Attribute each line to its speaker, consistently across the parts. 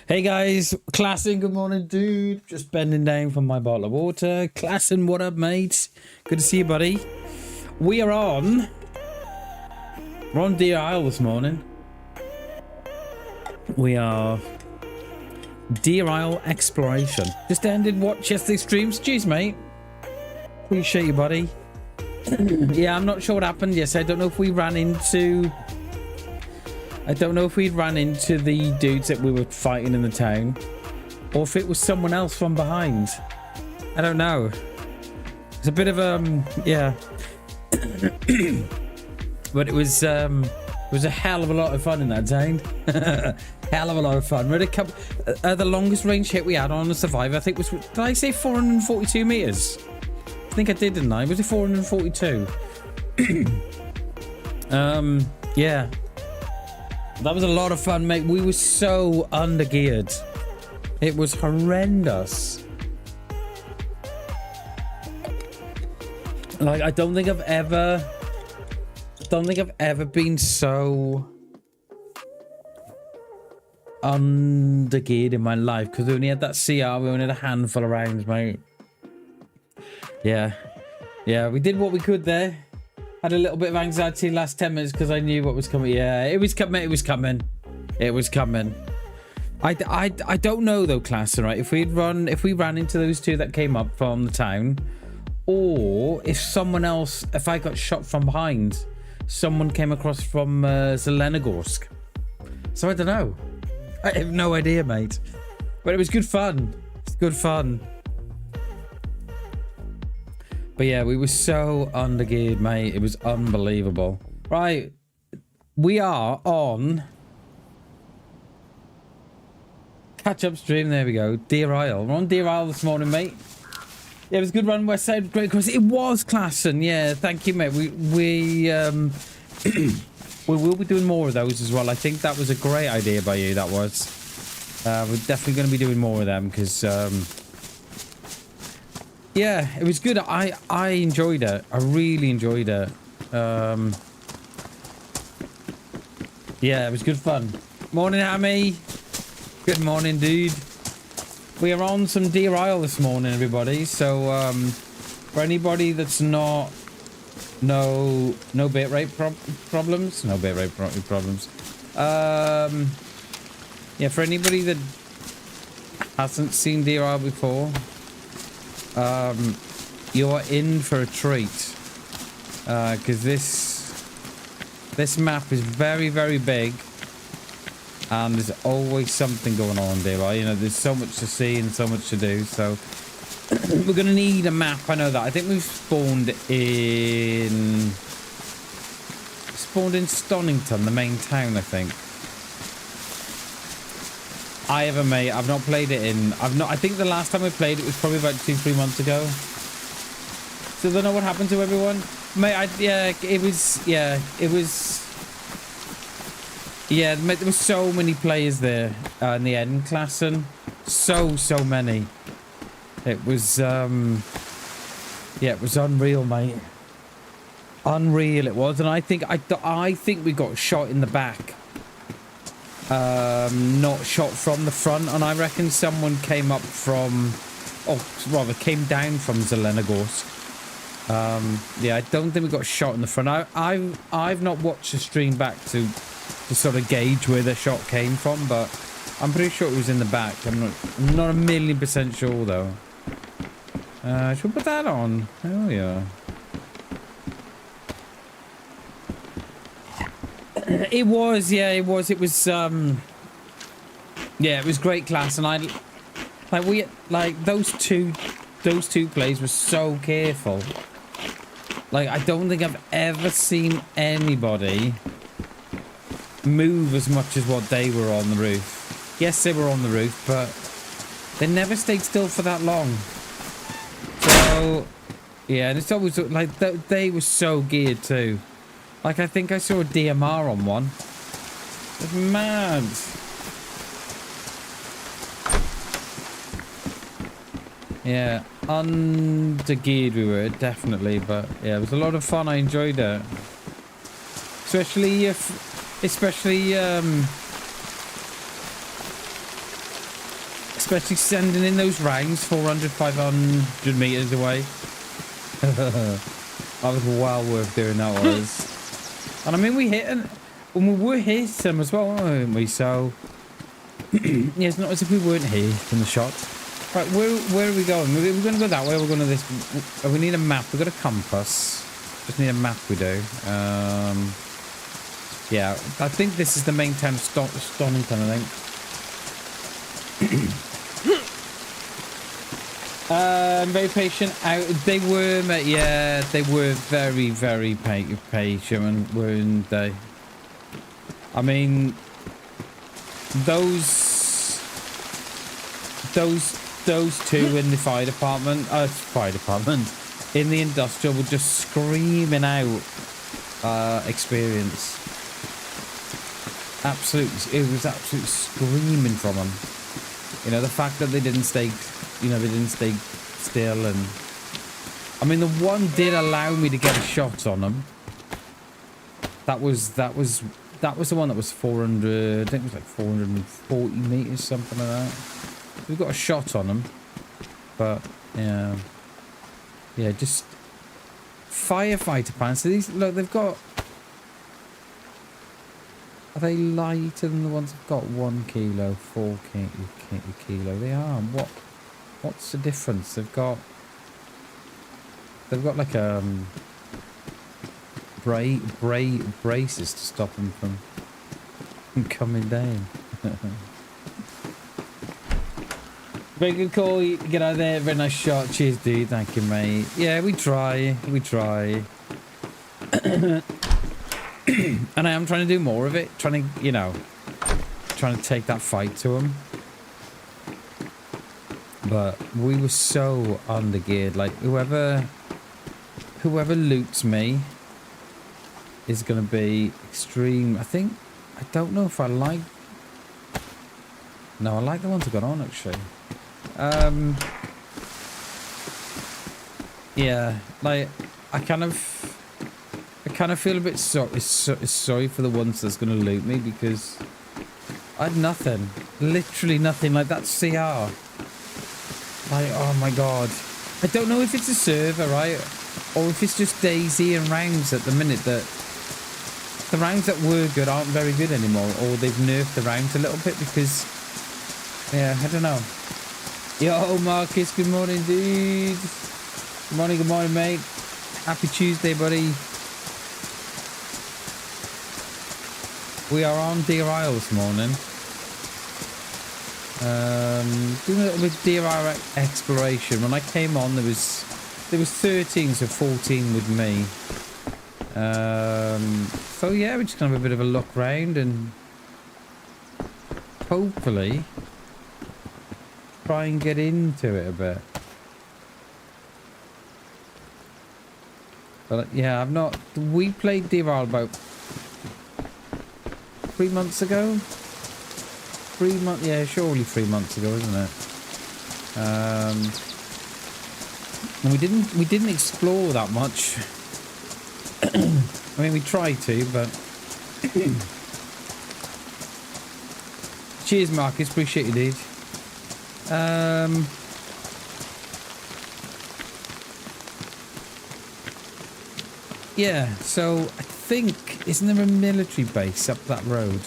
Speaker 1: Hey guys, Classen, good morning, dude. Just bending down from my bottle of water. Classen, what up, mate? Good to see you, buddy. We're on Deer Isle this morning. We are Deer Isle Exploration. Just ended watch yesterday's streams. Jeez, mate. Appreciate you, buddy. Yeah, I'm not sure what happened. Yes, I don't know if we ran into... I don't know if we'd ran into the dudes that we were fighting in the town, or if it was someone else from behind. I don't know. It's a bit of yeah. But it was a hell of a lot of fun in that town. Hell of a lot of fun. We had a couple, the longest range hit we had on a survivor, I think was, did I say 442 meters? I think I did, didn't I? Was it 442? Yeah. That was a lot of fun, mate. We were so undergeared. It was horrendous. Like, I don't think I've ever been so undergeared in my life, because we only had that CR, we only had a handful of rounds, mate. Yeah, we did what we could there. Had a little bit of anxiety last 10 minutes because I knew what was coming. Yeah, it was coming. I don't know though, class, right? If we ran into those two that came up from the town, or if someone else, if I got shot from behind, someone came across from Zelenogorsk. So I don't know. I have no idea, mate. But it was good fun. It's good fun. But yeah, we were so undergeared, mate. It was unbelievable. Right. We are on catch-up stream. There we go. Deer Isle. We're on Deer Isle this morning, mate. Yeah, it was a good run. West Side, great course. It was Classen. Yeah, thank you, mate. We will be doing more of those as well. I think that was a great idea by you. That was. We're definitely going to be doing more of them because... yeah, it was good. I enjoyed it. I really enjoyed it. Yeah, it was good fun. Morning, Hammy. Good morning, dude. We are on some Deer Isle this morning, everybody. So, for anybody that's not... No bitrate problems. No bitrate problems. Yeah, for anybody that hasn't seen Deer Isle before... you are in for a treat, because this map is very, very big, and there's always something going on there, right? You know, there's so much to see and so much to do, so we're gonna need a map. I know that. I think we've spawned in Stonington, the main town, I think. I haven't, mate. I've not played it in... I think the last time I played it was probably about 2-3 months ago. So I don't know what happened to everyone. Mate, yeah, it was... Yeah, mate, there were so many players there in the end, Classen. So many. It was... yeah, it was unreal, mate. Unreal it was. And I think we got shot in the back. Not shot from the front, and I reckon someone came up from, came down from Zelenogorsk. Yeah, I don't think we got shot in the front. I've not watched the stream back to sort of gauge where the shot came from, but I'm pretty sure it was in the back. I'm not 1,000,000% sure though. Should we put that on? Oh yeah. It was, yeah, it was, yeah, it was great class, and those two plays were so careful. Like, I don't think I've ever seen anybody move as much as what they were on the roof. Yes, they were on the roof, but they never stayed still for that long. So, yeah, and it's always, like, they were so geared too. Like, I think I saw a DMR on one. It's mad. Yeah, undergeared we were, definitely. But, yeah, it was a lot of fun. I enjoyed it. Especially Especially sending in those rounds 400, 500 meters away. That was well worth doing, that was. And I mean, we hit, and when we were hitting them as well, weren't we? So, yeah, it's not as if we weren't hit in the shot. Right, where are we going? We're going to go that way. We're going to this. We need a map. We've got a compass. Just need a map, we do. Yeah, I think this is the main town of Stonington, I think. Very patient. They were, yeah, they were very, very patient, weren't they? I mean, those two in the fire department, in the industrial were just screaming out experience. Absolutely, it was absolutely screaming from them. You know, the fact that they didn't stay, you know, they didn't stay still, and I mean, the one did allow me to get a shot on them. That was the one that was 400. I think it was like 440 meters, something like that. We got a shot on them, but yeah, just firefighter pants. So these, look, they've got. Are they lighter than the ones that've got 1 kilo, 4 kilo? They are. What's the difference? They've got like braces to stop them from coming down. Very good call. You get out of there. Very nice shot. Cheers, dude. Thank you, mate. Yeah, we try. And I am trying to do more of it. Trying to, you know, trying to take that fight to him. But we were so undergeared. Like, whoever loots me is going to be extreme. I don't know if I like... No, I like the ones I got on, actually. Yeah, like, I kind of feel a bit sorry for the ones that's going to loot me, because I had nothing. Literally nothing. Like, that CR. Like, oh my god. I don't know if it's a server, right? Or if it's just DayZ and rounds at the minute, that the rounds that were good aren't very good anymore, or they've nerfed the rounds a little bit, because, yeah, I don't know. Yo, Marcus, good morning, dude. Good morning, mate. Happy Tuesday, buddy. We are on Deer Isle this morning. Doing a little bit of Deer Isle exploration. When I came on, there was 13, so 14 with me. So yeah, we're just gonna have a bit of a look round and hopefully try and get into it a bit. But yeah, I've not. We played Deer Isle about 3 months ago. 3 months, yeah, surely 3 months ago, isn't it? And we didn't explore that much. I mean, we tried to, but cheers, Marcus. Appreciate you, dude. Yeah, so I think, isn't there a military base up that road?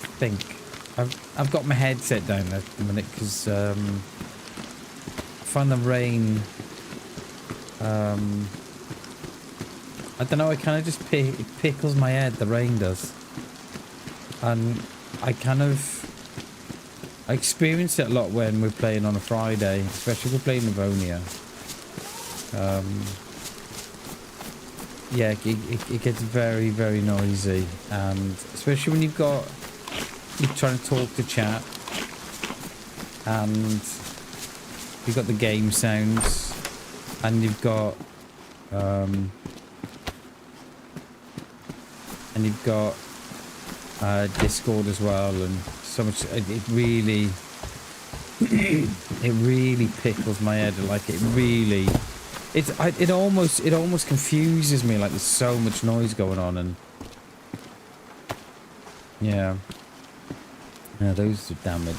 Speaker 1: I think. I've got my headset down at the minute because I find the rain. I don't know, I kind of just it pickles my head, the rain does. And I experience it a lot when we're playing on a Friday, especially if we're playing Livonia. Yeah, it gets very, very noisy, and especially when you're trying to talk to chat, and you've got the game sounds, and you've got Discord as well, and so much. It really pickles my head. Like, it almost confuses me. Like, there's so much noise going on, and yeah, those are damaged.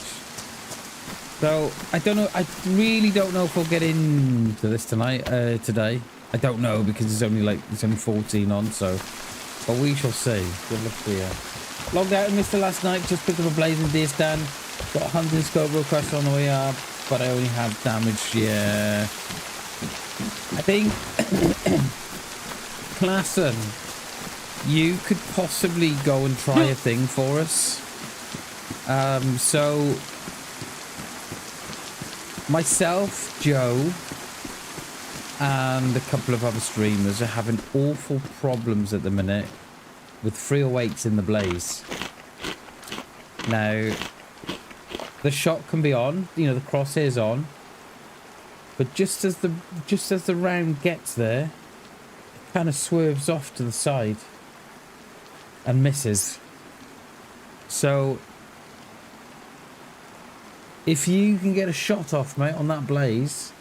Speaker 1: So I don't know. I really don't know if we'll get into this tonight. Today, I don't know because it's only 14 on. So, but we shall see. Good luck to you. Logged out and missed it last night. Just picked up a blazing deer stand. Got a hunting scope request on the way up, but I only have damage. Yeah, I think Klassen, you could possibly go and try a thing for us. So myself, Joe, and a couple of other streamers are having awful problems at the minute with 308s in the blaze. Now, the shot can be on, you know, the crosshair's on, but just as the round gets there, it kind of swerves off to the side and misses. So if you can get a shot off, mate, on that blaze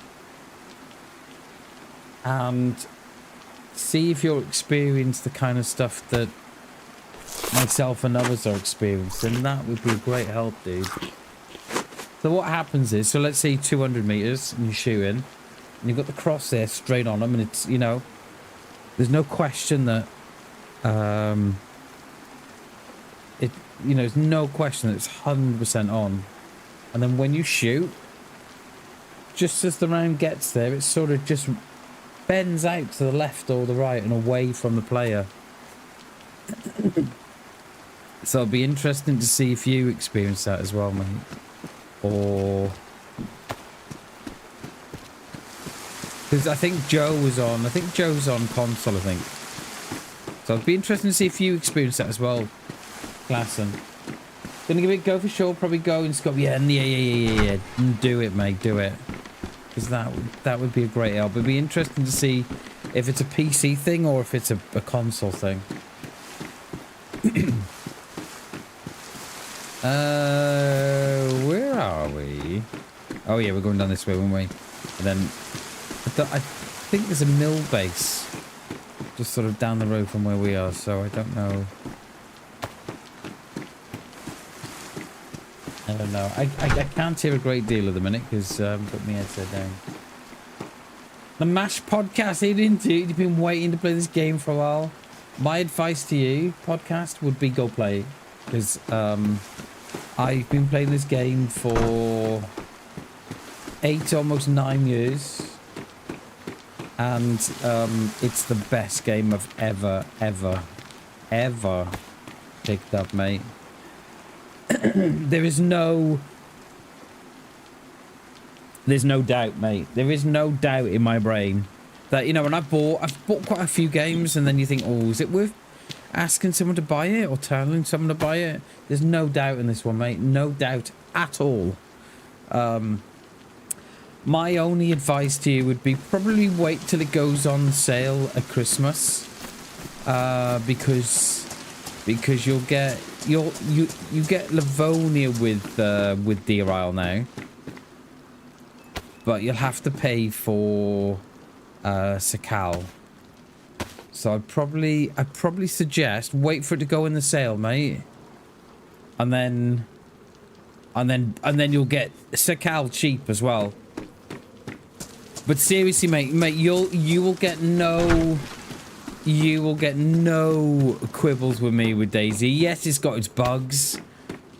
Speaker 1: and see if you're experienced the kind of stuff that myself and others are experiencing, that would be a great help, dude. So what happens is, so let's say 200 meters and you're shooting and you've got the crosshair straight on them, and it's, you know, there's no question that there's no question that it's 100% on. And then when you shoot, just as the round gets there, it sort of just bends out to the left or the right and away from the player. So it'll be interesting to see if you experience that as well, mate. Or because I think Joe's on console, I think. So it'll be interesting to see if you experience that as well, Klassen. Gonna give it a go for sure. Probably go and Scott. Yeah. Do it, mate. Do it. Because that would be a great help. It'd be interesting to see if it's a PC thing or if it's a console thing. Where are we? Oh yeah, we're going down this way, weren't we? And then I think there's a mill base just sort of down the road from where we are. So I don't know. I don't know. I can't hear a great deal at the minute because put my headset down. The MASH podcast, he didn't do it. You've been waiting to play this game for a while. My advice to you, podcast, would be go play it. Because I've been playing this game for 8, almost 9 years. And it's the best game I've ever picked up, mate. There's no doubt, mate. There is no doubt in my brain that, you know, when I've bought quite a few games, and then you think, oh, is it worth asking someone to buy it or telling someone to buy it? There's no doubt in this one, mate. No doubt at all. My only advice to you would be probably wait till it goes on sale at Christmas, because you'll get you get Livonia with Deer Isle now, but you'll have to pay for Sakal. So I'd probably suggest wait for it to go in the sale, mate, and then you'll get Sakal cheap as well. But seriously, mate, you will get no quibbles with me with DayZ. Yes, it's got its bugs,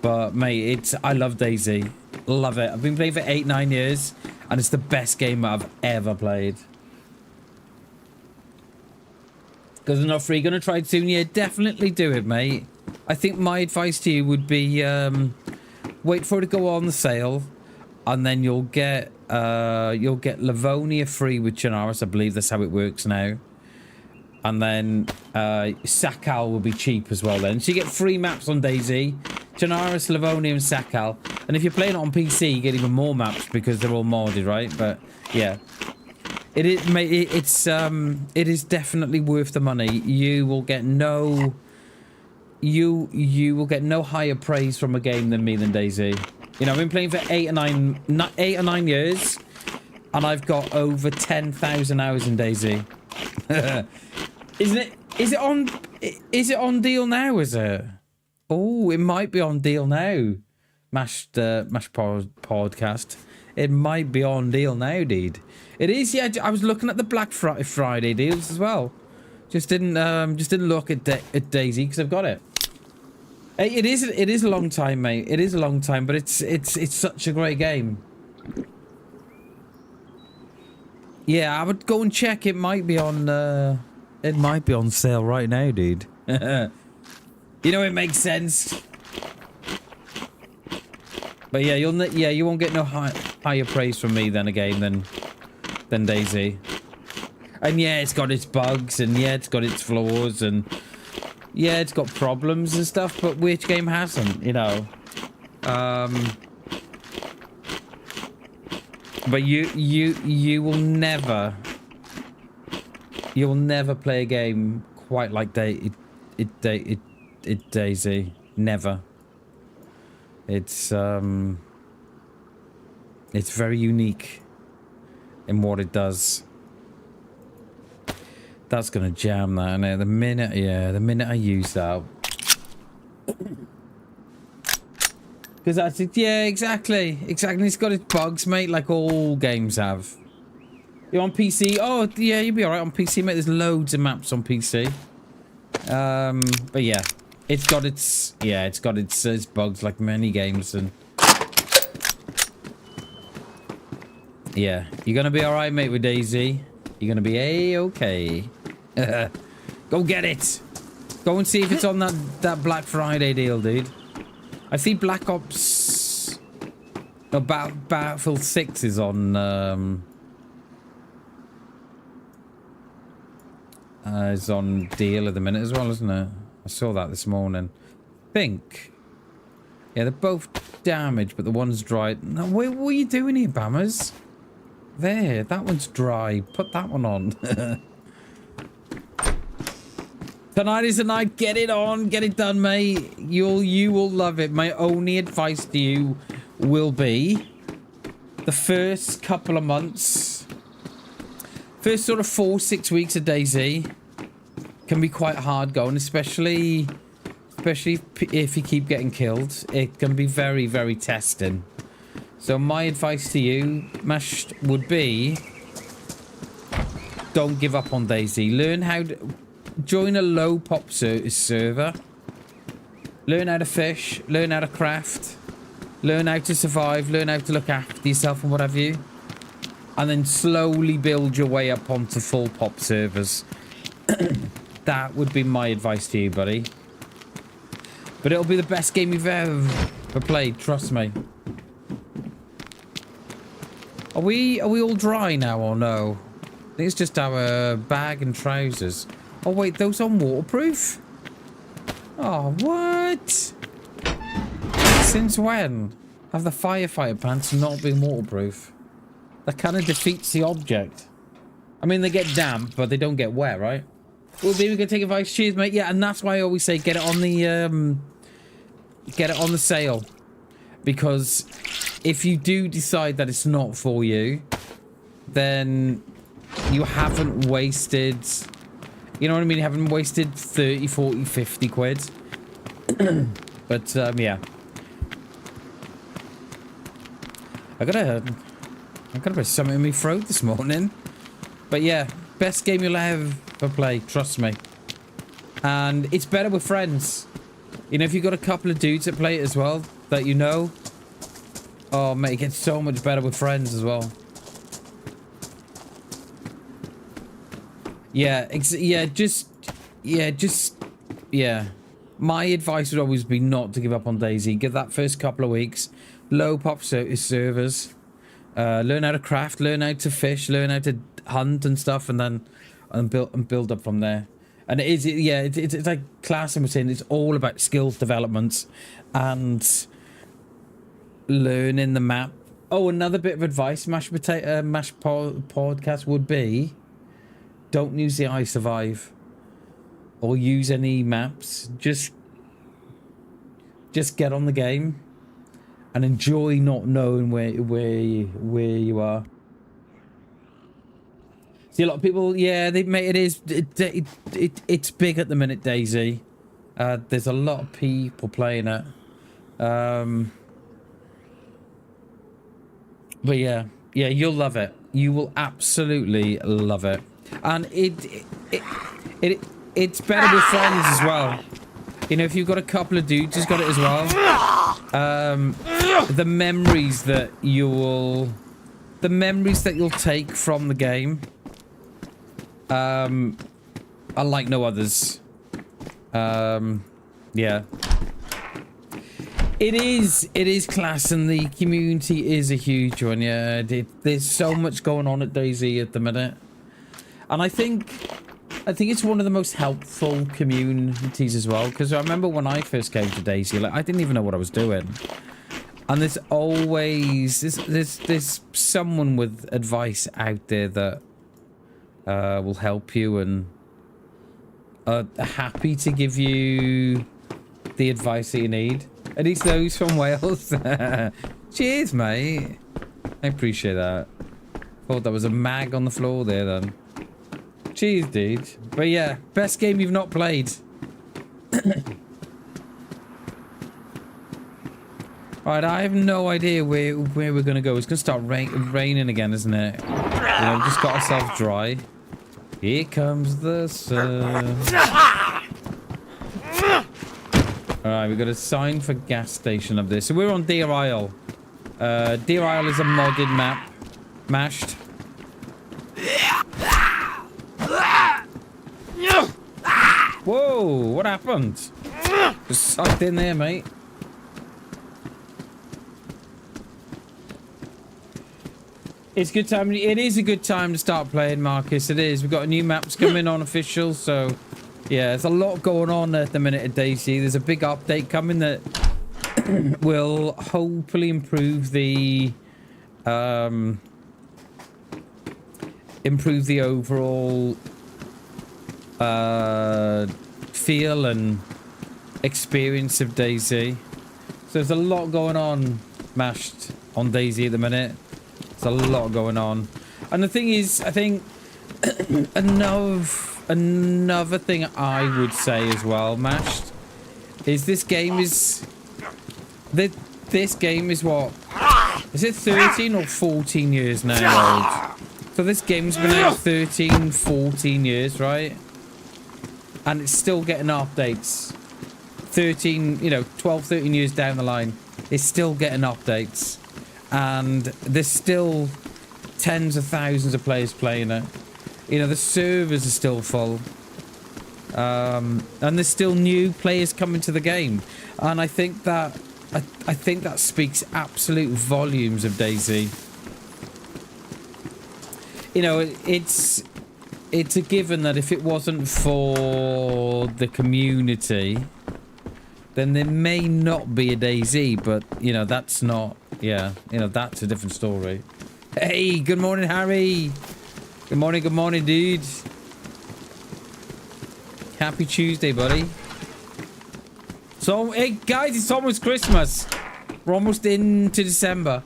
Speaker 1: but mate, I love DayZ. Love it. I've been playing for 8-9 years, and it's the best game I've ever played. Because it's not free. Gonna try it soon. Yeah, definitely do it, mate. I think my advice to you would be wait for it to go on the sale, and then you'll get Livonia free with Chernarus. I believe that's how it works now. And then Sakal will be cheap as well then. So you get 3 maps on DayZ, Chernarus, Livonia, and Sakal. And if you're playing it on PC, you get even more maps because they're all modded, right? But yeah, it is, mate. It is definitely worth the money. You will get no higher praise from a game than me than DayZ. You know, I've been playing for 8 or 9 years, and I've got over 10,000 hours in DayZ. Is it on deal now, is it? Oh, it might be on deal now. Podcast. It might be on deal now, dude. It is, yeah. I was looking at the Black Friday deals as well. Just didn't look at DayZ because I've got it. It is a long time, mate. It is a long time, but it's such a great game. Yeah, I would go and check. It might be on sale right now, dude. You know, it makes sense. But yeah, you won't get no higher praise from me then again than DayZ. And yeah, it's got its bugs, and yeah, it's got its flaws, and yeah, it's got problems and stuff. But which game hasn't, you know? But you will never play a game quite like DayZ. Never. It's very unique in what it does. That's gonna jam that, and the minute I use that, because that's it. Yeah, exactly. It's got its bugs, mate, like all games have. You're on PC? Oh yeah, you'll be alright on PC, mate. There's loads of maps on PC. But yeah, it's got its bugs like many games, and yeah, you're gonna be alright, mate, with DayZ. You're gonna be a-okay. Go get it. Go and see if it's on that Black Friday deal, dude. I see Black Ops. No, Battlefield 6 is on. Is on deal at the minute as well, isn't it? I saw that this morning. I think. Yeah, they're both damaged, but the one's dry. No, what are you doing here, Bammers? There, that one's dry. Put that one on. Tonight is the night. Get it on. Get it done, mate. You will love it. My only advice to you will be the first couple of months, first sort of 4-6 weeks of DayZ can be quite hard going, especially if you keep getting killed. It can be very, very testing. So my advice to you, Mash, would be don't give up on DayZ. Learn how to join a low pop server. Learn how to fish. Learn how to craft. Learn how to survive. Learn how to look after yourself and what have you. And then slowly build your way up onto full pop servers. That would be my advice to you, buddy. But it'll be the best game you've ever played. Trust me. Are we all dry now or no? I think it's just our bag and trousers. Oh wait, those aren't waterproof? Oh, what? Since when have the firefighter pants not been waterproof? That kind of defeats the object. I mean, they get damp, but they don't get wet, right? Well, maybe we can take advice. Cheers, mate. Yeah, and that's why I always say get it on the sale. Because if you do decide that it's not for you, then you haven't wasted, you know what I mean? You haven't wasted 30, 40, 50 quid. But, yeah. I got a bit of something in my throat this morning. But yeah, best game you'll ever play, trust me. And it's better with friends. You know, if you've got a couple of dudes that play it as well, that you know. Oh, mate, it gets so much better with friends as well. Yeah, yeah. My advice would always be not to give up on DayZ. Give that first couple of weeks. Low pop servers. Learn how to craft, learn how to fish, learn how to hunt and stuff, and then build up from there. And it is, yeah, it's like Classen was saying, it's all about skills developments and learning the map. Oh, another bit of advice, Mash Podcast would be, don't use the I Survive or use any maps. Just get on the game and enjoy not knowing where you are. See, a lot of people, yeah, it's big at the minute, DayZ. There's a lot of people playing it. But yeah, you'll love it. You will absolutely love it. And it's better with friends as well. You know, if you've got a couple of dudes who's got it as well, the memories that you'll take from the game, are like no others. Yeah. It is class, and the community is a huge one. Yeah, there's so much going on at DayZ at the minute, and I think it's one of the most helpful communities as well. Because I remember when I first came to DayZ, like I didn't even know what I was doing, and there's always there's someone with advice out there that will help you and are happy to give you the advice that you need. At least those from Wales. Cheers, mate. I appreciate that. Thought that was a mag on the floor there, then. Cheers, dude. But yeah, best game you've not played. Alright, I have no idea where we're going to go. It's going to start raining again, isn't it? You know, we've just got ourselves dry. Here comes the sun. Alright, we've got a sign for gas station up there. So we're on Deer Isle. Deer Isle is a modded map. Mashed. Whoa, what happened? Just sucked in there, mate. It's a good time. It is a good time to start playing, Marcus. It is. We've got new maps coming on official, so yeah, there's a lot going on at the minute at DayZ. There's a big update coming that will hopefully improve the overall feel and experience of DayZ. So there's a lot going on, mashed on DayZ at the minute. There's a lot going on, and the thing is, I think another thing I would say as well, mashed, is this game is what, is it 13 or 14 years now old? So this game's been out 13, 14 years, right? And it's still getting updates. 13, you know, 12, 13 years down the line, it's still getting updates. And there's still tens of thousands of players playing it. You know, the servers are still full. And there's still new players coming to the game. And I think that speaks absolute volumes of DayZ. You know, it's a given that if it wasn't for the community, then there may not be a DayZ, but you know, that's not, yeah, you know, that's a different story. Hey, good morning, Harry. Good morning, dude. Happy Tuesday, buddy. So, hey, guys, it's almost Christmas. We're almost into December.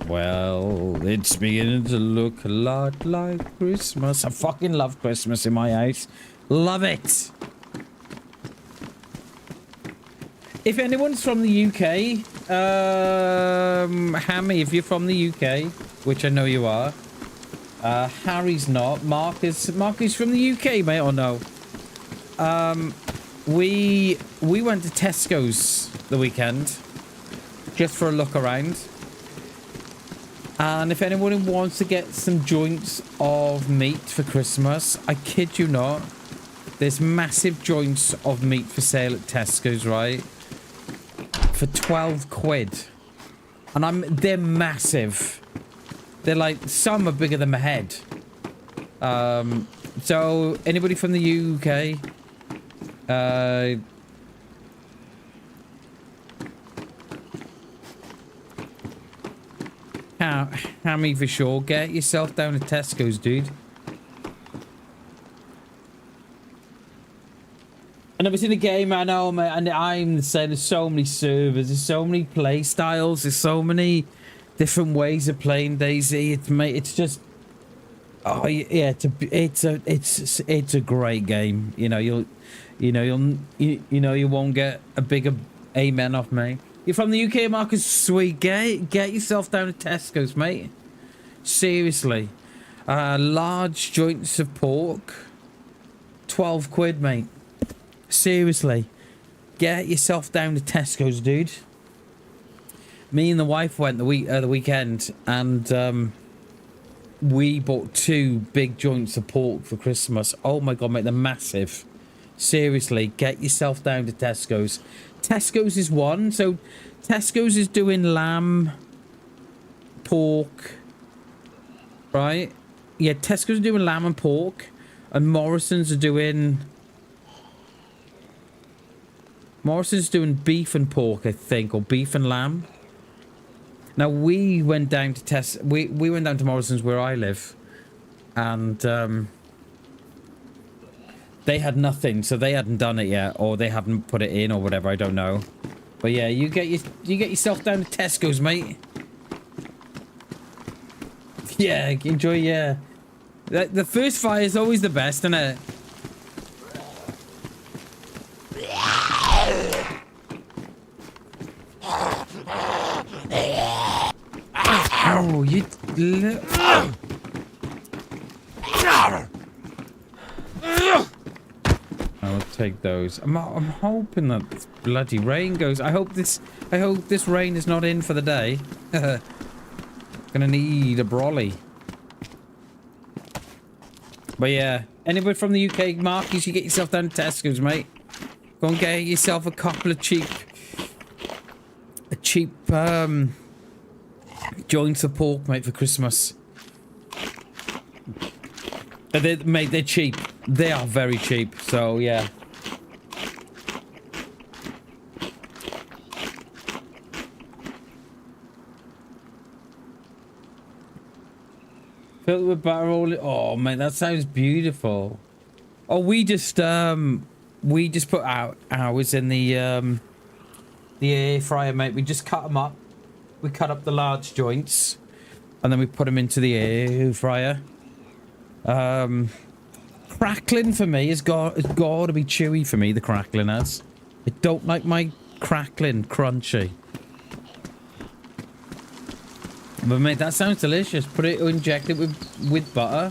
Speaker 1: Well, it's beginning to look a lot like Christmas. I fucking love Christmas in my house. Love it. If anyone's from the UK, Hammy, if you're from the UK, which I know you are, Harry's not. Mark is from the UK, mate, or no? We went to Tesco's the weekend just for a look around. And if anyone wants to get some joints of meat for Christmas, I kid you not, there's massive joints of meat for sale at Tesco's, right? For 12 quid. And they're massive. They're like, some are bigger than my head. So anybody from the UK, Hammy for sure, get yourself down to Tesco's, dude. I've never seen a game, I know, mate, and I'm saying there's so many servers, there's so many play styles, there's so many different ways of playing DayZ. It's just, oh yeah, it's a great game. You know, you won't get a bigger amen off me. You're from the UK, Marcus? Sweet. Get yourself down to Tesco's, mate. Seriously. Large joints of pork. 12 quid, mate. Seriously. Get yourself down to Tesco's, dude. Me and the wife went the weekend, and we bought 2 big joints of pork for Christmas. Oh my god, mate, they're massive. Seriously, get yourself down to Tesco's. Tesco's is one, so Tesco's is doing lamb, pork, right? Yeah, Tesco's are doing lamb and pork, and Morrison's doing beef and pork, I think, or beef and lamb. Now we went down to we went down to Morrison's where I live, and they had nothing, so they hadn't done it yet, or they hadn't put it in, or whatever. I don't know. But yeah, you get yourself down to Tesco's, mate. Yeah, enjoy. Yeah, the first fire is always the best, isn't it? Oh, you. I'll take those. I'm hoping that this bloody rain goes. I hope this rain is not in for the day. Gonna need a brolly. But yeah, anybody from the UK, Mark, you should get yourself down to Tesco's, mate. Go and get yourself a couple of cheap joints of pork, mate, for Christmas. Mate, they're cheap. They are very cheap, so yeah. Filled with butter. Oh, man, that sounds beautiful. Oh, we just put out ours in the air fryer, mate. We just cut them up. We cut up the large joints, and then we put them into the air fryer. Crackling for me it's got to be chewy for me. The crackling has. I don't like my crackling crunchy. But mate, that sounds delicious. Inject it with butter.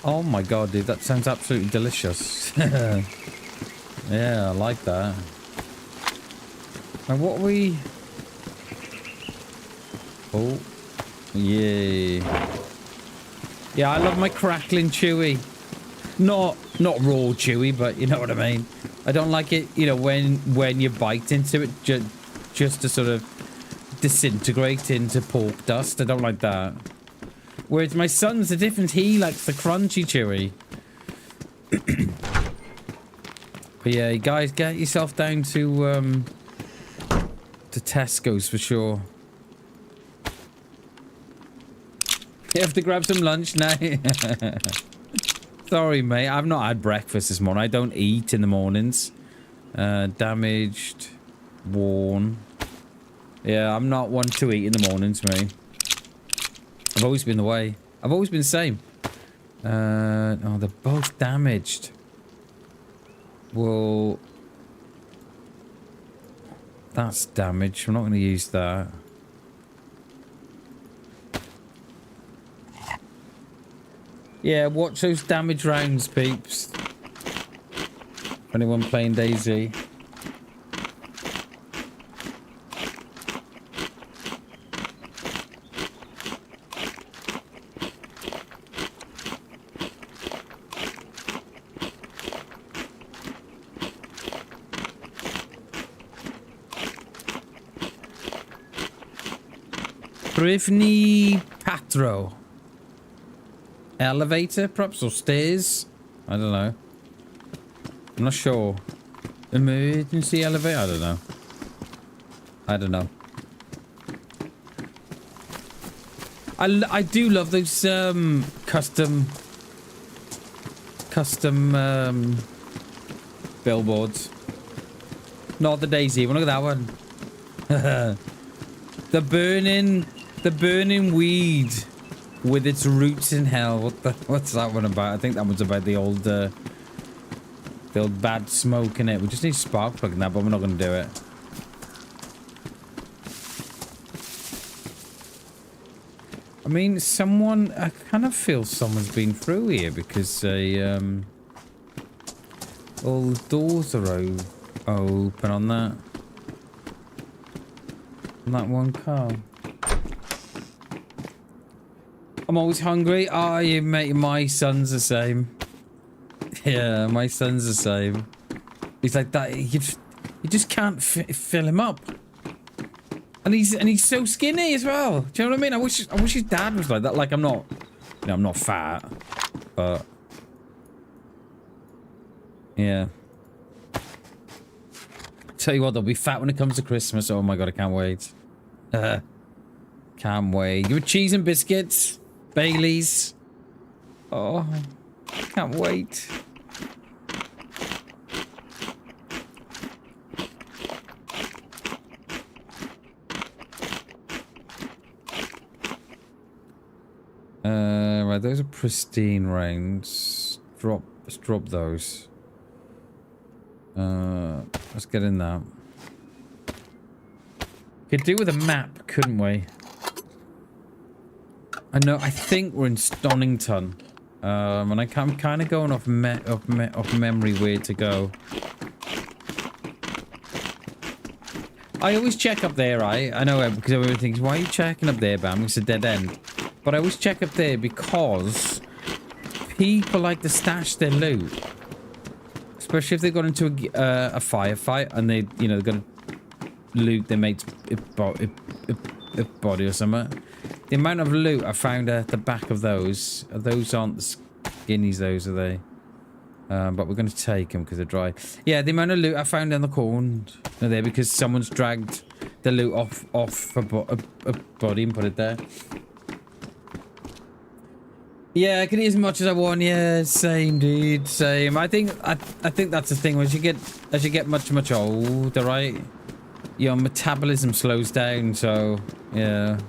Speaker 1: Oh my god, dude, that sounds absolutely delicious. Yeah, I like that. And what are we? Oh, yay! Yeah, I love my crackling chewy. Not raw chewy, but you know what I mean. I don't like it, you know, when you bite into it, just to sort of disintegrate into pork dust. I don't like that. Whereas my son's the difference. He likes the crunchy chewy. But yeah, guys, get yourself down to Tesco's for sure. You have to grab some lunch now. Sorry, mate. I've not had breakfast this morning. I don't eat in the mornings. Damaged. Worn. Yeah, I'm not one to eat in the mornings, mate. I've always been the way. I've always been the same. Oh, they're both damaged. Well... That's damaged. I'm not going to use that. Yeah, watch those damage rounds, peeps. Anyone playing DayZ? Privni Patro. Elevator, perhaps, or stairs? I don't know. I'm not sure. Emergency elevator? I don't know. I don't know. I do love those custom billboards. Not the DayZ one. Look at that one. the burning weed with its roots in hell. What's that one about? I think that one's about the old bad smoke in it. We just need spark plug in that, but we're not going to do it. I mean, I kind of feel someone's been through here because all the doors are open on that one car. I'm always hungry. Oh, you mate, my son's the same. Yeah, my son's the same. He's like that. You just can't fill him up. And he's so skinny as well. Do you know what I mean? I wish his dad was like that. Like I'm not, you know, I'm not fat, but yeah. Tell you what, they'll be fat when it comes to Christmas. Oh my god, I can't wait. Can't wait. Give me cheese and biscuits, Baileys. Oh, can't wait. Right, those are pristine rounds. Let's drop those. Let's get in there. Could do with a map, couldn't we? I know. I think we're in Stonington, and I'm kind of going off memory where to go. I always check up there, right? I know because everyone thinks, why are you checking up there, Bam? It's a dead end. But I always check up there because people like to stash their loot. Especially if they got into a firefight and they, you know, they're going to loot their mate's body or something. The amount of loot I found at the back of those aren't the skinnies, those are they? But we're going to take them because they're dry. Yeah, the amount of loot I found in the corner there because someone's dragged the loot off a body and put it there. Yeah, I can eat as much as I want. Yeah, same, dude, same. I think that's the thing. As you get much older, right? Your metabolism slows down. So yeah.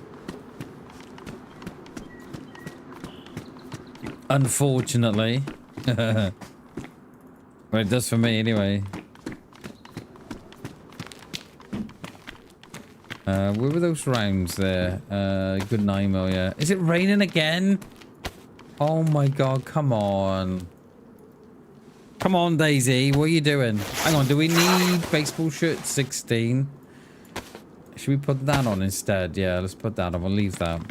Speaker 1: Unfortunately, well, it does for me anyway. Where were those rounds there? Good Nimo, yeah. Is it raining again? Oh my god, come on. Come on, DayZ, what are you doing? Hang on, do we need baseball shirt 16? Should we put that on instead? Yeah, let's put that on. We'll leave that.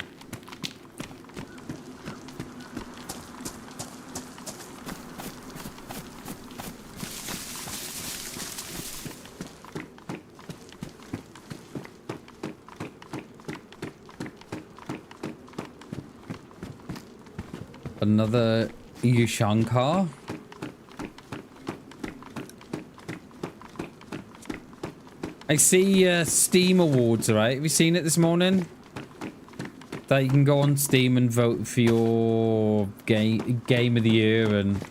Speaker 1: Another Yushankar. I see Steam Awards, right? Have you seen it this morning? That you can go on Steam and vote for your game of the year and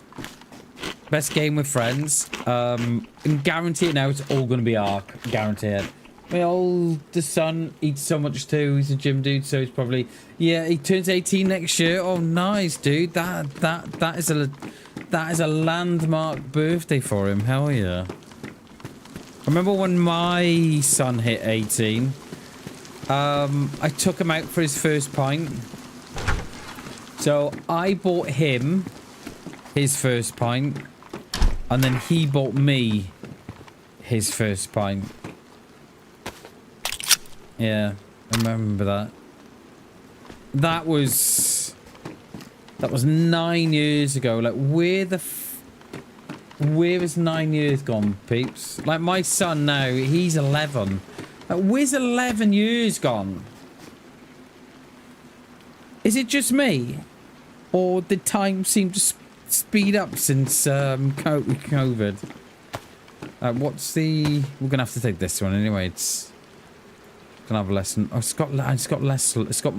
Speaker 1: best game with friends. And guarantee it now, it's all going to be Ark. Guarantee it. My oldest son eats so much too. He's a gym dude, so he's probably, yeah. He turns 18 next year. Oh, nice, dude. That is a landmark birthday for him. Hell yeah. I remember when my son hit 18. I took him out for his first pint. So I bought him his first pint, and then he bought me his first pint. Yeah, I remember that. That was 9 years ago. Like, where has 9 years gone, peeps? Like, my son now, he's 11. Like, where's 11 years gone? Is it just me? Or did time seem to speed up since COVID? What's the... We're going to have to take this one anyway. It's... Gonna have a lesson. Oh, it's got less. It's got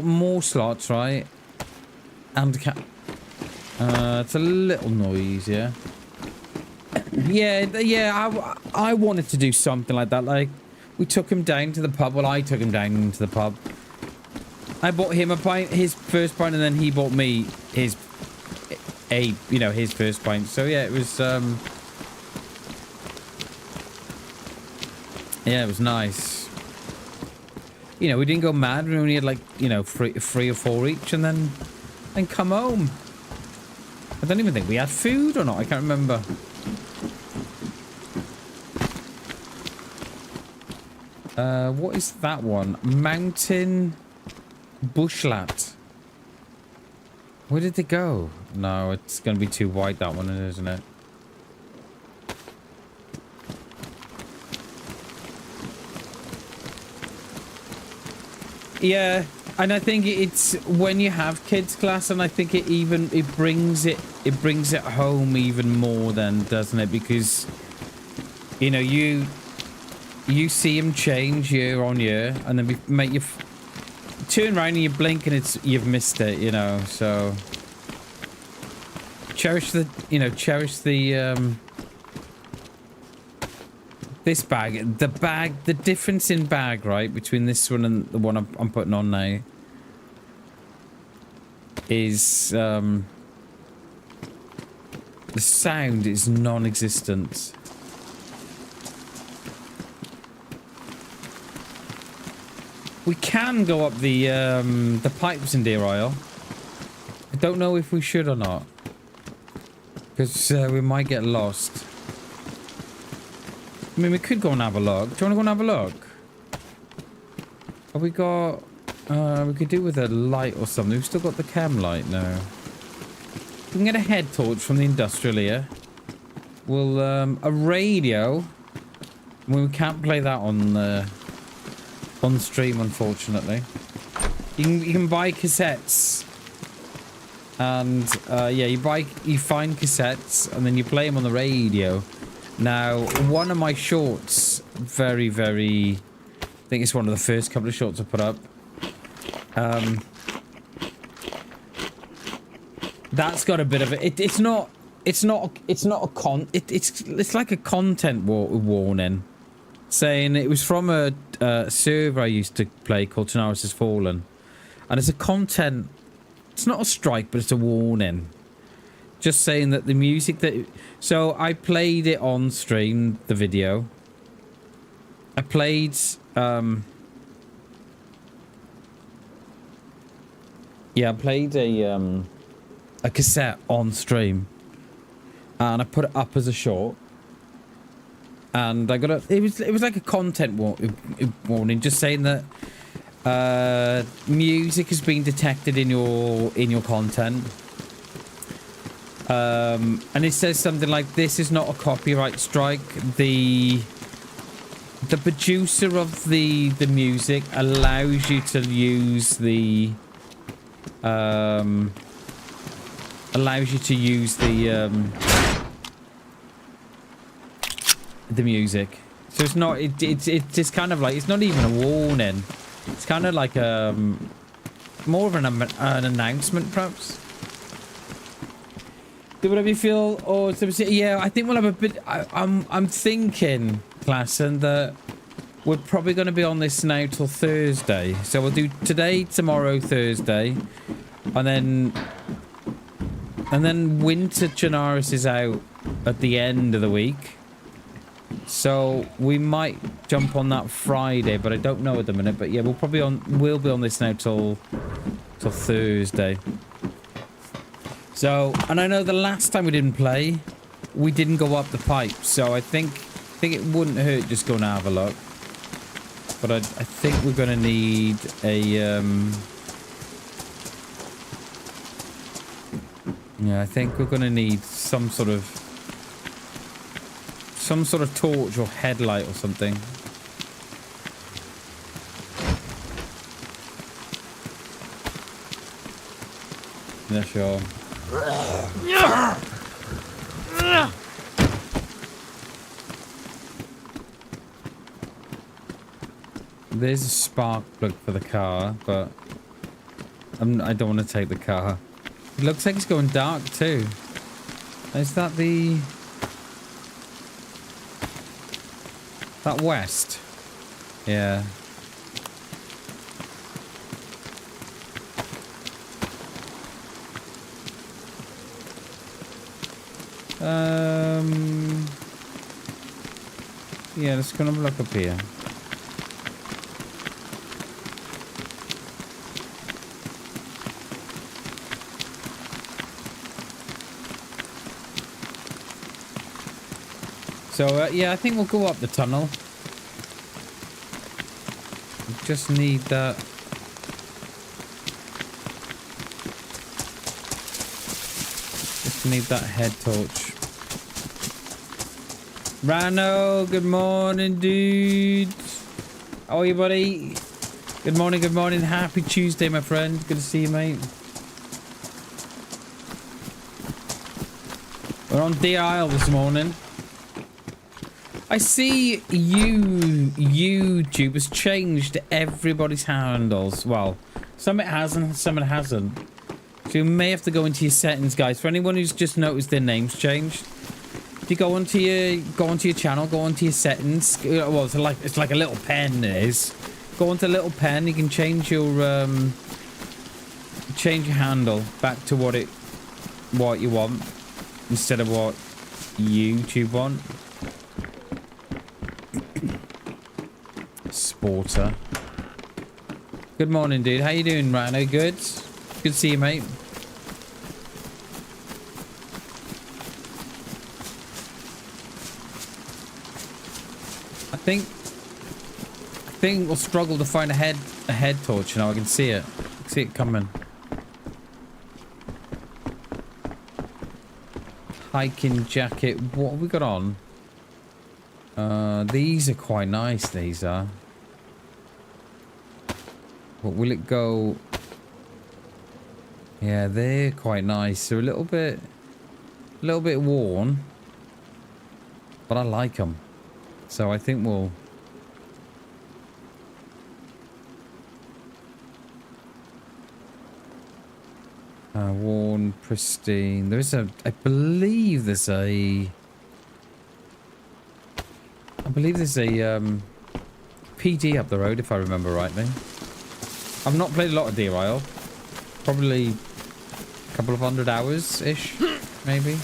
Speaker 1: more slots, right? And it's a little noisier. Yeah. I wanted to do something like that. Like, we took him down to the pub. Well, I took him down to the pub. I bought him a pint, his first pint, and then he bought me his first pint. So yeah, it was Yeah, it was nice. You know, we didn't go mad. We only had like, you know, three or four each, and then come home. I don't even think we had food or not. I can't remember. What is that one? Mountain Bushlat. Where did they go? No, it's going to be too wide, that one, isn't it? Yeah, and I think it's when you have kids class, and I think it brings it home even more then, doesn't it? Because you know, you see them change year on year, and then make you turn around and you blink and you've missed it, you know. So cherish the this bag, the difference in bag, right, between this one and the one I'm putting on now is the sound is non-existent. We can go up the pipes in Deer Isle. I don't know if we should or not, because we might get lost. I mean, we could go and have a look. Do you want to go and have a look? Have we got... we could do with a light or something. We've still got the cam light now. We can get a head torch from the industrial here. We'll... a radio. Well, we can't play that on stream, unfortunately. You can buy cassettes. And, yeah, you find cassettes, and then you play them on the radio. Now, one of my shorts, very, very... I think it's one of the first couple of shorts I put up. That's got a bit of it. It's like a content warning, saying it was from a server I used to play called Tanaris Has Fallen, and it's a content. It's not a strike, but it's a warning. Just saying that the music that... So I played it on stream, the video. I played... yeah, I played a cassette on stream. And I put it up as a short. And I got a... It was like a content warning, just saying that music has been detected in your content. And it says something like, this is not a copyright strike. The producer of the music allows you to use the music. So it's not it's just kind of like, it's not even a warning. It's kind of like more of an announcement, perhaps. Do whatever you feel, or yeah, I think we'll have a bit. I'm thinking, Klassen, that we're probably going to be on this now till Thursday. So we'll do today, tomorrow, Thursday, and then Winter Chinaris is out at the end of the week. So we might jump on that Friday, but I don't know at the minute. But yeah, we'll be on this now till Thursday. So, and I know the last time we didn't play, we didn't go up the pipe. So I think it wouldn't hurt just going to have a look. But I think we're going to need a yeah, I think we're going to need some sort of torch or headlight or something. Yeah, sure. There's a spark plug for the car, but I don't want to take the car. It looks like it's going dark too. Is that that west? Yeah. Yeah, let's go and have a look up here. So, yeah, I think we'll go up the tunnel. We just need that. Just need that head torch. Rano, good morning, dude. How are you, buddy? Good morning, good morning. Happy Tuesday, my friend. Good to see you, mate. We're on DIL this morning. I see YouTube has changed everybody's handles. Well, some it hasn't, some it hasn't. So you may have to go into your settings, guys. For anyone who's just noticed their names changed, if you go onto your channel, go onto your settings. Well, it's like a little pen. It is. Go onto a little pen. You can change your handle back to what you want instead of what YouTube want. Sporter. Good morning, dude. How you doing, Rhino? Good? Good to see you, mate. I think we'll struggle to find a head torch now. I can see it. I can see it coming. Hiking jacket. What have we got on? These are quite nice, these are. But will it go? Yeah, they're quite nice. They're a little bit worn, but I like them. So I think we'll. Worn, pristine. There's a. I believe there's a PD up the road, if I remember rightly. I've not played a lot of DIL. Probably a couple of 100 hours-ish, maybe.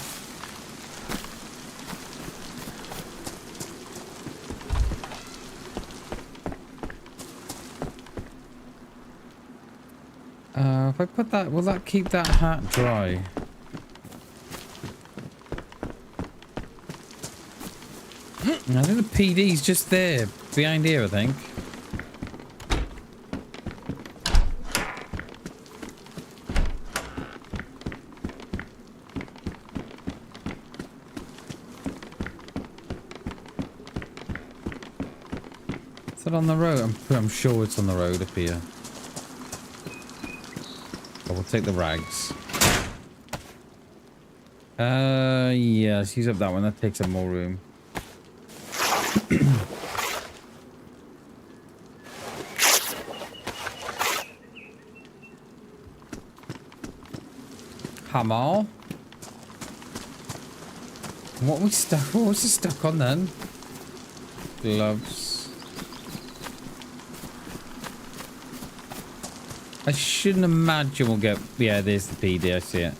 Speaker 1: If I put that, will that keep that hat dry? I think the PD's just there, behind here, I think. Is that on the road? I'm sure it's on the road up here. Oh, we'll take the rags. Yeah, let's use up that one. That takes up more room. Hammer. What was it stuck on then? Gloves. I shouldn't imagine we'll get. Yeah, there's the PD. I see it.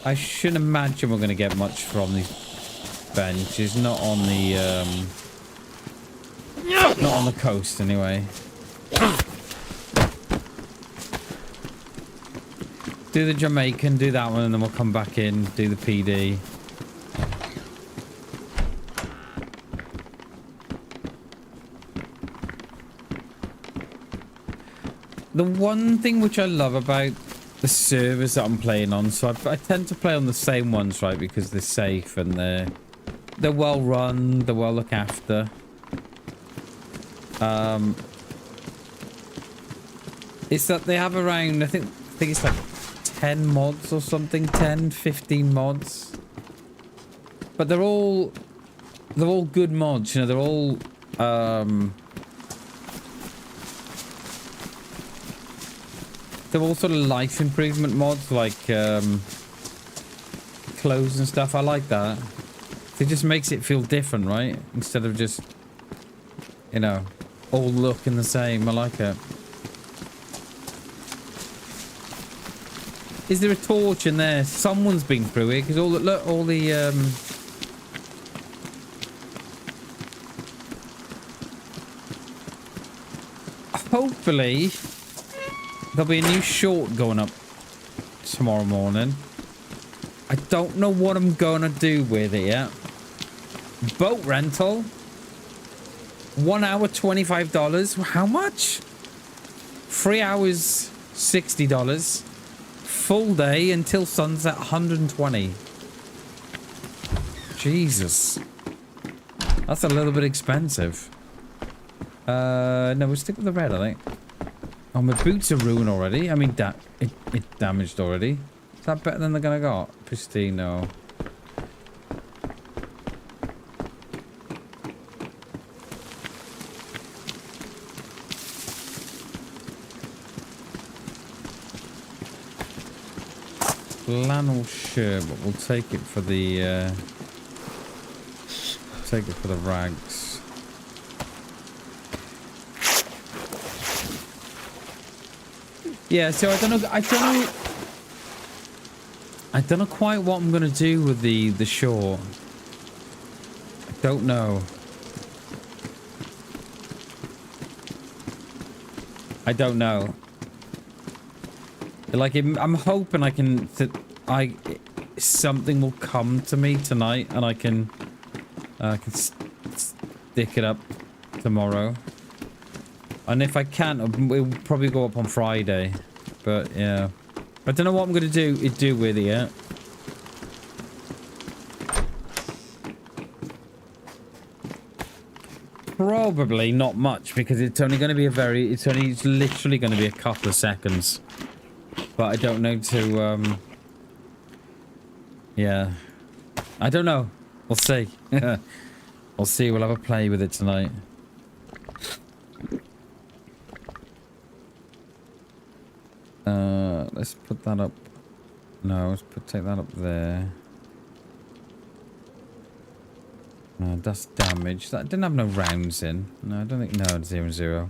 Speaker 1: I shouldn't imagine we're going to get much from these benches. Not on the coast, anyway. Do the Jamaican, do that one, and then we'll come back in, do the PD. The one thing which I love about the servers that I'm playing on, so I tend to play on the same ones, right, because they're safe and they're well run, they're well looked after. It's that they have around, I think it's like 10 mods or something, 10, 15 mods. But they're all good mods, you know, they're all sort of life improvement mods, like clothes and stuff. I like that. It just makes it feel different, right? Instead of just, you know, all looking the same. I like it. Is there a torch in there? Someone's been through it, because all the hopefully there'll be a new short going up tomorrow morning. I don't know what I'm gonna do with it yet. Boat rental. 1 hour, $25. How much? 3 hours, $60. Full day until sunset, 120. Jesus. That's a little bit expensive. No, we'll stick with the red, I think. Oh, my boots are ruined already. I mean, it damaged already. Is that better than they're gonna got? Pristine, no. Flannel shirt, but we'll take it for the rags. Yeah, so I don't know quite what I'm gonna do with the short. I don't know. I don't know. Like, I'm hoping something will come to me tonight, and I can stick it up tomorrow. And if I can't, it will probably go up on Friday. But yeah, I don't know what I'm gonna do with it yet. Probably not much, because it's only going to be it's literally going to be a couple of seconds. But I don't know to, yeah. I don't know. We'll see. We'll see. We'll have a play with it tonight. Let's put that up. No, take that up there. That's damage. That didn't have no rounds in. No, I don't think. No, 0-0.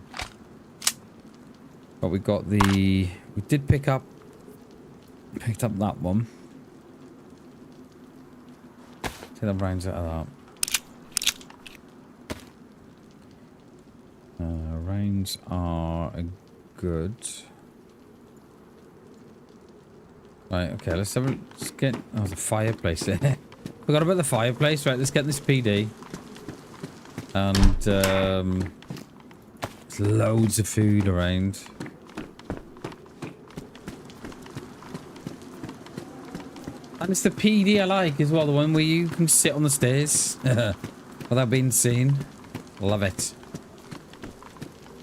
Speaker 1: But we got the. We did picked up that one. Take the rounds out of that. Rounds are good. Right. Okay. Let's get. Oh, there's a fireplace there. Forgot about the fireplace. Right, let's get this PD. And there's loads of food around. And it's the PD I like as well, the one where you can sit on the stairs without being seen. Love it.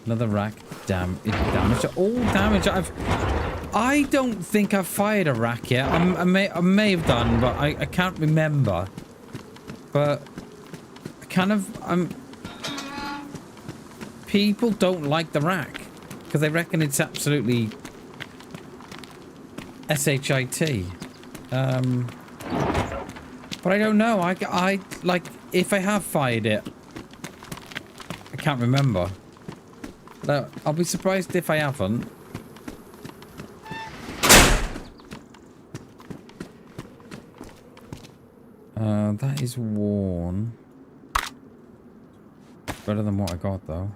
Speaker 1: Another rack. Damn, it damaged. All damage. I don't think I've fired a rack yet. I may have done, but I can't remember. But people don't like the rack because they reckon it's absolutely shit. But I don't know. I like if I have fired it. I can't remember. But I'll be surprised if I haven't. That is worn. Better than what I got, though.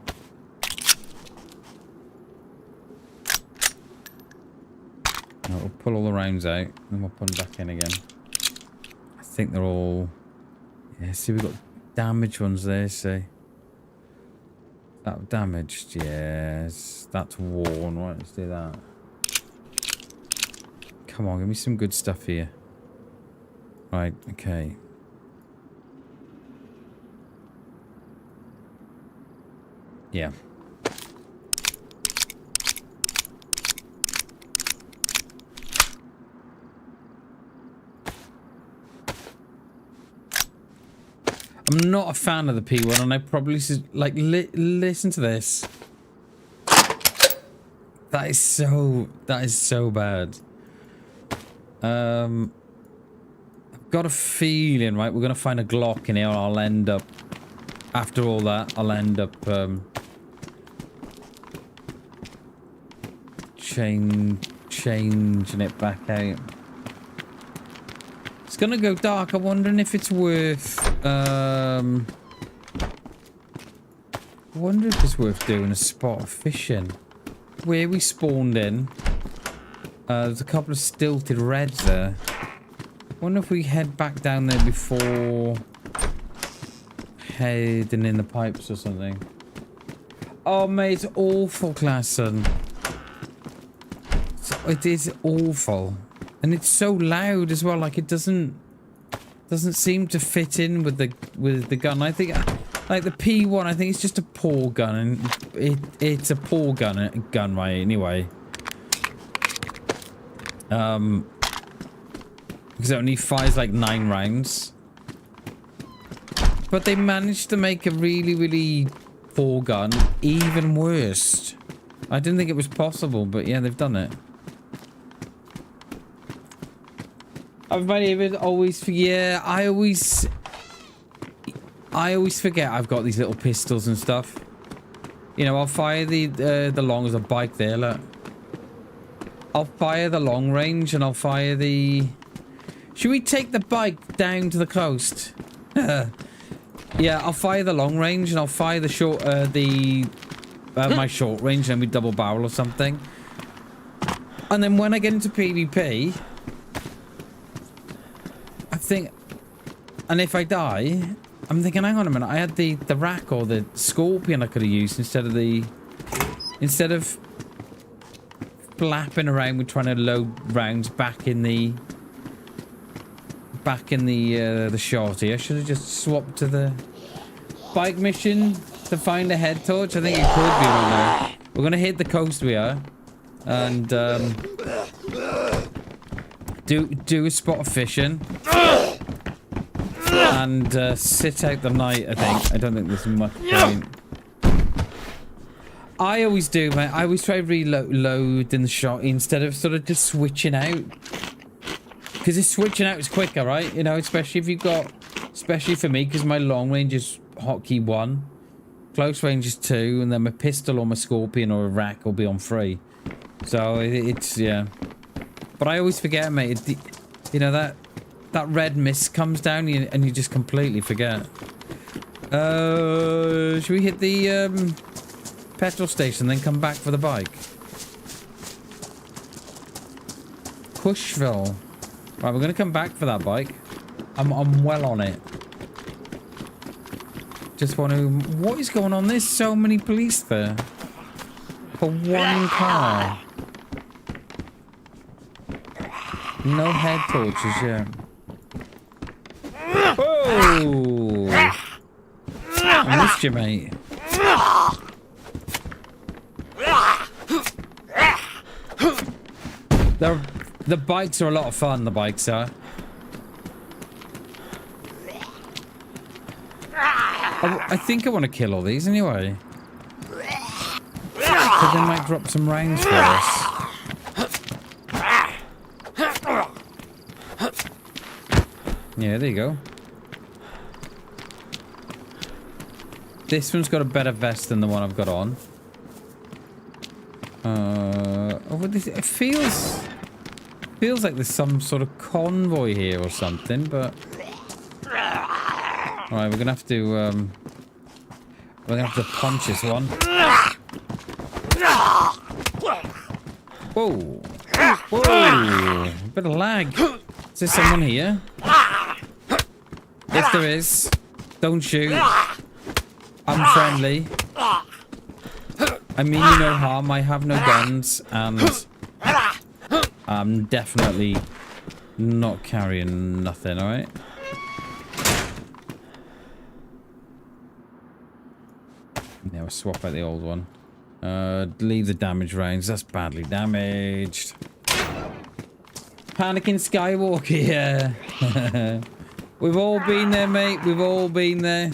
Speaker 1: We'll pull all the rounds out, then we'll put them back in again. I think they're all... Yeah, see, we've got damaged ones there, see. That damaged, yes. That's worn. Right, let's do that. Come on, give me some good stuff here. Right, okay. Yeah. I'm not a fan of the P1, and I probably should, like, listen to this. That is so bad. I've got a feeling, right, we're gonna find a Glock in here, and I'll end up, after all that, I'll end up, changing it back out. It's gonna go dark. I'm wondering if it's worth, I wonder if it's worth doing a spot of fishing. Where we spawned in, there's a couple of stilted reds there. I wonder if we head back down there before hiding in the pipes or something. Oh, mate, it's awful, Klassen. It is awful. And it's so loud as well, like it doesn't seem to fit in with the gun. I think like the P1, I think it's just a poor gun, and it's a poor gun right anyway. Because it only fires like 9 rounds. But they managed to make a really, really poor gun even worse. I didn't think it was possible, but yeah, they've done it. I've always, yeah, I always forget I've got these little pistols and stuff. You know, I'll fire the long as a bike there, look. I'll fire the long range and I'll fire the... Should we take the bike down to the coast? Yeah, I'll fire the long range and I'll fire the short, my short range, and then we double barrel or something. And then when I get into PvP, I think, and if I die, I'm thinking, hang on a minute, I had the rack or the scorpion I could have used instead of flapping around with trying to load rounds back in the shorty. I should have just swapped to the bike mission to find a head torch. I think it could be one there. We're gonna hit the coast, we are, and do a spot of fishing and sit out the night. I don't think there's much point. I always do, mate. I always try reload in the shot instead of sort of just switching out. Because this switching out is quicker, right? You know, especially if you've got... Especially for me, because my long range is hotkey 1. Close range is 2. And then my pistol or my scorpion or a rack will be on 3. So, it's... Yeah. But I always forget, mate. You know, that red mist comes down and you just completely forget. Should we hit the... petrol station, then come back for the bike? Cushville. Right, we're gonna come back for that bike. I'm well on it. Just want to... What is going on? There's so many police there. For one car. No head torches yet. Oh! I missed you, mate. The bikes are a lot of fun, the bikes are. I think I want to kill all these anyway. But they might drop some rounds for us. Yeah, there you go. This one's got a better vest than the one I've got on. It feels like there's some sort of convoy here or something, but... Alright, we're gonna have to punch this one. Whoa! Whoa! Bit of lag. Is there someone here? If there is, don't shoot. I'm friendly. I mean you no harm, I have no guns, and I'm definitely not carrying nothing, alright? Yeah, we'll swap out the old one. Leave the damage rounds, that's badly damaged. Panicking Skywalker, yeah. We've all been there, mate, we've all been there.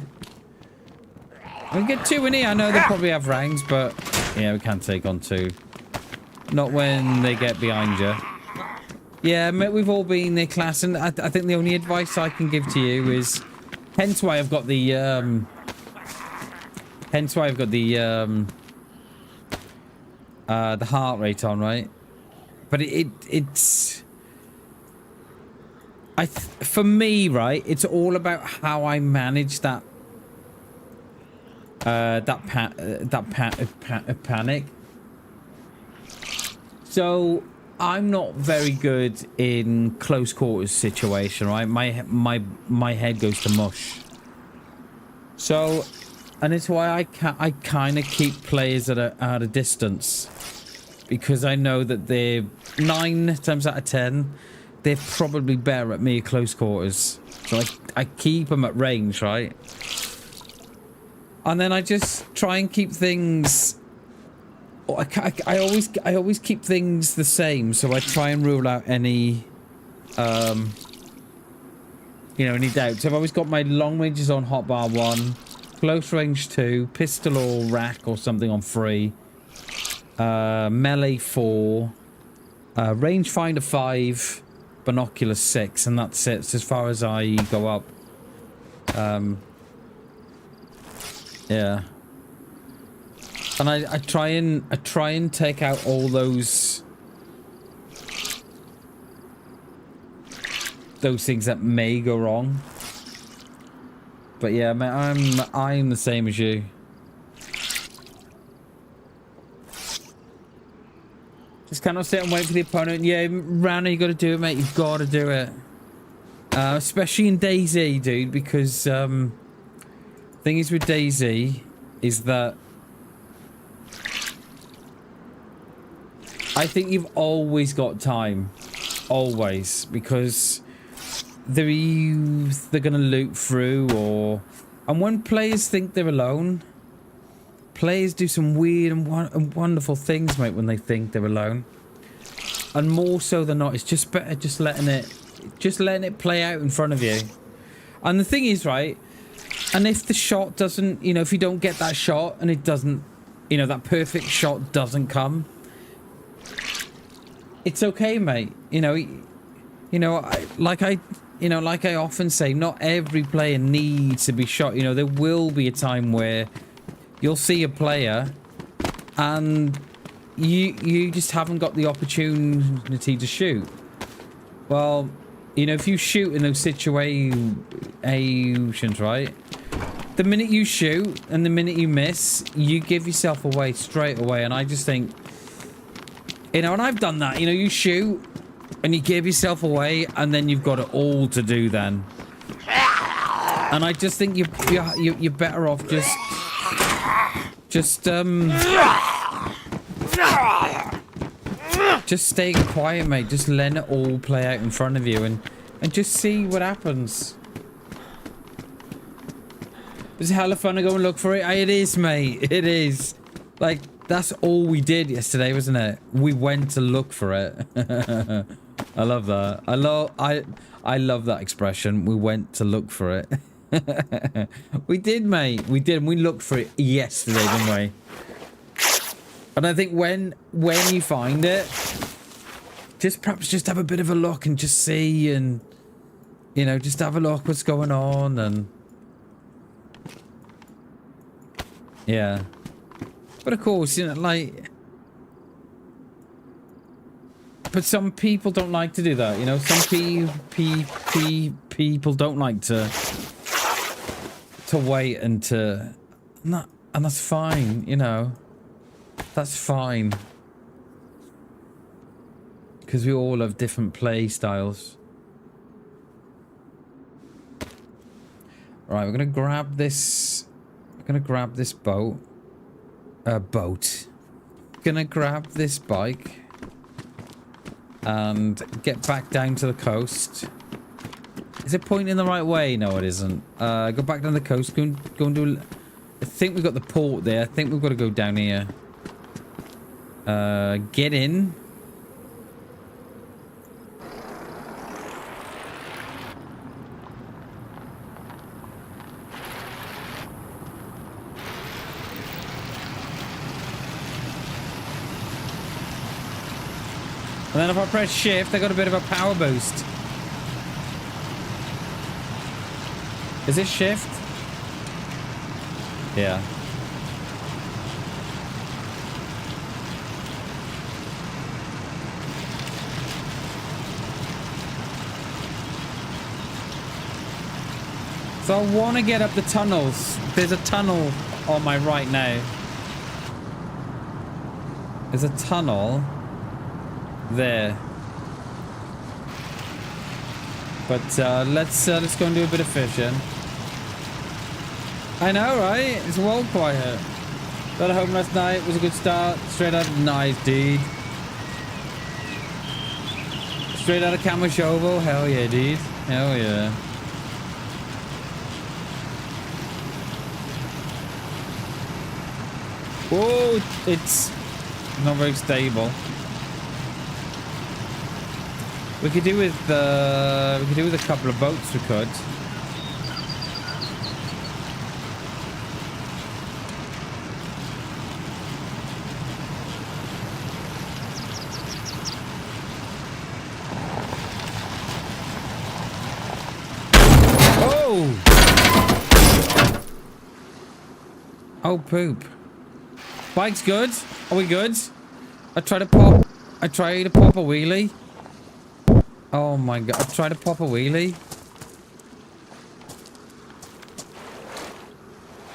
Speaker 1: We get 2 in here, I know they probably have rounds, but yeah, we can't take on 2. Not when they get behind you. Yeah, mate, we've all been there, class, and I think the only advice I can give to you is... Hence why I've got the, the heart rate on, right? But it's... For me, right, it's all about how I manage that... panic. So I'm not very good in close quarters situation, right? My head goes to mush. So, and it's why I kind of keep players at a distance, because I know that they're 9 times out of 10, they're probably better at me at close quarters. So I keep them at range, right? And then I just try and keep things. I always keep things the same, so I try and rule out any, you know, any doubts. I've always got my long ranges on hotbar 1, close range 2, pistol or rack or something on 3, melee 4, rangefinder 5, binoculars 6, and that's it. It's as far as I go up. Yeah. And I try and take out all those things that may go wrong. But yeah, man, I'm the same as you. Just cannot sit and wait for the opponent. Yeah, Rana, you got to do it, mate. You've got to do it. Especially in DayZ, dude, because thing is with DayZ is that I think you've always got time, always, because they're gonna loot through, and when players think they're alone, players do some weird and wonderful things, mate, when they think they're alone, and more so than not, it's just better just letting it play out in front of you. And the thing is, right, and if the shot doesn't, you know, if you don't get that shot and it doesn't, you know, that perfect shot doesn't come, it's okay, mate. Like I often say, not every player needs to be shot. You know, there will be a time where you'll see a player and you just haven't got the opportunity to shoot. Well, you know, if you shoot in those situations, right, the minute you shoot and the minute you miss, you give yourself away straight away. And I just think, you know, and I've done that. You know, you shoot and you give yourself away, and then you've got it all to do then. And I just think you're better off just staying quiet, mate. Just letting it all play out in front of you, and just see what happens. It's hella fun to go and look for it. It is, mate. It is. Like, that's all we did yesterday, wasn't it? We went to look for it. I love that. I love that expression. We went to look for it. We did, mate. We did. We looked for it yesterday, didn't we? And I think when you find it, perhaps just have a bit of a look and just see, and, you know, just have a look what's going on, and yeah. But of course, you know, like, but some people don't like to do that, you know. Some people don't like to wait and to not, and that's fine, you know. That's fine, because we all have different play styles. Right, we're gonna grab this. We're gonna grab this boat. Gonna grab this bike and get back down to the coast. Is it pointing the right way? No, it isn't. Go back down the coast. Go and do. I think we've got the port there. I think we've got to go down here. Get in. And then if I press shift, I got a bit of a power boost. Is it shift? Yeah. So I want to get up the tunnels. There's a tunnel on my right now. There's a tunnel there. But let's go and do a bit of fishing. I know, right? It's well quiet. Got home last night. Was a good start. Straight out of nice, dude. Straight out of Camashovo. Hell yeah, dude. Hell yeah. Whoa, it's not very stable. We could do with a couple of boats. We could. Oh! Oh poop. Bike's good. Are we good? I tried to pop a wheelie. Oh my god. I tried to pop a wheelie.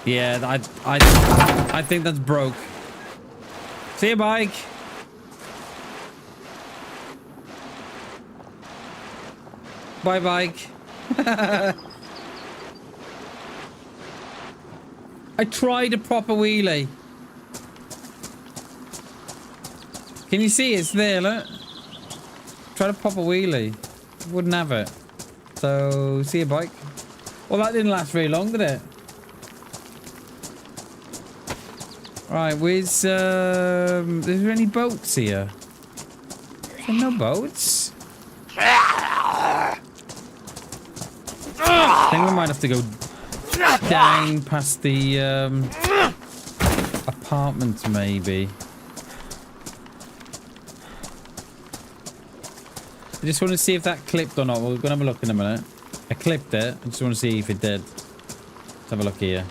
Speaker 1: Yeah, I think that's broke. See you, bike. Bye, bike. I tried to pop a wheelie. Can you see it's there, look? Try to pop a wheelie. Wouldn't have it. So, see a bike. Well, that didn't last very long, did it? Right, where's, is there any boats here? Is there no boats? I think we might have to go down past the, apartments, maybe. I just want to see if that clipped or not. We're going to have a look in a minute. I clipped it. I just want to see if it did. Let's have a look here.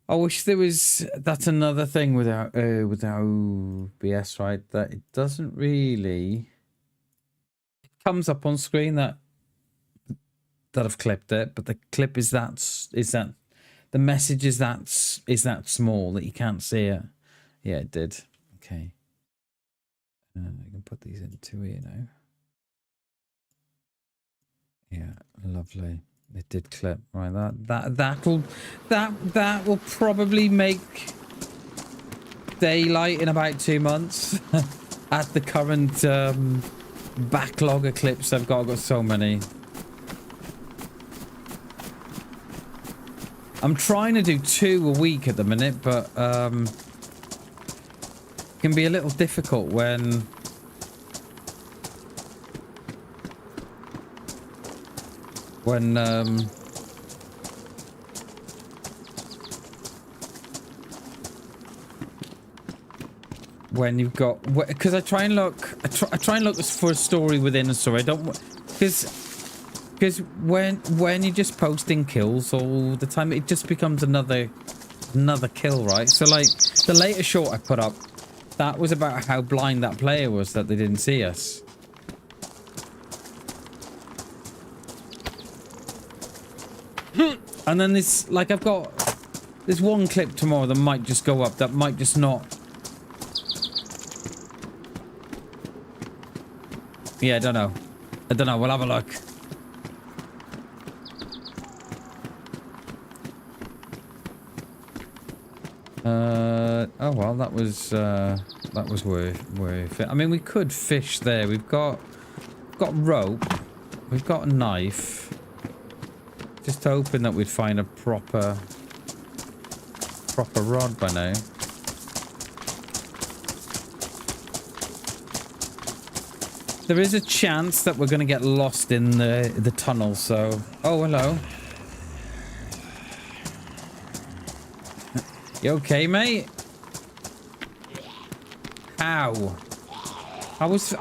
Speaker 1: I wish there was... That's another thing with our OBS, right? That it doesn't really... It comes up on screen that I've clipped it, but the clip is that the message is that small that you can't see it. Yeah, it did. Okay. I can put these into here now. Yeah, lovely. It did clip. Right, that will probably make daylight in about 2 months. At the current backlog of clips I've got so many. I'm trying to do 2 a week at the minute, but it can be a little difficult when you've got, because I try and look for a story within a story. I don't, because when you're just posting kills all the time, it just becomes another kill, right? So like the latest short I put up, that was about how blind that player was that they didn't see us. And then this, like, I've got this one clip tomorrow that might just go up, that might just not. Yeah, I don't know. We'll have a look. Oh well, that was worth it. I mean, we could fish there. We've got rope. We've got a knife. Just hoping that we'd find a proper rod by now. There is a chance that we're going to get lost in the tunnel, so... Oh, hello. You okay, mate? Ow. I was...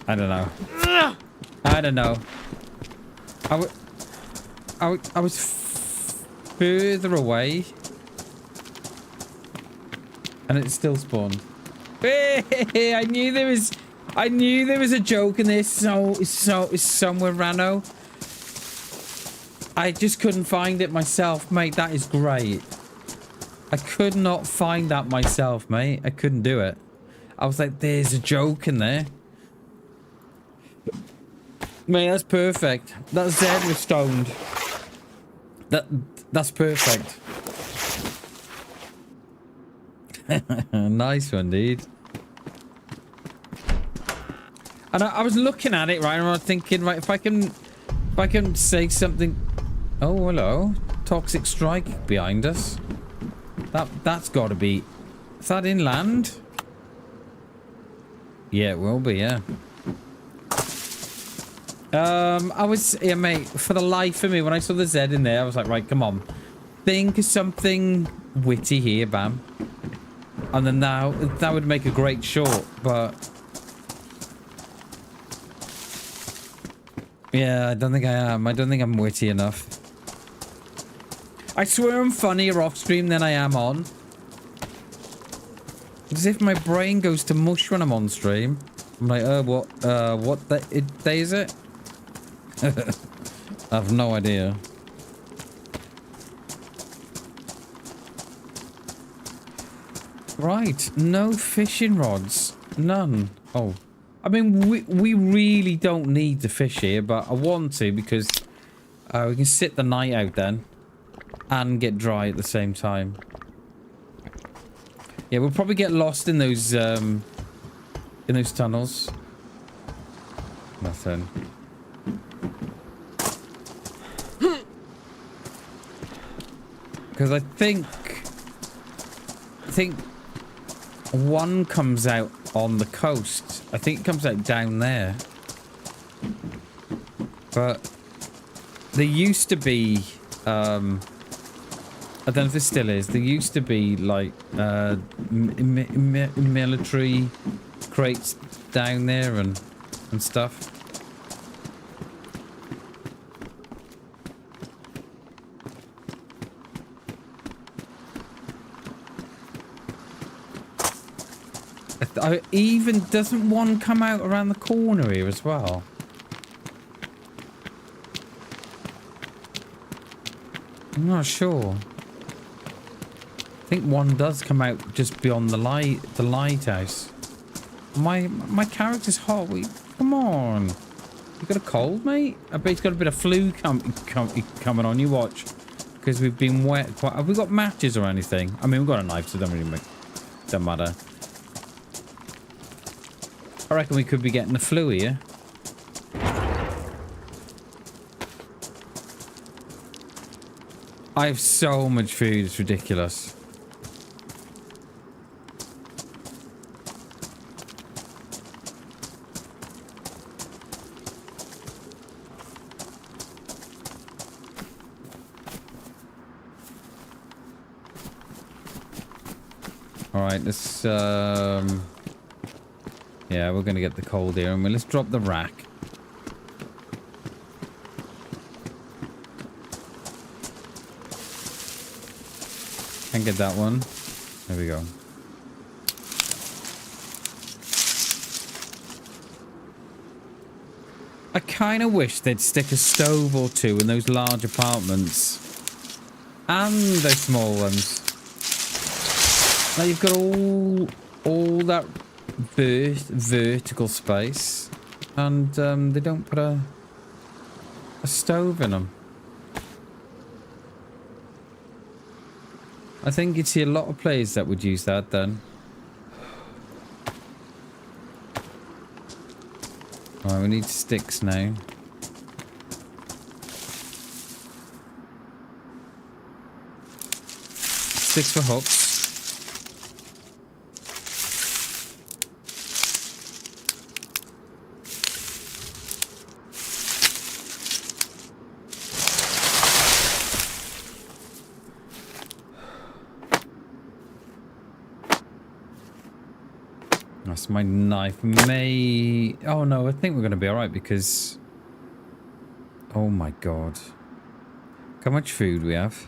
Speaker 1: I don't know. I was further away. And it still spawned. Hey, I knew there was a joke in this. It's somewhere, Rano. I just couldn't find it myself, mate. That is great. I could not find that myself, mate. I couldn't do it. I was like, there's a joke in there. Man, that's perfect. That Z was stoned. That's perfect. Nice one, dude. And I was looking at it, right, and I was thinking, right, if I can say something. Oh, hello. Toxic strike behind us. That's got to be. Is that inland? Yeah, it will be. Yeah. Yeah, mate. For the life of me, when I saw the Z in there, I was like, right, come on, think of something witty here, bam. And then now that would make a great short, but yeah, I don't think I am. I don't think I'm witty enough. I swear I'm funnier off stream than I am on. As if my brain goes to mush when I'm on stream. I'm like, what day is it? I have no idea. Right, no fishing rods. None. Oh. I mean, we really don't need to fish here, but I want to because we can sit the night out then and get dry at the same time. Yeah, we'll probably get lost in those tunnels. Nothing. Because I think one comes out on the coast. I think it comes out down there. But there used to be, I don't know if this still is, there used to be like military crates down there and stuff. Even doesn't one come out around the corner here as well? I'm not sure. I think one does come out just beyond the lighthouse. My character's hot. Come on. You got a cold, mate? I bet he's got a bit of flu coming on. You watch. Because we've been wet. Have we got matches or anything? I mean, we've got a knife, so don't matter. I reckon we could be getting the flu here. I have so much food, it's ridiculous. Alright, let's yeah, we're gonna get the cold here, and let's drop the rack. Can't get that one. There we go. I kind of wish they'd stick a stove or two in those large apartments. And those small ones. Like you've got all that vertical space, and they don't put a stove in them. I think you'd see a lot of players that would use that then. Alright, we need sticks now. Sticks for hooks. That's my knife. May... Oh no, I think we're going to be alright because... Oh my god. Look how much food we have.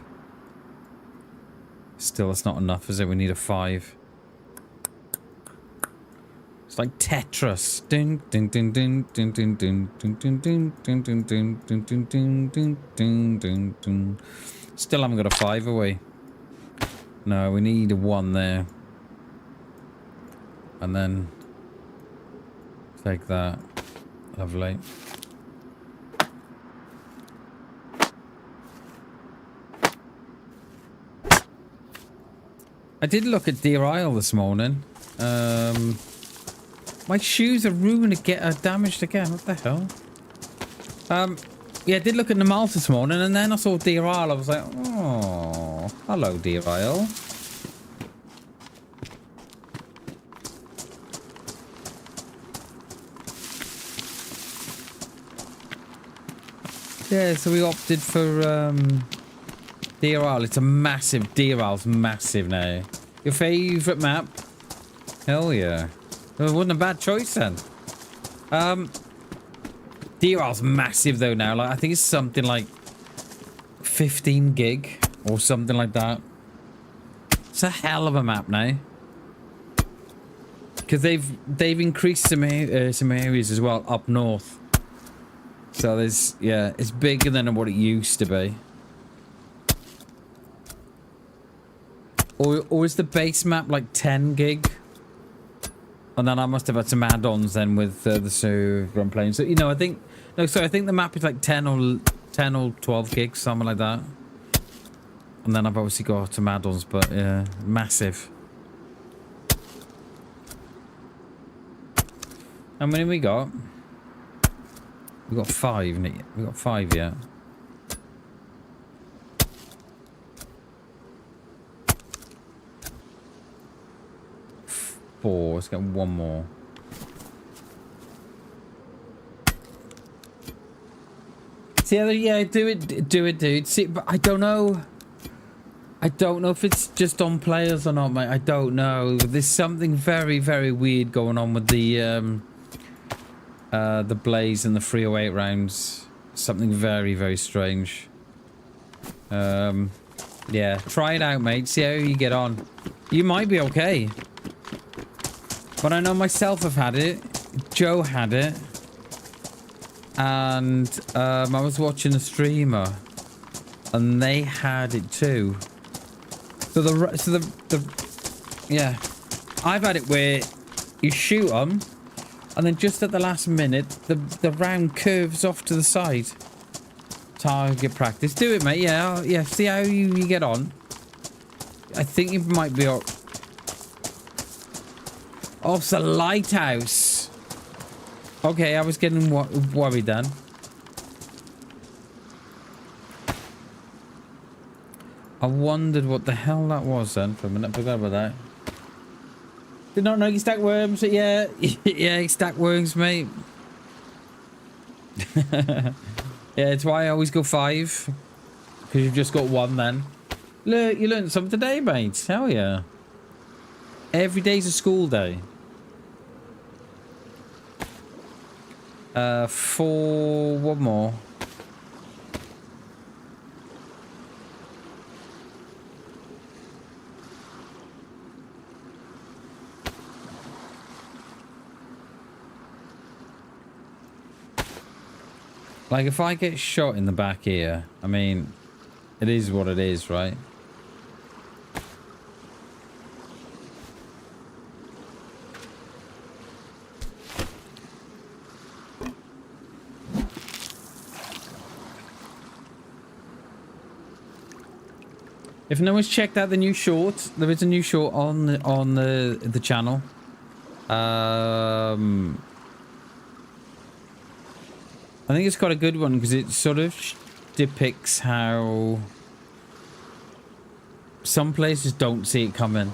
Speaker 1: Still, that's not enough, is it? We need a 5. It's like Tetris. Ding, ding, ding, ding, ding, ding, ding, ding, ding, ding, ding, ding, ding, ding, ding, ding, ding, ding, ding, ding. Still haven't got a 5 away. No, we need a 1 there. And then take that. Lovely. I did look at Deer Isle this morning. My shoes are ruined again, damaged again. What the hell? Yeah, I did look at the Malta this morning, and then I saw Deer Isle. I was like, oh, hello, Deer Isle. Yeah, so we opted for Deer Isle. It's a massive. Deer Isle's massive now. Your favourite map? Hell yeah. It wasn't a bad choice then. Deer Isle's massive though now. Like I think it's something like 15 gig or something like that. It's a hell of a map now. Because they've increased some areas as well up north. So there's, yeah, it's bigger than what it used to be. Or is the base map like 10 gig? And then I must have had some add-ons then with the server I'm playing. So, you know, I think... No, sorry, I think the map is like 10 or 12 gigs, something like that. And then I've obviously got some add-ons, but yeah, massive. How many we got? We got 5, Nick. We got 5 yet. Four. Let's get one more. See, yeah, do it, dude. See, but I don't know. I don't know if it's just on players or not, mate. I don't know. There's something very, very weird going on with the Blaze and the 308 rounds. Something very, very strange. Yeah, try it out, mate. See how you get on. You might be okay. But I know myself have had it. Joe had it. And I was watching a streamer. And they had it too. So yeah. I've had it where you shoot them. And then just at the last minute, the round curves off to the side. Target practice. Do it, mate. Yeah, yeah. See how you get on. I think you might be... Oh, it's a lighthouse. Okay, I was getting worried then. I wondered what the hell that was then for a minute. I forgot about that. Did not know you stack worms. Yeah, yeah, you stack worms, mate. Yeah, it's why I always go 5. Because you've just got 1 then. Look, you learned something today, mate. Hell yeah. Every day's a school day. 4... One more. Like, if I get shot in the back here, I mean, it is what it is, right? If no one's checked out the new short, there is a new short on the channel. I think it's got a good one because it sort of depicts how some places don't see it coming.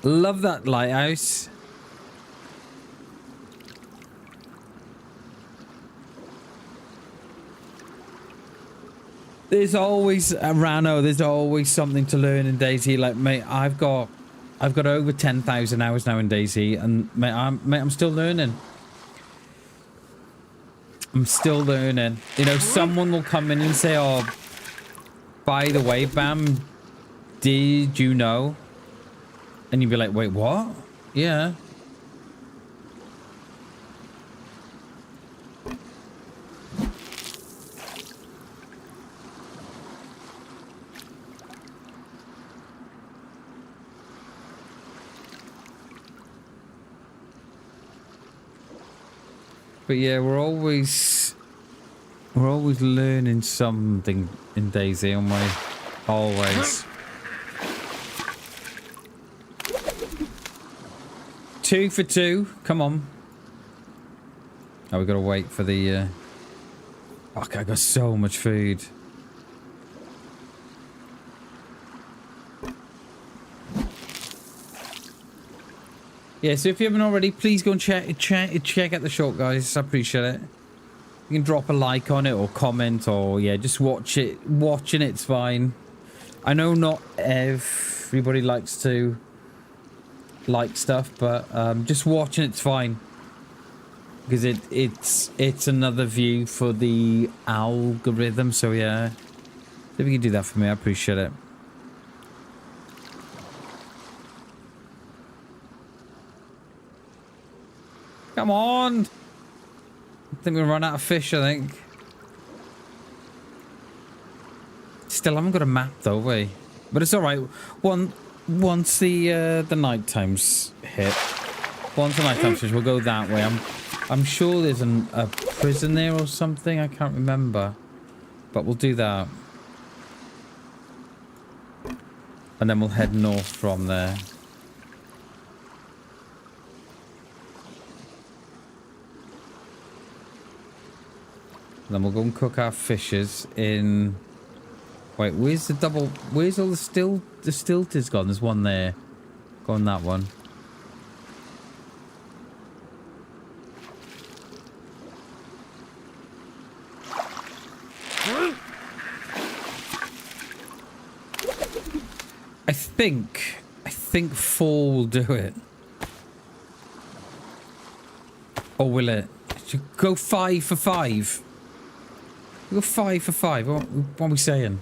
Speaker 1: Love that lighthouse. There's always Rano. There's always something to learn in DayZ. Like, mate, I've got over 10,000 hours now in DayZ, and mate, I'm still learning. I'm still learning. You know, someone will come in and say, "Oh, by the way, Bam, did you know?" And you'd be like, "Wait, what?" Yeah. But yeah, we're always learning something in DayZ, aren't we? Always. 2 for 2. Come on. Oh, we gotta wait for the... Okay, I got so much food. Yeah, so if you haven't already, please go and check out the short, guys. I appreciate it. You can drop a like on it or comment or, yeah, just watch it. Watching it's fine. I know not everybody likes to like stuff, but just watching it's fine. Because it's another view for the algorithm, so yeah. If you can do that for me, I appreciate it. Come on! I think we'll run out of fish, I think. Still haven't got a map though, we? But it's alright. Once the night times hit. Once the night times hit, we'll go that way. I'm sure there's a prison there or something. I can't remember. But we'll do that. And then we'll head north from there. Then we'll go and cook our fishes in... Wait, where's the double... Where's all the stilted gone? There's one there. Go on that one. I think 4 will do it. Or will it? Should go 5 for 5. We'll go 5 for 5. What are we saying?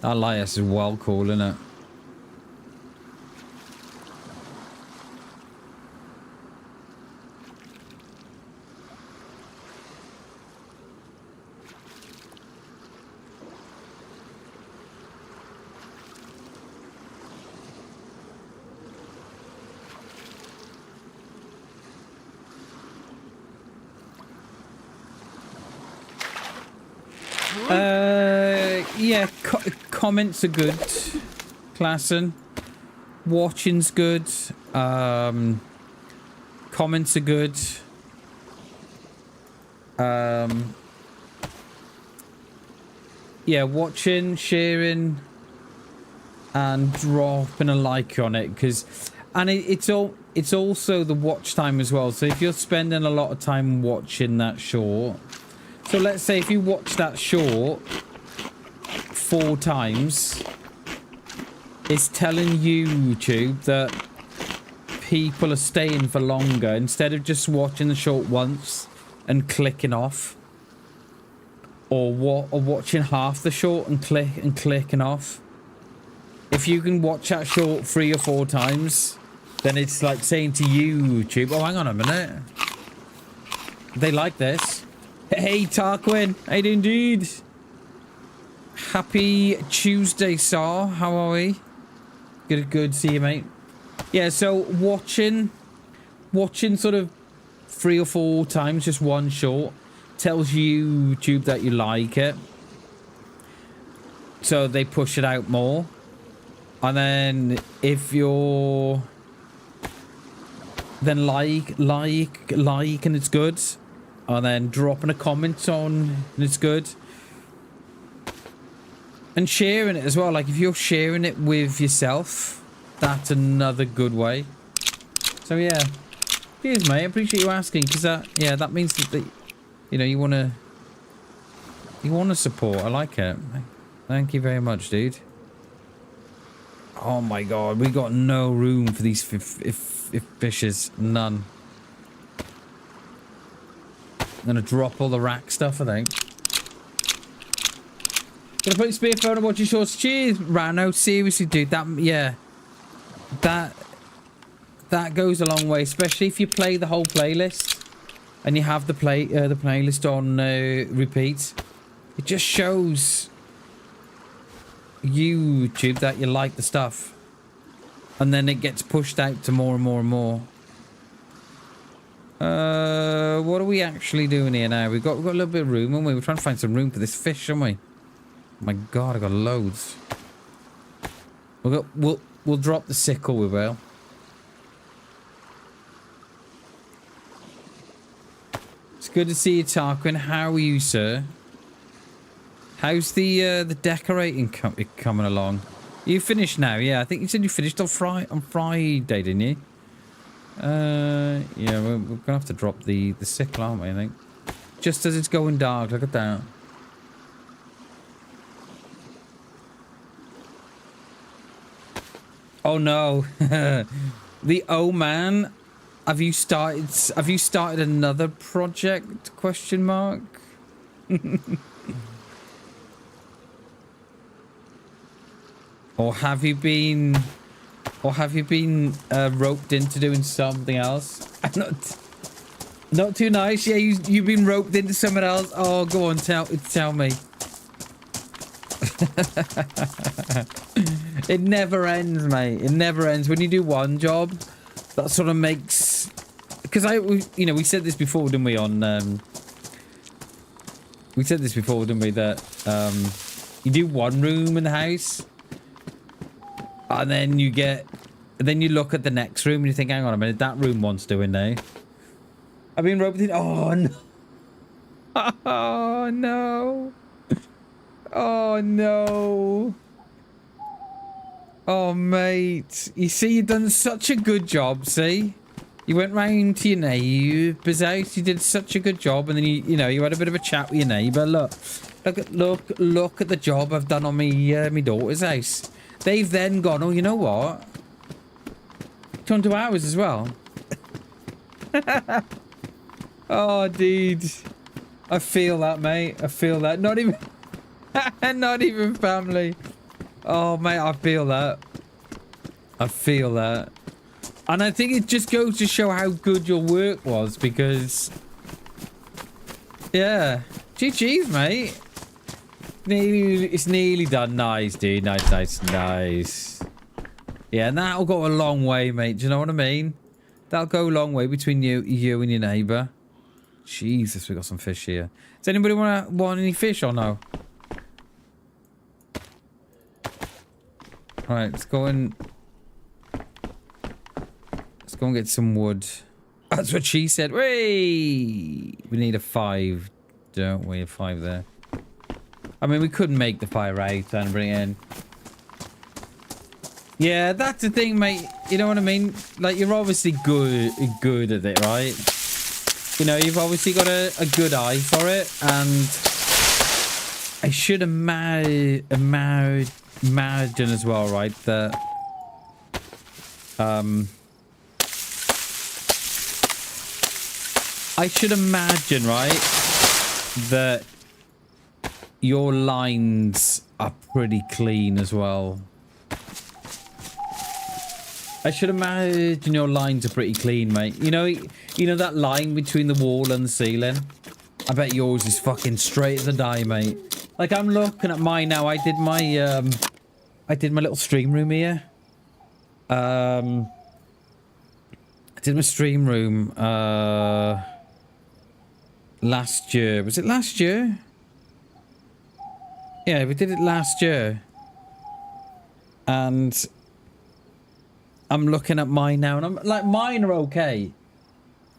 Speaker 1: That lighthouse is well cool, isn't it? Yeah, comments are good, Klassen. Watching's good. Comments are good. Yeah, watching, sharing, and dropping a like on it, and it's also the watch time as well. So if you're spending a lot of time watching that short, so let's say if you watch that short 4 times, it's telling YouTube that people are staying for longer instead of just watching the short once and clicking off, or watching half the short and clicking off. If you can watch that short 3 or 4 times, then it's like saying to YouTube, oh, hang on a minute, they like this. Hey Tarquin, how you doing, dude? Happy Tuesday, Sar. How are we? Good to see you, mate. Yeah, so watching sort of 3 or 4 times, just one short, tells YouTube that you like it. So they push it out more. And then if you're... Then like, and it's good. And then dropping a comment on, and it's good. And sharing it as well. Like, if you're sharing it with yourself, that's another good way. So, yeah. Cheers, mate. I appreciate you asking, because that means that, you know, you want to support. I like it. Thank you very much, dude. Oh, my God. We got no room for these fishes. None. I'm going to drop all the rack stuff, I think. Gonna put your spearphone and watch your shorts. Cheers, Rano. Seriously, dude. That goes a long way, especially if you play the whole playlist and you have the playlist on repeat. It just shows YouTube that you like the stuff, and then it gets pushed out to more and more and more. what are we actually doing here now? We've got a little bit of room, haven't we? We're trying to find some room for this fish, aren't we? Oh my god, I got loads. We'll drop the sickle, we will. It's good to see you, Tarquin. How are you, sir? How's the decorating coming along? You finished now? Yeah, I think you said you finished on Friday, didn't you? Yeah, we're gonna have to drop the sickle, aren't we? I think. Just as it's going dark. Look at that. Oh no, the oh man. Have you started another project? Question mark. Or have you been roped into doing something else? Not too nice. Yeah, you've been roped into something else. Oh, go on, tell me. It never ends, mate. It never ends. When you do one job, that sort of makes... Because we said this before, didn't we? We said this before, didn't we? That you do one room in the house, and then you look at the next room and you think, hang on a minute, that room wants doing now. I've been roped in. Oh no! Oh no! Oh no! Oh mate, you see, you've done such a good job. See, you went round to your neighbour's house. You did such a good job, and then you had a bit of a chat with your neighbour. Look at the job I've done on me daughter's house. They've then gone, oh, you know what? Turn to ours as well. Oh, dude. I feel that, mate. I feel that. Not even... not even family. Oh, mate, I feel that. I feel that. And I think it just goes to show how good your work was, because... Yeah. GG's, mate. It's nearly done. Nice, dude. Nice. Yeah, and that'll go a long way, mate. Do you know what I mean? That'll go a long way between you and your neighbour. Jesus, we got some fish here. Does anybody want any fish or no? Alright, let's go and get some wood. That's what she said. Whey! We need a 5, don't we? A 5 there. I mean, we couldn't make the fire out and bring it in. Yeah, that's the thing, mate. You know what I mean? Like, you're obviously good at it, right? You know, you've obviously got a good eye for it, and I should imagine as well, right, that I should imagine, right, that your lines are pretty clean as well. I should imagine your lines are pretty clean, mate. You know that line between the wall and the ceiling? I bet yours is fucking straight as a die, mate. Like, I'm looking at mine now. I did my little stream room here. I did my stream room last year. Was it last year? Yeah, we did it last year. And I'm looking at mine now, and I'm like, mine are okay.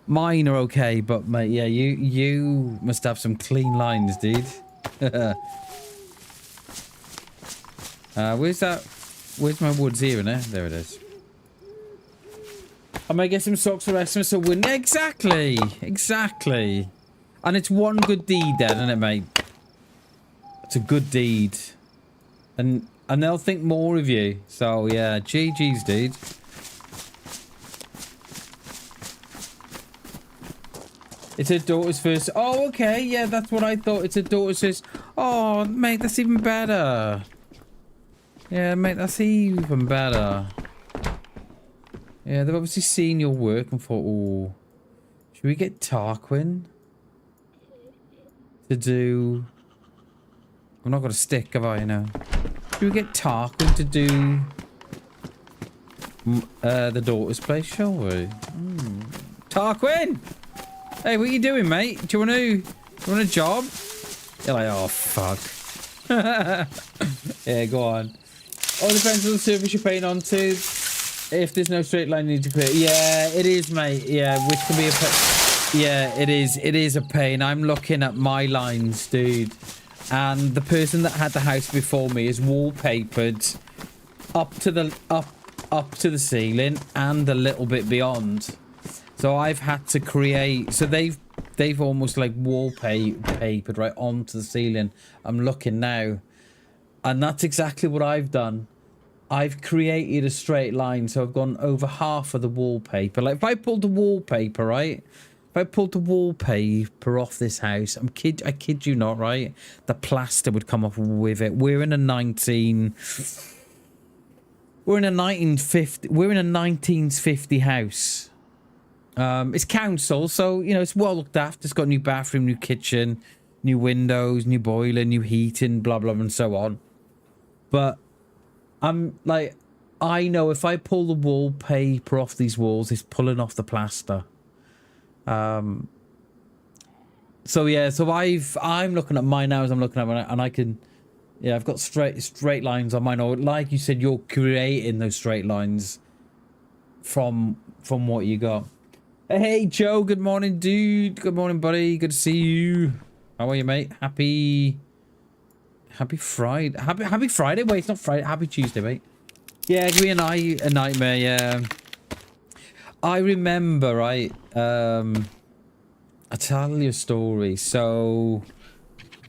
Speaker 1: Mine are okay, but mate, yeah, you must have some clean lines, dude. Where's that? Where's my woods here? There it is. I might get some socks for Christmas or win. Exactly. And it's one good deed, then, isn't it, mate? It's a good deed, and they'll think more of you. So yeah, GG's, dude. It's her daughter's first. Oh, okay. Yeah, that's what I thought. It's her daughter's first. Oh, mate, that's even better. Yeah, mate, that's even better. Yeah, they've obviously seen your work and thought, oh, should we get Tarquin to do... I've not got a stick, have I, now? Should we get Tarquin to do the daughter's place, shall we? Tarquin! Hey, what are you doing, mate? Do you want a job? You're like, oh, fuck. Yeah, go on. All depends on the surface you're painting onto. If there's no straight line you need to clear. Yeah, it is, mate. Yeah, which can be a pain. Yeah, it is. It is a pain. I'm looking at my lines, dude. And the person that had the house before me is wallpapered up to the ceiling and a little bit beyond. So I've had to create. So they've almost like wallpapered right onto the ceiling. I'm looking now, and that's exactly what I've done. I've created a straight line, so I've gone over half of the wallpaper. Like if I pulled the wallpaper, right? If I pulled the wallpaper off this house, I kid you not, right? The plaster would come off with it. We're in a 1950 house. It's council, so you know it's well looked after. It's got a new bathroom, new kitchen, new windows, new boiler, new heating, blah blah, and so on. But I'm like, I know if I pull the wallpaper off these walls, it's pulling off the plaster. So yeah, so I'm looking at mine now as I'm looking at mine, and I can, yeah, I've got straight lines on mine. Or like you said, you're creating those straight lines from what you got. Hey Joe, good morning, dude. Good morning, buddy. Good to see you. How are you, mate? Happy Friday. Happy Friday. Wait, it's not Friday. Happy Tuesday, mate. Yeah, it can be a nightmare. Yeah. I remember, right? I'll tell you a story. So,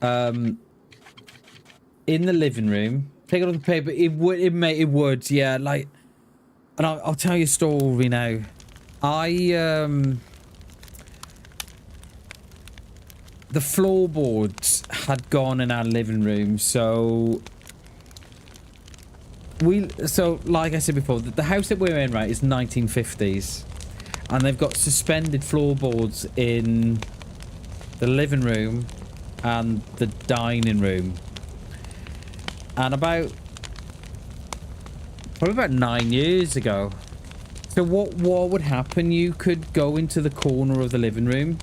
Speaker 1: in the living room, take a look at the paper. It would, yeah. Like, and I'll tell you a story now. The floorboards had gone in our living room, so like I said before, the house that we're in, right, is 1950s, and they've got suspended floorboards in the living room and the dining room. And probably about 9 years ago. So what would happen? You could go into the corner of the living room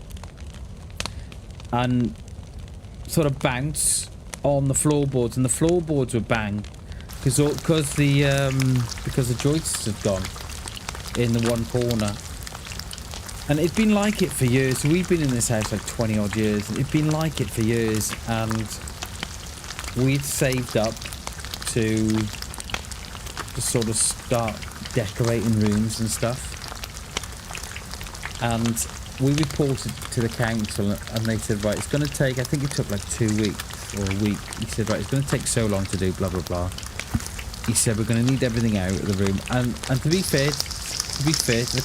Speaker 1: and sort of bounce on the floorboards, and the floorboards would bang because the joists have gone in the one corner. And it'd been like it for years. So we've been in this house like 20 odd years. It'd been like it for years, and we'd saved up to sort of start decorating rooms and stuff. And we reported to the council, and they said, right, it's going to take, I think it took like 2 weeks or a week. He said, right, it's going to take so long to do blah blah blah. He said, we're going to need everything out of the room. And to be fair to the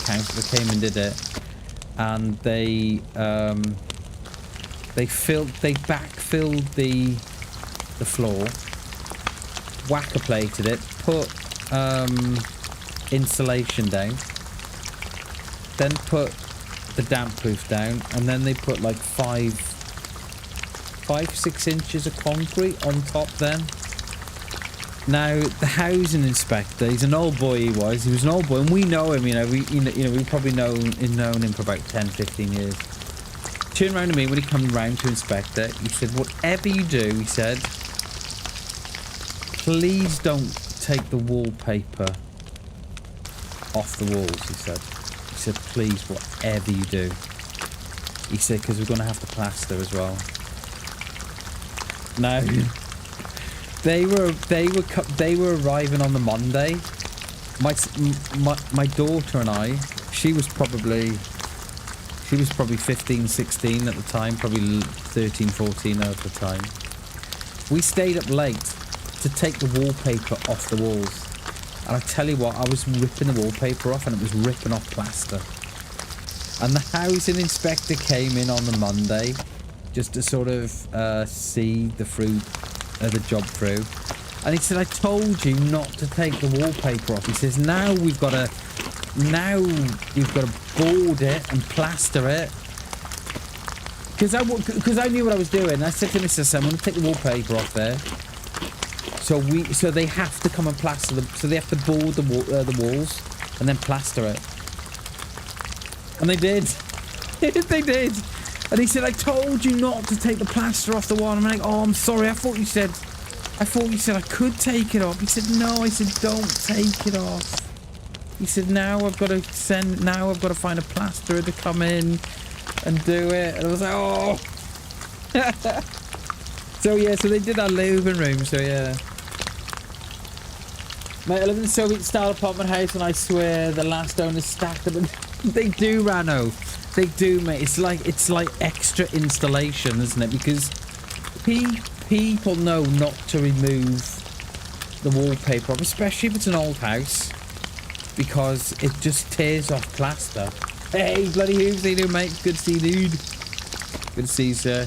Speaker 1: council, they came and did it, and they backfilled the floor, whacker plated it, put insulation down, then put the damp proof down, and then they put like 5-6 inches of concrete on top. Then now the housing inspector, he's an old boy. He was an old boy, and we know him, we've probably known him for about 10-15 years. Turned around to me when he came round to inspect it. He said, whatever you do, he said, please don't take the wallpaper off the walls. He said, please, whatever you do. He said, because we're going to have to plaster as well. Now, they were arriving on the Monday. My daughter and I, she was probably 15, 16 at the time, probably 13, 14 at the time. We stayed up late to take the wallpaper off the walls. And I tell you what, I was ripping the wallpaper off, and it was ripping off plaster. And the housing inspector came in on the Monday just to sort of see the job through. And he said, I told you not to take the wallpaper off. He says, now you've got to board it and plaster it. Because I knew what I was doing. I said to Mr. Sam, I'm going to take the wallpaper off there. So they have to come and plaster them. So they have to board the walls and then plaster it. And they did. They did. And he said, I told you not to take the plaster off the wall. I'm like, oh, I'm sorry. I thought you said I could take it off. He said, no. I said, don't take it off. He said, now I've got to find a plasterer to come in and do it. And I was like, oh. So yeah, so they did our living room. So yeah. Mate, I live in a Soviet-style apartment house, and I swear the last owners stacked them. They do, Rano. They do, mate. It's like extra installation, isn't it? Because people know not to remove the wallpaper, especially if it's an old house, because it just tears off plaster. Hey, bloody hooves, they do, mate. Good to see you, dude. Good to see you, sir.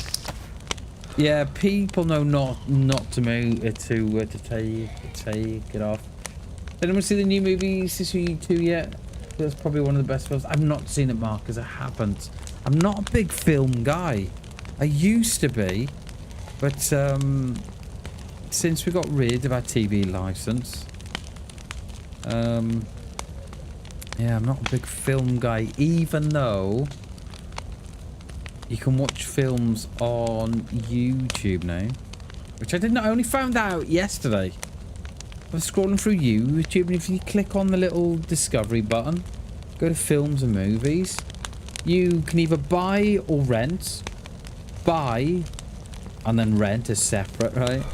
Speaker 1: Yeah, people know not to move to take it off. Anyone see the new movie Sexism 2 yet? That's probably one of the best films. I've not seen it, Mark, because I haven't. I'm not a big film guy. I used to be, but since we got rid of our TV license, yeah, I'm not a big film guy. Even though you can watch films on YouTube now, which I didn't. I only found out yesterday. I was scrolling through YouTube, and if you click on the little discovery button, go to films and movies, you can either buy or rent. Buy and then rent is separate, right?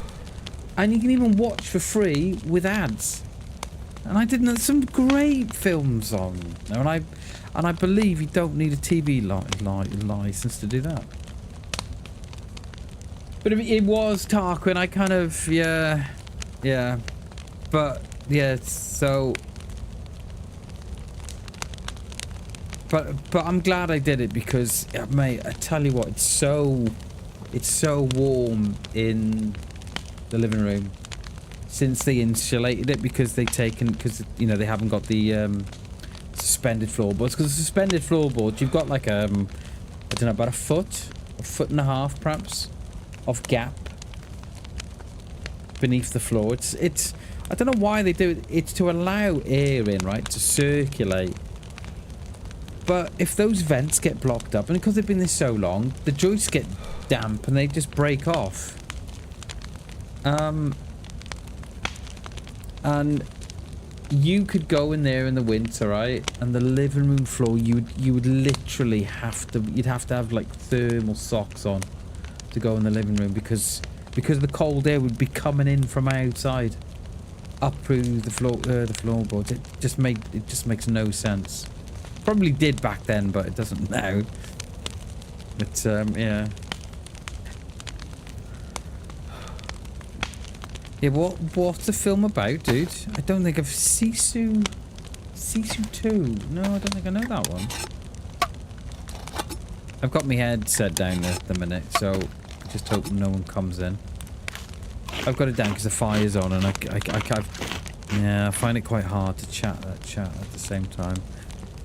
Speaker 1: And you can even watch for free with ads. And I did some great films on there, and I believe you don't need a TV license to do that. But it was Tarquin. I kind of yeah. But yeah, so but I'm glad I did it, because mate, I tell you what, it's so warm in the living room since they insulated it, because they haven't got the suspended floorboards. Because the suspended floorboards, you've got like I don't know, about a foot and a half perhaps of gap beneath the floor. It's I don't know why they do it. It's to allow air in, right, to circulate. But if those vents get blocked up, and because they've been there so long, the joists get damp and they just break off. And you could go in there in the winter, right, and the living room floor, you would literally you'd have to have like thermal socks on to go in the living room, because the cold air would be coming in from outside up through the floorboards. It just makes no sense. Probably did back then, but it doesn't now. But yeah. Yeah, what's the film about, dude? I don't think I've Sisu 2. No, I don't think I know that one. I've got my head set down at the minute, so I just hope no one comes in. I've got it down because the fire's on, and I find it quite hard to chat at the same time.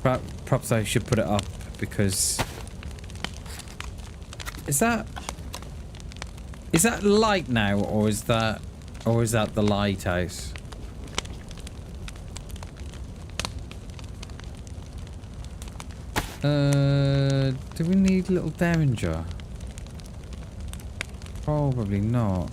Speaker 1: Perhaps I should put it up, because is that light now, or is that the lighthouse? Do we need a little Derringer? Probably not.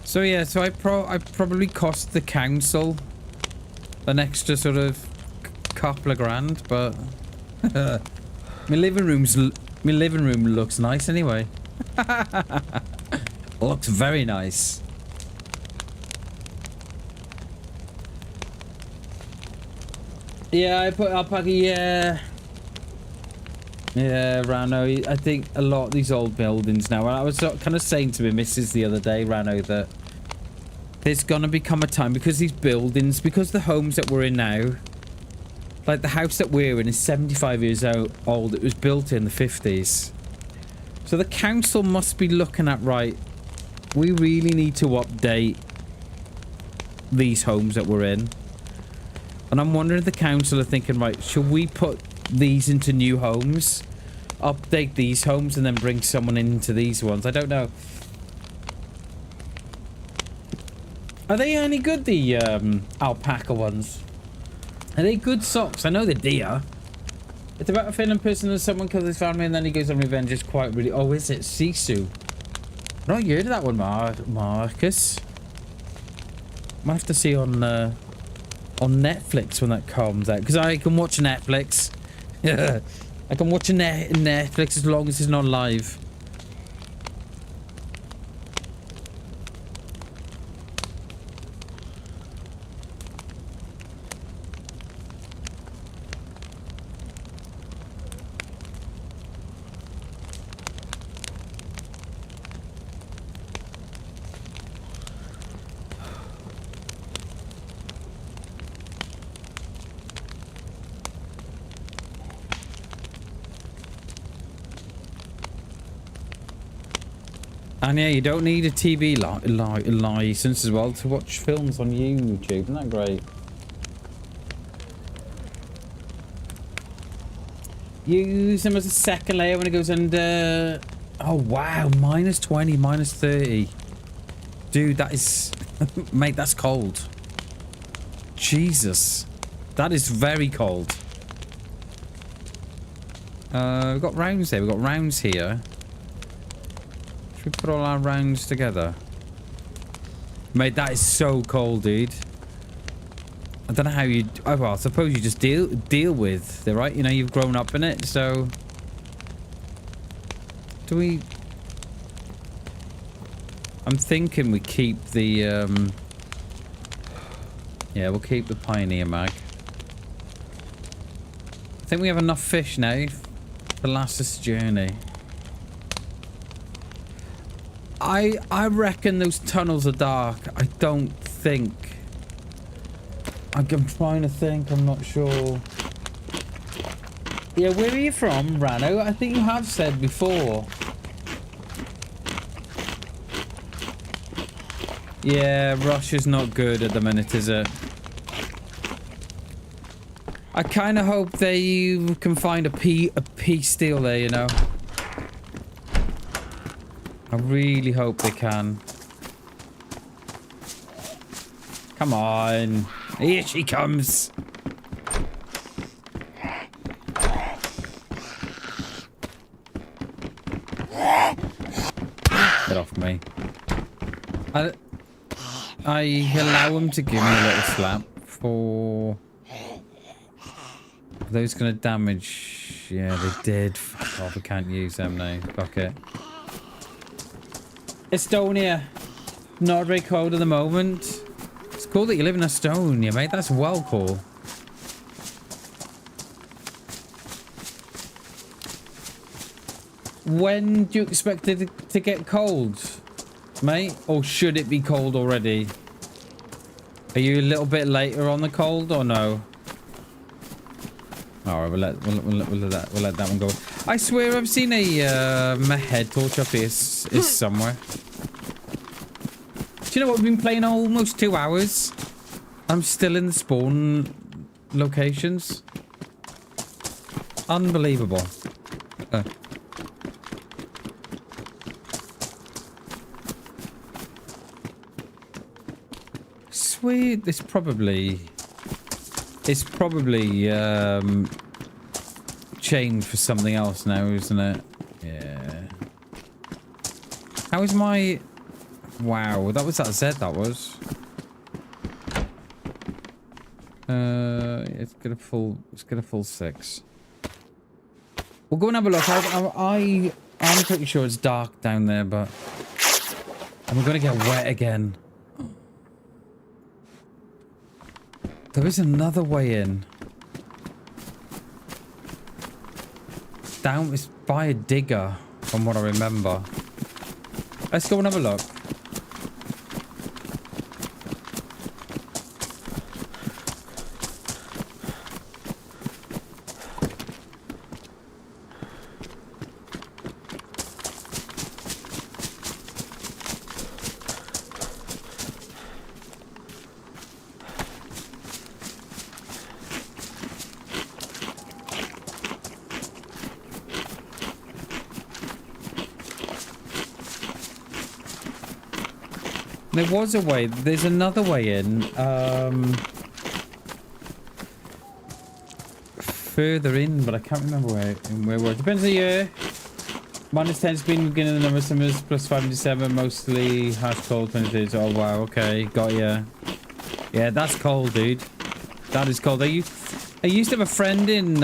Speaker 1: So yeah, so I probably cost the council an extra sort of couple of grand, but my living room looks nice anyway. Looks very nice. Yeah, I put up yeah, Rano. I think a lot of these old buildings now. I was kind of saying to my missus the other day, Rano, that there's gonna become a time, because these buildings, because the homes that we're in now, like the house that we're in is 75 years old. It was built in the 50s. So the council must be looking at, right, we really need to update these homes that we're in. And I'm wondering if the council are thinking, right, should we put these into new homes? update these homes and then bring someone into these ones. I don't know. Are they any good, the alpaca ones? Are they good socks? I know they're deer. It's about a Finland person and someone kills his family and then he goes on revenge. It's quite really... Oh, is it? Sisu. I've not heard of that one, Marcus. Might have to see on Netflix when that comes out. Because I can watch Netflix. I can watch Netflix as long as it's not live. And yeah, you don't need a TV license as well to watch films on YouTube. Isn't that great? Use them as a second layer when it goes under... Oh, wow. Minus 20, minus 30. Dude, that is... Mate, that's cold. Jesus. That is very cold. We've got rounds there. We've got rounds here. We put all our rounds together. Mate, that is so cold, dude. I don't know how you... Oh, well, I suppose you just deal with it, right? You know, you've grown up in it, so... Do we... I'm thinking we keep the... Yeah, we'll keep the Pioneer mag. I think we have enough fish now to last this journey. I reckon those tunnels are dark. I don't think. I'm trying to think. I'm not sure. Yeah, where are you from, Rano? I think you have said before. Yeah, Russia's not good at the minute, is it? I kind of hope they can find a peace deal there, you know. I really hope they can. Come on. Here she comes. Get off me. I allow him to give me a little slap for... Are those going to damage? Yeah, they did. Fuck off, I can't use them now. Fuck it. Estonia. Not very cold at the moment. It's cool that you live in Estonia, mate. That's well cool. When do you expect it to get cold, mate? Or should it be cold already? Are you a little bit later on the cold or no? Alright, we'll let that one go. I swear I've seen a my head torch up here is somewhere. Do you know what? We've been playing almost 2 hours. I'm still in the spawn locations. Unbelievable. Sweet. It's probably changed for something else now, isn't it? Yeah. How is my... Wow, that was that Z, that was. It's got a full 6. We'll go and have a look. I'm pretty sure it's dark down there, but... And we're gonna get wet again. There is another way in. Down, it's by a digger, from what I remember. Let's go and have a look. There was a way. There's another way in. Further in, but I can't remember where it was. Depends on the year. -10 has been beginning of the number of summers, +5 in December, mostly harsh cold 23. Oh wow, okay, got ya. Yeah, that's cold, dude. That is cold. I used to have a friend in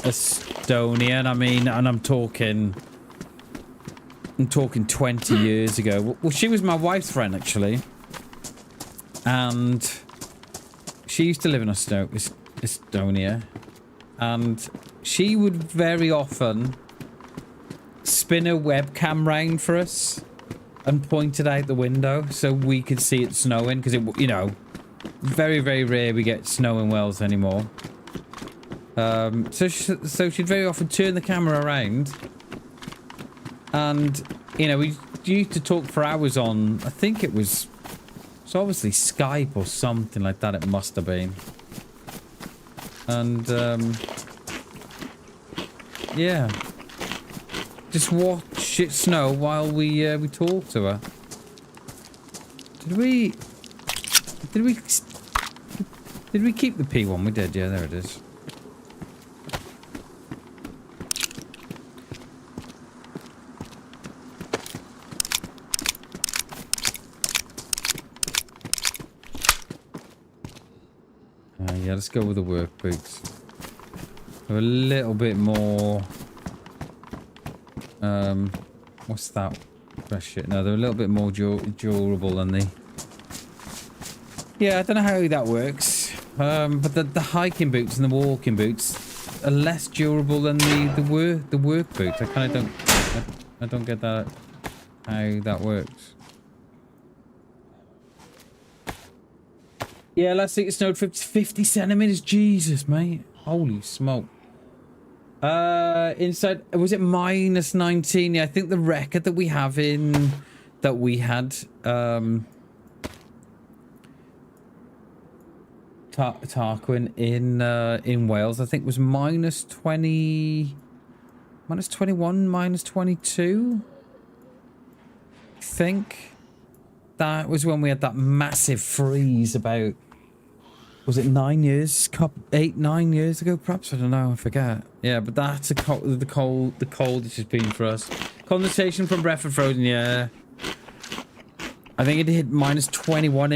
Speaker 1: Estonia, and I mean, and I'm talking 20 years ago. Well, she was my wife's friend actually, and she used to live in Estonia, and she would very often spin a webcam round for us and point it out the window so we could see it snowing, because it, you know, very, very rare we get snow in Wales anymore. So she'd very often turn the camera around, and you know, we used to talk for hours on, I think it was, it's obviously Skype or something like that, it must have been. And yeah, just watch it snow while we talk to her. Did we keep the P1? We did, yeah, there it is. Yeah, let's go with the work boots. They're a little bit more... what's that? Shit. No, they're a little bit more durable than the... Yeah, I don't know how that works. But the hiking boots and the walking boots are less durable than the work boots. I kind of I don't get that, how that works. Yeah, last week it snowed 50 centimeters. Jesus, mate. Holy smoke. Inside, was it -19? Yeah, I think the record that we have in, that we had, Tarquin in Wales, I think was -20, -21, -22. I think that was when we had that massive freeze about, was it 9 years, 8, 9 years ago, perhaps? I don't know, I forget. Yeah, but that's the coldest it's been for us. Condensation from Bradford frozen, yeah. I think it hit -21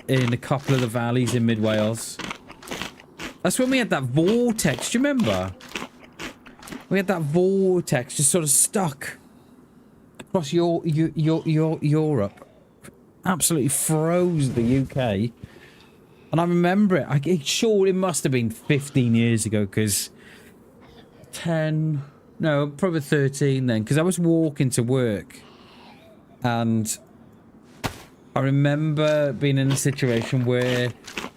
Speaker 1: in a couple of the valleys in mid Wales. That's when we had that vortex. Do you remember? We had that vortex just sort of stuck across Europe. Absolutely froze the UK. And I remember it. It must have been 15 years ago, because 10, no, probably 13 then, because I was walking to work, and I remember being in a situation where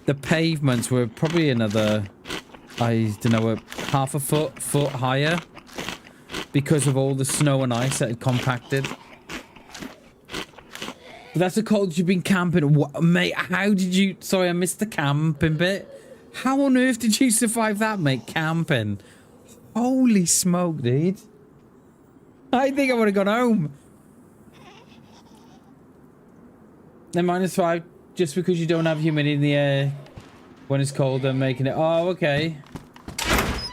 Speaker 1: the pavements were probably another, I don't know, half a foot higher because of all the snow and ice that had compacted. But that's the cold you've been camping. What, mate, how did you... Sorry, I missed the camping bit. How on earth did you survive that, mate? Camping. Holy smoke, dude. I think I would have gone home. Then -5, just because you don't have humidity in the air when it's cold and making it... Oh, okay.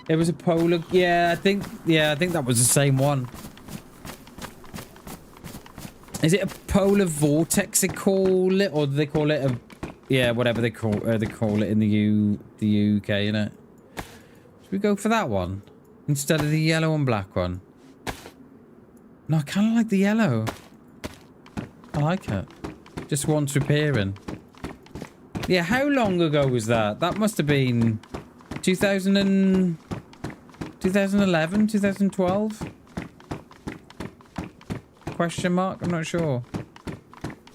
Speaker 1: It was a polar... Yeah, I think that was the same one. Is it a polar vortex they call it, or do they call it a... Yeah, whatever they call it in the UK, innit? Should we go for that one instead of the yellow and black one? No, I kind of like the yellow. I like it. Just wants repairing. Yeah, how long ago was that? That must have been 2011, 2012? Question mark? I'm not sure.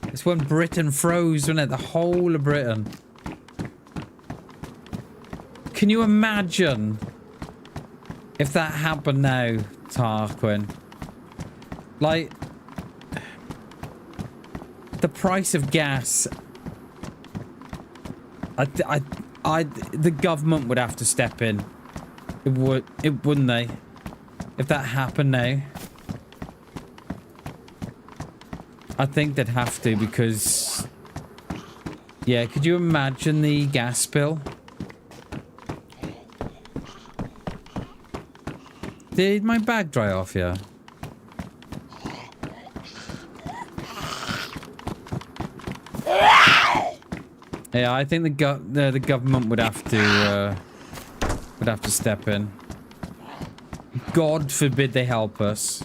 Speaker 1: It's when Britain froze, wasn't it? The whole of Britain. Can you imagine if that happened now, Tarquin? Like, the price of gas. The government would have to step in. Wouldn't they? If that happened now. I think they'd have to because... Yeah, could you imagine the gas bill? Did my bag dry off, yeah? Yeah, I think the government would have to step in. God forbid they help us.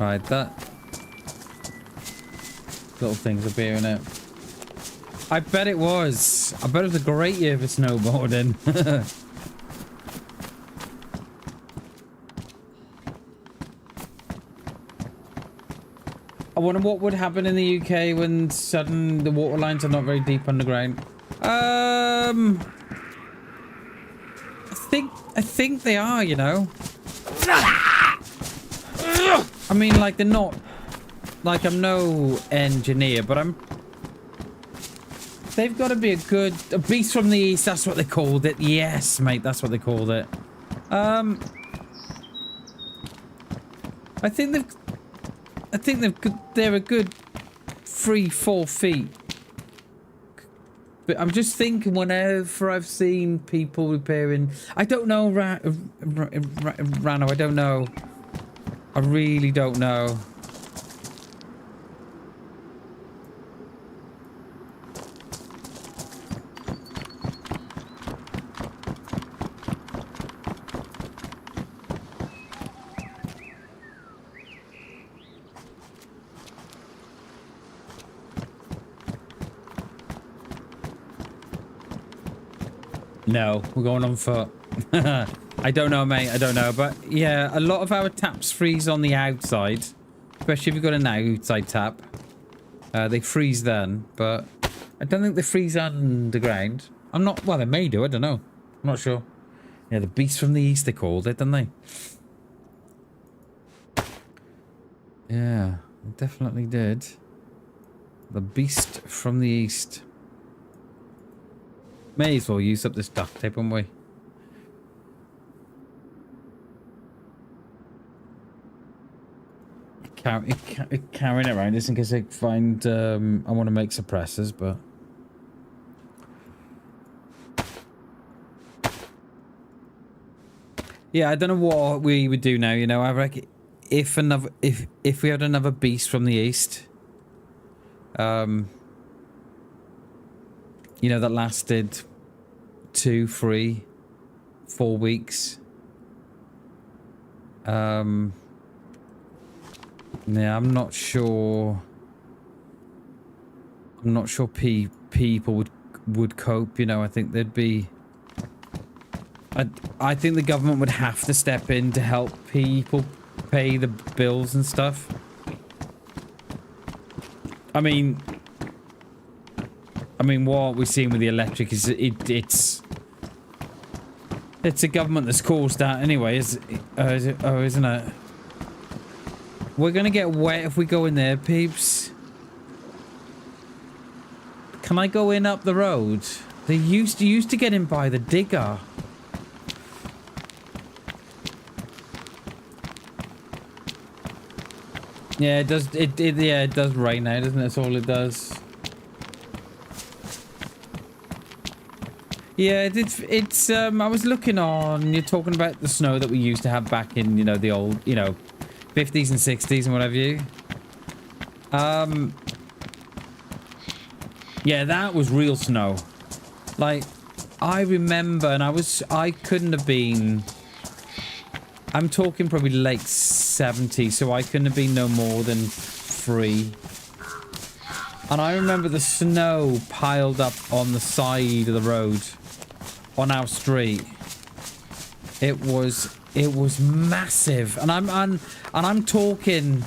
Speaker 1: Right, that little thing's appearing it. I bet it was. I bet it was a great year for snowboarding. I wonder what would happen in the UK when the water lines are not very deep underground. I think they are, you know. I mean, like, they're not... Like, I'm no engineer, but they've got to be a beast from the east, that's what they called it. Yes, mate, that's what they called it. I think they're a good 3-4 feet. But I'm just thinking whenever I've seen people repairing... I don't know, Rano, I don't know. I really don't know. No, we're going on foot. I don't know, mate. I don't know. But yeah, a lot of our taps freeze on the outside. Especially if you've got an outside tap. They freeze then. But I don't think they freeze underground. I'm not... Well, they may do. I don't know. I'm not sure. Yeah, the beast from the east, they called it, didn't they? Yeah, they definitely did. The beast from the east. May as well use up this duct tape, won't we? Carrying it around just in case I find I want to make suppressors, but yeah, I don't know what we would do now. You know, I reckon if we had another beast from the east, you know, that lasted 2, 3, 4 weeks. Yeah, I'm not sure. I'm not sure people would cope. You know, I think there'd be. I think the government would have to step in to help people pay the bills and stuff. I mean, what we're seeing with the electric is it's a government that's caused that anyway, isn't it? We're gonna get wet if we go in there, peeps. Can I go in up the road? They used to get in by the digger. Yeah, it does. Yeah, it does rain now, doesn't it? That's all it does. Yeah, it's. I was looking on. You're talking about the snow that we used to have back in, you know, the old, you know, 50s and 60s and what have you. Yeah, that was real snow. Like, I remember, and I couldn't have been. I'm talking probably late 70s, so I couldn't have been no more than 3. And I remember the snow piled up on the side of the road, on our street. It was massive, and I'm talking,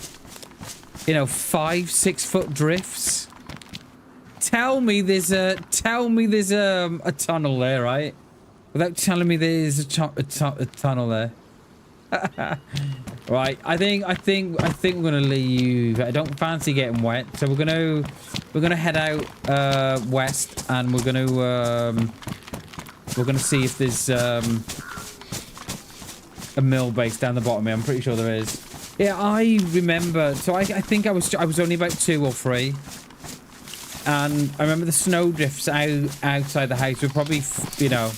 Speaker 1: you know, 5-6 foot drifts. Tell me there's a tunnel there, right? Without telling me there's a tunnel there. Right, I think we're gonna leave. I don't fancy getting wet, so we're gonna head out west, and we're gonna see if there's a mill base down the bottom here. I'm pretty sure there is. Yeah, I remember. So I think I was only about 2 or 3, and I remember the snow drifts outside the house were probably 4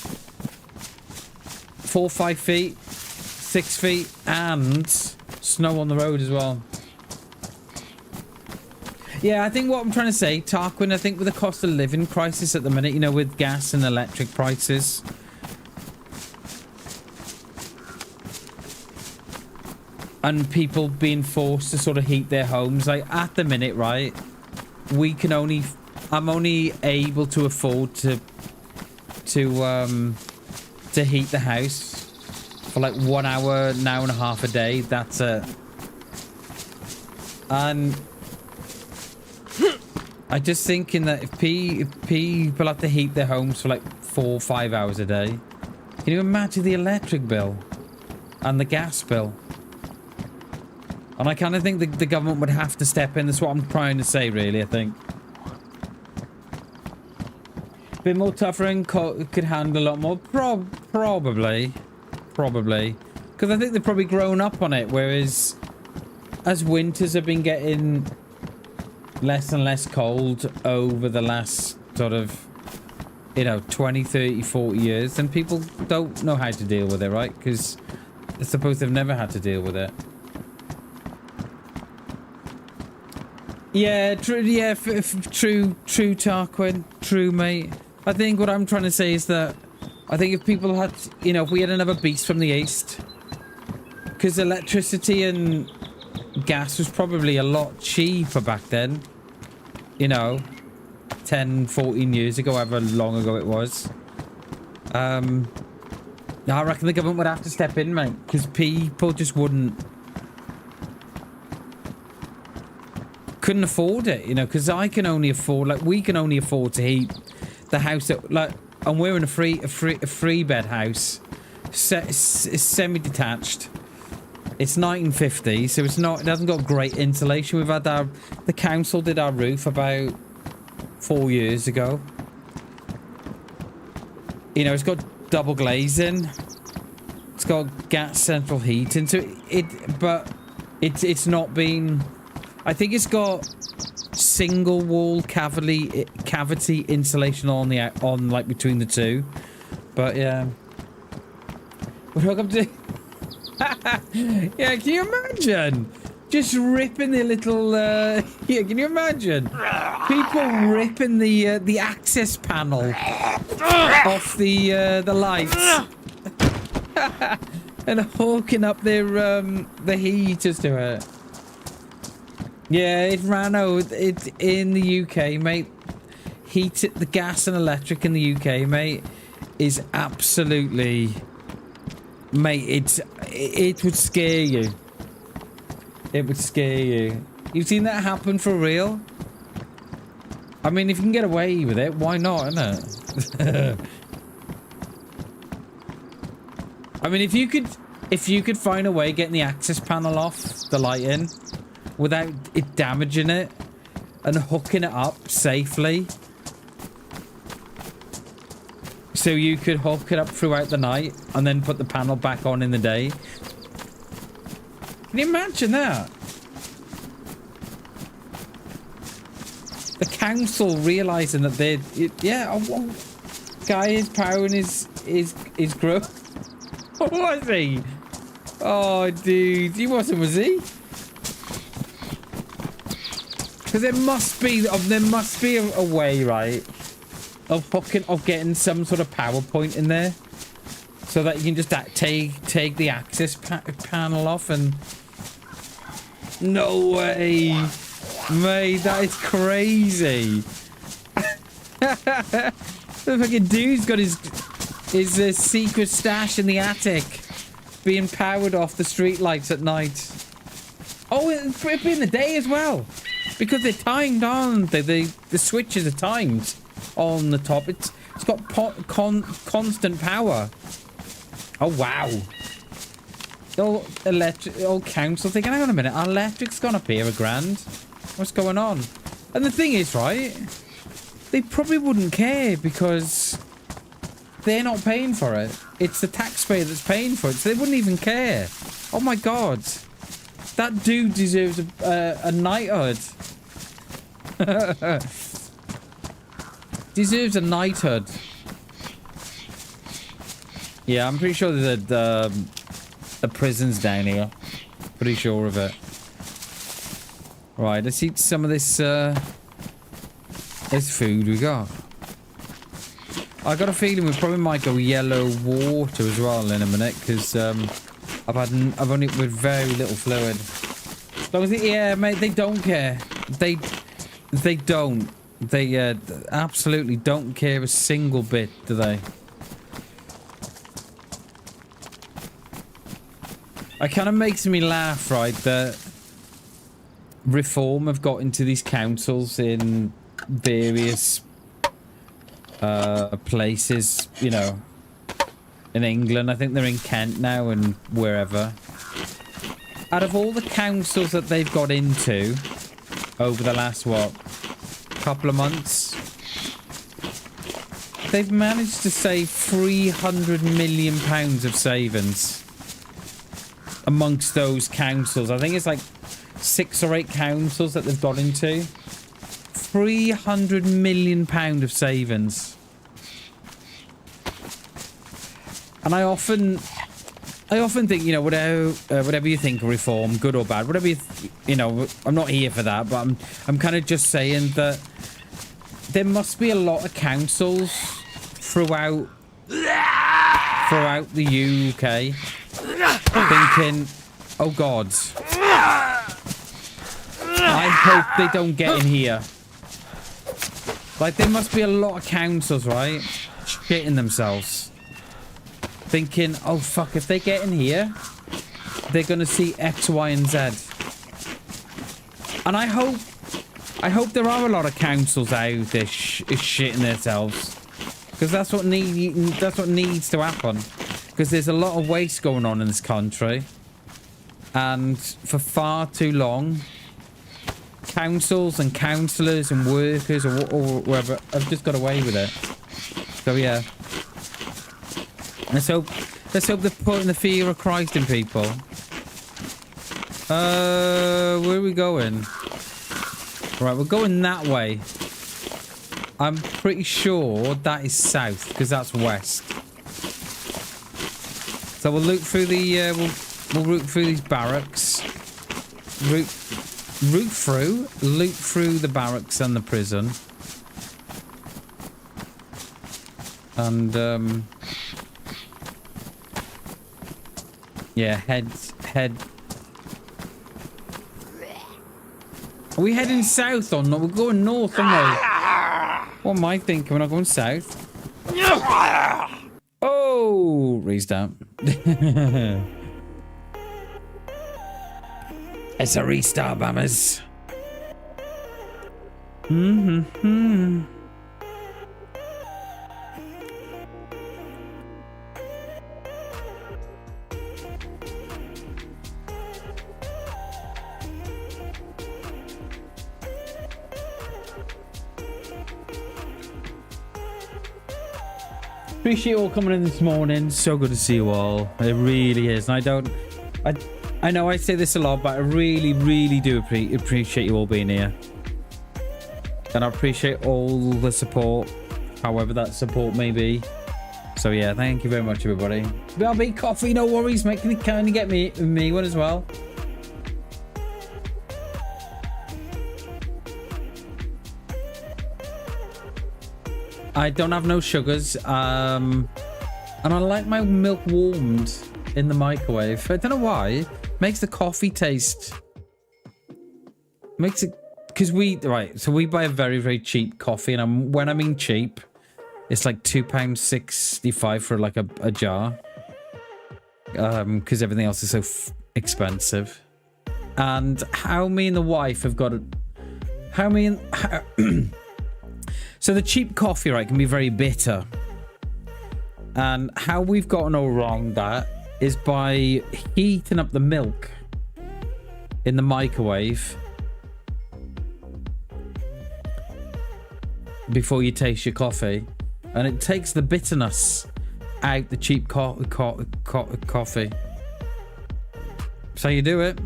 Speaker 1: or 5 feet. 6 feet, and snow on the road as well. Yeah, I think what I'm trying to say, Tarquin, I think with the cost of living crisis at the minute, you know, with gas and electric prices, and people being forced to sort of heat their homes, like at the minute, right, I'm only able to afford to heat the house for like 1 hour, an hour and a half a day. That's it. And I just thinking that if people have to heat their homes for like 4 or 5 hours a day, can you imagine the electric bill and the gas bill? And I kind of think the government would have to step in. That's what I'm trying to say, really. I think a bit more tougher and could handle a lot more. Probably. Because I think they've probably grown up on it, whereas as winters have been getting less and less cold over the last sort of, 20, 30, 40 years, then people don't know how to deal with it, right? Because I suppose they've never had to deal with it. Yeah, true, true, Tarquin. True, mate. I think what I'm trying to say is that I think if people had, if we had another beast from the east, because electricity and gas was probably a lot cheaper back then, 10, 14 years ago, however long ago it was. I reckon the government would have to step in, mate, because people just couldn't afford it, because I can only afford, we can only afford to heat the house that, and we're in a three bed house. It's semi-detached. It's 1950, so it hasn't got great insulation. We've had the council did our roof about 4 years ago. It's got double glazing. It's got gas central heating. So it's not been. I think it's got single wall cavity insulation on between the two, but yeah. But welcome to. Yeah, can you imagine just ripping the little? Yeah, can you imagine people ripping the access panel off the lights and hooking up their the heaters to it? Yeah, it ran out. It in the UK, mate. The gas and electric in the UK, mate, is absolutely, mate. It would scare you. It would scare you. You've seen that happen for real? I mean, if you can get away with it, why not, innit? I mean, if you could find a way getting the access panel off the lighting without it damaging it and hooking it up safely, so you could hook it up throughout the night and then put the panel back on in the day. Can you imagine that? The council realizing that guy is powering his group. What was he? Oh, dude, he wasn't, was he? Because there must be a way, right, of getting some sort of PowerPoint in there, so that you can just take the access panel off. And no way, mate, that is crazy. The fucking dude's got his secret stash in the attic, being powered off the street lights at night. Oh, it'd be in the day as well. Because they're timed on. The switches are timed on the top. It's got constant power. Oh, wow. all electric, all council thinking, hang on a minute, our electric's gone up here £1,000. What's going on? And the thing is, right, they probably wouldn't care because they're not paying for it. It's the taxpayer that's paying for it, so they wouldn't even care. Oh my god. That dude deserves a knighthood. Deserves a knighthood. Yeah, I'm pretty sure there's a prison's down here. Pretty sure of it. Right, let's eat some of this food we got. I got a feeling we probably might go yellow water as well in a minute because I've only with very little fluid. As long as yeah, mate, they don't care. They don't. They absolutely don't care a single bit, do they? It kind of makes me laugh, right, that Reform have got into these councils in various places, you know, in England. I think they're in Kent now and wherever. Out of all the councils that they've got into over the last, what, couple of months, they've managed to save £300 million of savings amongst those councils. I think it's like 6 or 8 councils that they've got into. £300 million of savings. And I often think, you know, whatever you think of Reform, good or bad, whatever you know, I'm not here for that, but I'm kind of just saying that there must be a lot of councils throughout the UK thinking, oh god, I hope they don't get in here. Like, there must be a lot of councils, right, shitting themselves, thinking, oh fuck, if they get in here, they're gonna see X, Y, and Z. And I hope there are a lot of councils out there shitting themselves, because that's what needs to happen. Because there's a lot of waste going on in this country, and for far too long, councils and councillors and workers or whoever have just got away with it. So yeah, let's hope they're putting the fear of Christ in people. Where are we going? Right, we're going that way. I'm pretty sure that is south because that's west. So we'll look through the we'll root through these barracks. Loot through the barracks and the prison. And yeah, head. Are we heading south or not? We're going north, aren't we? What am I thinking? We're not going south. Oh, raised out. It's a restart, bammers. Appreciate you all coming in this morning. So good to see you all. It really is. And I know I say this a lot, but I really, really do appreciate you all being here. And I appreciate all the support, however that support may be. So yeah, thank you very much, everybody. BRB coffee, no worries, mate. Can you get me one as well? I don't have no sugars. And I like my milk warmed in the microwave. I don't know why. Makes the coffee taste. Makes it, because so we buy a very, very cheap coffee, and when I mean cheap, it's like £2.65 for like a jar. Because everything else is so expensive. And how me and the wife have got so the cheap coffee, right, can be very bitter. And how we've gotten all wrong that is by heating up the milk in the microwave before you taste your coffee, and it takes the bitterness out the cheap coffee. That's how you do it.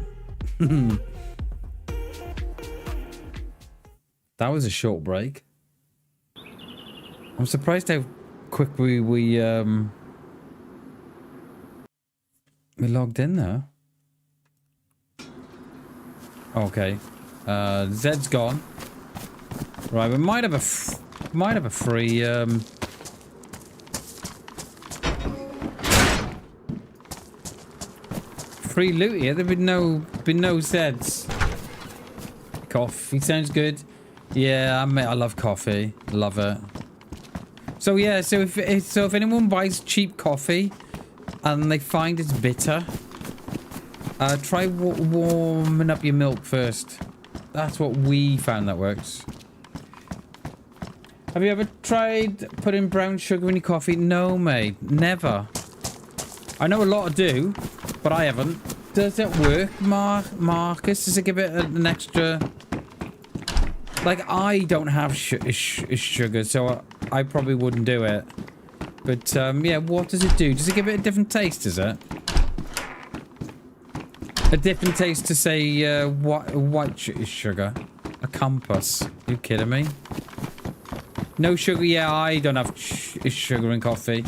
Speaker 1: That was a short break. I'm surprised how quick we logged in there. Okay, Zed's gone. Right, we might have a free free loot here. There've been no Zeds. Coffee sounds good. Yeah, I love coffee. Love it. So yeah, so if anyone buys cheap coffee and they find it's bitter, try warming up your milk first. That's what we found that works. Have you ever tried putting brown sugar in your coffee? No, mate. Never. I know a lot do, but I haven't. Does it work, Marcus? Does it give it an extra... Like, I don't have sugar, so I probably wouldn't do it. But, yeah, what does it do? Does it give it a different taste, is it? A different taste to, say, white sugar? A compass? Are you kidding me? No sugar? Yeah, I don't have sugar in coffee.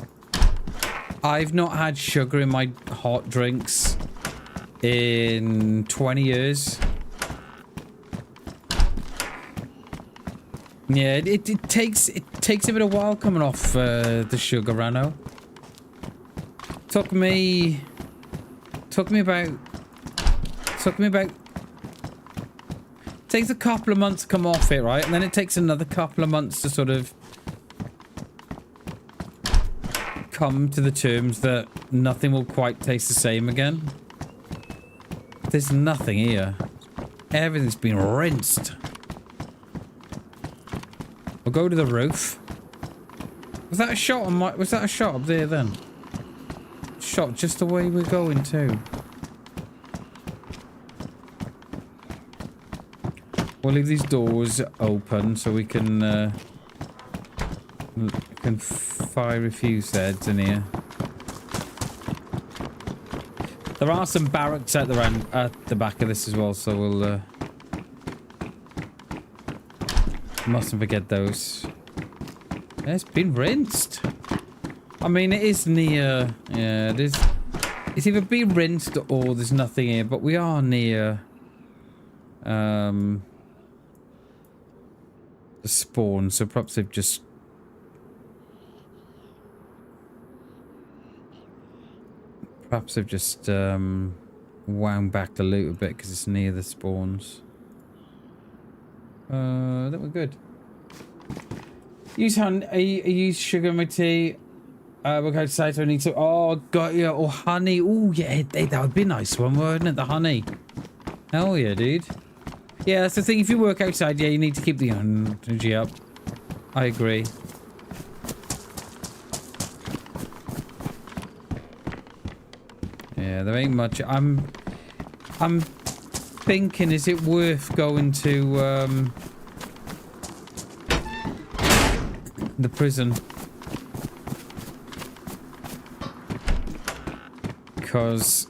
Speaker 1: I've not had sugar in my hot drinks in 20 years. Yeah, it takes a bit of while coming off the sugar, Rano. Took me about. Takes a couple of months to come off it, right? And then it takes another couple of months to sort of come to the terms that nothing will quite taste the same again. There's nothing here. Everything's been rinsed. We'll go to the roof. Was that a shot on my... Was that a shot up there then? Shot just the way we're going to. We'll leave these doors open so we can fire a few Zeds in here. There are some barracks at the back of this as well, so we'll mustn't forget those. Yeah, it's been rinsed. I mean, it is near. Yeah, it is. It's either been rinsed or there's nothing here, but we are near. The spawn, so perhaps they've just. Perhaps they've just wound back the loot a bit because it's near the spawns. That we're good. Use honey. I use sugar in my tea. Work outside, so I need to. Oh, got you. Oh, honey. Oh, yeah. That would be a nice one, wouldn't it? The honey. Hell yeah, dude. Yeah, that's the thing. If you work outside, yeah, you need to keep the energy up. I agree. Yeah, there ain't much. I'm thinking, is it worth going to the prison? Because,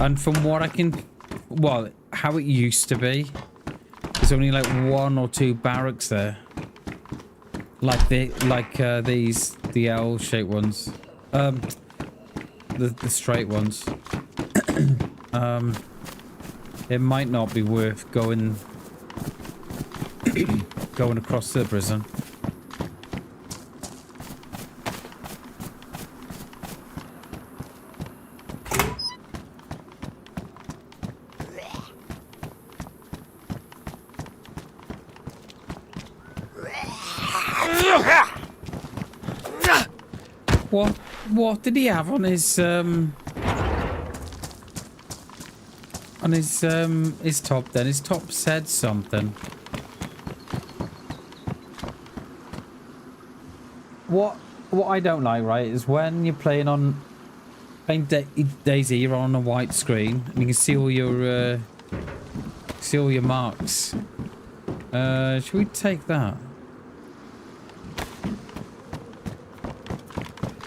Speaker 1: and from what I can, well, how it used to be, there's only like 1 or 2 barracks there. Like these, the L-shaped ones. The straight ones. It might not be worth going across the prison. What did he have on his top then? His top said something. What I don't like, right, is when you're playing on Playing DayZ, you're on a white screen, and you can see all your marks. Should we take that?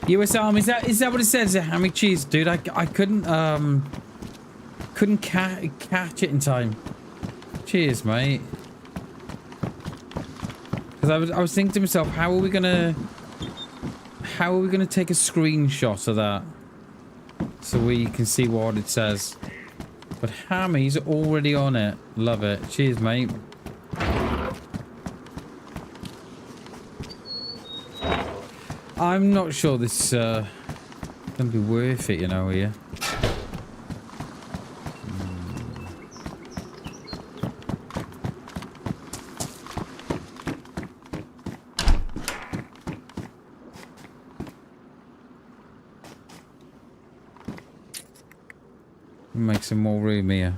Speaker 1: US Army, is that what it says? Hammy cheese, dude. I couldn't catch it in time. Cheers, mate. Because I was thinking to myself, how are we gonna take a screenshot of that so we can see what it says? But Hammy's already on it. Love it. Cheers, mate. I'm not sure this gonna be worth it, you know, here. Make some more room here.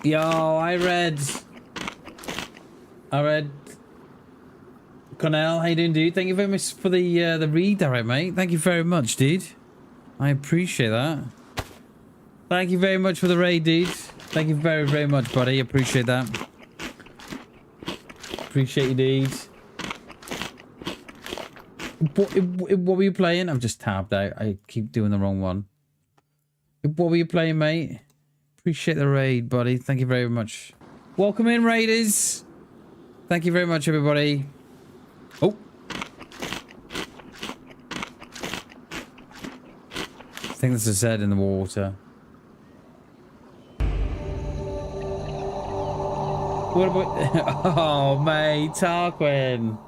Speaker 1: Yo, I read Connell, how you doing, dude? Thank you very much for the redirect, mate. Thank you very much, dude. I appreciate that. Thank you very much for the raid, dude. Thank you very, very much, buddy. Appreciate that. Appreciate you, dude. What were you playing? I'm just tabbed out. I keep doing the wrong one. What were you playing, mate? Appreciate the raid, buddy. Thank you very much. Welcome in, raiders. Thank you very much, everybody. Oh. I think this is said in the water. What about... Oh, mate, Tarquin.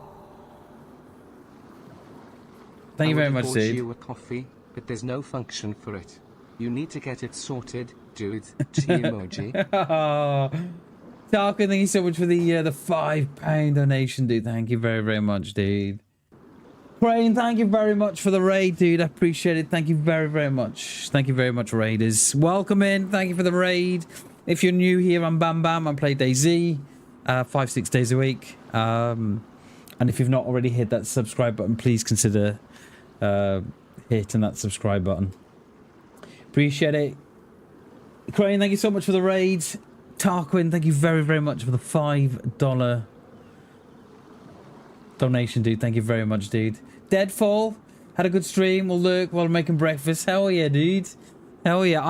Speaker 1: Thank you very much, dude. I would you a coffee, but there's no function for it. You need to get it sorted, dude. T-emoji. Oh, Tarquin, thank you so much for the £5 donation, dude. Thank you very, very much, dude. Crane, thank you very much for the raid, dude. I appreciate it. Thank you very, very much. Thank you very much, raiders. Welcome in. Thank you for the raid. If you're new here, I'm Bam Bam. I play DayZ 5-6 days a week. And if you've not already hit that subscribe button, please consider hitting that subscribe button. Appreciate it. Crane, thank you so much for the raid. Tarquin, thank you very, very much for the $5 donation, dude. Thank you very much, dude. Deadfall, had a good stream. We'll lurk while making breakfast. Hell yeah, dude. Hell yeah.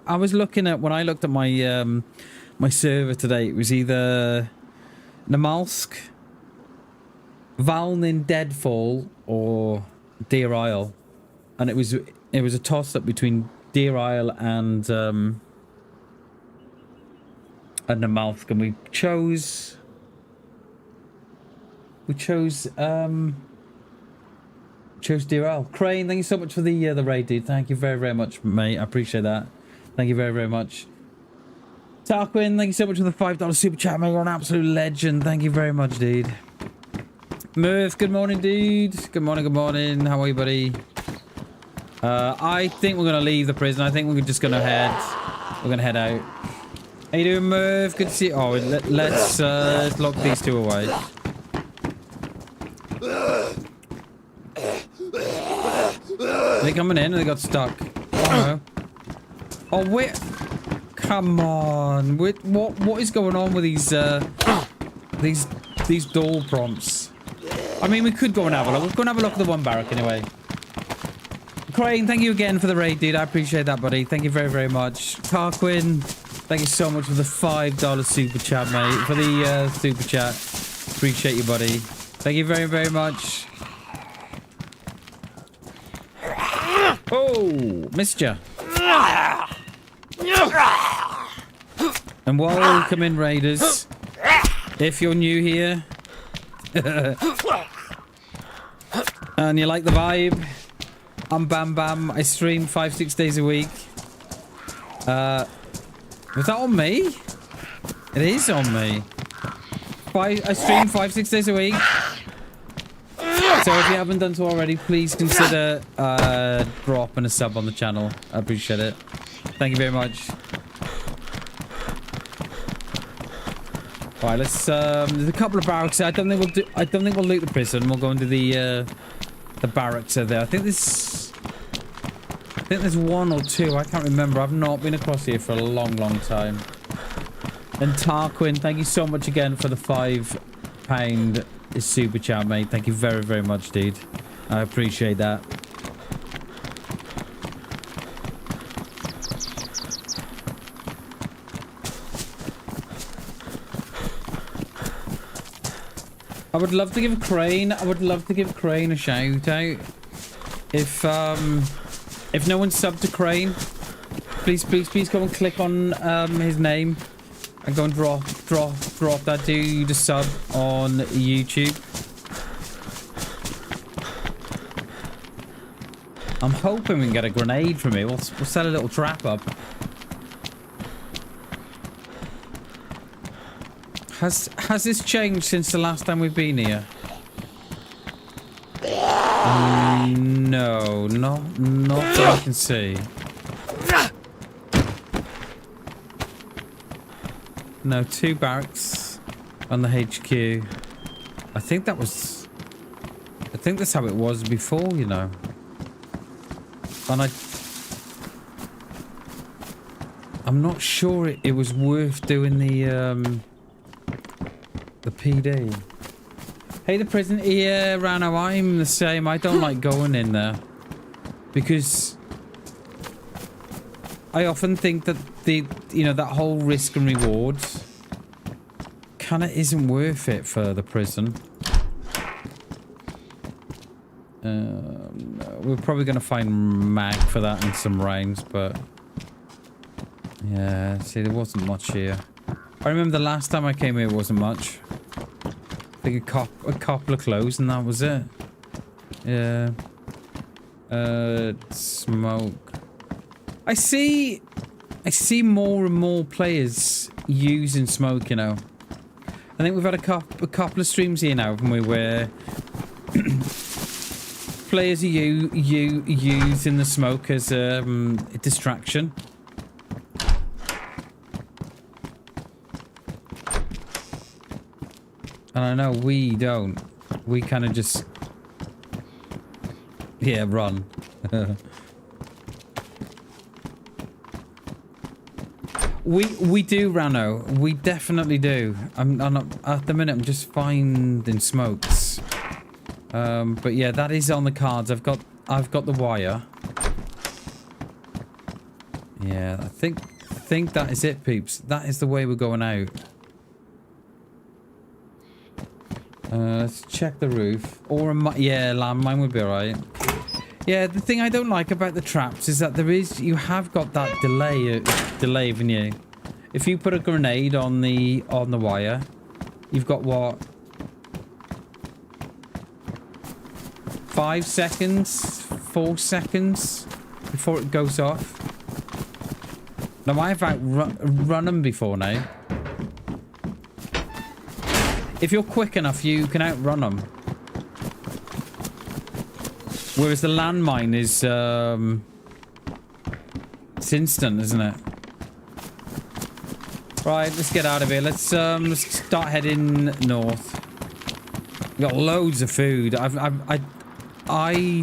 Speaker 1: I was looking at, when I looked at my my server today, it was either Namalsk, Valnin Deadfall, or Deer Isle. And it was a toss-up between Deer Isle and Namalsk, and we chose Deer Isle. Crane, thank you so much for the raid, dude. Thank you very, very much, mate. I appreciate that. Thank you very, very much. Tarquin, thank you so much for the $5 super chat, mate. You're an absolute legend. Thank you very much, dude. Murph, good morning, dude. Good morning, good morning. How are you, buddy? I think we're gonna leave the prison. I think we're just gonna head. We're gonna head out. How you doing, Murph? Good to see you. Oh, let's lock these two away. Are they coming in? Or they got stuck? Oh no. Oh wait. Come on. Wait, what is going on with these door prompts? I mean, we could go and have a look. We're going to have a look at the one barrack anyway. Crane, thank you again for the raid, dude. I appreciate that, buddy. Thank you very, very much. Tarquin, thank you so much for the $5 super chat, mate. For the super chat. Appreciate you, buddy. Thank you very, very much. Oh, missed ya. And welcome in, raiders. If you're new here and you like the vibe, I'm Bam Bam. I stream 5-6 days a week. Was that on me? It is on me. I stream 5-6 days a week. So if you haven't done so already, please consider dropping a sub on the channel. I appreciate it. Thank you very much. Right, let's there's a couple of barracks. I don't think we'll loot the prison. We'll go into the barracks are there. I think there's one or two. I can't remember. I've not been across here for a long, long time. And Tarquin, thank you so much again for the £5 super chat, mate. Thank you very, very much, dude. I appreciate that. I would love to give Crane. I would love to give Crane a shout out. If no one's subbed to Crane, please go and click on his name and go and drop that dude a sub on YouTube. I'm hoping we can get a grenade from it. We'll set a little trap up. Has this changed since the last time we've been here? No, not that I can see. No, 2 barracks on the HQ. I think that's how it was before, you know. And I'm not sure it was worth doing the PD. Hey, the prison. Yeah, Rano, I'm the same. I don't like going in there because I often think that that whole risk and reward kind of isn't worth it for the prison. We're probably going to find mag for that and some rounds, but yeah, see, there wasn't much here. I remember the last time I came here, it wasn't much. I think a couple of clothes and that was it. Yeah. Smoke. I see more and more players using smoke, you know. I think we've had a couple of streams here now, haven't we, where players are using the smoke as a distraction. And I know we don't. We kind of just... Yeah, run. We do, Rano. We definitely do. I'm not... At the minute, I'm just finding smokes. But yeah, that is on the cards. I've got the wire. Yeah, I think that is it, peeps. That is the way we're going out. Let's check the roof. Or yeah, landmine would be alright. Yeah, the thing I don't like about the traps is that you have got that delay, haven't you? If you put a grenade on the wire, you've got what? 5 seconds, 4 seconds before it goes off. Now I've outrun them before now. If you're quick enough, you can outrun them. Whereas the landmine is, it's instant, isn't it? Right, let's get out of here. Let's start heading north. We've got loads of food. I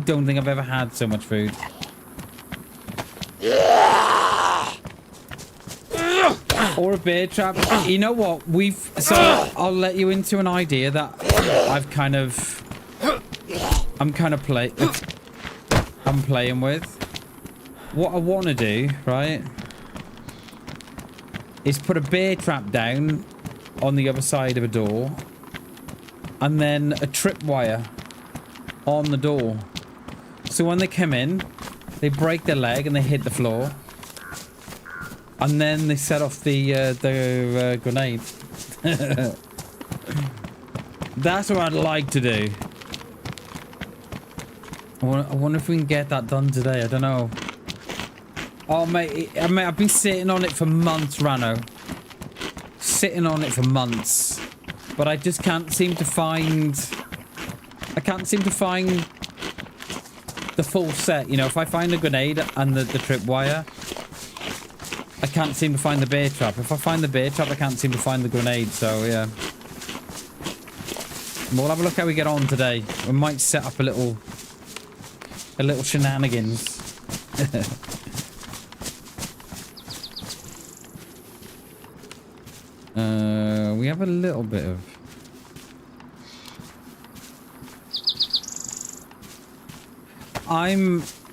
Speaker 1: don't think I've ever had so much food. Or a bear trap. You know what? So I'll let you into an idea that I'm playing with. What I want to do, right, is put a bear trap down on the other side of a door, and then a tripwire on the door. So when they come in, they break their leg and they hit the floor. And then they set off the grenade. That's what I'd like to do. I wonder if we can get that done today. I don't know. Oh, mate, I've been sitting on it for months, Rano. Sitting on it for months. But I just can't seem to find... I can't seem to find the full set. You know, if I find a grenade and the tripwire... I can't seem to find the bear trap. If I find the bear trap, I can't seem to find the grenade, so yeah. We'll have a look how we get on today. We might set up a little shenanigans. We have a little bit of...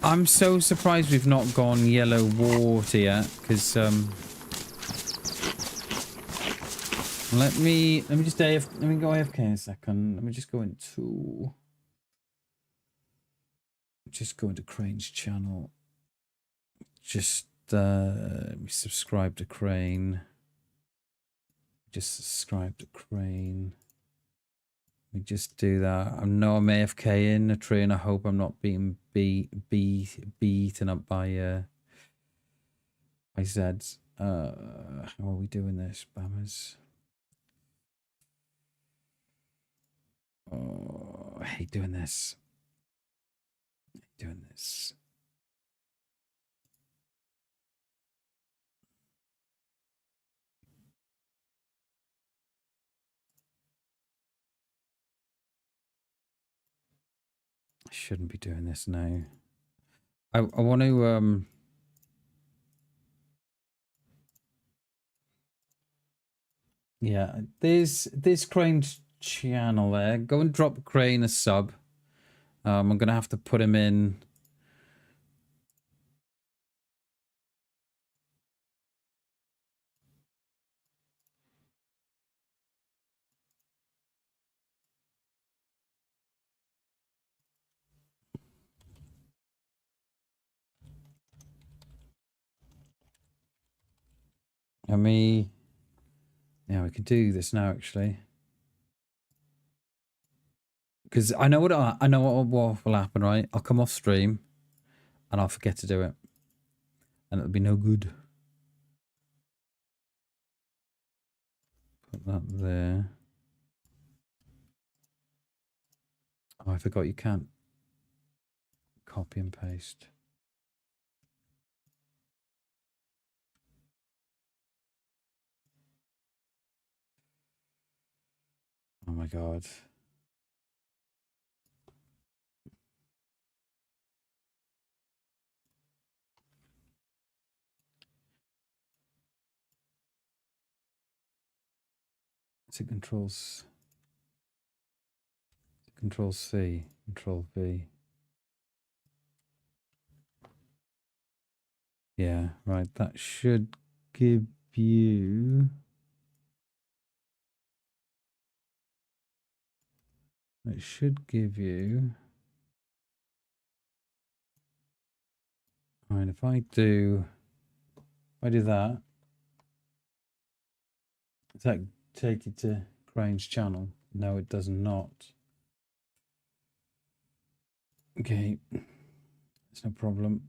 Speaker 1: I'm so surprised we've not gone yellow water yet, because let me just go AFK a second. Let me just go into Crane's channel. Just subscribe to Crane. Just subscribe to Crane. We just do that. I know I'm AFK in a tree, and I hope I'm not being beaten up by Zeds. How are we doing this, Bammers? Oh, I hate doing this. I shouldn't be doing this now. I want to yeah, there's Crane's channel there. Go and drop Crane a sub. I'm gonna have to put him in. Yeah, we can do this now actually, because I know what will happen, right? I'll come off stream, and I'll forget to do it, and it'll be no good. Put that there. Oh, I forgot you can't copy and paste. Oh my god. It's a Control C, Control V. Yeah, right. That should give you... It should give you... Alright, if I do that, does that take you to Crane's channel? No, it does not. Okay, it's no problem.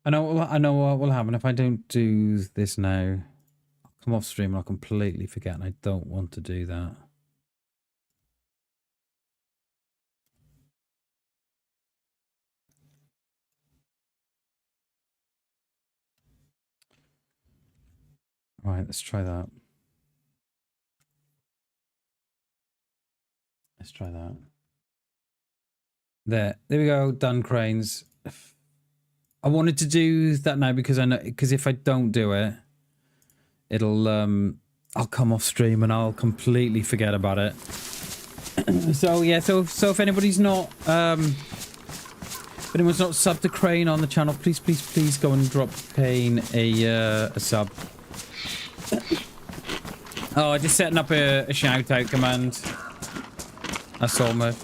Speaker 1: I know what will happen if I don't do this now. I'll come off stream and I'll completely forget, and I don't want to do that. Right, let's try that. Let's try that. There we go. Done, Cranes. I wanted to do that now because I know, because if I don't do it, it'll I'll come off stream and I'll completely forget about it. So yeah, so if anybody's not if anyone's not subbed to Crane on the channel, please go and drop Crane a sub. Oh, just setting up a shout out command. That's all, mate.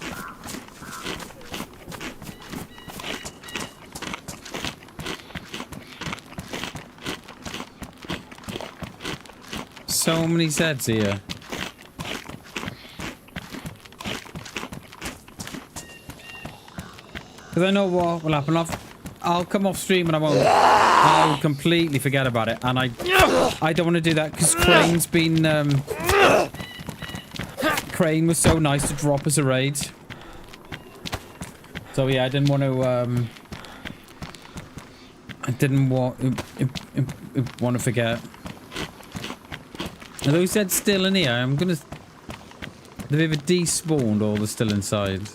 Speaker 1: So many Zeds here. Because I know what will happen. I'll come off stream and I'll completely forget about it. And I don't want to do that because Crane's been... Crane was so nice to drop us a raid. So yeah, I didn't want to. I didn't want to forget. Are those dead still in here? I'm gonna. They've either despawned or they're still inside.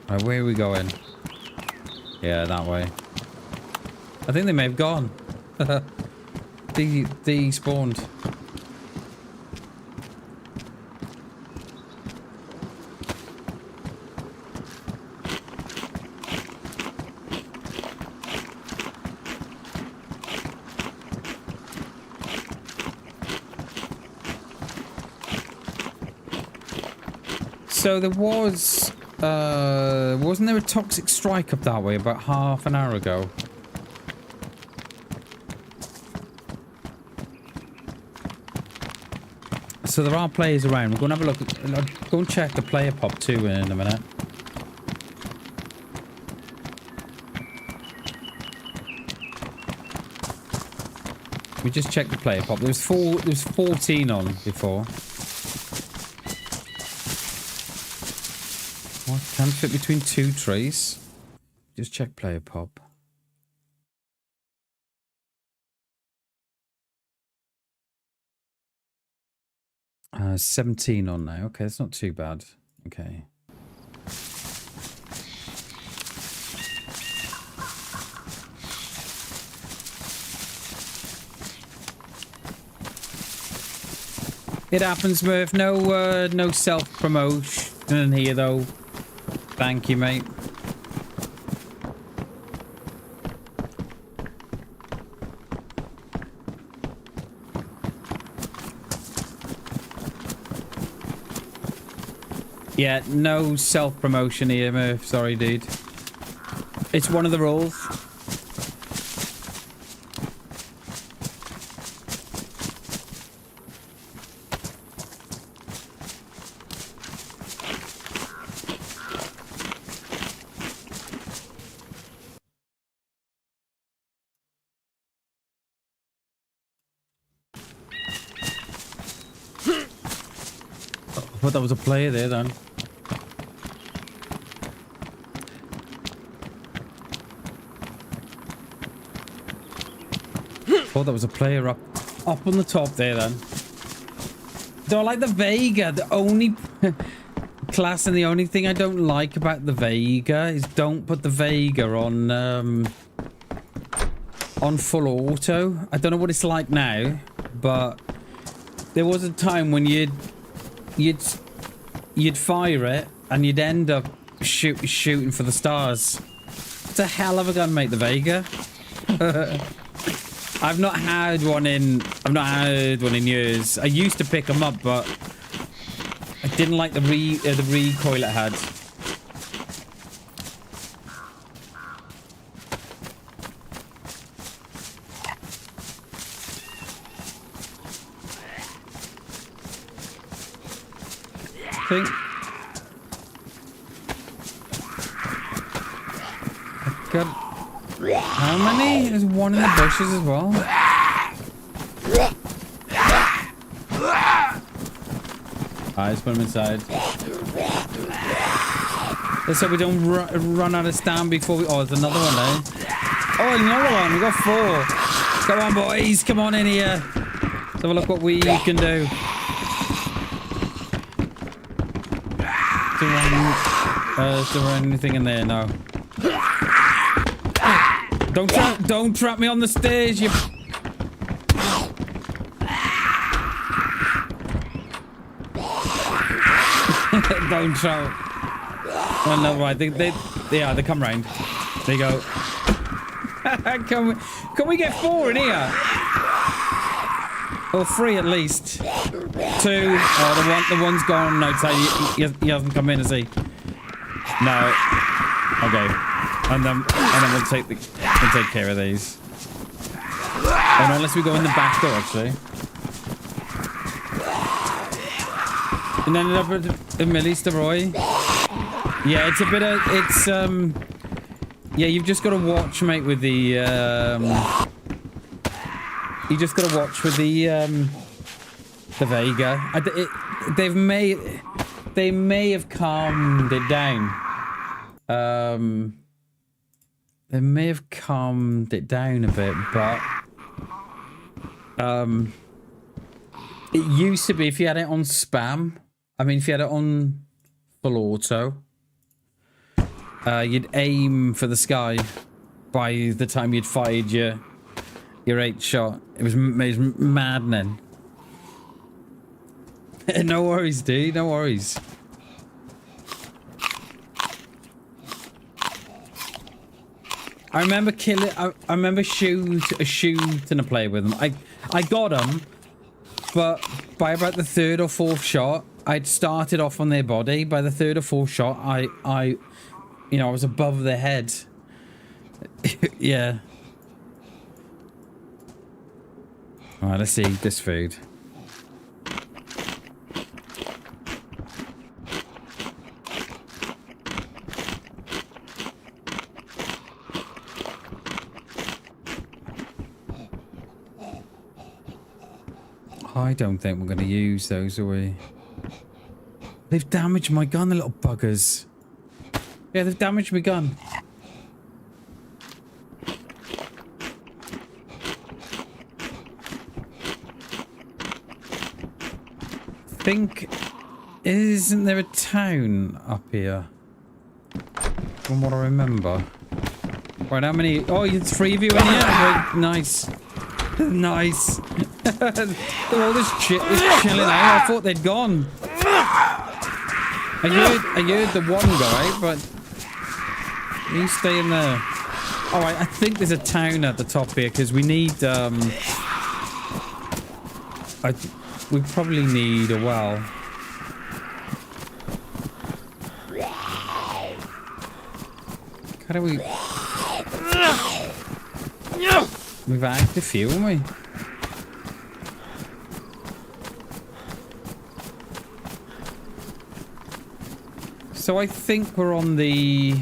Speaker 1: Alright, where are we going? Yeah, that way. I think they may have gone. Despawned. So there was, wasn't there a toxic strike up that way about half an hour ago? So there are players around. We're going to have a look. I'll go and check the player pop too in a minute. We just checked the player pop. There was 14 on before. What? Can't fit between two trees. Just check player pop. 17 on now. Okay, that's not too bad. Okay. It happens, Murph. No, no self-promotion here, though. Thank you, mate. Yeah, no self-promotion here, Murph. Sorry, dude. It's one of the rules. I thought that was a player there, then. Oh, that was a player up on the top there, then. Do I like the Vega? The only class and the only thing I don't like about the Vega is don't put the Vega on full auto. I don't know what it's like now, but there was a time when you'd fire it and you'd end up shooting for the stars. It's a hell of a gun, mate, the Vega. I've not had one in years. I used to pick them up, but I didn't like the recoil it had. Think I got. How many? There's one in the bushes as well. Alright, let's put them inside. Let's hope we don't run out of stam before we... Oh, there's another one there. Oh, another one. We got 4. Come on, boys. Come on in here. Let's have a look what we can do. Is there anything in there? No. Don't trap me on the stage, you... Don't trap. Oh, no, right. They come round. There you go. Can we get 4 in here? Or 3 at least. 2. Oh, the one's gone outside. He hasn't come in, has he? No. Okay. And then we'll take care of these. Oh, no, unless we go in the back door, actually. And ended up at Millie's to Roy. Yeah, it's a bit of... It's, yeah, you've just got to watch, mate, with the, you just got to watch with the Vega. They may have calmed it down. They may have calmed it down a bit, but it used to be if you had it on spam. I mean, if you had it on full auto, you'd aim for the sky by the time you'd fired your 8 shot. It was maddening. No worries, dude. No worries. I remember killing. I remember shooting a player with them. I got them, but by about the 3rd or 4th shot, I'd started off on their body. By the 3rd or 4th shot, I was above their head. Yeah. All right, let's see this food. I don't think we're going to use those, are we? They've damaged my gun, the little buggers. Yeah, they've damaged my gun. Isn't there a town up here? From what I remember. Right, how many? Oh, it's 3 of you in here? Right, nice. Nice. All this shit is chilling out. I thought they'd gone. I heard the one guy, but he's staying there. Alright, I think there's a town at the top here, because we need, we probably need a well. How do we... We've added a few, haven't we? So I think we're on the...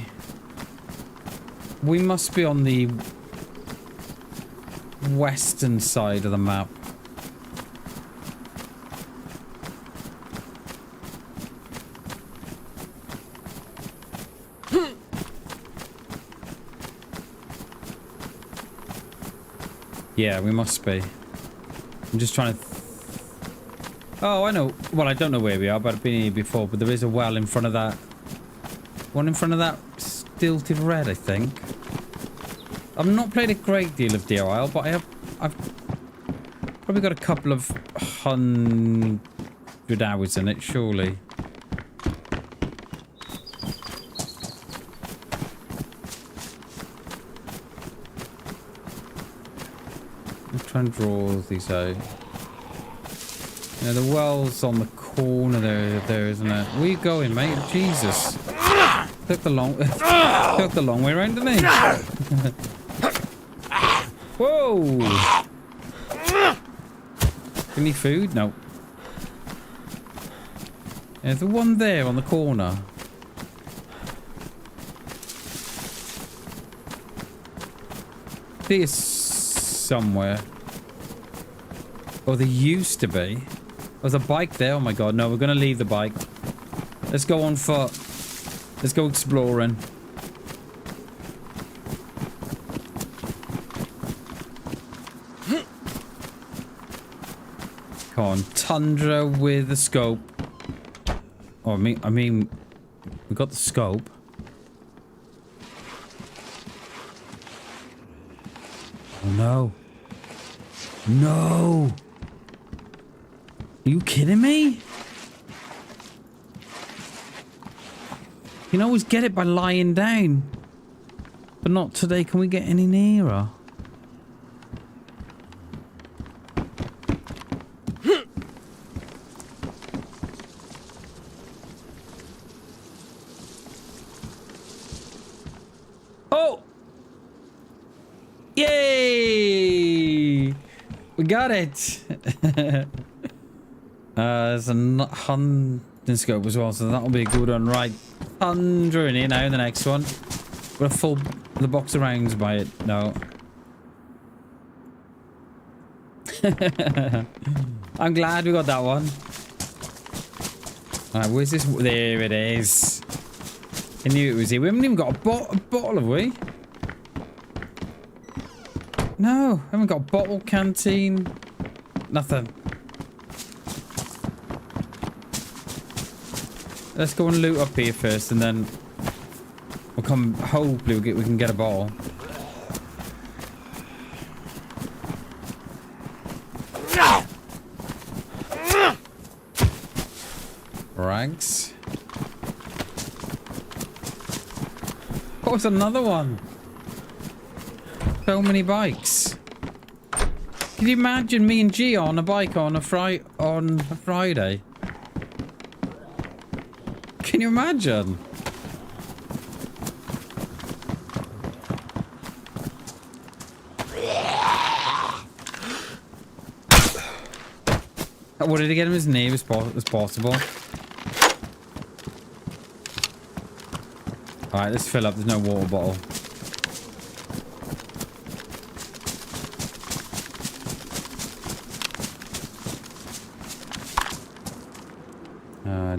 Speaker 1: We must be on the western side of the map. Yeah, we must be. I'm just trying to... Oh, I know. Well, I don't know where we are, but I've been here before. But there is a well in front of that... One in front of that stilted red, I think. I've not played a great deal of DIY, but I've probably got a couple of 100 hours in it, surely. Try and draw these out. Yeah, the well's on the corner there, isn't it? Where you going, mate? Jesus. Took the long way around, didn't he? Whoa! Any food? No. There's the one there on the corner. There's somewhere. Oh, there used to be. There's a bike there. Oh my god, no, we're gonna leave the bike. Let's go on foot. Let's go exploring. Come on, Tundra with the scope. Oh, I mean, we got the scope. Oh no. No! Are you kidding me? You can always get it by lying down. But not today. Can we get any nearer? Oh! Yay! We got it! There's a hunting scope as well, so that'll be a good one. Right, 100 in here now in the next one. Got to fill the box of rounds by it. No. I'm glad we got that one. Alright, where's this? There it is. I knew it was here. We haven't even got a bottle, have we? No, haven't got a bottle, canteen, nothing. Let's go and loot up here first, and then we'll come. Hopefully, we can get a bottle. Rags. Oh, it's another one. So many bikes. Can you imagine me and G on a bike on a Friday? Can you imagine? I wanted to get him as near as possible. Alright, let's fill up. There's no water bottle.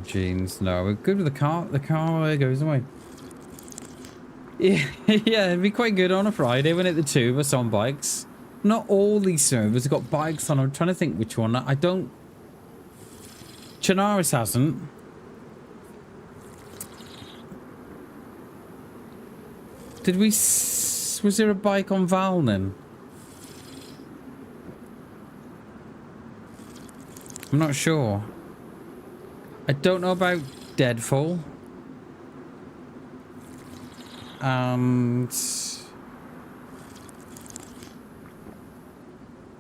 Speaker 1: Jeans. No, we're good with the car. The car goes away. Yeah, yeah, it'd be quite good on a Friday when the two of us on bikes. Not all these servers have got bikes on. I'm trying to think which one. I don't... Chinaris hasn't. Did we... Was there a bike on Valnin? I'm not sure. I don't know about Deadfall. And...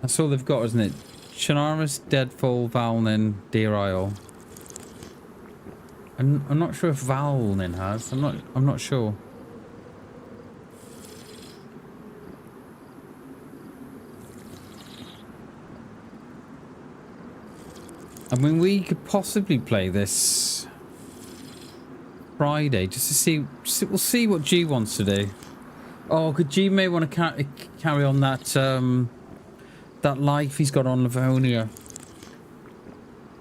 Speaker 1: That's all they've got, isn't it? Chinaris, Deadfall, Valnin, Deer Isle. I'm not sure if Valnin has. I'm not sure. I mean, we could possibly play this Friday just to see. We'll see what G wants to do. Oh, could G may want to carry on that that life he's got on Livonia.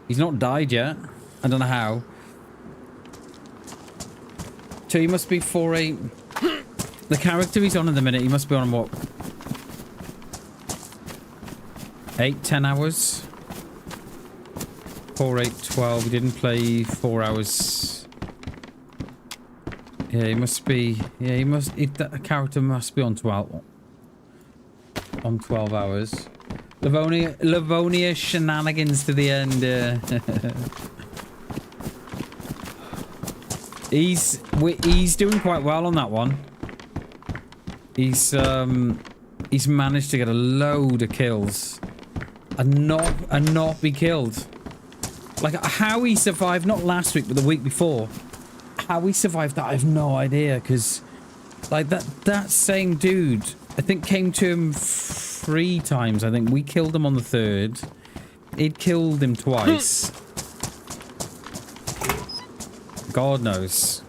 Speaker 1: He's not died yet. I don't know how. So he must be 4-8. The character he's on at the minute, he must be on what? 8-10 hours. 4, 8, 12. He didn't play 4 hours. Yeah, he must be. Yeah, he must. That character must be on 12. On 12 hours. Livonia shenanigans to the end. He's doing quite well on that one. He's managed to get a load of kills and not be killed. Like, how he survived, not last week, but the week before. How he survived that, I have no idea, because, like, that same dude, I think, came to him 3 times, I think. We killed him on the 3rd. He'd killed him twice. God knows.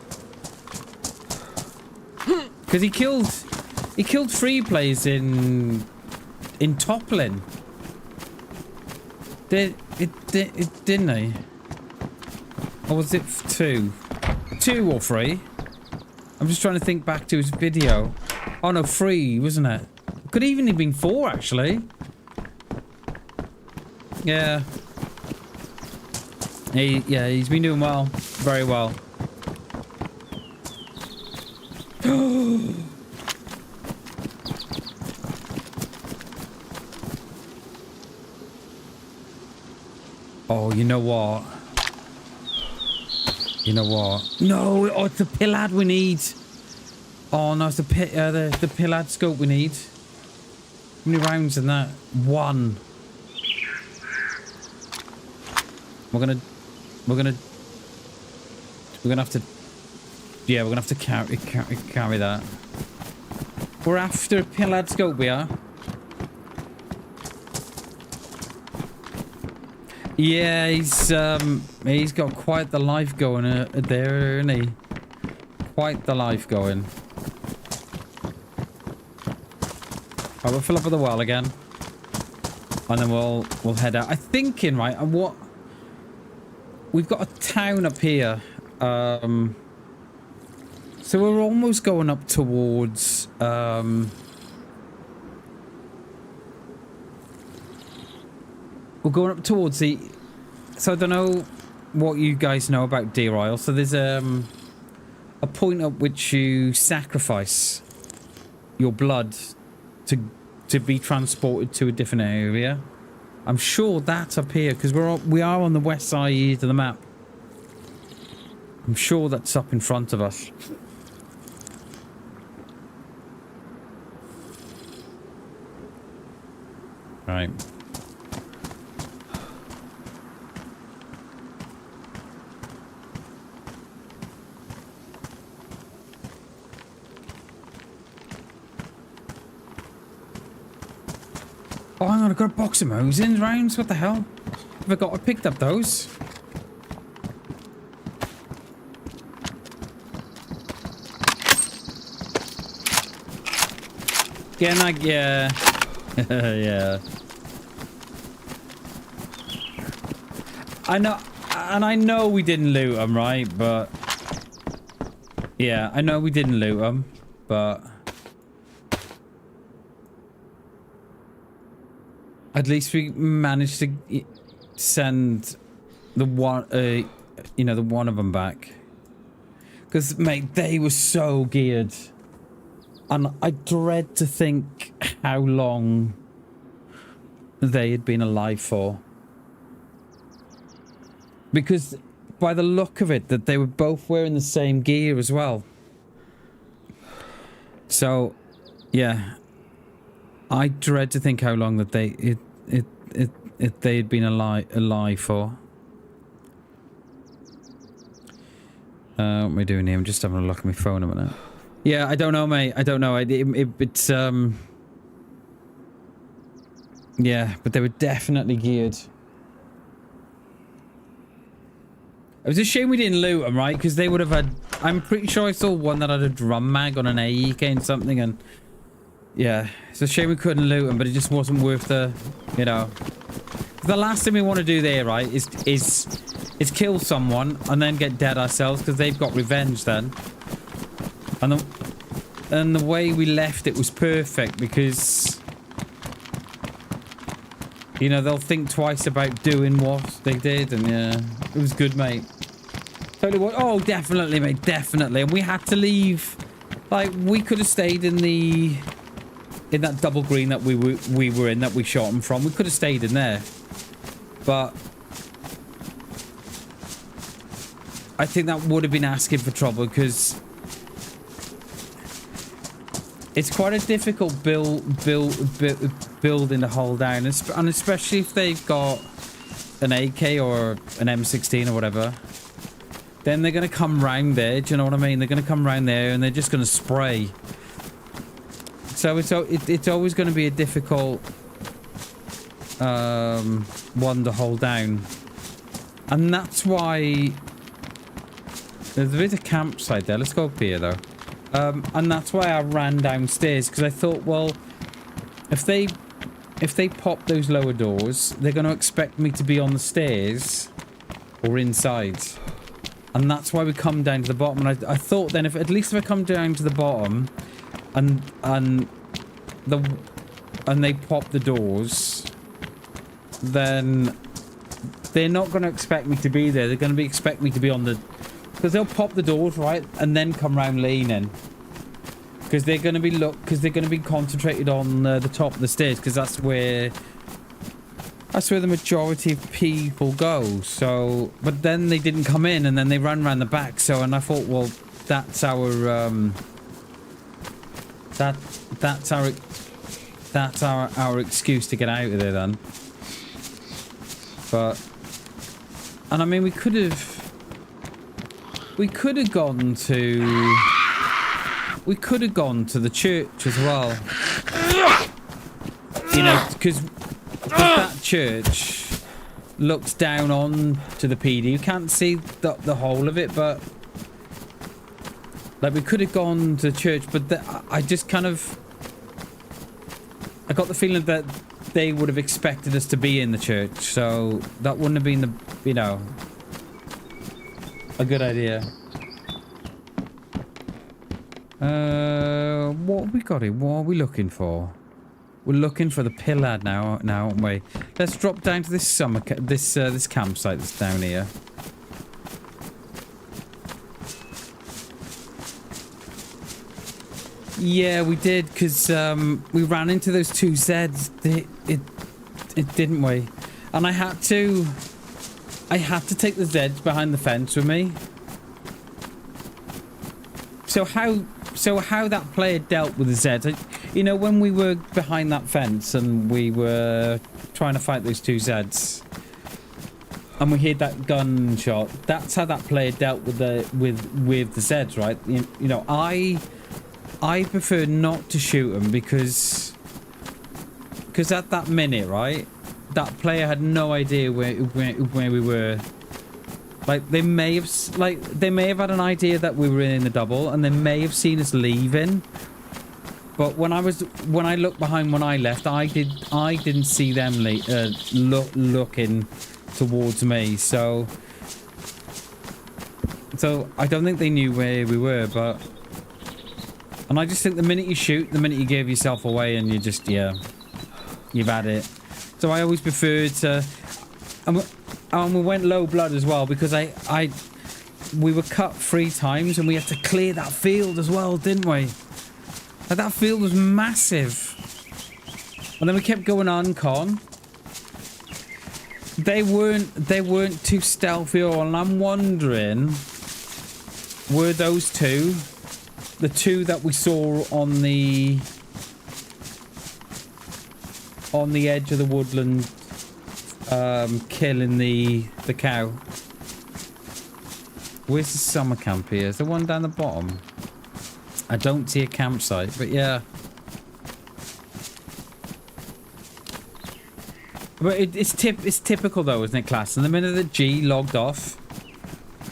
Speaker 1: Because he killed 3 players in Toplin. Didn't he? Or was it 2? 2 or 3? I'm just trying to think back to his video. Oh no, 3, wasn't it? Could even have been 4, actually. Yeah. He's been doing well. Very well. Oh, you know what? You know what? No, oh, it's the Pillad we need. Oh no, it's the Pillad scope we need. How many rounds in that? 1. We're gonna have to. Yeah, we're gonna have to carry that. We're after a Pillad scope, we are. Yeah, he's got quite the life going there, isn't he? Quite the life going. Right, we'll fill up with the well again, and then we'll head out. I'm thinking, right? What we've got a town up here. So we're almost going up towards, we're going up towards the, so I don't know what you guys know about Deer Isle. So there's a point at which you sacrifice your blood to be transported to a different area. I'm sure that's up here because we are on the west side of the map. I'm sure that's up in front of us. Right. Oh, hang on, I've got a box of Mosins rounds. What the hell? I picked up those. Yeah. Yeah. I know we didn't loot them, right? But yeah, I know we didn't loot them, but at least we managed to send the one, you know, the one of them back. Because, mate, they were so geared. And I dread to think how long they had been alive for. Because by the look of it, that they were both wearing the same gear as well. So, yeah. I dread to think how long that they had been alive for. What am I doing here? I'm just having a look at my phone a minute. Yeah, I don't know, mate. I don't know. It's yeah, but they were definitely geared. It was a shame we didn't loot them, right? Because they would have had... I'm pretty sure I saw one that had a drum mag on an AEK and something, and... Yeah, it's a shame we couldn't loot them, but it just wasn't worth the... You know... The last thing we want to do there, right, is kill someone and then get dead ourselves, because they've got revenge then. And the way we left it was perfect, because... You know, they'll think twice about doing what they did, and yeah, it was good, mate. Totally what? Oh, definitely, mate, definitely. And we had to leave. Like, we could have stayed in that double green that we were in, that we shot them from. We could have stayed in there, but I think that would have been asking for trouble, because it's quite a difficult building to hold down, and especially if they've got an AK or an M16 or whatever, then they're going to come round there. Do you know what I mean? They're going to come round there and they're just going to spray. So it's always going to be a difficult one to hold down, and that's why there's a bit of campsite there. Let's go up here though. And that's why I ran downstairs, because I thought, well, if they pop those lower doors, they're going to expect me to be on the stairs or inside, and that's why we come down to the bottom. And I thought then, if at least if I come down to the bottom, and they pop the doors, then they're not going to expect me to be there. They're going to expect me to be on the... Because they'll pop the doors, right, and then come round leaning. Because they're going to be concentrated on the top of the stairs, because that's where the majority of people go. So, but then they didn't come in, and then they ran around the back. So, and I thought, well, that's our excuse to get out of there then. But, and I mean, we could have gone to the church as well. You know, because that church looks down on to the PD. You can't see the whole of it, but like we could have gone to church, but I just kind of... I got the feeling that they would have expected us to be in the church, so that wouldn't have been the, you know, a good idea. What have we got here? What are we looking for? We're looking for the pillar now, aren't we? Let's drop down to this this campsite that's down here. Yeah, we did, because we ran into those two Zeds. It didn't we? And I had to take the Zeds behind the fence with me. So how that player dealt with the Zeds, you know, when we were behind that fence and we were trying to fight those two Zeds, and we heard that gunshot, that's how that player dealt with the Zeds, right? You know, I prefer not to shoot them because at that minute, right, that player had no idea where we were. Like, they may have had an idea that we were in the double, and they may have seen us leaving. But when I looked behind when I left, I didn't see them looking towards me. So I don't think they knew where we were. But and I just think the minute you shoot, the minute you give yourself away, and you just you've had it. So I always prefer to. And we went low blood as well because we were cut 3 times and we had to clear that field as well, didn't we? Like, that field was massive. And then we kept going on con. They weren't too stealthy at all, and I'm wondering, were those two the two that we saw on the edge of the woodland? Killing the cow. Where's the summer camp here? Is there one down the bottom? I don't see a campsite, but yeah. But it's typical though, isn't it, class? And the minute that G logged off,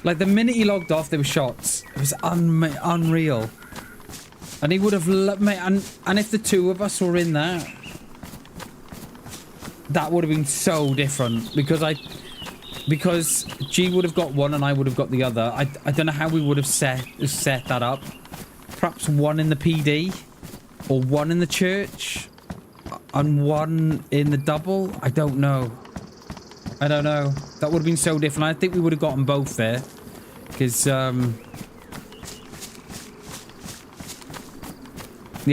Speaker 1: like the minute he logged off, there were shots. It was unreal. And he would have, and if the two of us were in there, that would have been so different because G would have got one and I would have got the other. I don't know how we would have set that up. Perhaps one in the PD or one in the church and one in the double. I don't know. That would have been so different. I think we would have gotten both there because yeah,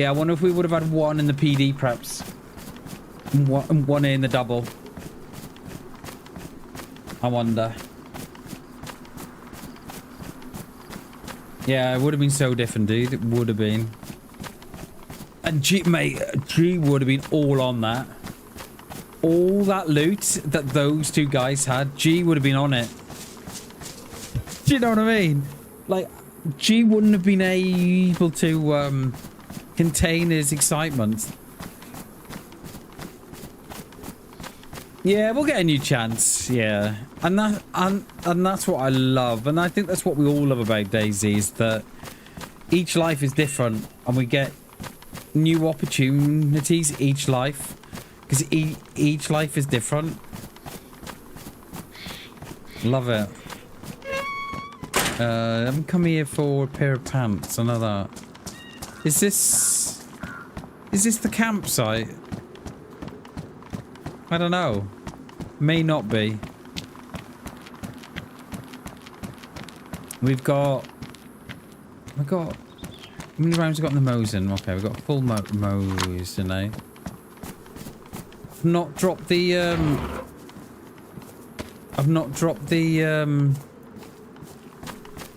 Speaker 1: I wonder if we would have had one in the PD perhaps. One in the double. I wonder. Yeah, it would have been so different, dude. It would have been. And G would have been all on that. All that loot that those two guys had, G would have been on it. Do you know what I mean? Like, G wouldn't have been able to contain his excitement. Yeah, we'll get a new chance. Yeah, and that's what I love, and I think that's what we all love about DayZ, is that each life is different, and we get new opportunities each life, because each life is different. Love it. I'm coming here for a pair of pants. I know that. Is this the campsite? I don't know. May not be. We've got... How many rounds have we got in the Mosin? Okay, we've got a full Mosin, eh? I've not dropped the... I've not dropped the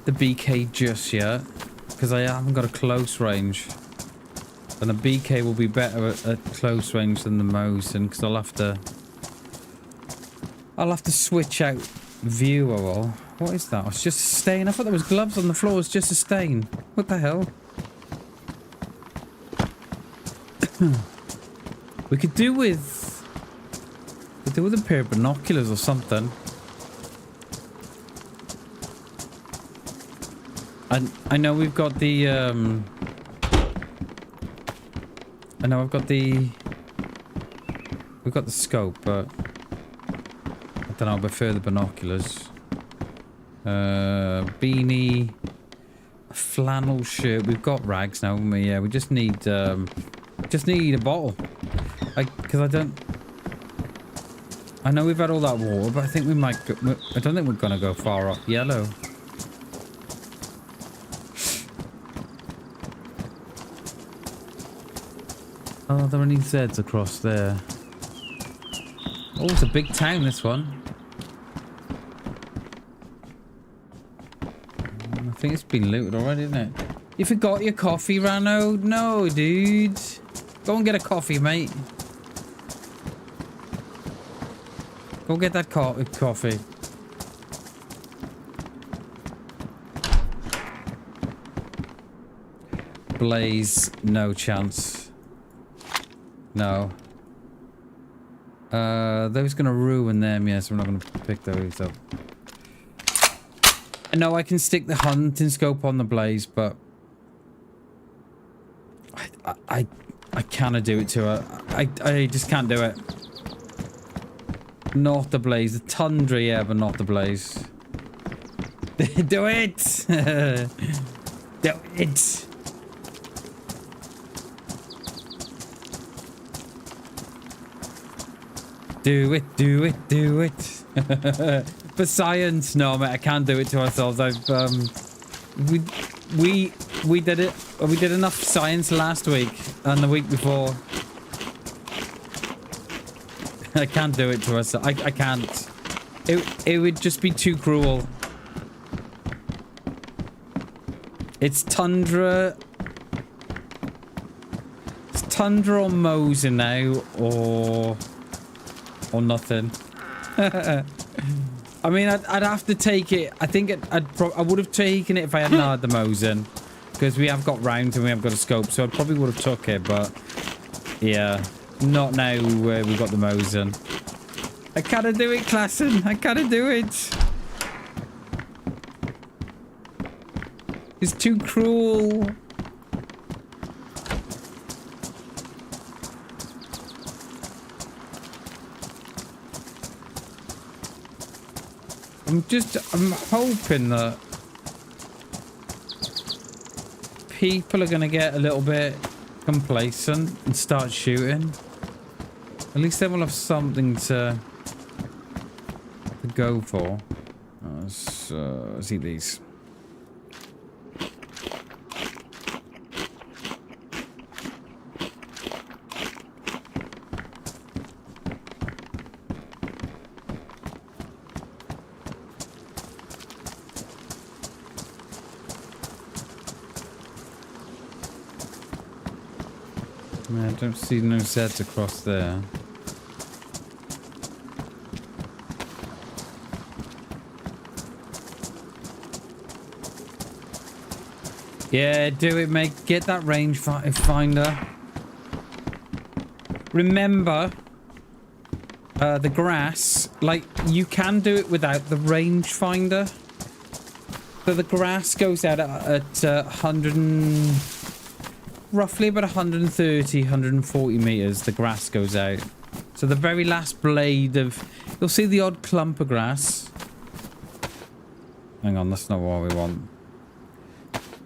Speaker 1: BK just yet. Because I haven't got a close range. And the BK will be better at close range than the Mosin, because I'll have to switch out viewer. What is that? It's just a stain. I thought there was gloves on the floor. It's just a stain. What the hell? We could do with a pair of binoculars or something. I know we've got the I know we've got the scope, but I don't know, I prefer the binoculars. Beanie. flannel shirt. We've got rags now, haven't we? Yeah, we just need a bottle. Because I know we've had all that water, but I think we might go, I don't think we're gonna go far off yellow. Oh, are there any Zeds across there? Oh, it's a big town, this one. I think it's been looted already, isn't it? You forgot your coffee, Rano? No, dude. Go and get a coffee, mate. Go get that coffee. Blaze, no chance. No. Those gonna ruin them, yes, we're not gonna pick those up. No, I can stick the hunting scope on the blaze, but I cannot do it to her. I just can't do it. Not the blaze. The tundra, yeah, but not the blaze. Do it! Do it! Do it, do it, do it. For science, no, mate, I can't do it to ourselves. We did it. We did enough science last week and the week before. I can't do it to us. I can't. It would just be too cruel. It's tundra. It's tundra or Moser now, or nothing. I mean, I'd have to take it. I think I would have taken it if I hadn't had the Moser, because we have got rounds and we have got a scope, so I probably would have took it, but yeah. Not now where we got the Moser. I can't do it, Klassen. I can't do it. It's too cruel. I'm hoping that people are going to get a little bit complacent and start shooting. At least then we'll have something to go for. Let's eat these. I don't see no Zeds across there. Yeah, do it, mate. Get that range finder. Remember, the grass, like, you can do it without the range finder. So the grass goes out at 100 and... roughly about 130, 140 meters, the grass goes out. So the very last blade of... You'll see the odd clump of grass. Hang on, that's not what we want.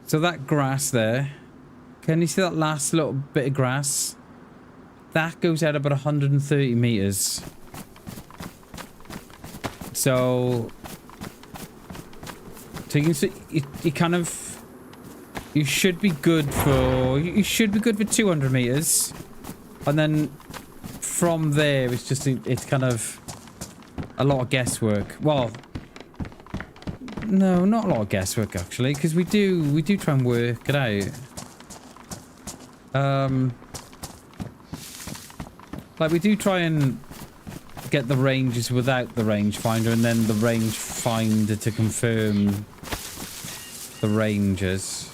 Speaker 1: So that grass there... Can you see that last little bit of grass? That goes out about 130 meters. So you can see... You kind of... You should be good for 200 meters, and then from there it's kind of a lot of guesswork. Well, no, not a lot of guesswork actually, because we do try and work it out. Like we do try and get the ranges without the rangefinder, and then the rangefinder to confirm the ranges.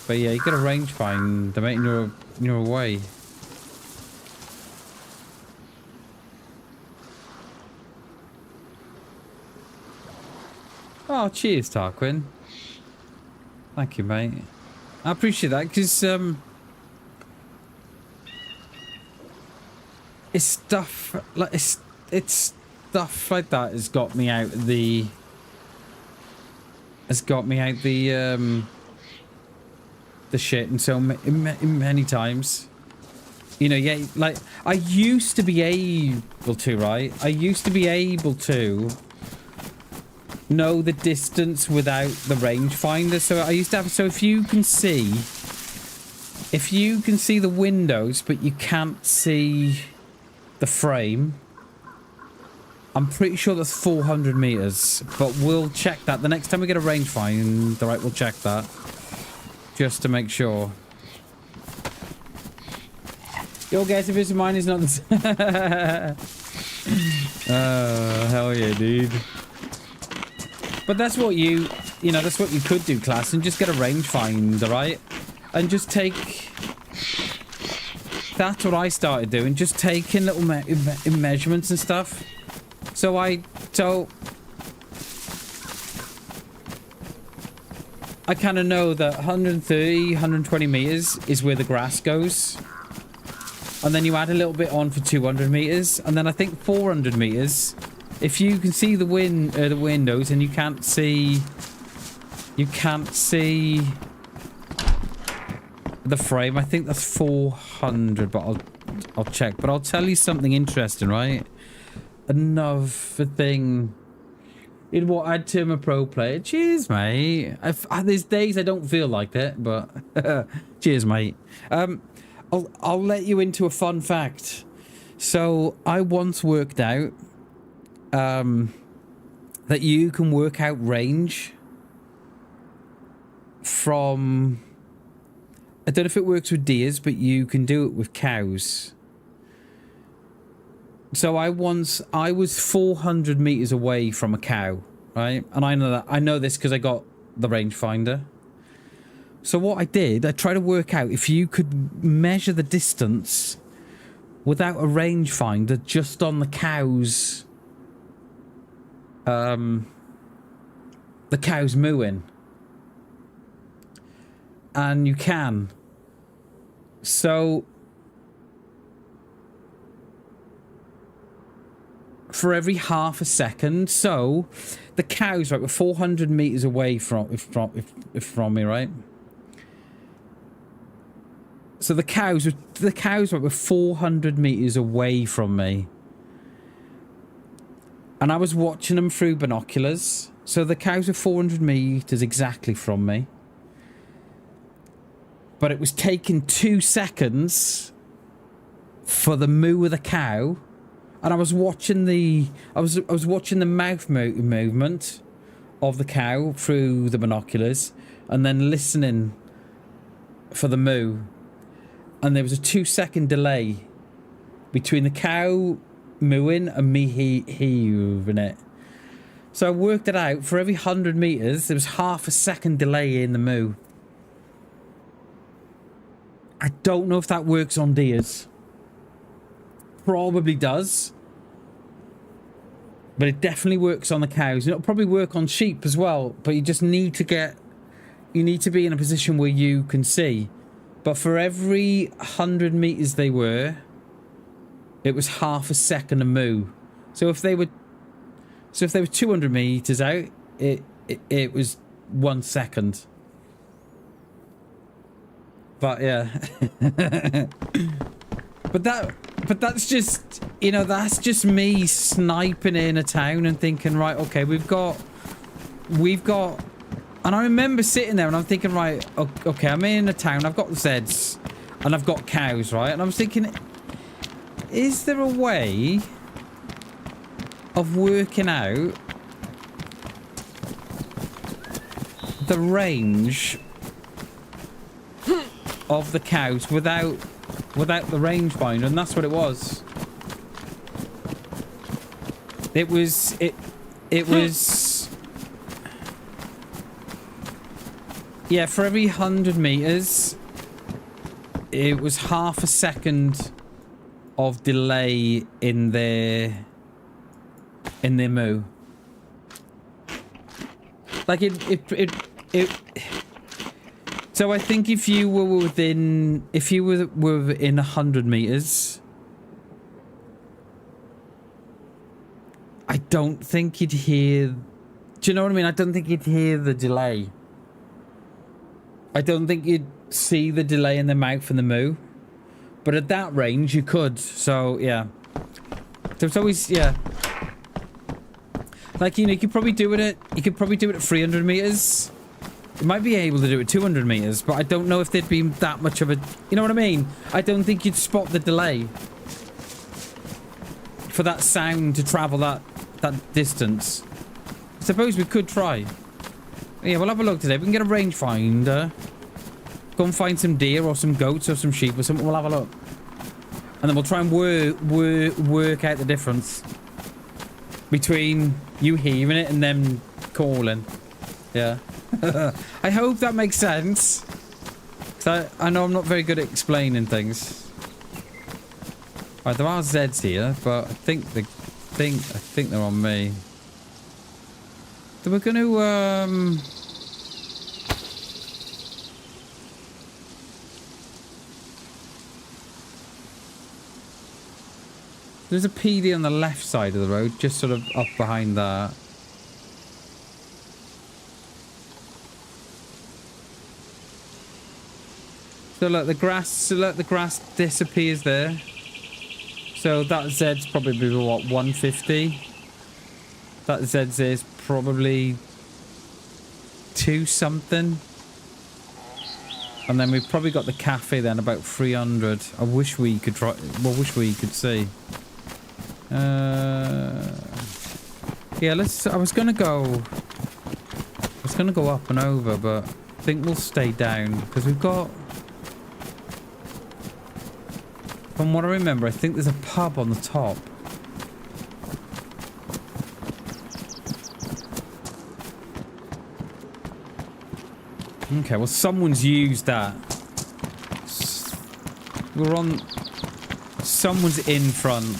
Speaker 1: But yeah, you got a rangefinder, mate, and you're away. Oh, cheers, Tarquin. Thank you, mate. I appreciate that, because it's stuff like it's stuff like that has got me out of the has got me out the shit and so many times. You know, yeah, like, I used to be able to, right? I used to be able to know the distance without the rangefinder. So I used to have, so if you can see the windows, but you can't see the frame, I'm pretty sure that's 400 meters, but we'll check that. The next time we get a rangefinder, right, we'll check that. Just to make sure. Your guess if it's mine is not the same. Hell yeah, dude. But that's what you know, that's what you could do, class, and just get a rangefinder, right? And just take... That's what I started doing, just taking little measurements and stuff. So I kind of know that 130, 120 meters is where the grass goes. And then you add a little bit on for 200 meters. And then I think 400 meters, if you can see the windows and you can't see the frame, I think that's 400, but I'll check. But I'll tell you something interesting, right? Another thing in what I'd term a pro player. Cheers, mate. There's days I don't feel like that, but cheers, mate. I'll let you into a fun fact. So I once worked out that you can work out range from, I don't know if it works with deers, but you can do it with cows. So I was 400 meters away from a cow, right? And I know that, I know this because I got the rangefinder. So what I did, I tried to work out if you could measure the distance without a rangefinder just on the cows, the cows mooing. And you can. So for every half a second, so the cows, right, were 400 meters away from me, right? So the cows were 400 meters away from me. And I was watching them through binoculars. So the cows were 400 meters exactly from me. But it was taking 2 seconds for the moo of the cow. And I was watching the mouth movement of the cow through the binoculars and then listening for the moo. And there was a 2-second delay between the cow mooing and me heaving it. So I worked it out. For every 100 meters, there was half a second delay in the moo. I don't know if that works on deers. Probably does. But it definitely works on the cows. It'll probably work on sheep as well. But you just need to be in a position where you can see. But for every 100 meters they were, it was half a second a moo. So if they were 200 meters out, it was 1 second. But yeah. but that's just, you know, that's just me sniping in a town and thinking, right, okay, we've got and I remember sitting there and I'm thinking, right, okay, I'm in a town, I've got Zeds and I've got cows, right? And I was thinking, is there a way of working out the range of the cows without the rangefinder? And that's what it was. It was yeah, for every 100 meters, it was half a second of delay in their moo. Like it so I think if you were within 100 meters, I don't think you'd hear Do you know what I mean? I don't think you'd hear the delay. I don't think you'd see the delay in the mouth and the moo. But at that range, you could. So, yeah. There's always, yeah. Like, you know, you could probably do it at 300 meters. You might be able to do it at 200 meters, but I don't know if there'd be that much of a... You know what I mean? I don't think you'd spot the delay for that sound to travel that distance. I suppose we could try. Yeah, we'll have a look today. We can get a rangefinder. Go and find some deer or some goats or some sheep or something. We'll have a look. And then we'll try and work out the difference between you hearing it and them calling. Yeah. I hope that makes sense. So I know I'm not very good at explaining things. Right, there are Zeds here, but I think they're on me. So we're gonna there's a PD on the left side of the road, just sort of up behind that. So look, the grass disappears there. So that Zed's probably what, 150? That Zed's is probably 2 something. And then we've probably got the cafe then about 300. I wish we could try. Well, wish we could see. Yeah, let's. I was gonna go up and over, but I think we'll stay down because we've got. From what I remember, I think there's a pub on the top. Okay, well, someone's used that. We're on... Someone's in front.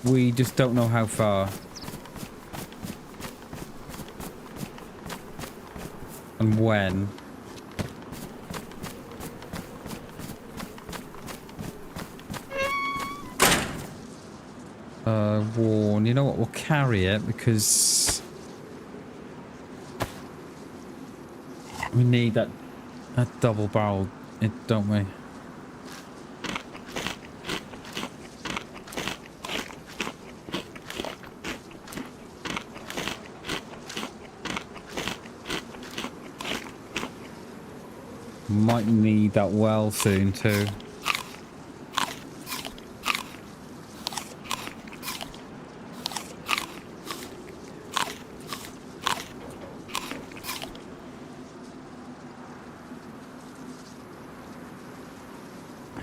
Speaker 1: We just don't know how far. And when. Warn. You know what? We'll carry it because... We need that double barrel, don't we? Might need that well soon too.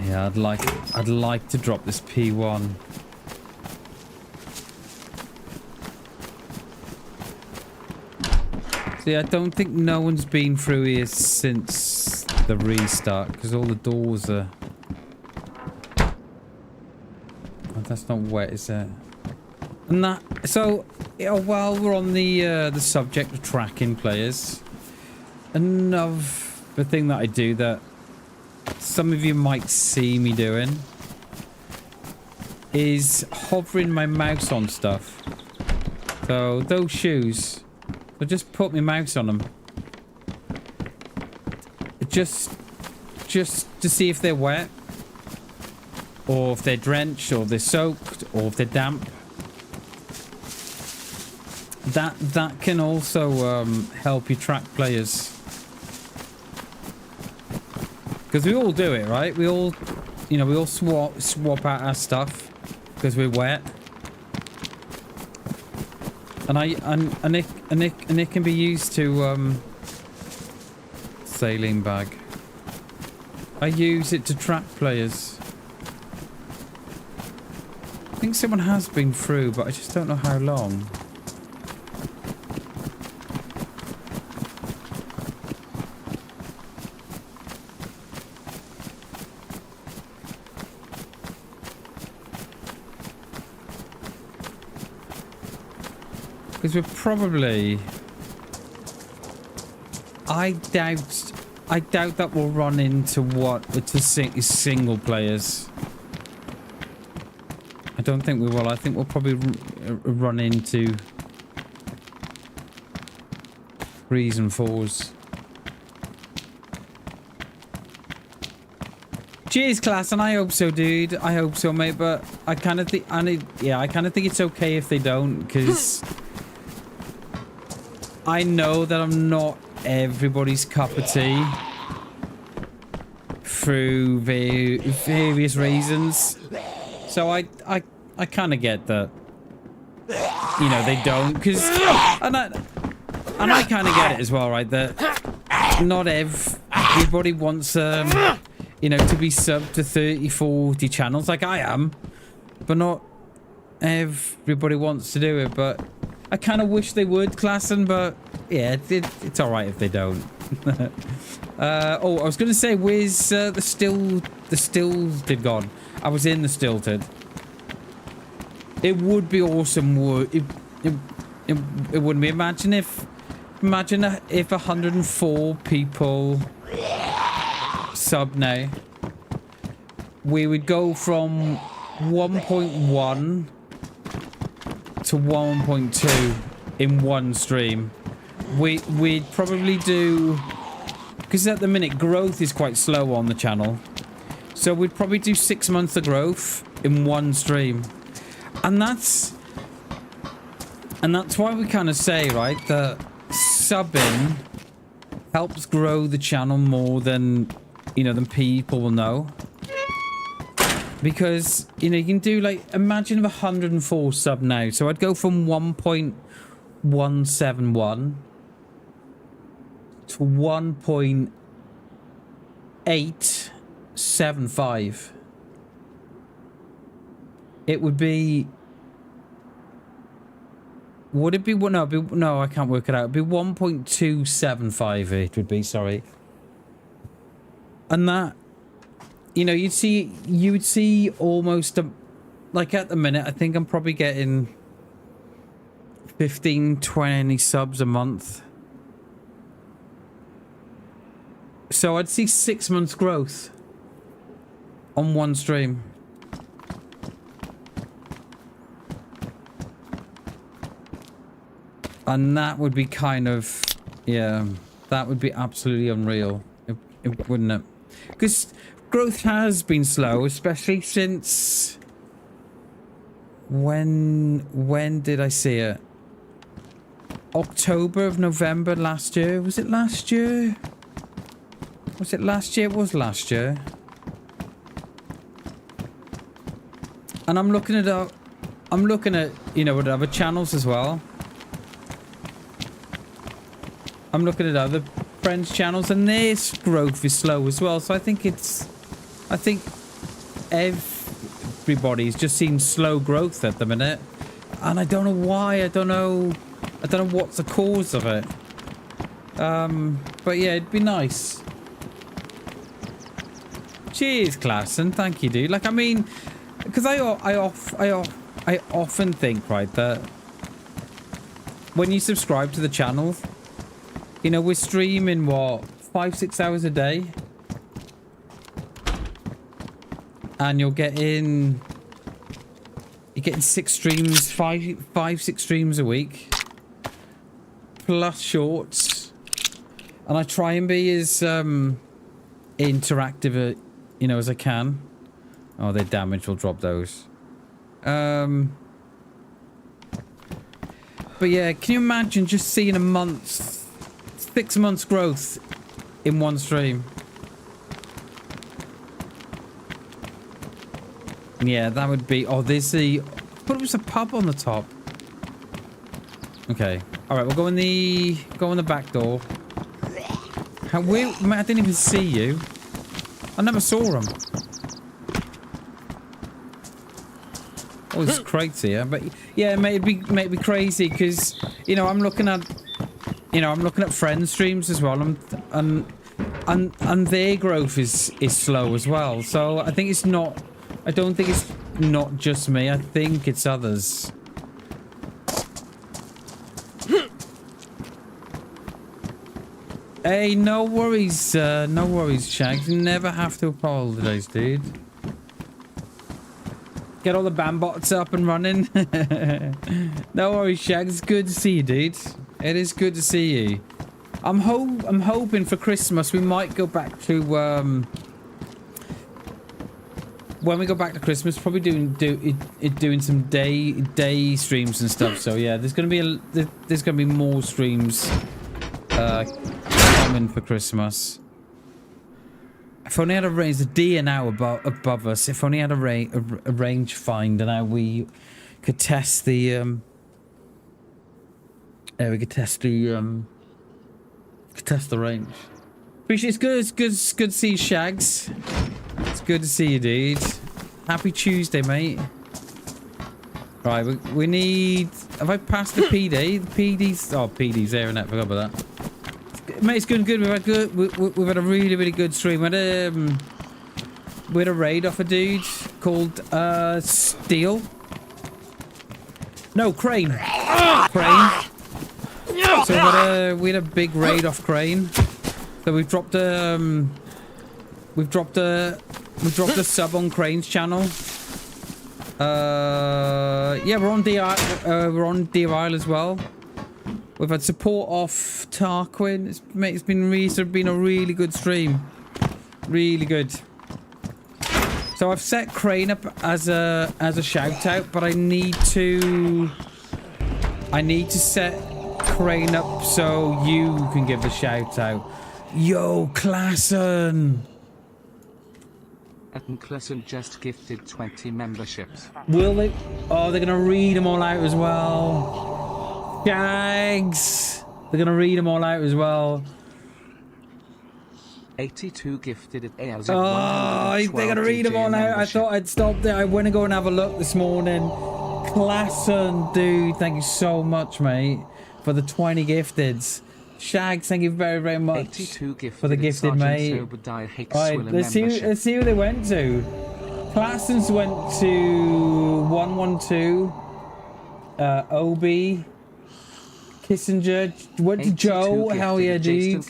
Speaker 1: Yeah, I'd like to drop this P1. See, I don't think no one's been through here since the restart because all the doors are... Oh, that's not wet, is it? And that... So, you know, while we're on the subject of tracking players, another thing that I do that some of you might see me doing is hovering my mouse on stuff. So those shoes, so just put my mouse on them. Just to see if they're wet, or if they're drenched, or if they're soaked, or if they're damp. That can also help you track players. Because we all do it, right? We all, you know, we all swap out our stuff because we're wet. And it can be used to saline bag. I use it to track players. I think someone has been through, but I just don't know how long. Because we're probably... I doubt that we'll run into single players. I don't think we will. I think we'll probably run into 3s and 4s. Cheers, class, and I hope so, dude. I hope so, mate. But I kind of think, I kind of think it's okay if they don't, because I know that I'm not everybody's cup of tea through various reasons. So I kind of get that. You know, they don't, because and I kind of get it as well, right? That not everybody wants you know, to be subbed to 30, 40 channels like I am, but not everybody wants to do it. But I kind of wish they would, Klassen, but yeah, it's all right if they don't. Oh, I was gonna say, where's the stilted gone? I was in the stilted. It would be awesome. It wouldn't be. Imagine if 104 people sub now. We would go from 1.1 to 1.2 in one stream. We'd probably do, because at the minute growth is quite slow on the channel, so we'd probably do 6 months of growth in one stream. And that's why we kind of say, right, that subbing helps grow the channel more than, you know, than people will know. Because, you know, you can do, like, imagine 104 sub now. So I'd go from 1.171 to 1.875. It would be... Would it be... No, I can't work it out. It'd be 1.275 it would be, sorry. And that... You know, you would see almost... like, at the minute, I think I'm probably getting 15, 20 subs a month. So I'd see 6 months growth on one stream. And that would be kind of, yeah, that would be absolutely unreal, it wouldn't it? Because growth has been slow, especially since, when did I see it? October of November last year. Was it last year? Was it last year? It was last year. And I'm looking at, you know, at other channels as well. I'm looking at other friends' channels, and their growth is slow as well. So I think everybody's just seen slow growth at the minute, and I don't know why. I don't know what's the cause of it. But yeah, it'd be nice. Cheers, class, and thank you, dude. Like, I mean, because I often think, right, that when you subscribe to the channel, you know, we're streaming, what, 5-6 hours a day? And you're getting 6 streams, 5-6 streams a week. Plus shorts. And I try and be as interactive, you know, as I can. Oh, they're damaged. We'll drop those. But yeah, can you imagine just seeing a month... 6 months growth in one stream? Yeah, that would be... Oh, there's the... I thought it was a pub on the top. Okay. Alright, we'll go in the back door. I didn't even see you. I never saw him. Oh, there's crates here. But yeah, mate, it'd be crazy because, you know, I'm looking at friend streams as well, and their growth is slow as well. So I think it's not. I don't think it's not just me. I think it's others. Hey, no worries, Shags. You never have to apologize, dude. Get all the bandbots up and running. No worries, Shags. It's good to see you, dude. It is good to see you. I'm hoping for Christmas we might go back to when we go back to Christmas, probably doing some day streams and stuff. So yeah, there's gonna be more streams coming for Christmas. If only had a range, the deer now above us. If only had a range finder now, we could test the we could test the range. Appreciate it's good to see you, Shags. It's good to see you, dude. Happy Tuesday, mate. Right, we need. Have I passed the PD? The PD's. Oh, PD's there, and I forgot about that. Mate, it's going good. We've had a really good stream. We had a raid off a dude called Steel. No, Crane. Crane. So we had a big raid off Crane. So we've dropped a sub on Crane's channel. Yeah, we're on DIL as well. We've had support off Tarquin. It's been a really good stream. Really good. So I've set Crane up as a shout out, but I need to set Crane up so you can give the shout out. Yo, Klassen!
Speaker 2: And Klassen just gifted 20 memberships.
Speaker 1: Will they? Oh, they're gonna read them all out as well. Shags! They're gonna read them all out as well.
Speaker 2: 82 gifted at ALZ.
Speaker 1: Oh, they're gonna read them all out. I thought I'd stop there. I went to go and have a look this morning. Klassen, dude, thank you so much, mate, for the 20 gifteds. Shags, thank you very much for the gifted, mate. Right, let's see who they went to. Klassen's went to 112. Obi. Kissinger went to Joe. Hell yeah, dude.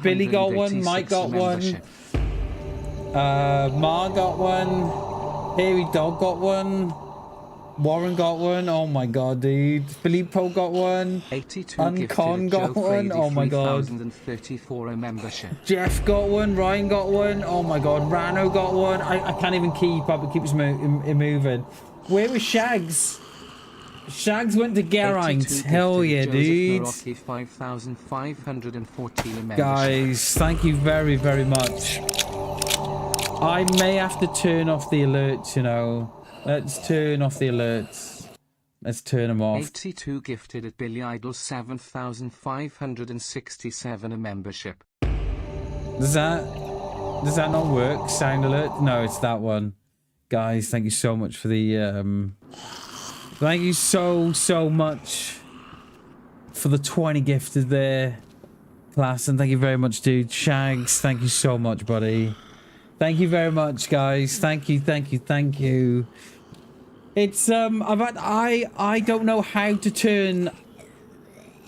Speaker 1: Billy got one. Mike got one. Ma got one. Hairy Dog got one. Warren got one. Oh my god, dude. Filippo got one. Uncon got one. Oh my god. Jeff got one. Ryan got one. Oh my god. Rano got one. I can't even keep up. It keeps moving. Where was Shags? Shags went to Geraint. Hell yeah, dude. Guys, thank you very much. I may have to turn off the alerts, you know. Let's turn off the alerts. Let's turn them off.
Speaker 2: 82 gifted at Billy Idol, 7,567 a membership.
Speaker 1: Does that not work? Sound alert? No, it's that one. Guys, thank you so much for the thank you so much for the 20 gifted there, class, and thank you very much, dude. Shags, thank you so much, buddy. Thank you very much, guys. Thank you. It's I don't know how to turn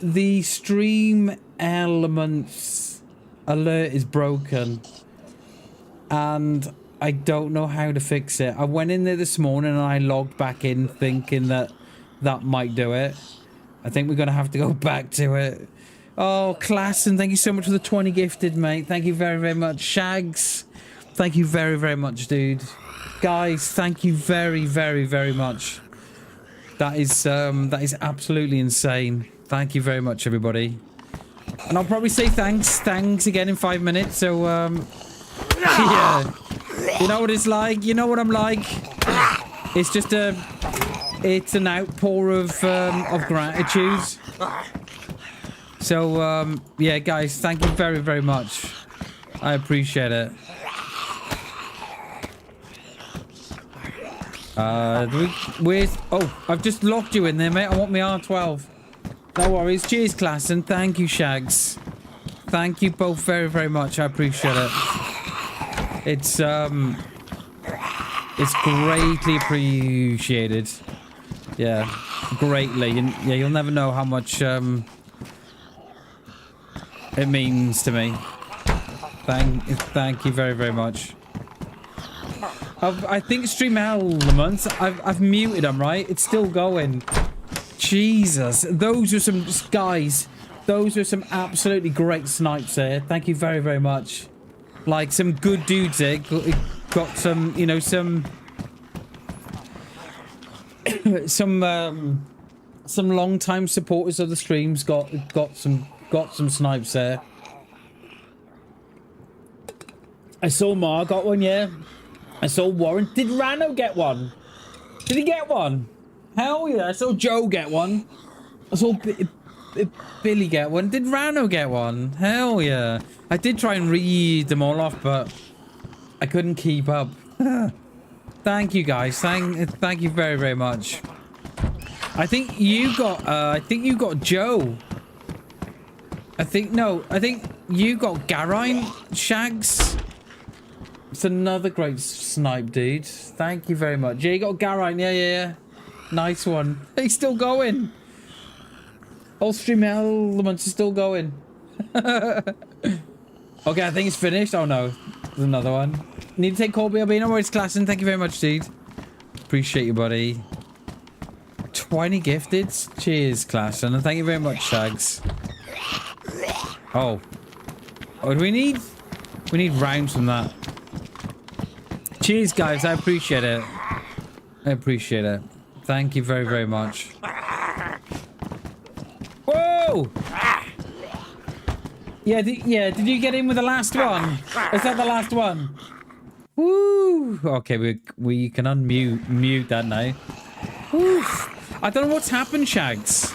Speaker 1: the stream elements alert is broken, and I don't know how to fix it. I went in there this morning and I logged back in thinking that might do it. I think we're gonna have to go back to it. Oh, class, and thank you so much for the 20 gifted, mate. Thank you very much. Shags, thank you very much, dude. Guys, thank you very much. That is absolutely insane. Thank you very much, everybody. And I'll probably say thanks again in 5 minutes. So yeah, you know what it's like. You know what I'm like. It's just it's an outpour of gratitude. So yeah, guys, thank you very much. I appreciate it. Oh, I've just locked you in there, mate. I want my R12. No worries. Cheers, class, and thank you, Shags. Thank you both very much. I appreciate it. It's greatly appreciated. Yeah, greatly. And yeah, you'll never know how much it means to me. Thank you very much. I think stream elements. I've muted them, right? It's still going. Jesus, those are some guys. Those were some absolutely great snipes there. Thank you very, very much. Like, some good dudes there. Got some, you know, some long-time supporters of the streams got some snipes there. I saw Mar got one, yeah. I saw Warren. Did Rano get one? Did he get one? Hell yeah! I saw Joe get one. I saw Billy get one. Did Rano get one? Hell yeah! I did try and read them all off, but I couldn't keep up. Thank you guys. Thank you very, very much. I think you got Joe. I think you got Garine Shags. It's another great snipe, dude. Thank you very much. Yeah, you got Garine. Yeah. Nice one. He's still going. All stream elements are still going. Okay, I think it's finished. Oh no, there's another one. Need to take Colby Albino where it's classing. Thank you very much, dude. Appreciate you, buddy. 20 gifted. Cheers, Classen. And thank you very much, Shags. Oh, do we need rounds from that? Cheers, guys. I appreciate it. Thank you very, very much. Whoa! Yeah, did you get in with the last one? Is that the last one? Woo! Okay, we can mute that now. Woo. I don't know what's happened, Shags.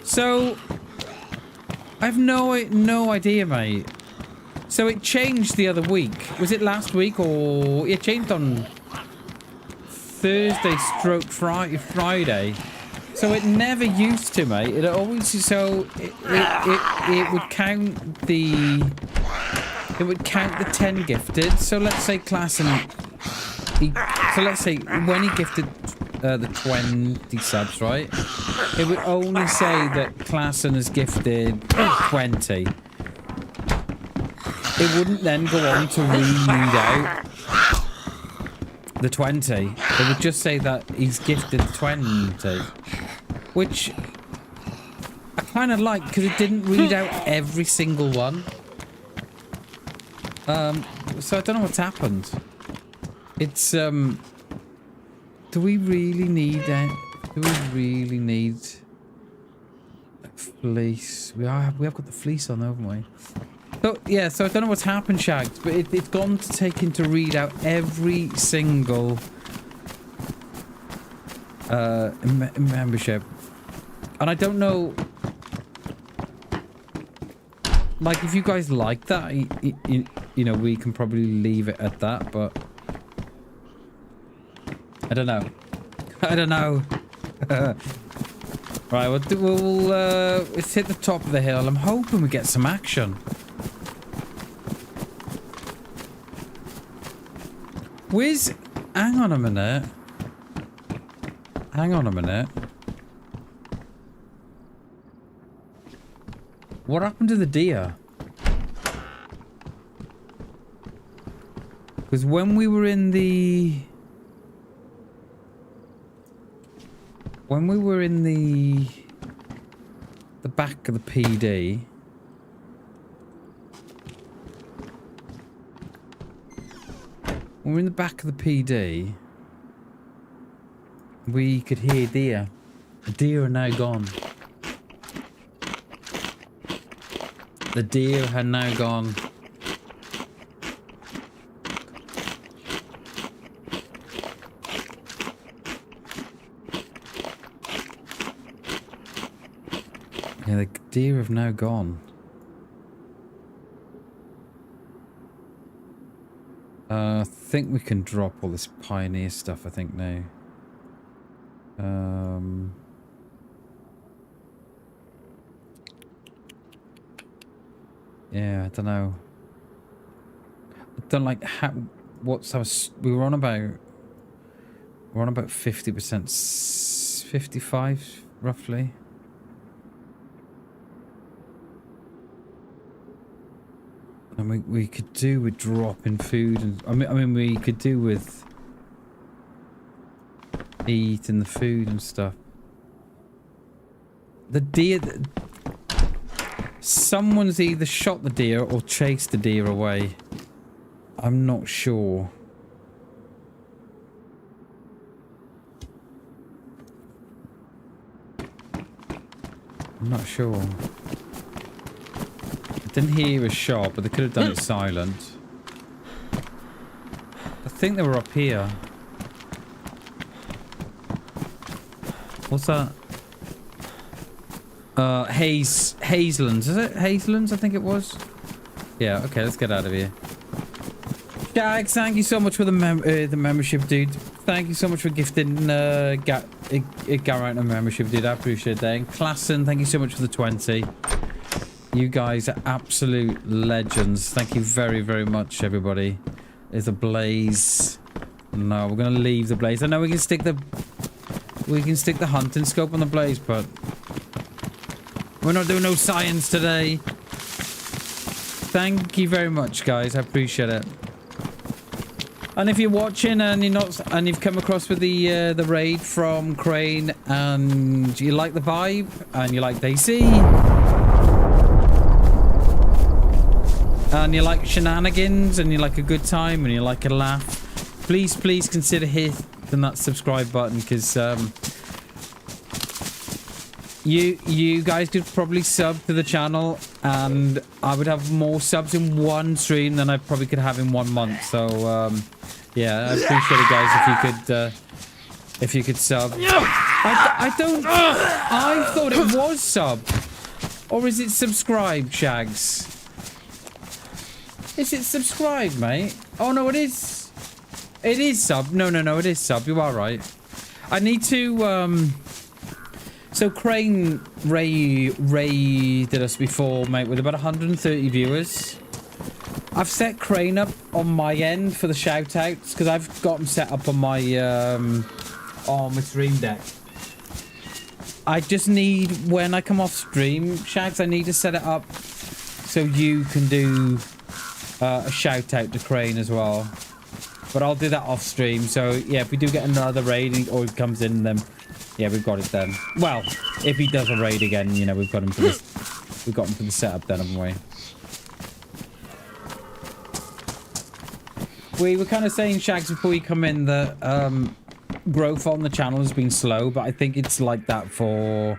Speaker 1: So I have no idea, mate. So it changed the other week. Was it last week or it changed on Thursday stroke Friday? So it never used to, mate. It always it would count the 10 gifted. So let's say let's say when he gifted the 20 subs, right? It would only say that Klassen has gifted 20. It wouldn't then go on to read out the 20. It would just say that he's gifted 20. Which I kind of like, because it didn't read out every single one. So I don't know what's happened. It's, do we really need that? Do we really need a fleece? We have got the fleece on, haven't we? So, yeah, so I don't know what's happened, Shags, but it's gone to taking to read out every single membership. And I don't know, like, if you guys like that, you know, we can probably leave it at that, but I don't know. I don't know. Right, let's hit the top of the hill. I'm hoping we get some action. Hang on a minute. What happened to the deer? Because when we were in the back of the PD, when we're in the back of the PD, we could hear deer. The deer are now gone. The deer had now gone. Yeah, the deer have now gone. I think we can drop all this pioneer stuff, I think, now. Yeah, I don't know. I don't like how... What's our... We were on about... We're on about 50%... 55, roughly. And we could do with dropping food and I mean we could do with eating the food and stuff. The deer Someone's either shot the deer or chased the deer away. I'm not sure. I'm not sure. I didn't hear a shot, but they could have done it silent. I think they were up here. What's that? Hazelands, is it? Hazelands, I think it was. Yeah, okay, let's get out of here. Jags, thank you so much for the membership, dude. Thank you so much for gifting Garrett a membership, dude. I appreciate that. And Klassen, thank you so much for the 20. You guys are absolute legends. Thank you very, very much, everybody. There's a blaze. No, we're gonna leave the blaze. I know we can stick the hunting scope on the blaze, but we're not doing no science today. Thank you very much, guys. I appreciate it. And if you're watching and you've come across with the raid from Crane and you like the vibe and you like DayZ and you like shenanigans and you like a good time and you like a laugh, please consider hitting that subscribe button, because you guys could probably sub to the channel and I would have more subs in one stream than I probably could have in 1 month. So yeah, I appreciate it, guys, if you could sub. I thought it was sub. Or is it subscribe, Shags? Is it subscribe, mate? Oh no, it is. It is sub. No, it is sub. You are right. I need to so Crane raided us before, mate, with about 130 viewers. I've set Crane up on my end for the shout outs because I've got them set up on my stream deck. I just need, when I come off stream, Shags, I need to set it up so you can do a shout out to Crane as well. But I'll do that off stream. So yeah, if we do get another raid or he comes in, then yeah, we've got it then. Well, if he does a raid again, you know, we've got him for this. We've got him for the setup then, haven't we? We were kind of saying, Shags, before you come in, that growth on the channel has been slow, but I think it's like that for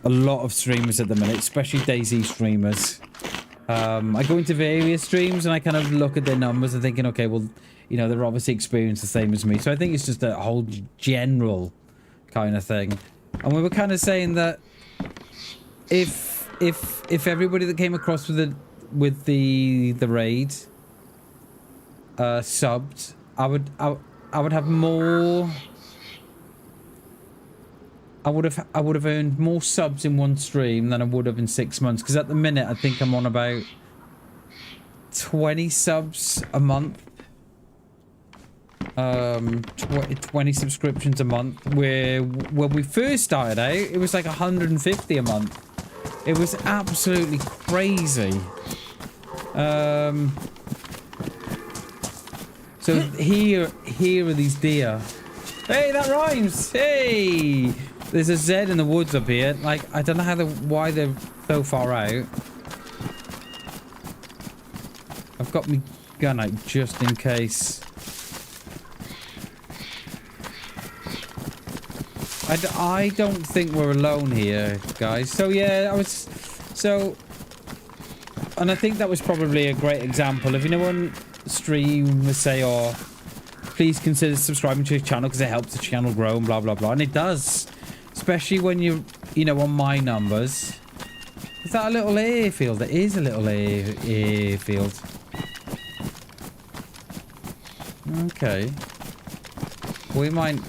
Speaker 1: a lot of streamers at the minute, especially DayZ streamers. I go into various streams and I kind of look at their numbers and thinking, okay, well, you know, they're obviously experienced the same as me. So I think it's just a whole general kind of thing. And we were kind of saying that if everybody that came across with the raid subbed, I would have more. I would have earned more subs in one stream than I would have in 6 months. Because at the minute, I think I'm on about 20 subs a month. 20 subscriptions a month. Where when we first started out, it was like 150 a month. It was absolutely crazy. So here are these deer. Hey, that rhymes. Hey, there's a Z in the woods up here. Like, I don't know why they're so far out. I've got my gun out just in case. I don't think we're alone here, guys. So yeah, and I think that was probably a great example. If anyone streams say, or please consider subscribing to his channel because it helps the channel grow and blah blah blah, and it does, especially when you know, on my numbers. Is that a little airfield? It is a little airfield. Okay, we might.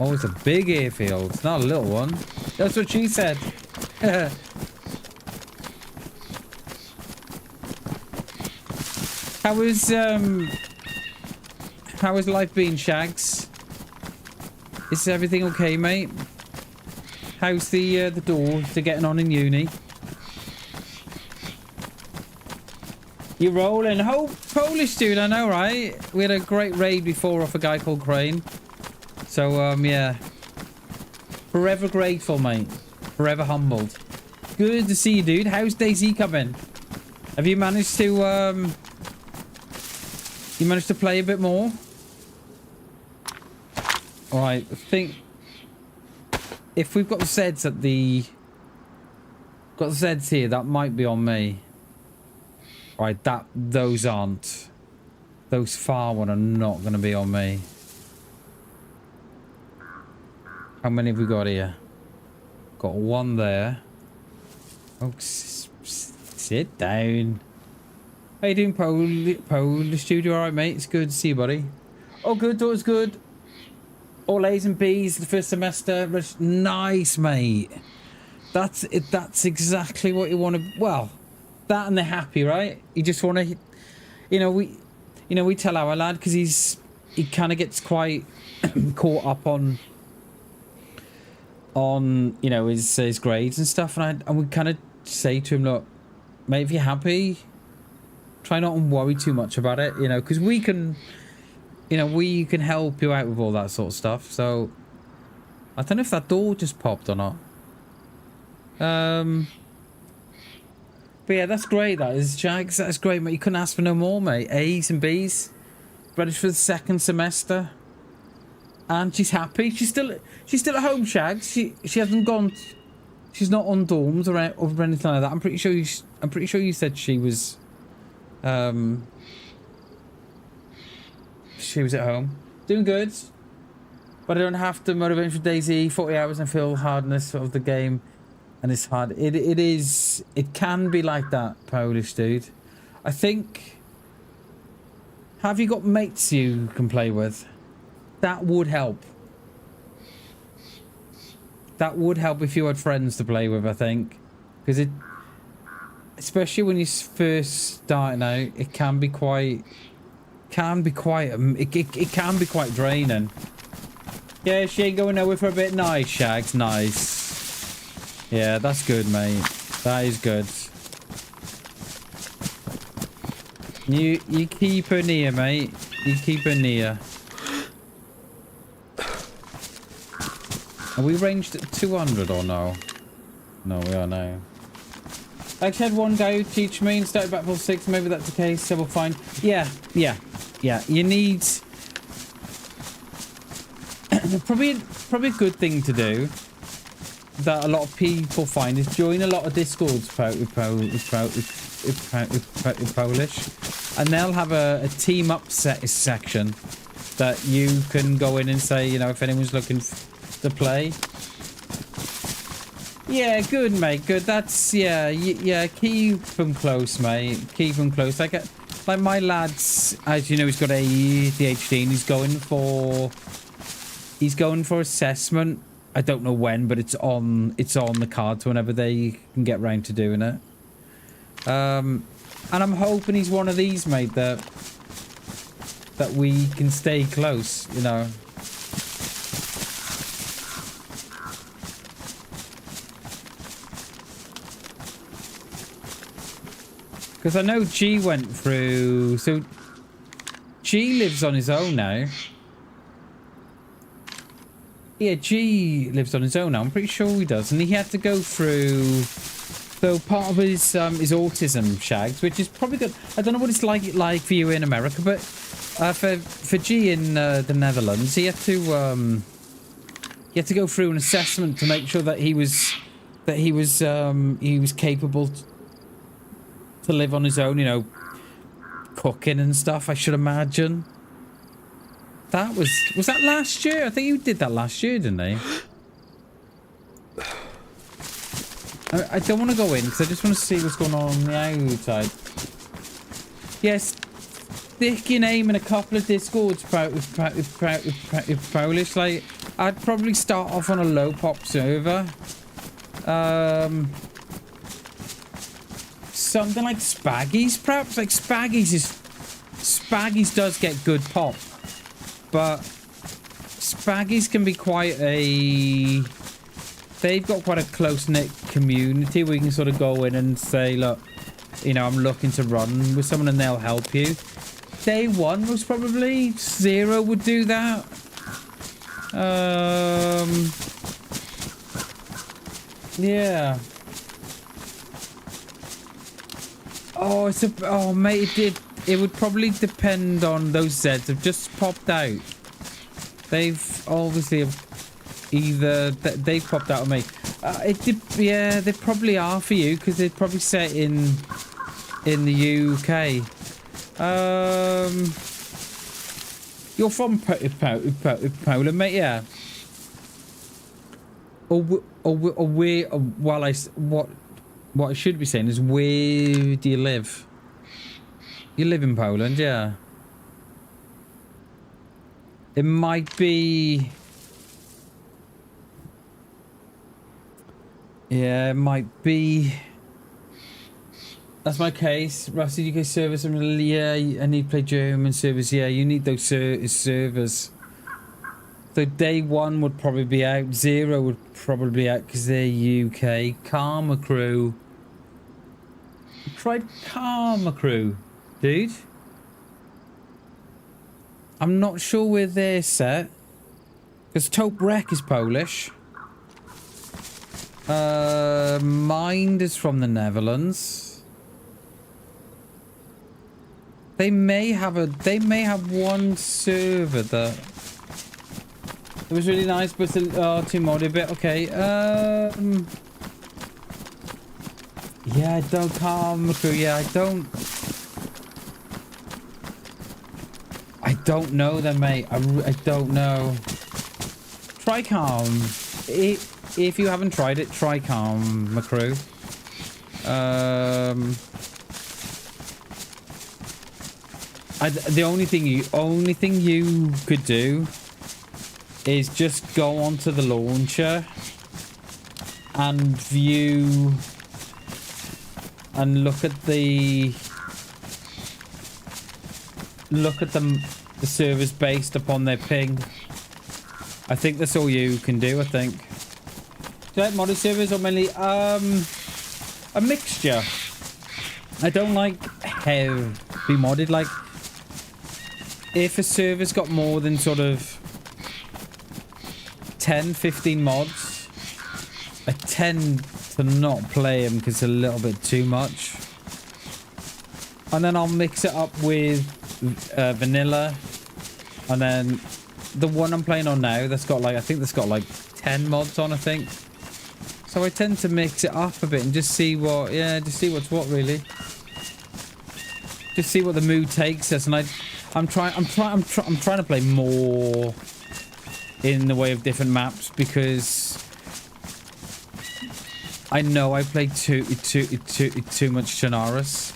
Speaker 1: Oh, it's a big airfield. It's not a little one. That's what she said. How is life been, Shags? Is everything okay, mate? How's the door to getting on in uni? You're rolling. Oh, Polish dude, I know, right? We had a great raid before off a guy called Crane. So, yeah. Forever grateful, mate. Forever humbled. good to see you, dude. How's DayZ coming? Have you managed to play a bit more? All right, I think if we've got the Zeds at the Zeds here, that might be on me. All right, those aren't. Those far one are not going to be on me. How many have we got here? Got one there. Oh, sit down. How you doing, Polish dude? You alright, mate? It's good to see you, buddy. Oh, good. Thought it was good. All A's and B's the first semester. Nice, mate. That's it. That's exactly what you want to. Well, that and they're happy, right? You just want to, we tell our lad because he kind of gets quite caught up on his grades and stuff, and we kind of say to him, look, mate, if you're happy, try not to worry too much about it, because we can help you out with all that sort of stuff. So I don't know if that door just popped or not. But yeah, that's great. That is, Jags. That's great, mate. You couldn't ask for no more, mate. A's and B's, ready for the second semester. And she's happy. She's still at home, Shags. She hasn't gone. She's not on dorms or anything like that. I'm pretty sure you said she was. She was at home, doing good. But I don't have to motivate for DayZ. 40 hours and feel hardness of the game, and it's hard. It can be like that, Polish dude. I think. Have you got mates you can play with? That would help. That would help if you had friends to play with, I think. Because especially when you're first starting out, it can be quite draining. Yeah, she ain't going nowhere for a bit. Nice, Shags, nice. Yeah, that's good, mate. That is good. You keep her near, mate. You keep her near. Are we ranged at 200 or no? No, we are now. I actually had one guy who teach me and started Battlefield 6. Maybe that's the case, so we'll find. Yeah. You need probably a good thing to do that a lot of people find is join a lot of Discords with Polish, and they'll have a team up section that you can go in and say, if anyone's looking to play. Yeah, good, mate. Good. That's yeah. Keep them close, mate. Keep them close. Like my lad's, as you know, he's got ADHD and he's going for assessment. I don't know when, but it's on the cards whenever they can get round to doing it. And I'm hoping he's one of these, mate, that we can stay close, Because I know G went through... So, G lives on his own now. Yeah, G lives on his own now. I'm pretty sure he does. And he had to go through... So, part of his autism, Shags, which is probably good. I don't know what it's like for you in America, but for G in the Netherlands, he had to go through an assessment to make sure that he was capable to live on his own, cooking and stuff, I should imagine. That was that last year? I think you did that last year, didn't they? I don't want to go in because I just want to see what's going on the outside. Yes, stick your name in a couple of Discords with Polish. Like, I'd probably start off on a low pop server. Something like Spaggies, perhaps. Like Spaggies does get good pop, but Spaggies can be quite a... They've got quite a close-knit community where you can sort of go in and say, look, I'm looking to run with someone, and they'll help you. Day one most probably. Zero would do that. Yeah. Oh, it's a... Oh, mate, it did... It would probably depend on those Zeds have just popped out. They've obviously either... They've popped out on me. Yeah, they probably are for you, because they're probably set in the UK. You're from Poland, mate, yeah? Or where... While what I should be saying is, where do you live? You live in Poland, yeah. It might be... Yeah, it might be... That's my case. Rusty, UK servers. Yeah, I need to play German servers. Yeah, you need those servers. So day 1 would probably be out. 0 would probably be out because they're UK. Karma Crew. I tried Karma Crew, dude. I'm not sure where they're set. Because Taupe Rec is Polish. Mind is from the Netherlands. They may have one server that it was really nice, but it's too modded a bit. Okay. Yeah, I don't Karma Crew. Yeah, I don't know them, mate. I don't know. Try Calm. If you haven't tried it, try Karma Crew. The only thing you could do is just go onto the launcher and view and look at the servers based upon their ping. I think that's all you can do. I think. Do you like modded servers or mainly a mixture? I don't like heavy modded. Like, if a server's got more than sort of 10-15 mods, I tend to not play them because it's a little bit too much. And then I'll mix it up with vanilla, and then the one I'm playing on now, that's got like, I think that's got like 10 mods on, I think. So I tend to mix it up a bit and just see what, yeah, just see what's what, really. Just see what the mood takes us, and I'm trying to play more in the way of different maps, because I know I play too much Chernarus.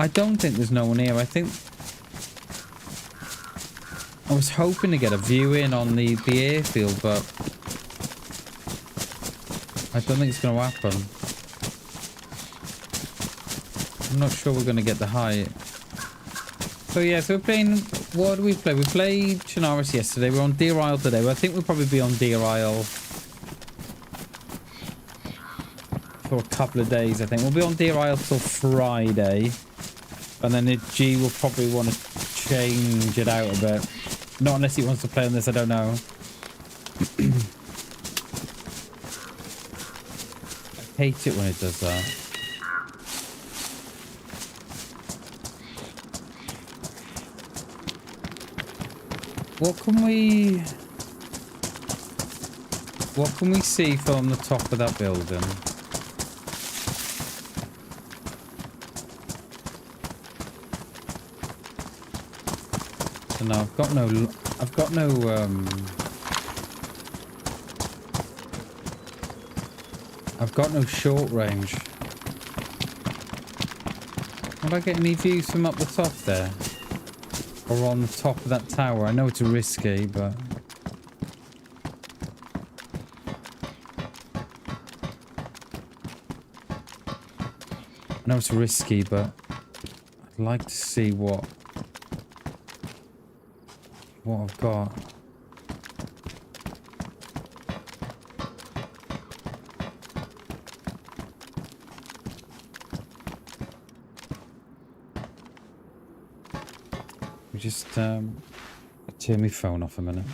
Speaker 1: I don't think there's no one here. I think I was hoping to get a view in on the airfield, but I don't think it's going to happen. I'm not sure we're going to get the height. So yeah, so we're playing... What did we play? We played Chernarus yesterday. We're on Deer Isle today. But I think we'll probably be on Deer Isle for a couple of days, I think. We'll be on Deer Isle till Friday. And then G will probably want to change it out a bit. Not unless he wants to play on this, I don't know. I hate it when it does that. What can we see from the top of that building? So no, I've got no short range. Would I get any views from up the top there? Or on the top of that tower? I know it's risky, but... I know it's risky, but... I'd like to see what I've got. Just turn my phone off a minute.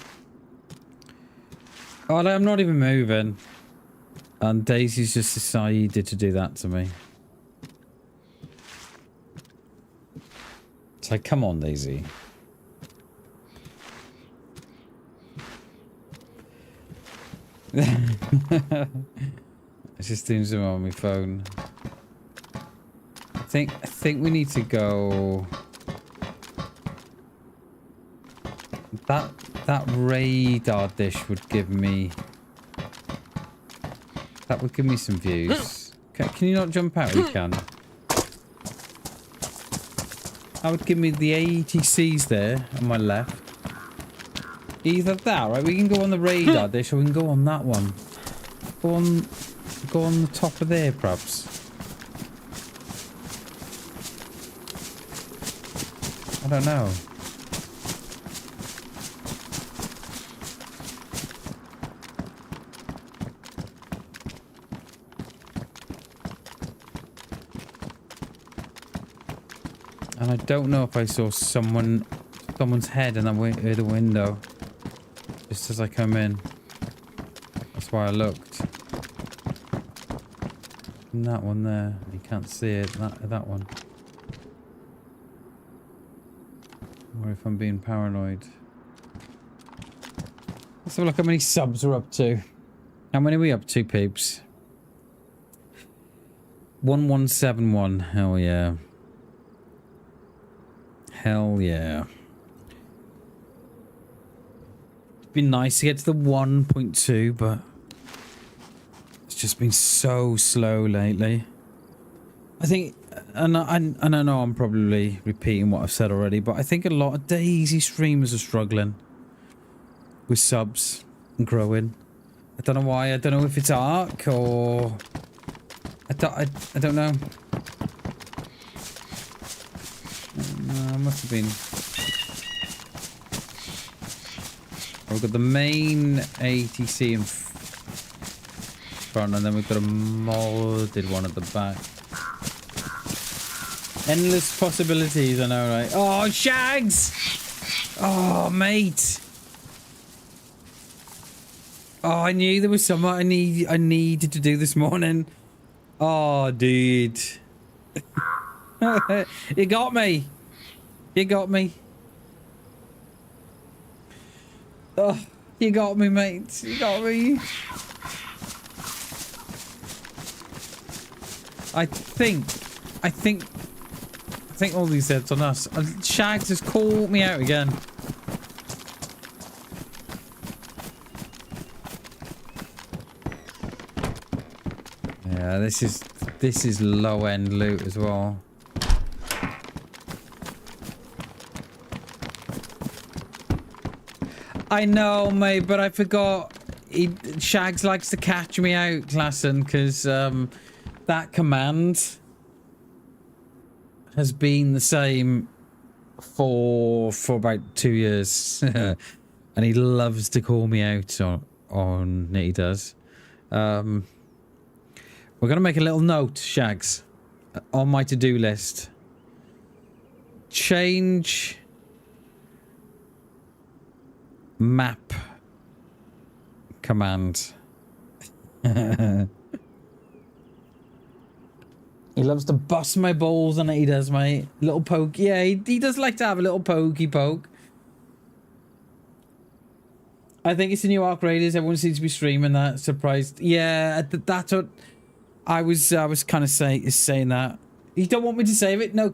Speaker 1: Oh, I'm not even moving. And Daisy's just decided to do that to me. It's like, come on, DayZ. I was just doing something on my phone. I think we need to go. That radar dish would give me. That would give me some views. Can you not jump out? You can. That would give me the ATCs there on my left. Either that, right? We can go on the radar dish, or we can go on that one. Go on the top of there, perhaps. I don't know. And I don't know if I saw someone's head in the window just as I come in. That's why I looked. And that one there, you can't see it. That one. Or if I'm being paranoid. Let's have a look how many subs we're up to. How many are we up to, peeps? 1171. Hell yeah. Hell yeah. It'd be nice to get to the 1.2, but it's just been so slow lately. I think, and I know I'm probably repeating what I've said already, but I think a lot of DayZ streamers are struggling with subs and growing. I don't know why. I don't know if it's Arc or I don't know. No, must have been. We've got the main ATC in front, and then we've got a modded one at the back. Endless possibilities, I know, right? Oh, Shags! Oh, mate! Oh, I knew there was something I needed to do this morning. Oh, dude. You got me. You got me. Oh, you got me, mate. You got me. I think all these heads on us. Shags has called me out again. Yeah, this is low end loot as well. I know, mate, but I forgot. Shags likes to catch me out, Klassen, because that command has been the same for about 2 years, and he loves to call me out on it. He does. We're gonna make a little note, Shags, on my to-do list. Change map command. He loves to bust my balls on it, he does, mate. Little poke. Yeah, he does like to have a little pokey poke. I think it's the new Arc Raiders. Everyone seems to be streaming that. Surprised. Yeah, that's what I was kind of saying that. You don't want me to save it? No,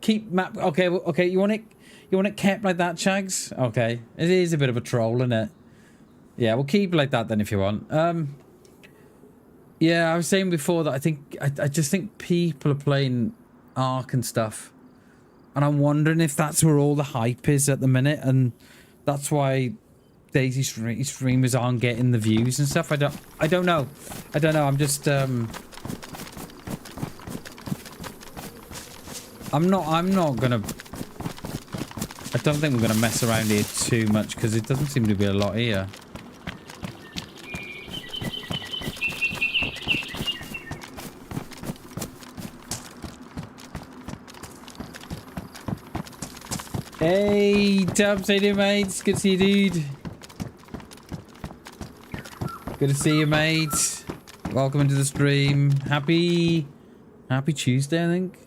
Speaker 1: keep map. Okay, okay. You want it kept like that, Shags? Okay. It is a bit of a troll, isn't it? Yeah, we'll keep it like that then if you want. Yeah, I was saying before that I just think people are playing Ark and stuff, and I'm wondering if that's where all the hype is at the minute, and that's why DayZ streamers aren't getting the views and stuff. I don't know. I'm just I'm not gonna. I don't think we're gonna mess around here too much because it doesn't seem to be a lot here. Hey, Tubbs, how you doing, mates? Good to see you, dude. Good to see you, mate. Welcome into the stream. Happy Tuesday, I think.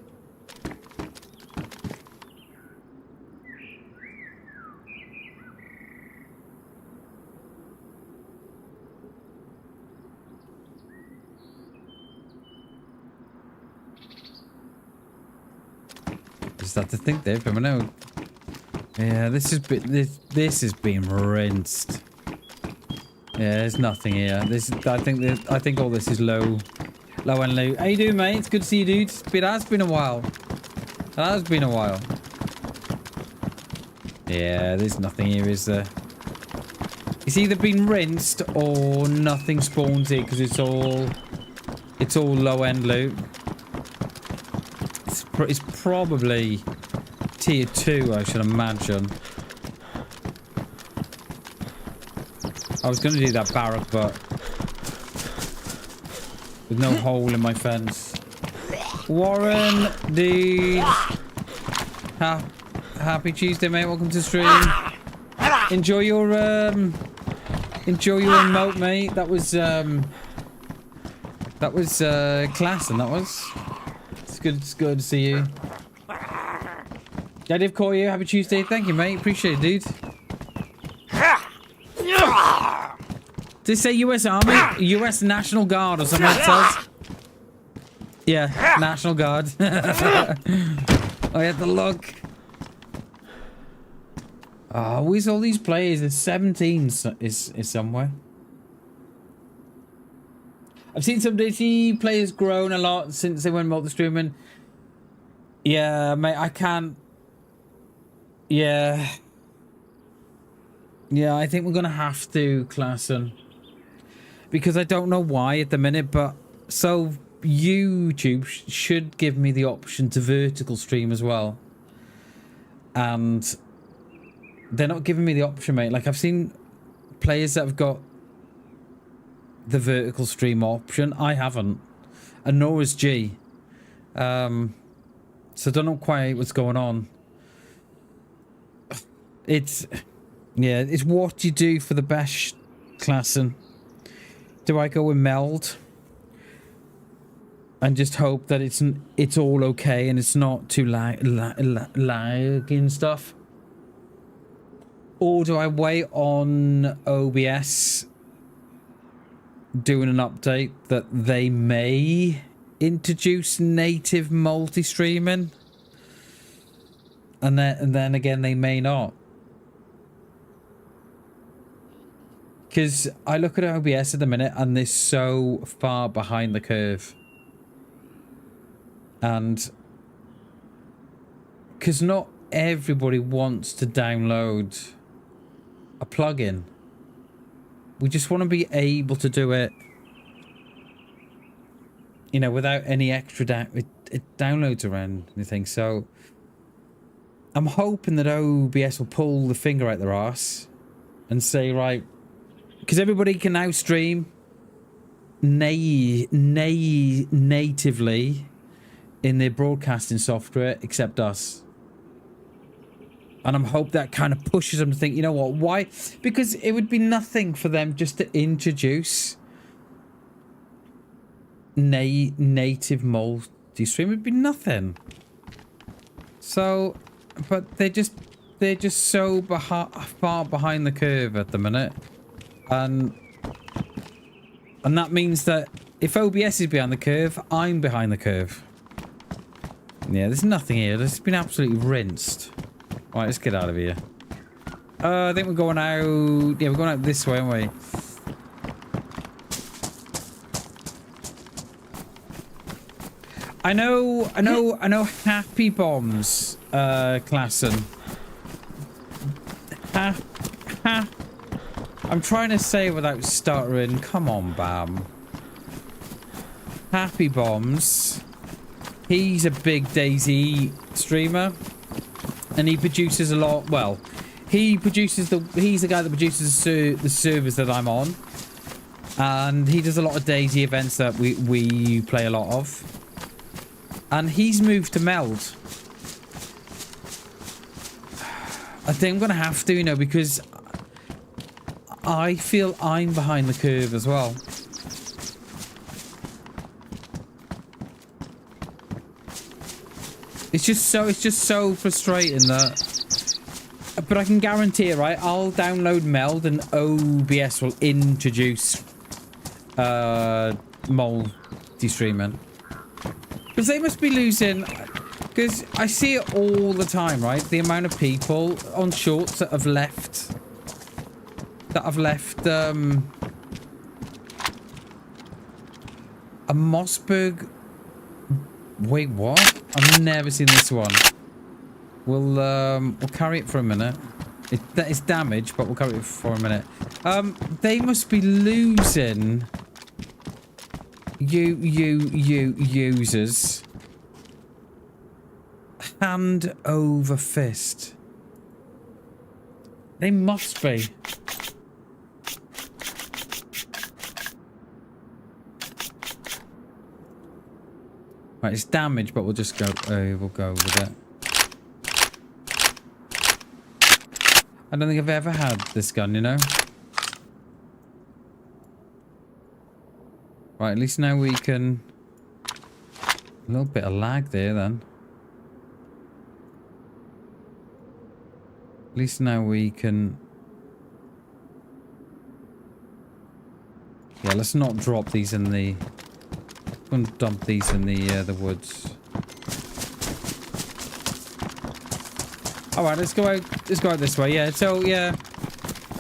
Speaker 1: just have to think there for a minute. Yeah, this has been rinsed. Yeah, there's nothing here. I think all this is low end loot. How you doing, mate? It's good to see you, dude. It has been a while. It has been a while. Yeah, there's nothing here, is there? It's either been rinsed or nothing spawns here because it's all low end loot. It's probably tier 2, I should imagine. I was going to do that barrack, but with no hole in my fence. Warren, dude. Happy Tuesday, mate. Welcome to the stream. Enjoy your emote, mate. That was class, and that was. It's good to see you. I did call you. Happy Tuesday. Thank you, mate. Appreciate it, dude. Did it say US Army? US National Guard or something like that? Yeah, National Guard. I had to look. Oh, where's all these players? There's 17 is somewhere. I've seen some DayZ players grown a lot since they went multi-streaming. Yeah, mate, I can't. Yeah. Yeah, I think we're going to have to, Klassen. Because I don't know why at the minute, but so YouTube should give me the option to vertical stream as well. And they're not giving me the option, mate. Like, I've seen players that have got the vertical stream option. I haven't. And nor has G. So I don't know quite what's going on. It's what you do for the best, Klassen. Do I go with meld and just hope that it's all okay and it's not too laggy and stuff? Or do I wait on OBS doing an update that they may introduce native multi-streaming? And then again, they may not. Because I look at OBS at the minute and they're so far behind the curve. And because not everybody wants to download a plugin. We just want to be able to do it, you know, without any extra downloads around anything. So I'm hoping that OBS will pull the finger out their arse and say, right, because everybody can now stream natively in their broadcasting software except us. And I'm hope that kind of pushes them to think, you know what, why? Because it would be nothing for them just to introduce native multi-stream. It'd be nothing. So, but they're just so far behind the curve at the minute. And that means that if OBS is behind the curve, I'm behind the curve. Yeah, there's nothing here. It's been absolutely rinsed. Alright, let's get out of here. I think we're going out... Yeah, we're going out this way, aren't we? I know Happy Bombs, Klassen. I'm trying to say without stuttering. Come on, Bam. Happy Bombs. He's a big DayZ streamer. And he produces a lot. Well, he's the guy that produces the servers that I'm on. And he does a lot of DayZ events that we play a lot of. And he's moved to meld. I think I'm going to have to, you know, because I feel I'm behind the curve as well. It's just so frustrating that... But I can guarantee it, right? I'll download meld and OBS will introduce multi-streaming. Because they must be losing... Because I see it all the time, right? The amount of people on shorts that have left... a Mossberg... Wait, what? I've never seen this one. We'll carry it for a minute. It's damaged, but we'll carry it for a minute. They must be losing... users. Hand over fist. They must be. Right, it's damaged, but we'll just go. We'll go with it. I don't think I've ever had this gun, you know. Right, at least now we can. A little bit of lag there, then. At least now we can... Yeah, let's not drop these in the... Don't dump these in the woods. Alright, let's go out this way. Yeah, so, yeah.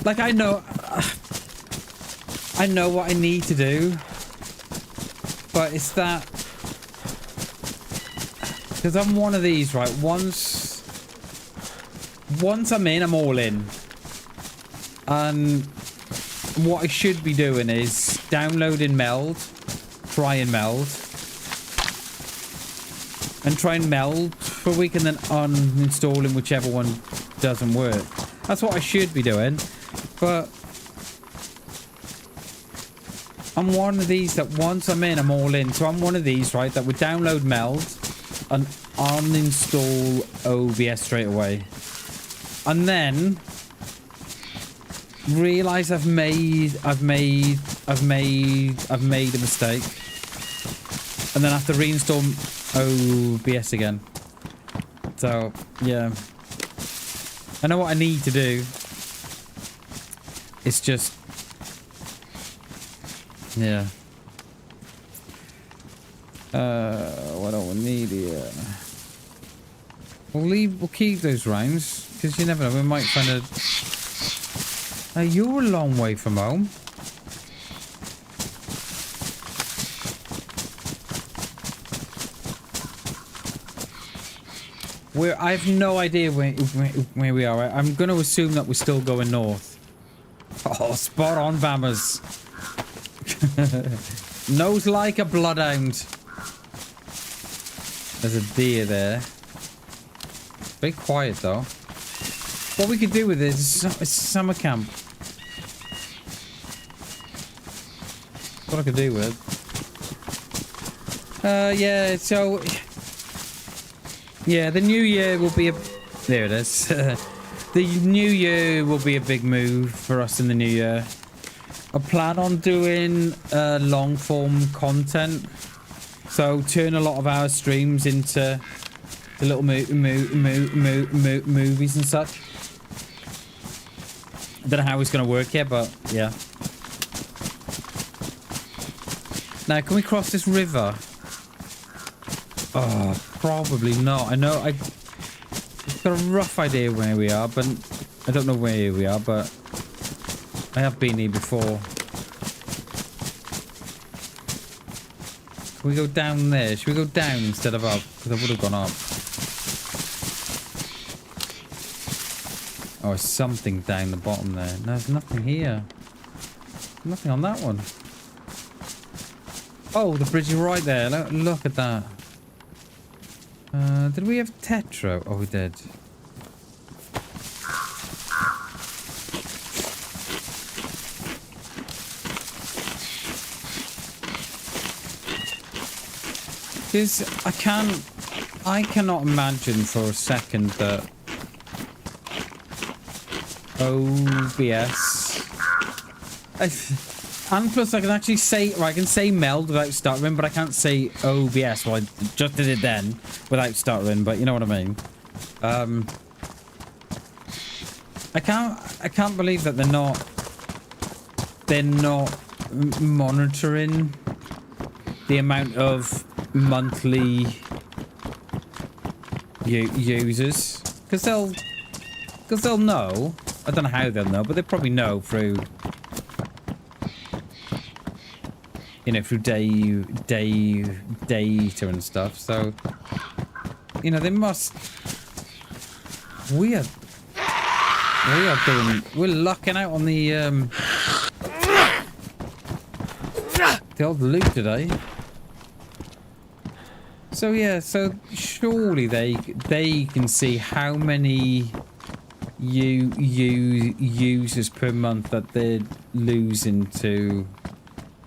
Speaker 1: Like, I know what I need to do. But it's that... Because I'm one of these, right? Once I'm in, I'm all in. And what I should be doing is downloading Meld, try and Meld, and try and Meld for a week and then uninstalling whichever one doesn't work. That's what I should be doing. But I'm one of these that once I'm in, I'm all in. So I'm one of these, right, that would download Meld and uninstall OBS straight away. And then realize I've made a mistake. And then I have to reinstall OBS again. So, yeah. I know what I need to do. It's just... Yeah. What do we need here? We'll keep those rounds. Because you never know, we might find a... you're a long way from home. I have no idea where we are. I'm going to assume that we're still going north. Oh, spot on, Bammers. Nose like a bloodhound. There's a deer there. Very quiet, though. What we could do with this is summer camp. What I could do with. Yeah, so... Yeah, the new year will be a... There it is. The new year will be a big move for us in the new year. I plan on doing long form content. So turn a lot of our streams into the little movies and such. I don't know how it's going to work yet, but yeah. Now, can we cross this river? Oh, probably not. I know I've got a rough idea where we are, but I don't know where we are, but I have been here before. Can we go down there? Should we go down instead of up? Because I would have gone up. Oh, there's something down the bottom there. No, there's nothing here. Nothing on that one. Oh, the bridge is right there. Look at that. Did we have Tetra? Oh, we did. Because I cannot imagine for a second that OBS... And plus I can actually say, I can say meld without stuttering, but I can't say OBS. Well, I just did it then without stuttering, but you know what I mean. I can't believe that they're not monitoring the amount of monthly users, because they'll know. I don't know how they'll know, but they probably know through, you know, through data and stuff. So, you know, they must. We're lucking out on the old loot today. So yeah, so surely they can see how many users per month that they're losing to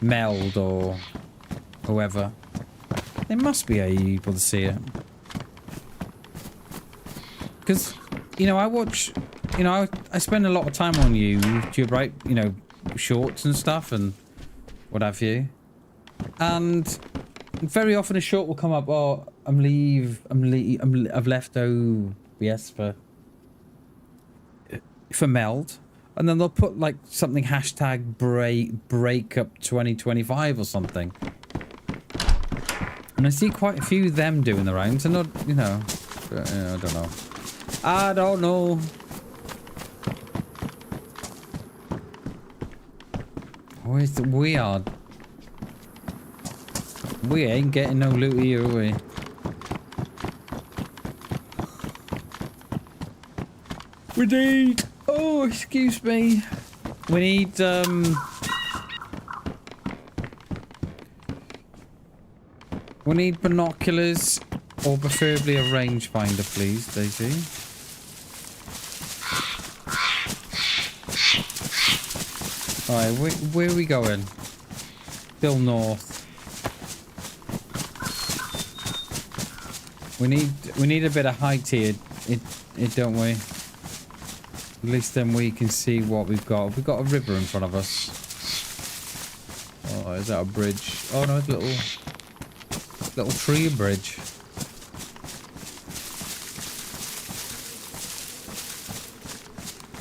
Speaker 1: Meld or whoever. They must be able to see it. Because, you know, I watch, you know, I spend a lot of time on YouTube, right? You know, shorts and stuff and what have you. And very often a short will come up, oh, I've left OBS for Meld. And then they'll put like something hashtag breakup 2025 or something. And I see quite a few of them doing the rounds. And not, you know, I don't know. I don't know. Where's the weird? We ain't getting no loot here, are we? We need... Oh, excuse me. We need, we need binoculars, or preferably a rangefinder, please, DayZ. Alright, where are we going? Still north. We need a bit of height here, don't we? At least then we can see what we've got. We've got a river in front of us. Oh, is that a bridge? Oh no, it's a little tree bridge.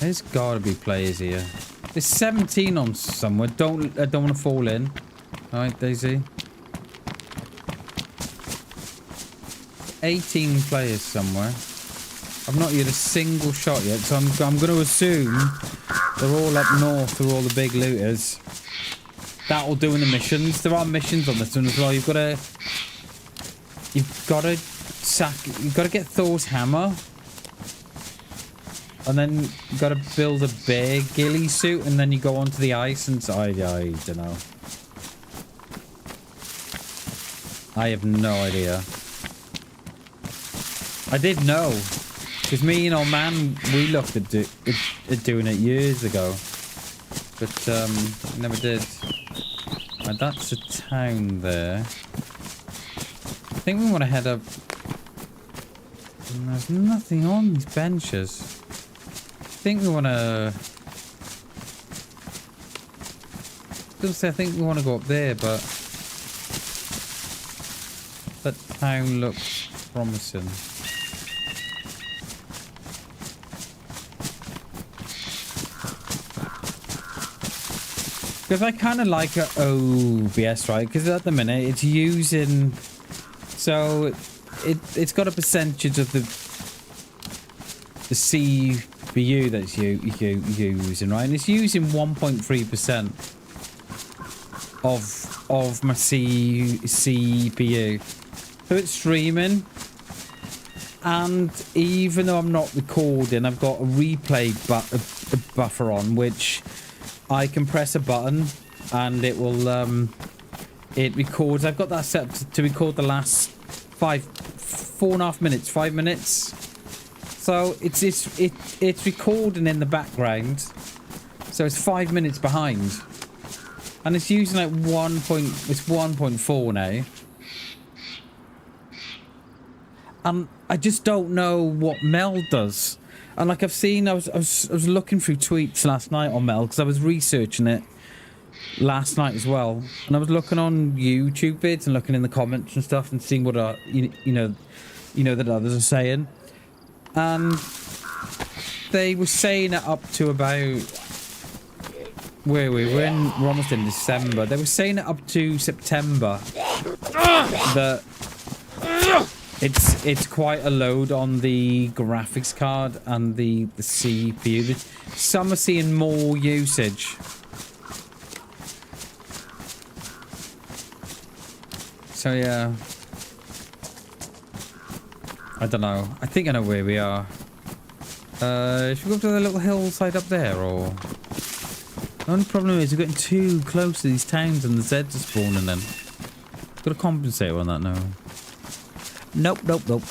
Speaker 1: There's gotta be players here. There's 17 on somewhere. I don't want to fall in. Alright, DayZ. 18 players somewhere. I've not hit a single shot yet, so I'm going to assume they're all up north through all the big looters. That'll do in the missions. There are missions on this one as well. You've got to get Thor's hammer, and then you've got to build a bear ghillie suit, and then you go onto the ice and I don't know. I have no idea. I did know. Because me and old man, we looked at doing it years ago. But, never did. And that's a town there. I think we want to head up. And there's nothing on these benches. I think we want to... I think we want to go up there, but... That town looks promising. Because I kind of like OBS, right? Because at the minute it's using, so it's got a percentage of the CPU that's using, right? And it's using 1.3% of my CPU. So it's streaming, and even though I'm not recording, I've got a replay buffer on, which I can press a button and it will it records. I've got that set to record the last 4.5 minutes, 5 minutes. So it's recording in the background. So it's 5 minutes behind. And it's using like 1.4 now. And I just don't know what Meld does. And like I've seen, I was looking through tweets last night on Meld because I was researching it last night as well. And I was looking on YouTube vids and looking in the comments and stuff and seeing what you know that others are saying. And they were saying it up to about we're almost in December. They were saying it up to September that It's quite a load on the graphics card and the CPU. Some are seeing more usage. So yeah. I don't know. I think I know where we are. Should we go up to the little hillside up there, or? The only problem is we're getting too close to these towns and the Zeds are spawning in. Gotta compensate on that now. Nope, nope, nope.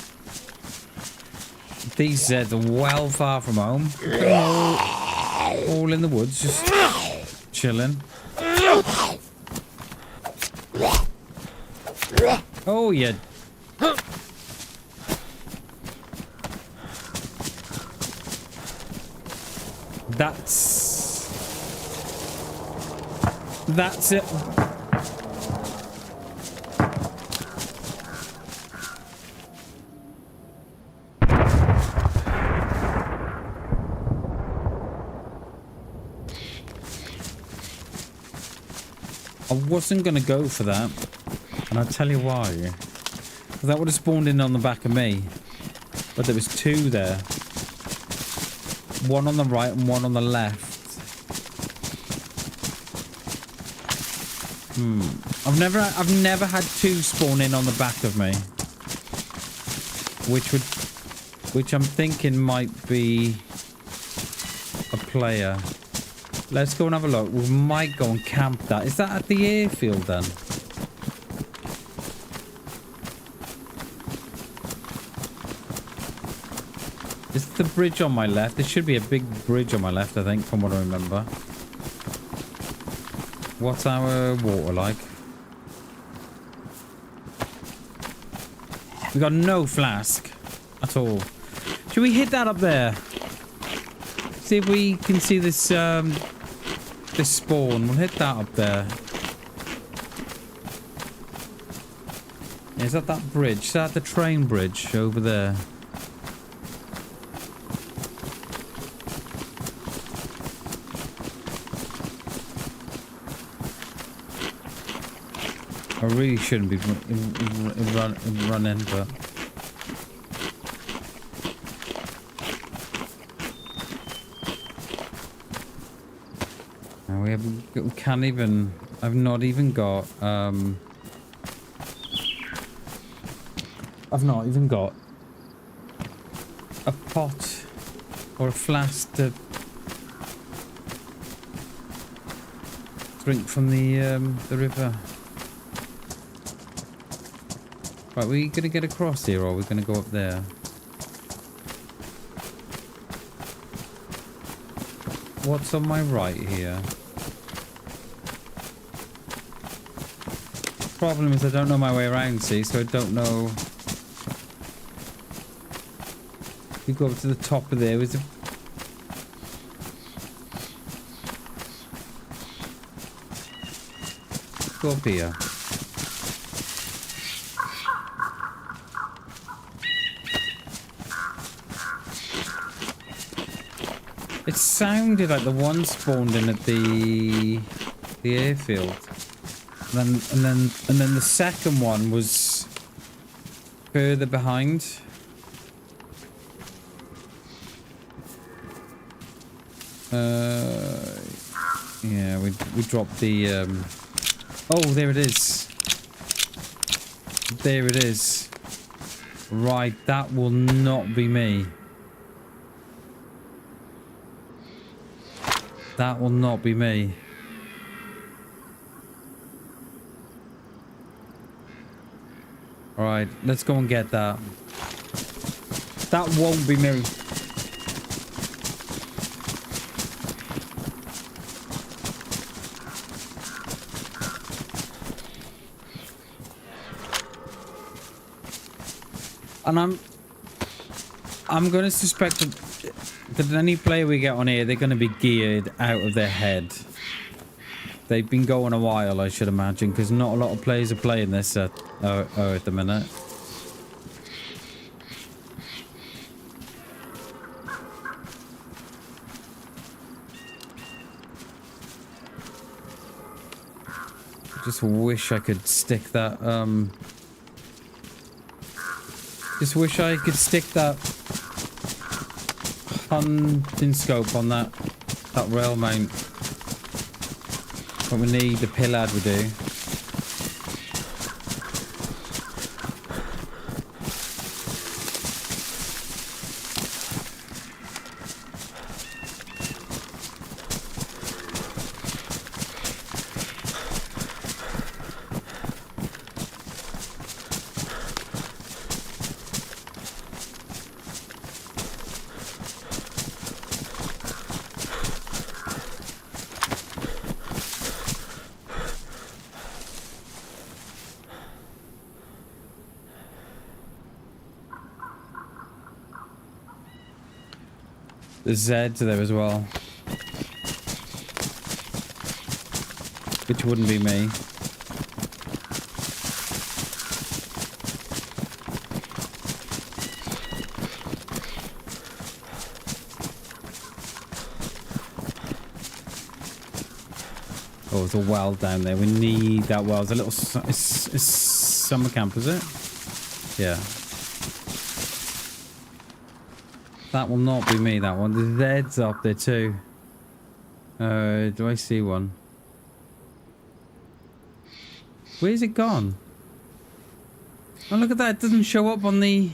Speaker 1: These Zeds are well far from home. All in the woods, just chilling. Oh, yeah. That's it. I wasn't going to go for that, and I'll tell you why. That would have spawned in on the back of me, but there was two there. One on the right and one on the left. I've never had two spawn in on the back of me, which I'm thinking might be a player. Let's go and have a look. We might go and camp that. Is that at the airfield then? Is the bridge on my left? There should be a big bridge on my left, I think, from what I remember. What's our water like? We got no flask at all. Should we hit that up there? See if we can see this this spawn. We'll hit that up there. Is that bridge? Is that the train bridge over there? I really shouldn't be running, but... We can't even... I've not even got... I've not even got a pot or a flask to drink from the river. Right, are we gonna get across here, or are we gonna go up there? What's on my right here? Problem is I don't know my way around, see, so I don't know. We go up to the top of there. Was it? Go up here. It sounded like the one spawned in at the airfield, and then the second one was further behind. Yeah, we dropped the oh, there it is. There it is. Right, that will not be me. That will not be me. Alright, let's go and get that. That won't be me. And I'm going to suspect that any player we get on here, they're going to be geared out of their head. They've been going a while, I should imagine, because not a lot of players are playing this at the minute. Just wish I could stick that Just wish I could stick that hunting scope on that rail mount. But we need the pillad we do. There's Zeds there as well. Which wouldn't be me. Oh, there's a well down there. We need that well. It's a little... It's summer camp, is it? Yeah. That will not be me, that one. The Zed's up there too. Do I see one? Where's it gone? Oh, look at that. It doesn't show up on the...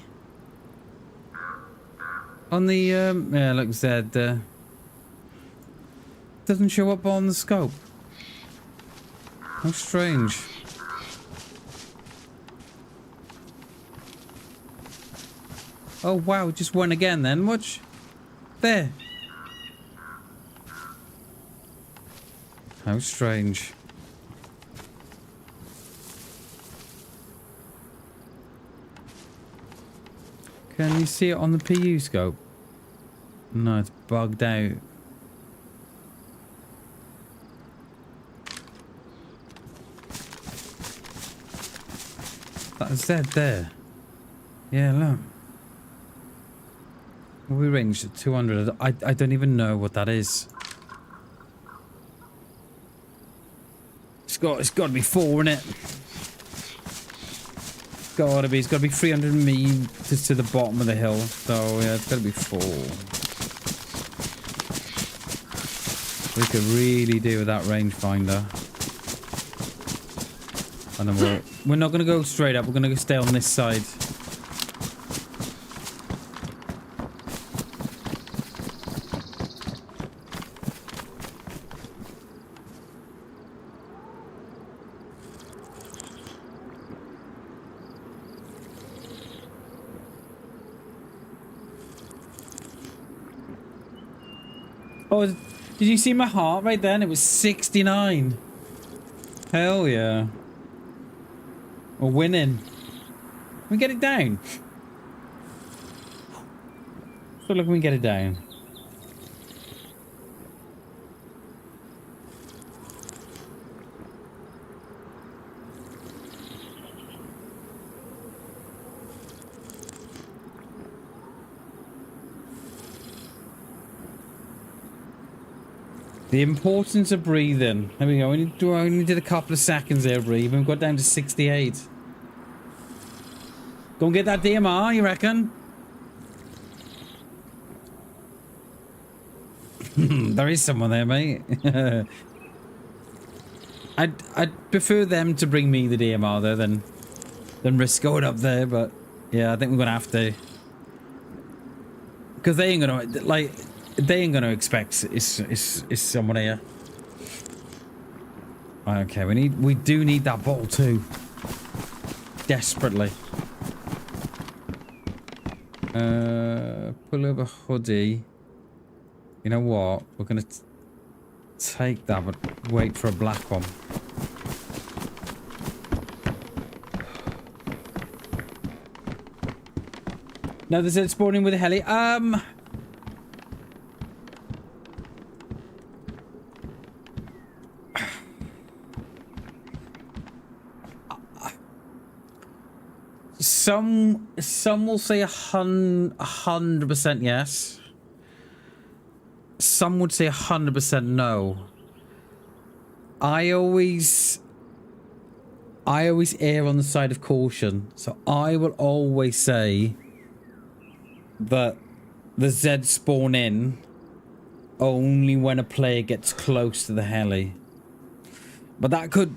Speaker 1: yeah, look, Zed there. Doesn't show up on the scope. How strange. Oh wow, it just went again then. Watch. There. How strange. Can you see it on the PU scope? No, it's bugged out. That's dead there. Yeah, look. We ranged at 200. I don't even know what that is. It's got to be 4 in it. It's got to be 300 meters to the bottom of the hill. So yeah, it's got to be 4. We could really do with that rangefinder. And then we're not going to go straight up. We're going to stay on this side. Oh, did you see my heart right then? It was 69. Hell yeah. We're winning. We get it down. So look, we get it down. The importance of breathing. There we go. We only did a couple of seconds there breathing. We got down to 68. Go and get that DMR, you reckon? There is someone there, mate. I'd prefer them to bring me the DMR though than risk going up there, but yeah, I think we're gonna have to. Because they ain't gonna like. They ain't gonna expect it's someone here. Okay, we do need that bottle too. Desperately. Pull over hoodie. You know what? We're gonna take that, but wait for a black one. No, there's a spawning with a heli. Some will say 100% yes. Some would say 100% no. I always I always err on the side of caution. So I will always say that the Z spawn in only when a player gets close to the heli. But that could,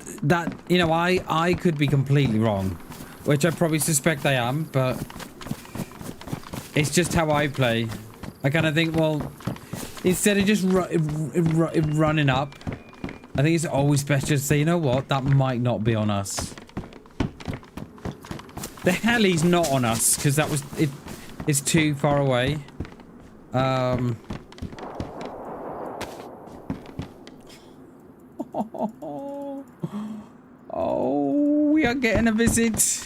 Speaker 1: you know, I could be completely wrong, which I probably suspect I am, but it's just how I play. I kind of think, well, instead of just running up, I think it's always best just to say, you know what, that might not be on us. The heli's not on us, because that was, it's too far away. Oh, we are getting a visit.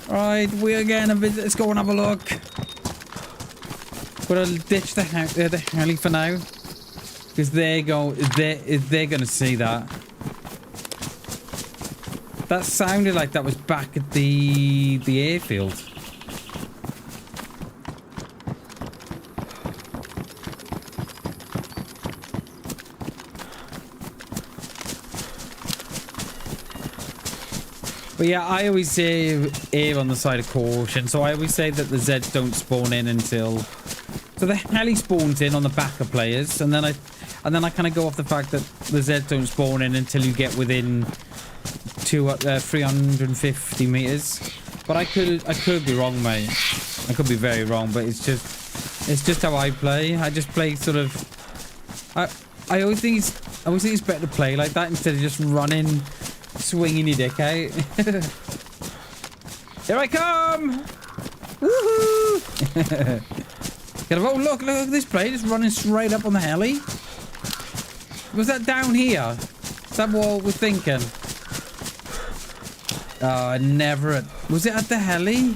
Speaker 1: Right, we are getting a visit. Let's go and have a look. We're gonna ditch the heli for now, because they're gonna see that. That sounded like that was back at the airfield. But yeah, I always say err on the side of caution. So I always say that the Zeds don't spawn in until... So the heli spawns in on the back of players. And then I kind of go off the fact that the Zeds don't spawn in until you get within 350 meters. But I could be wrong, mate. I could be very wrong, but it's just how I play. I just play sort of... I always think it's better to play like that instead of just running... swinging your dick out. Here I come! Woohoo! Oh, look at this plane. It's running straight up on the heli. Was that down here? Is that what we're thinking? Oh, I never... Was it at the heli?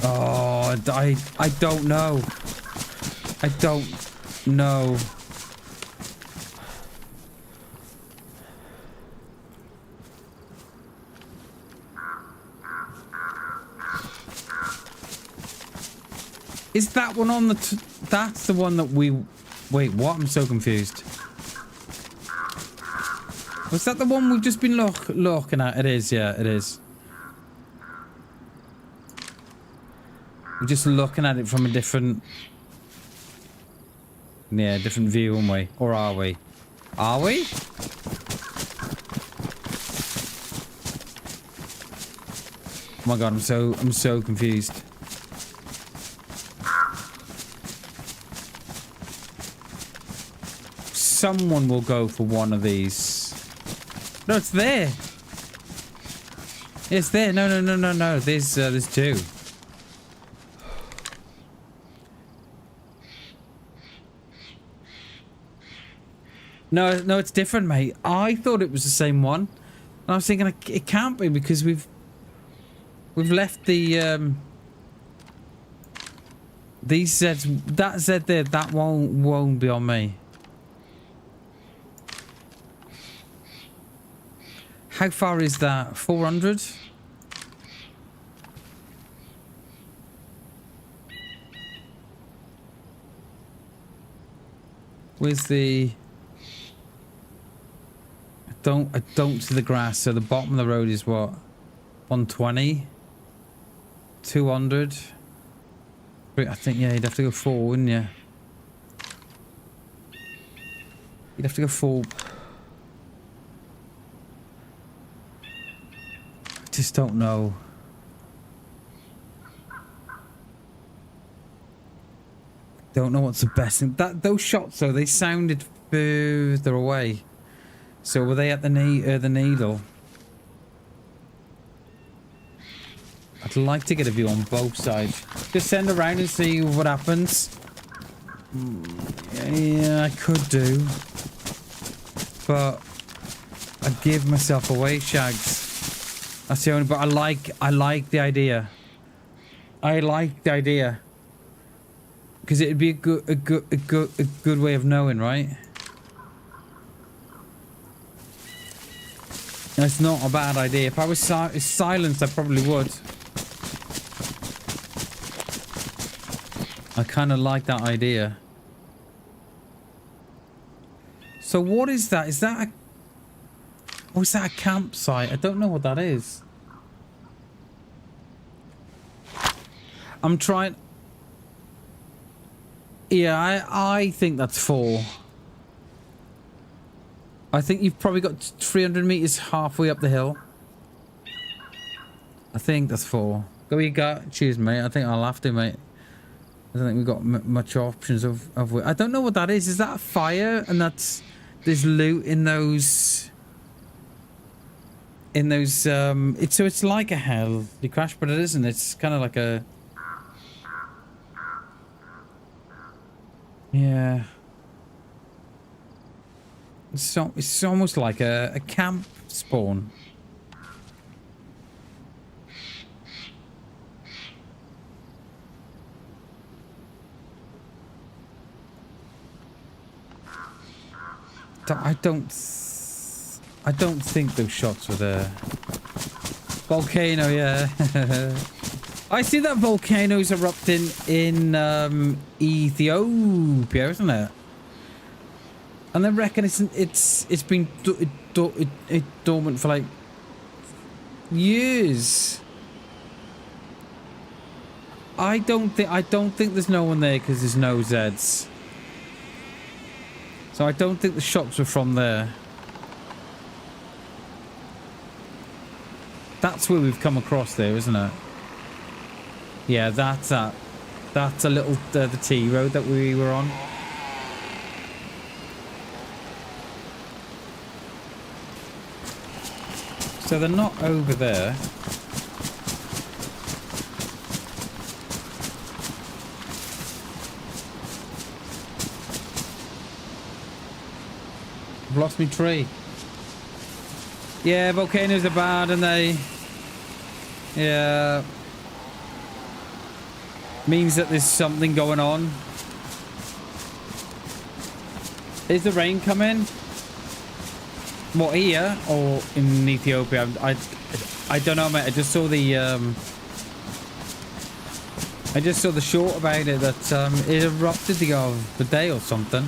Speaker 1: Oh, I don't know. I don't know. Is that one on the... That's the one that we... Wait, what? I'm so confused. Was that the one we've just been looking at? It is, yeah, it is. We're just looking at it from a different... Yeah, different view, aren't we? Or are we? Are we? Oh my god, I'm so confused. Someone will go for one of these. No, it's there. It's there. No. There's two. No, it's different, mate. I thought it was the same one. And I was thinking it can't be because we've left the these Zeds. That Z there, that won't be on me. How far is that? 400? Where's the... I don't see the grass, so the bottom of the road is what? 120? 200? I think, yeah, you'd have to go 4, wouldn't you? You'd have to go 4... Just don't know. Don't know what's the best thing. Those shots though, they sounded further away. So were they at the needle? I'd like to get a view on both sides. Just send around and see what happens. Yeah, I could do. But I'd give myself away, Shags. That's the only, but I like the idea. I like the idea. Because it'd be a good way of knowing, right? That's not a bad idea. If I was silenced, I probably would. I kind of like that idea. So what is that? Is that a... Oh, is that a campsite? I don't know what that is. I'm trying... Yeah, I think that's 4. I think you've probably got 300 meters halfway up the hill. I think that's 4. Go you go. Cheers, mate. I think I'll have to, mate. I don't think we've got much options of... I don't know what that is. Is that a fire? And that's... There's loot in those... it's like a hell. You crash, but it isn't. It's kind of like a... Yeah. It's almost like a camp spawn. I don't think those shots were there. Volcano, yeah. I see that volcano's erupting in Ethiopia, isn't it? And I reckon it's been dormant for like years. I don't think there's no one there because there's no Zeds. So I don't think the shots were from there. That's where we've come across there, isn't it? Yeah, that's a little the T road that we were on. So they're not over there. I've lost my tree. Yeah, volcanoes are bad, and they... Yeah. Means that there's something going on. Is the rain coming? What, here? Or in Ethiopia? I don't know, mate. I just saw the short about it that it erupted the other day or something.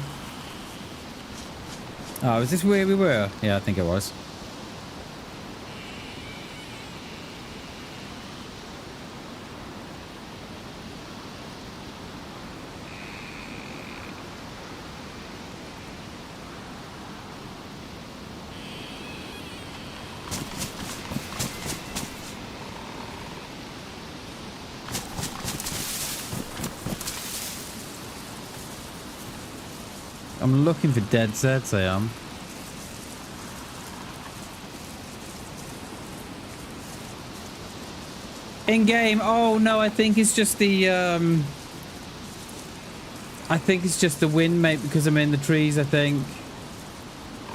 Speaker 1: Oh, is this where we were? Yeah, I think it was. I'm looking for dead Zeds, I am. In game, oh no, I think it's just the wind, mate, because I'm in the trees, I think.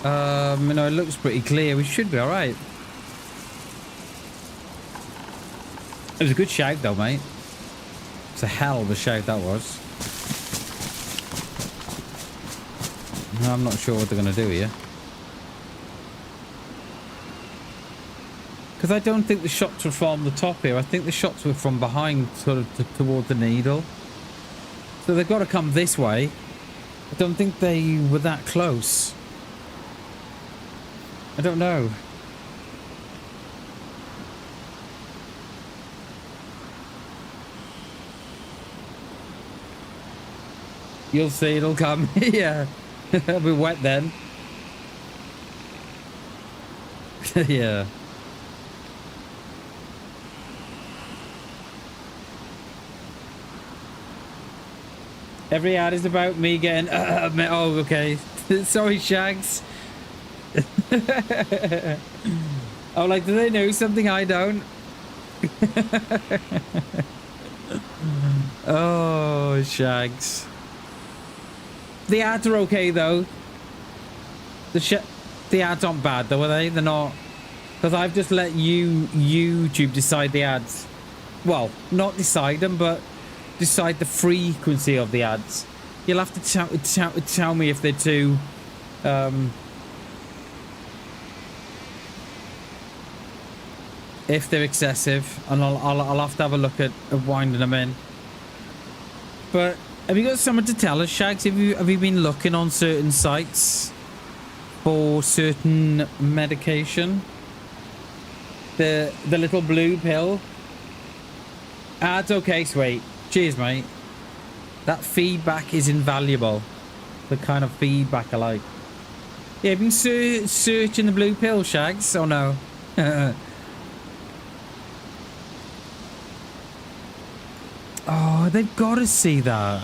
Speaker 1: You know, it looks pretty clear. We should be alright. It was a good shout though, mate. It's a hell of a shout that was. I'm not sure what they're going to do here. Because I don't think the shots were from the top here. I think the shots were from behind, sort of toward the needle. So they've got to come this way. I don't think they were that close. I don't know. You'll see, it'll come. Yeah. It'll be wet then. Yeah. Every ad is about me getting... oh, okay. Sorry, Shags. Oh, like, do they know something I don't? Oh, Shags. The ads are okay though. The ads aren't bad though, are they? They're not, because I've just let YouTube decide the ads. Well, not decide them, but decide the frequency of the ads. You'll have to tell me if they're too if they're excessive, and I'll have to have a look at winding them in. But have you got someone to tell us, Shags? Have you been looking on certain sites for certain medication. The little blue pill. Ah, it's okay, sweet. Cheers, mate. That feedback is invaluable. The kind of feedback I like. Yeah, you've been searching the blue pill, Shags? Oh no. Oh, they've got to see that.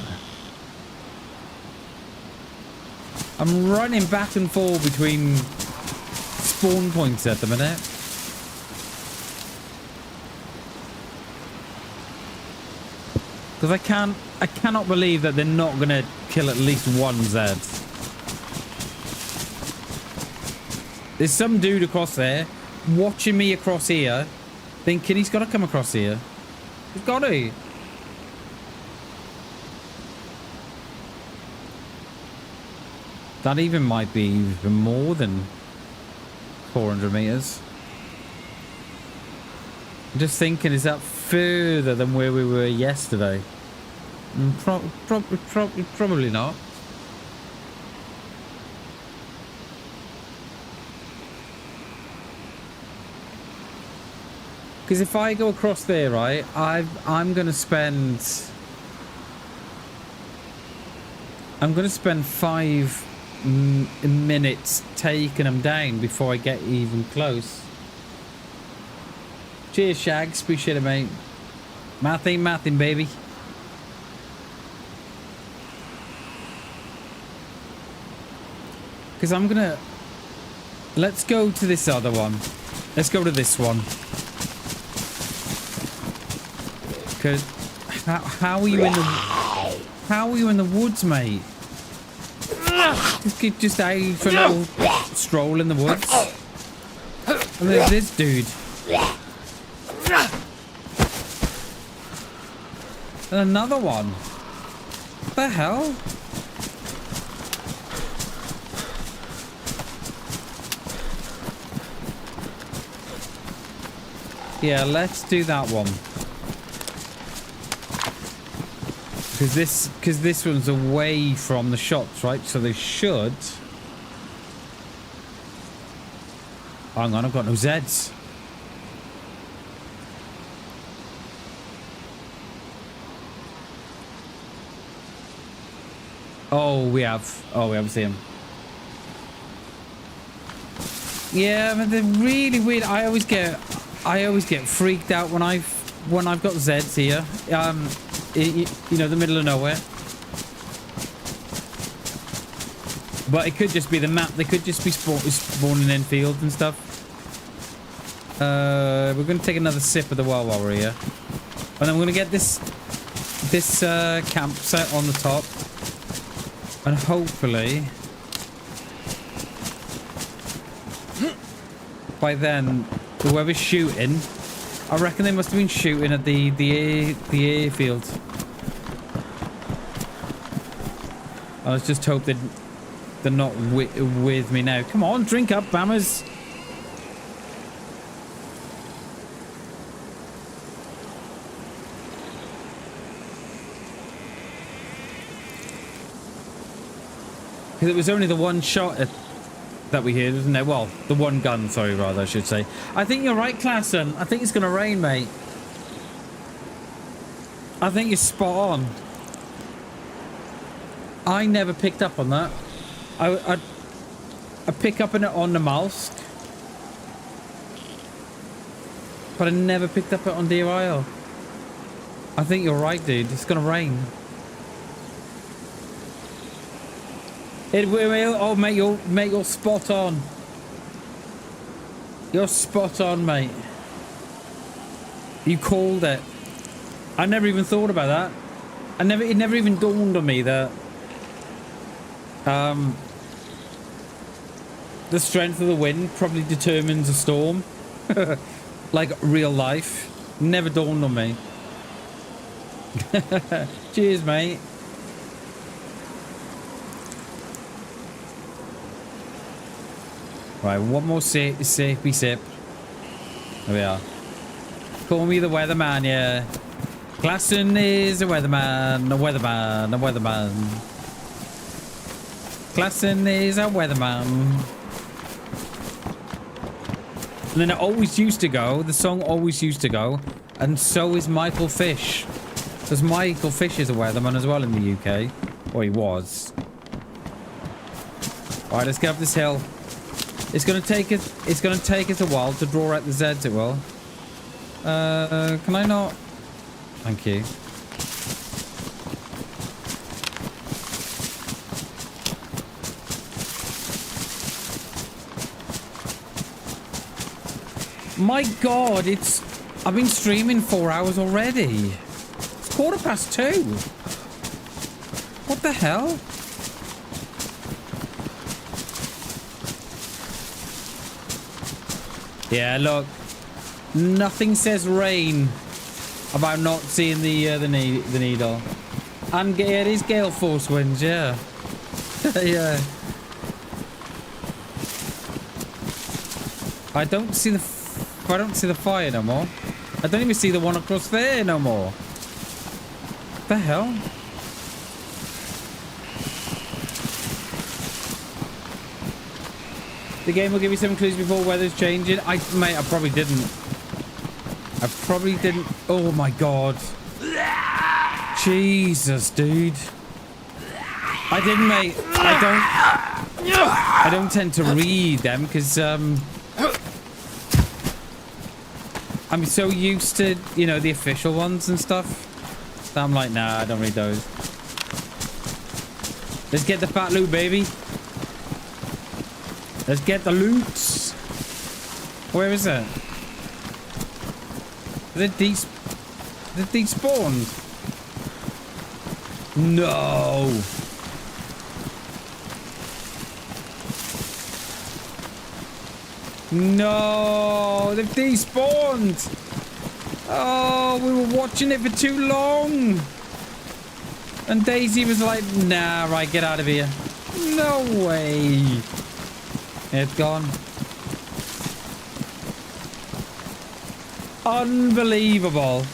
Speaker 1: I'm running back and forth between spawn points at the minute. Because I cannot believe that they're not going to kill at least one Zed. There's some dude across there watching me across here, thinking he's got to come across here. He's got to. That even might be even more than 400 meters. I'm just thinking, is that further than where we were yesterday? Probably not. Because if I go across there, right, I'm gonna spend 5 minutes taking them down before I get even close. Cheers, Shags. Appreciate it, mate. Mathing, baby. Because I'm gonna... Let's go to this other one. Let's go to this one. Because... How are you in the... How are you in the woods, mate? Just out for a little stroll in the woods. And there's this dude. And another one. What the hell? Yeah, let's do that one. Because this one's away from the shops, right? So they should... Hang on, I've got no Zeds. Oh, we have seen him. Yeah, but they're really weird. I always get freaked out when I've got Zeds here. You know, the middle of nowhere. But it could just be the map. They could just be spawning in fields and stuff. We're going to take another sip of the well while we're here. And then we're going to get this campsite on the top. And hopefully... by then, whoever's shooting... I reckon they must have been shooting at the airfield. I was just hope they're not with me now. Come on, drink up, Bammers. Because it was only the one shot that we heard, wasn't it? Well, the one gun, sorry, rather, I should say. I think you're right, Klassen. I think it's going to rain, mate. I think you're spot on. I never picked up on that. I pick up on it on the Malsk. But I never picked up it on DIL. I think you're right, dude. It's going to rain. It will. Oh, mate, you're spot on. You're spot on, mate. You called it. I never even thought about that. It never even dawned on me that the strength of the wind probably determines a storm. Like real life. Never dawned on me. Cheers, mate. Right, one more sippy sip. There we are. Call me the weatherman, yeah. Klassen is a weatherman, a weatherman, a weatherman. Klassen is a weatherman. And then it always used to go, the song always used to go, and so is Michael Fish. Because Michael Fish is a weatherman as well in the UK. Or he was. Alright, let's get up this hill. It's gonna take us a while to draw out the Zeds, it will. Can I not? Thank you. My God, I've been streaming 4 hours already. It's 2:15. What the hell? Yeah, look. Nothing says rain about not seeing the needle. And yeah, it is gale force winds, yeah. Yeah. I don't see the fire no more. I don't even see the one across there no more. What the hell? The game will give you some clues before weather's changing. Mate, I probably didn't. Oh my God. Jesus, dude. I didn't, mate. I don't tend to read them because I'm so used to, you know, the official ones and stuff. So I'm like, nah, I don't read those. Let's get the fat loot, baby. Let's get the loots. Where is it? Is it despawned? No. No, they've despawned. Oh, we were watching it for too long. And DayZ was like, nah, right, get out of here. No way. It's gone. Unbelievable.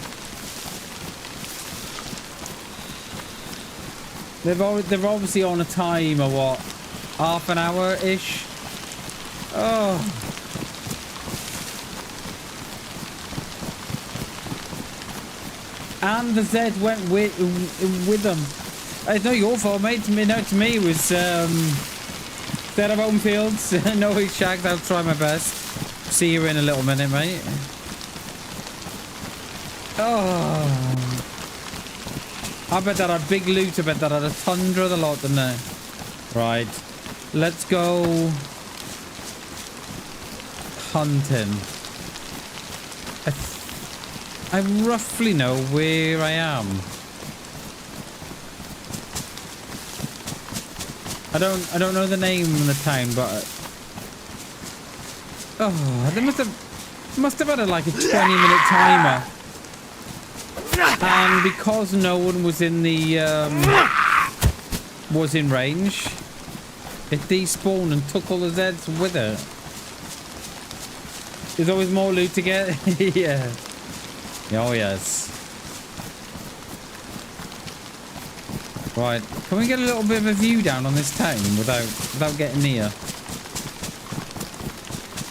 Speaker 1: They're obviously on a timer, what? Half an hour-ish? Oh. And the Z went with them. It's not your fault, mate. To me, it was set of home fields. No, he's shagged. I'll try my best. See you in a little minute, mate. Oh. I bet that had big loot. I bet that had a tundra of the lot, didn't it? Right. Let's go hunting. I roughly know where I am. I don't know the name of the town, but oh, they must have had like a 20-minute timer. And because no one was in the was in range, it despawned and took all the Zeds with it. There's always more loot to get. Yeah. Oh yes. Right. Can we get a little bit of a view down on this town without getting near?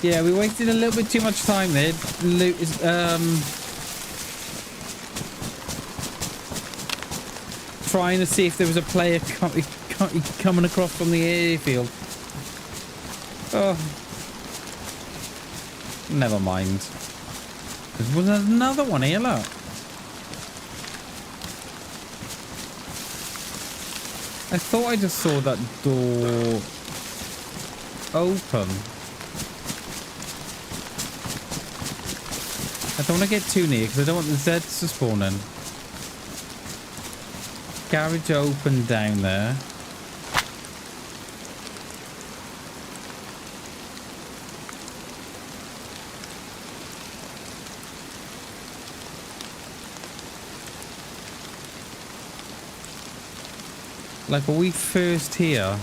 Speaker 1: Yeah, we wasted a little bit too much time there. Loot is trying to see if there was a player coming across from the airfield. Oh. Never mind. There was another one here, look. I thought I just saw that door open. I don't want to get too near because I don't want the Zeds to spawn in. Garage open down there. Like, are we first here?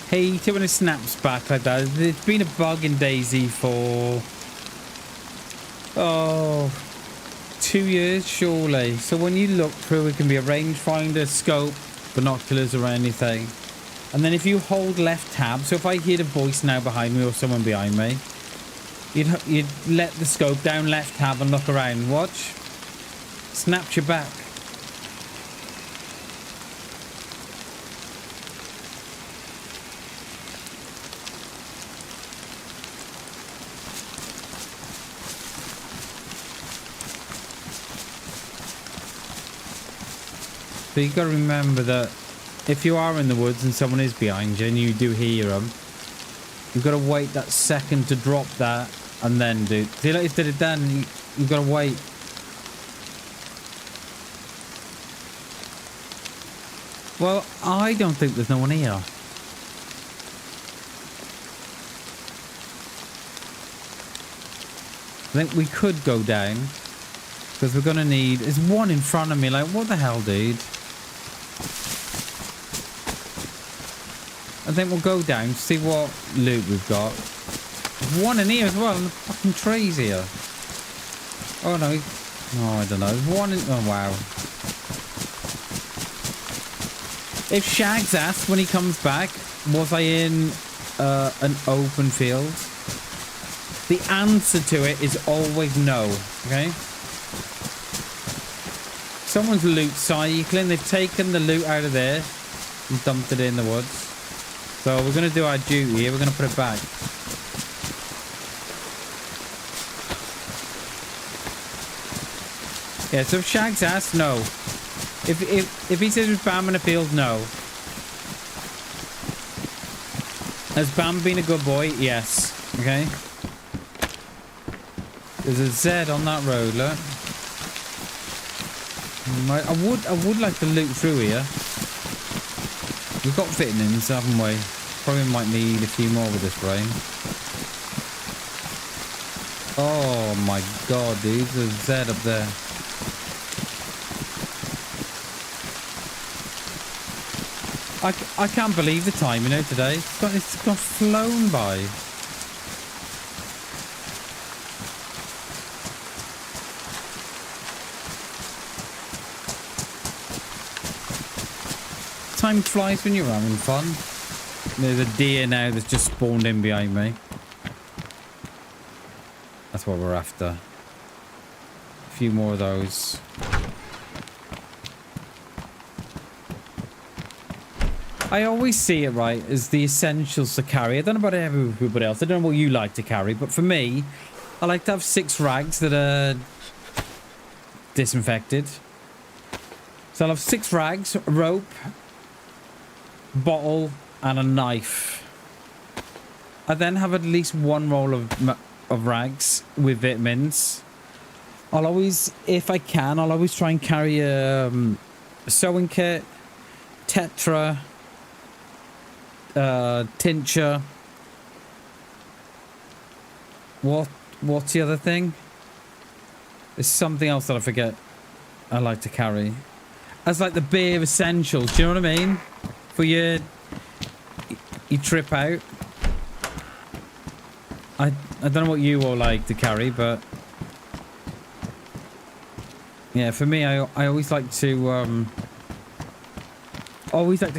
Speaker 1: Hate it when it snaps back like that. There's been a bug in DayZ for Oh, 2 years, surely. So when you look through, it can be a rangefinder, scope, binoculars, or anything. And then if you hold left tab, so if I hear a voice now behind me or someone behind me, you'd let the scope down, left tab, and look around. Watch. Snaps you back. So you got to remember that if you are in the woods and someone is behind you and you do hear them, you've got to wait that second to drop that and then do. See, like you did it then, you've got to wait. Well, I don't think there's no one here. I think we could go down because we're going to need... There's one in front of me. Like, what the hell, dude? I think we'll go down, see what loot we've got. There's one in here as well, and the fucking trees here. Oh, no. Oh, I don't know. There's one in... Oh, wow. If Shags asks when he comes back, was I in an open field? The answer to it is always no, okay? Someone's loot cycling. They've taken the loot out of there and dumped it in the woods. So we're going to do our duty here. We're going to put it back. Yeah, so if Shags asks, no. If he says it's Bam in a field, no. Has Bam been a good boy? Yes. Okay. There's a Z on that road, look. I would like to loot through here. We've got vitamins, haven't we? Probably might need a few more with this rain. Oh my god, dude. There's a Z up there. I can't believe the time, you know, today. It's got flown by. Time flies when you're having fun. There's a deer now that's just spawned in behind me. That's what we're after. A few more of those. I always see it, right, as the essentials to carry. I don't know about everybody else. I don't know what you like to carry, but for me, I like to have 6 rags that are disinfected. So I'll have 6 rags, a rope, bottle, and a knife. I then have at least 1 roll of rags with vitamins. I'll always, if I can, I'll always try and carry a sewing kit, tetra, tincture. What's the other thing? There's something else that I forget I like to carry. As like the bare essentials, do you know what I mean? For your trip out. I don't know what you all like to carry, but yeah, for me, I always like to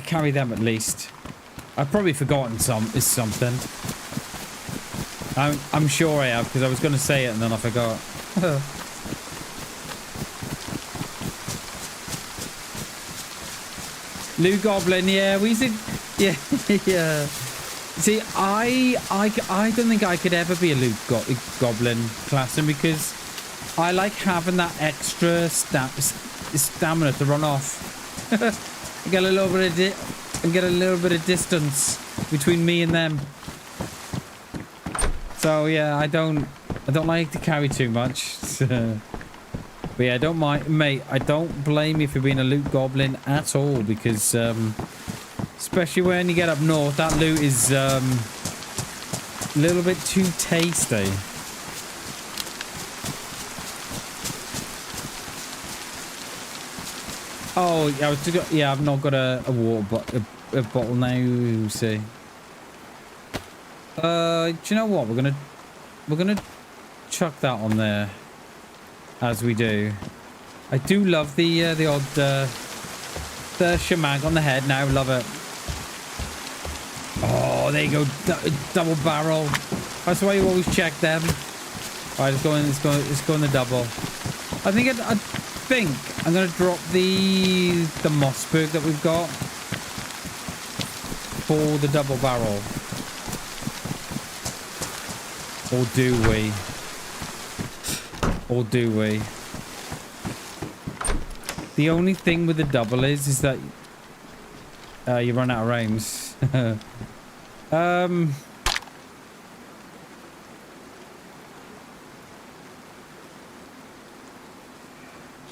Speaker 1: carry them at least. I've probably forgotten something. I'm sure I have, because I was going to say it and then I forgot. Lou Goblin, yeah, we said, yeah, yeah. See, I don't think I could ever be a Lou Goblin classroom because I like having that extra stamina to run off. Get a little bit of distance between me and them. So yeah, I don't like to carry too much. But yeah, I don't mind, mate. I don't blame you for being a loot goblin at all, because especially when you get up north, that loot is a little bit too tasty. Oh, yeah, I've not got a water a bottle now. We'll see. Do you know what? We're gonna chuck that on there. as we do. I do love the odd the shemag on the head now. Love it. Oh, there you go. Double barrel. That's why you always check them. All right, let's go in the double. I think I'm gonna drop the Mossberg that we've got for the double barrel. Or do we? Or do we? The only thing with the double is that you run out of rounds.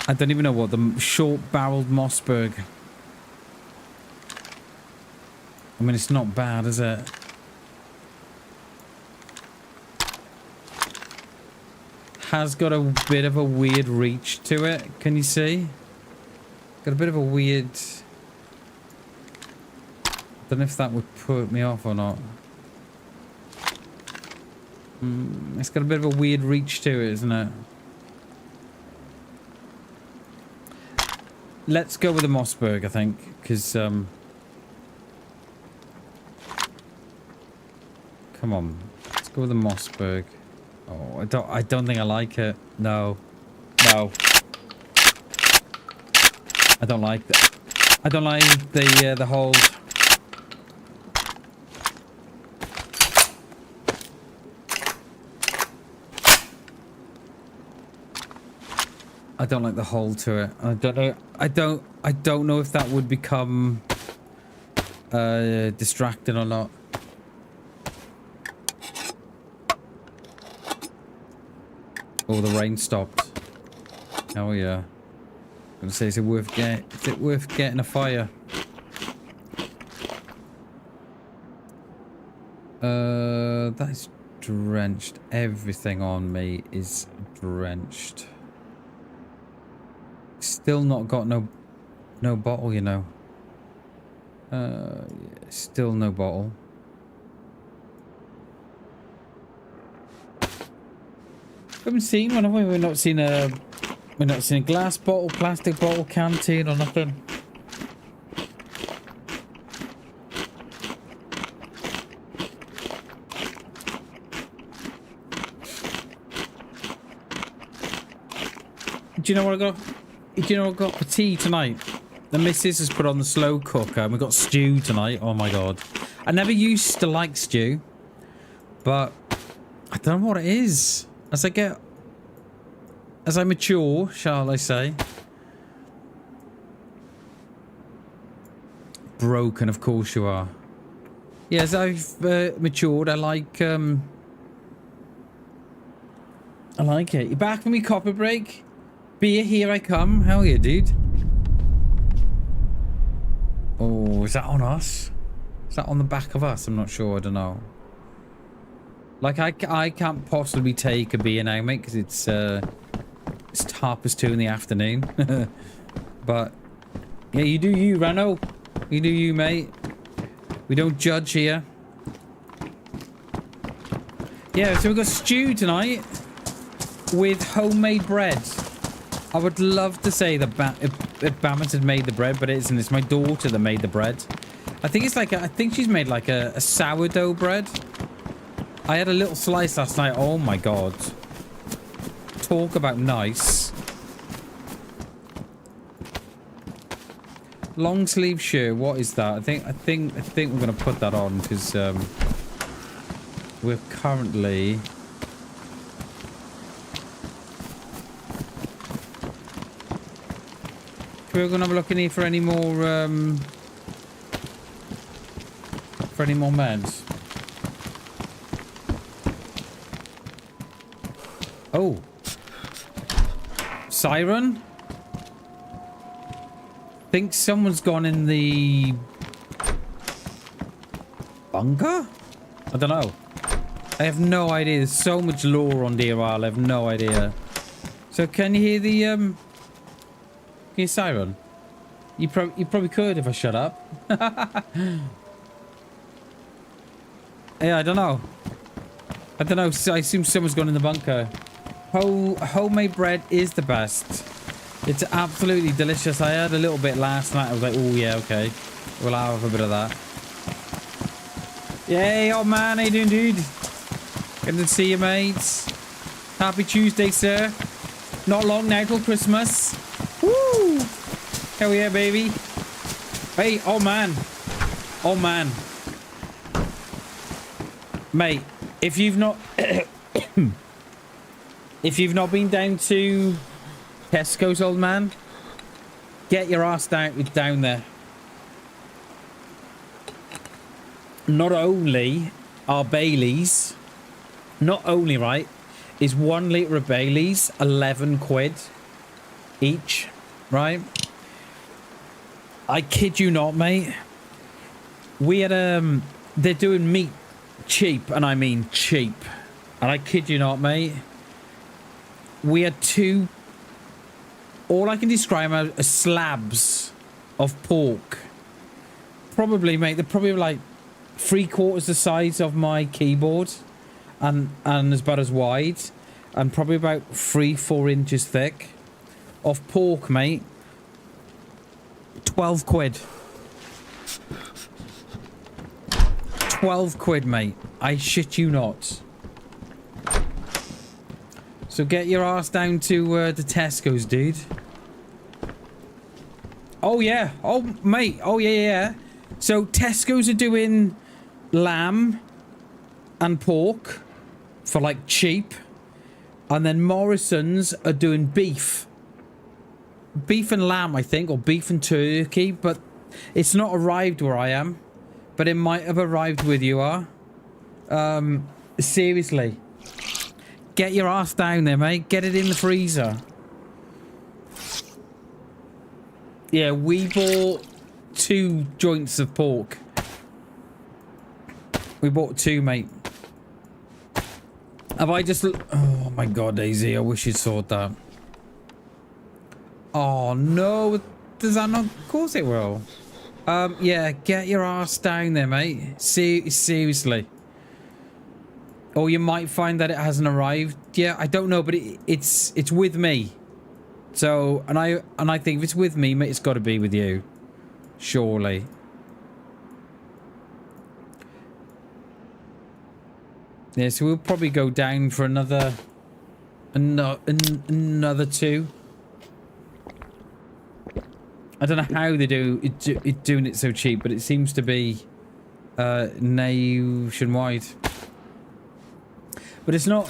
Speaker 1: I don't even know what the short-barreled Mossberg. I mean, it's not bad, is it? Has got a bit of a weird reach to it. Can you see? Got a bit of a weird... Don't know if that would put me off or not. It's got a bit of a weird reach to it, isn't it? Let's go with the Mossberg, I think, because come on, let's go with the Mossberg. Oh, I don't think I like it. No, I don't like that. I don't like the hold. I don't like the hold to it. I don't know. I don't know if that would become distracting or not. Oh, the rain stopped. Oh yeah. I'm gonna say, is it worth getting a fire? That is drenched. Everything on me is drenched. Still not got no bottle, you know. Still no bottle. We haven't seen one, have we? We've not seen a glass bottle, plastic bottle, canteen, or nothing. Do you know what I got? Do you know what I got for tea tonight? The missus has put on the slow cooker and we got stew tonight. Oh my god. I never used to like stew, but I don't know what it is. As I mature, shall I say. Broken, of course you are. Yeah, as I've matured, I like it. You back from your copper break? Beer, here I come. Hell yeah, dude. Oh, is that on us? Is that on the back of us? I'm not sure. I don't know. Like, I can't possibly take a beer now, mate, because it's 2:30 in the afternoon. But, yeah, you do you, Rano. You do you, mate. We don't judge here. Yeah, so we've got stew tonight with homemade bread. I would love to say that if Bammons had made the bread, but it isn't. It's my daughter that made the bread. I think it's like I think she's made like a sourdough bread. I had a little slice last night. Oh my god! Talk about nice. Long sleeve shirt. What is that? I think we're gonna put that on because we're currently. We're gonna have a look in here for any more meds. Oh, siren. Think someone's gone in the bunker. I don't know. I have no idea. There's so much lore on DRL. I have no idea. So can you hear the Can you siren? You probably could if I shut up. Yeah, I don't know. I assume someone's gone in the bunker. Homemade bread is the best. It's absolutely delicious. I had a little bit last night. I was like, oh yeah, okay. We'll have a bit of that. Yay, oh man, how you doing, dude? Good to see you, mates. Happy Tuesday, sir. Not long now till Christmas. Woo! Hell yeah, baby. Hey, oh man. Oh man. Mate, if you've not... if you've not been down to Tesco's, old man, get your ass down there. Not only are Baileys, not only, right, is 1 litre of Baileys 11 quid each, right? I kid you not, mate. We had, they're doing meat cheap, and I mean cheap. And I kid you not, mate. We had 2, all I can describe as slabs of pork. Probably, mate, they're probably like 3/4 the size of my keyboard, and about as wide, and probably about 3-4 inches thick of pork, mate. 12 quid. 12 quid, mate. I shit you not. So get your ass down to the Tesco's, dude. Oh yeah. Oh mate. Oh yeah. So Tesco's are doing lamb and pork for like cheap, and then Morrison's are doing beef and lamb, I think, or beef and turkey, but it's not arrived where I am, but it might have arrived with you. Seriously, get your ass down there, mate. Get it in the freezer. Yeah, we bought 2 joints of pork. We bought 2, mate. Have I just... Oh my god, DayZ, I wish you'd sorted that. Oh no, does that not... Of course it will. Yeah, get your ass down there, mate. Seriously. Or you might find that it hasn't arrived. Yeah, I don't know, but it's with me. So, and I think if it's with me, mate, it's got to be with you. Surely. Yeah, so we'll probably go down for another 2. I don't know how they do it doing it so cheap, but it seems to be nationwide. But it's not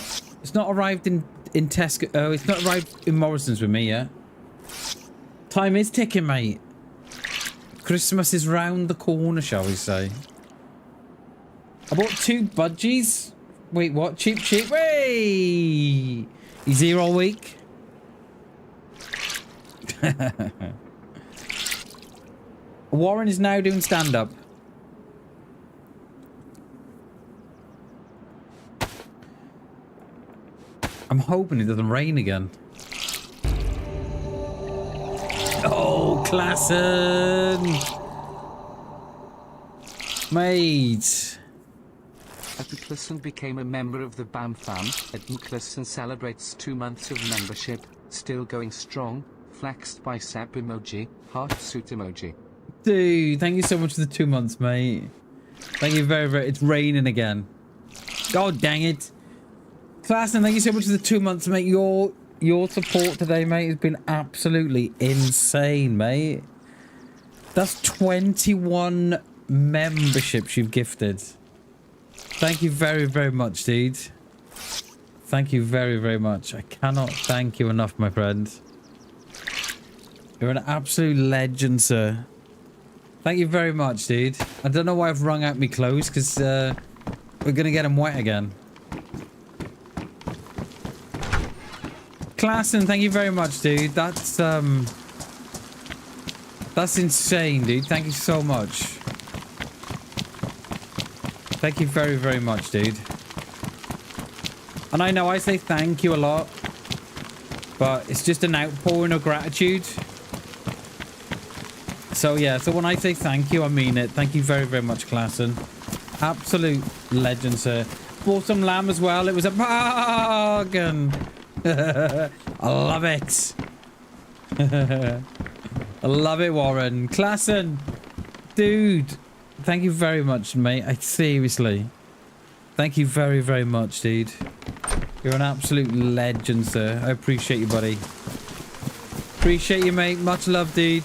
Speaker 1: arrived in Tesco. Oh, it's not arrived in Morrison's with me yet. Time is ticking, mate. Christmas is round the corner, shall we say? I bought 2 budgies. Wait, what? Cheap. Hey! He's here all week. Warren is now doing stand-up. I'm hoping it doesn't rain again. Oh, Klassen! Mate.
Speaker 2: Edmund Klassen became a member of the BAM fam. Edmund Klassen celebrates 2 months of membership. Still going strong. Flexed bicep emoji. Heart suit emoji.
Speaker 1: Dude, thank you so much for the 2 months, mate. Thank you very, very... It's raining again. God dang it. Klassen, thank you so much for the 2 months, mate. Your support today, mate, has been absolutely insane, mate. That's 21 memberships you've gifted. Thank you very, very much, dude. Thank you very, very much. I cannot thank you enough, my friend. You're an absolute legend, sir. Thank you very much, dude. I don't know why I've wrung out my clothes, because we're going to get them wet again. Klassen, thank you very much, dude. That's insane, dude. Thank you so much. Thank you very, very much, dude. And I know I say thank you a lot, but it's just an outpouring of gratitude. So yeah, so when I say thank you, I mean it. Thank you very, very much, Klassen. Absolute legend, sir. Bought some lamb as well. It was a bargain. I love it. I love it, Warren. Klassen. Dude. Thank you very much, mate. Seriously. Thank you very, very much, dude. You're an absolute legend, sir. I appreciate you, buddy. Appreciate you, mate. Much love, dude.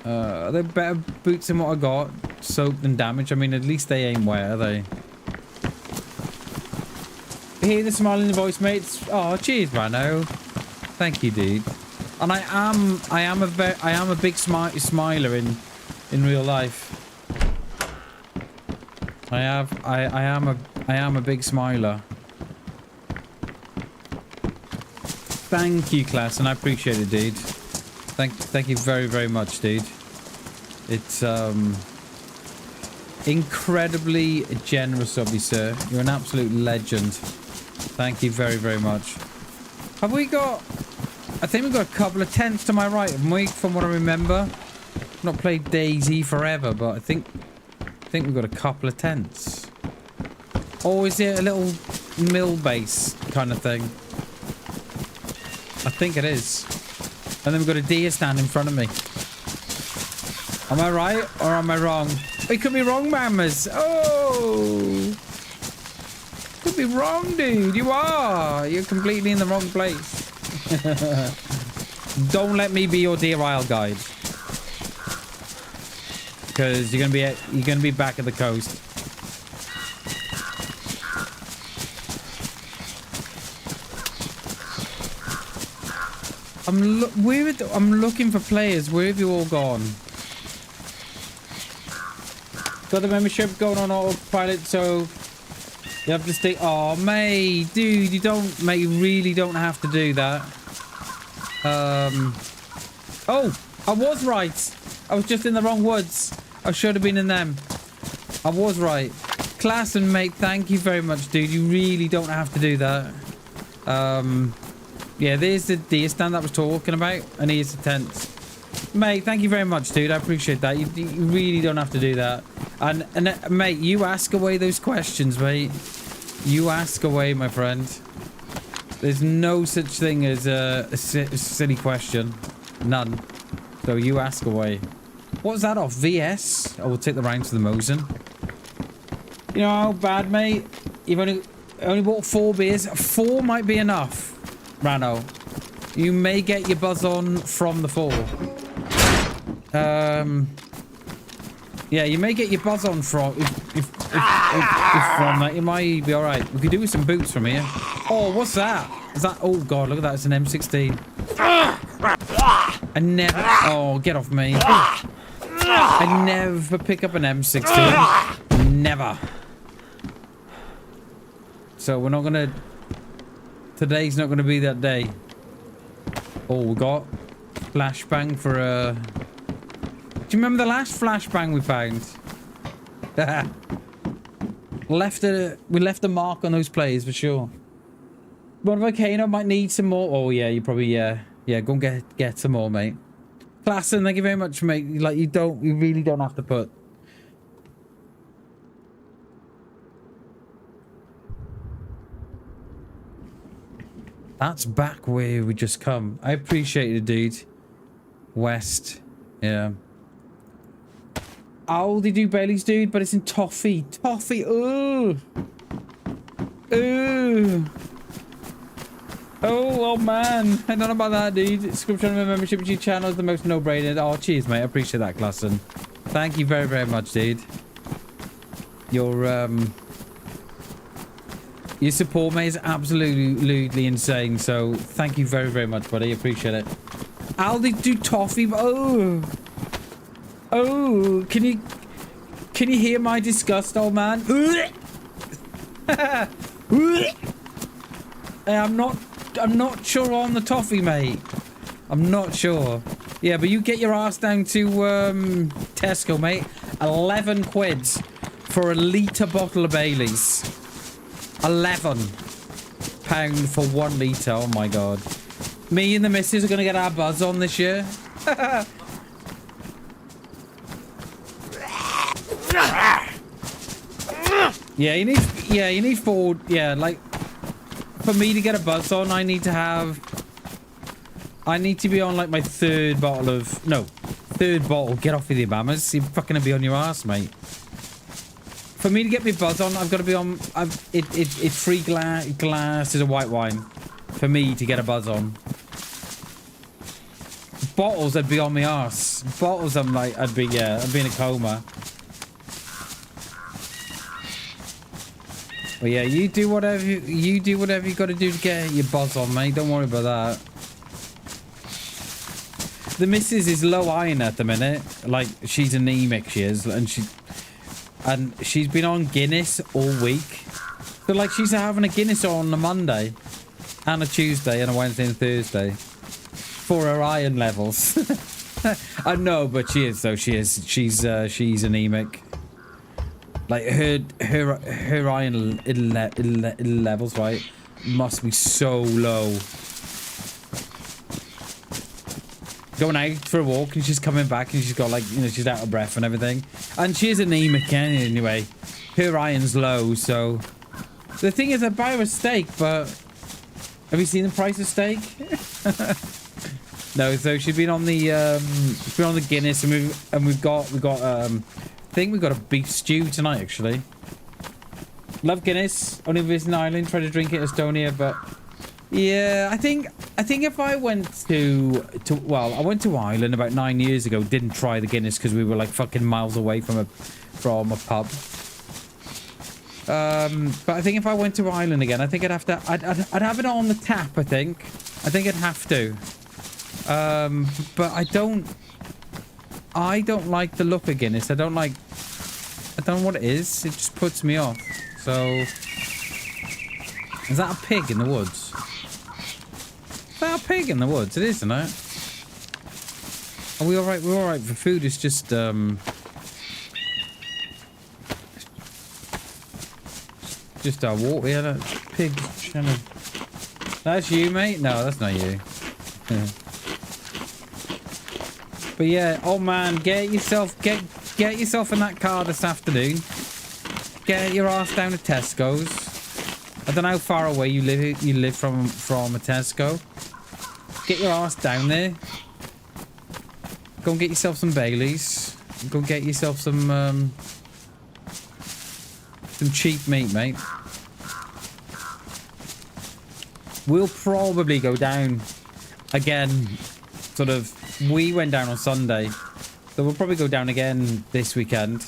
Speaker 1: They're better boots than what I got. Soaked and damaged. I mean, at least they ain't wet, are they? Hear the smile in the voice, mates. Oh, cheers, Rano. Thank you, dude. And I am a big smiler in real life. I am a big smiler. Thank you, class, and I appreciate it, dude. Thank you very, very much, dude. It's incredibly generous of you, sir. You're an absolute legend. Thank you very, very much. Have we got... I think we've got a couple of tents to my right, haven't we? From what I remember. I've not played DayZ forever, but I think we've got a couple of tents. Or is it a little mill base kind of thing? I think it is. And then we've got a deer stand in front of me. Am I right or am I wrong? It could be wrong, mamas. Oh! Could be wrong, dude. You are. You're completely in the wrong place. Don't let me be your deer aisle guide. Because you're gonna be back at the coast. I'm looking for players. Where have you all gone? Got the membership going on autopilot, so you have to stay. Oh, mate, dude, mate, you really don't have to do that. Oh, I was right. I was just in the wrong woods. I should have been in them. I was right. Class and mate, thank you very much, dude. You really don't have to do that. Yeah, there's the deer stand that I was talking about, and here's the tent. Mate, thank you very much, dude. I appreciate that. You really don't have to do that. And mate, you ask away those questions, mate. You ask away, my friend. There's no such thing as a silly question. None. So you ask away. What was that off? VS? I will take the round to the Mosen. You know how bad, mate? You've only bought 4 beers. 4 might be enough, Rano. You may get your buzz on from the 4. Yeah, you may get your buzz on from if from that. You might be all right. We could do with some boots from here. Oh, what's that? Is that? Oh God, look at that! It's an M16. I never. Oh, get off me! I never pick up an M16. Never. So we're not gonna. Today's not gonna be that day. Oh, we got flashbang for a. Do you remember the last flashbang we found? We left a mark on those plays for sure. One volcano might need some more. Oh yeah, you probably yeah. Go and get some more, mate. Klassen, thank you very much, mate. Like you really don't have to put. That's back where we just come. I appreciate it, dude. West, yeah. Oh, they do Baileys, dude, but it's in toffee. Toffee, ooh. Ooh. Oh man. I don't know about that, dude. Subscription to my membership to your channel is the most no-brainer. Oh, cheers, mate. I appreciate that, Klassen. Thank you very, very much, dude. Your support, mate, is absolutely insane. So, thank you very, very much, buddy. Appreciate it. Aldi do toffee. Oh. Oh, can you hear my disgust, old man? I'm not sure on the toffee, mate. I'm not sure. Yeah, but you get your ass down to Tesco, mate. 11 quids for a litre bottle of Baileys. £11 for 1 litre. Oh my god. Me and the missus are gonna get our buzz on this year. Yeah, you need 4, yeah, like for me to get a buzz on, I need to be on like my third bottle. Get off with the Obamas. You're fucking gonna be on your ass, mate. For me to get me buzz on, I've got to be on. It's 3 glasses of white wine for me to get a buzz on. Bottles, I'd be on my ass. Bottles, I'd be in a coma. But yeah, you do whatever you got to do to get your buzz on, mate. Don't worry about that. The missus is low iron at the minute. Like, she's anemic, she is, and she's been on Guinness all week. So like, she's having a Guinness on a Monday and a Tuesday and a Wednesday and Thursday for her iron levels. I know, but she is though. She's anemic. Like her iron levels, right, must be so low. Going out for a walk and she's coming back and she's got like, you know, she's out of breath and everything. And she is anemic anyway. Her iron's low, so the thing is, I buy her a steak, but have you seen the price of steak? No, so she's been on the Guinness, and we've got I think we've got a beef stew tonight actually. Love Guinness, only visiting Ireland, try to drink it in Estonia, but yeah, I think if I went I went to Ireland about 9 years ago, didn't try the Guinness because we were like fucking miles away from a pub. But I think if I went to Ireland again, I think I'd have it on the tap, I think I'd have to. But I don't like the look of Guinness. I don't know what it is. It just puts me off. So, is that a pig in the woods? Is that a pig in the woods? It is, isn't it? Are we alright? We're alright for food. It's just, our water. Yeah, that pig. That's you, mate? No, that's not you. But yeah, oh man, get yourself in that car this afternoon. Get your ass down to Tesco's. I don't know how far away you live from a Tesco. Get your ass down there. Go and get yourself some Baileys. Go and get yourself some cheap meat, mate. We'll probably go down again. Sort of, we went down on Sunday, so we'll probably go down again this weekend.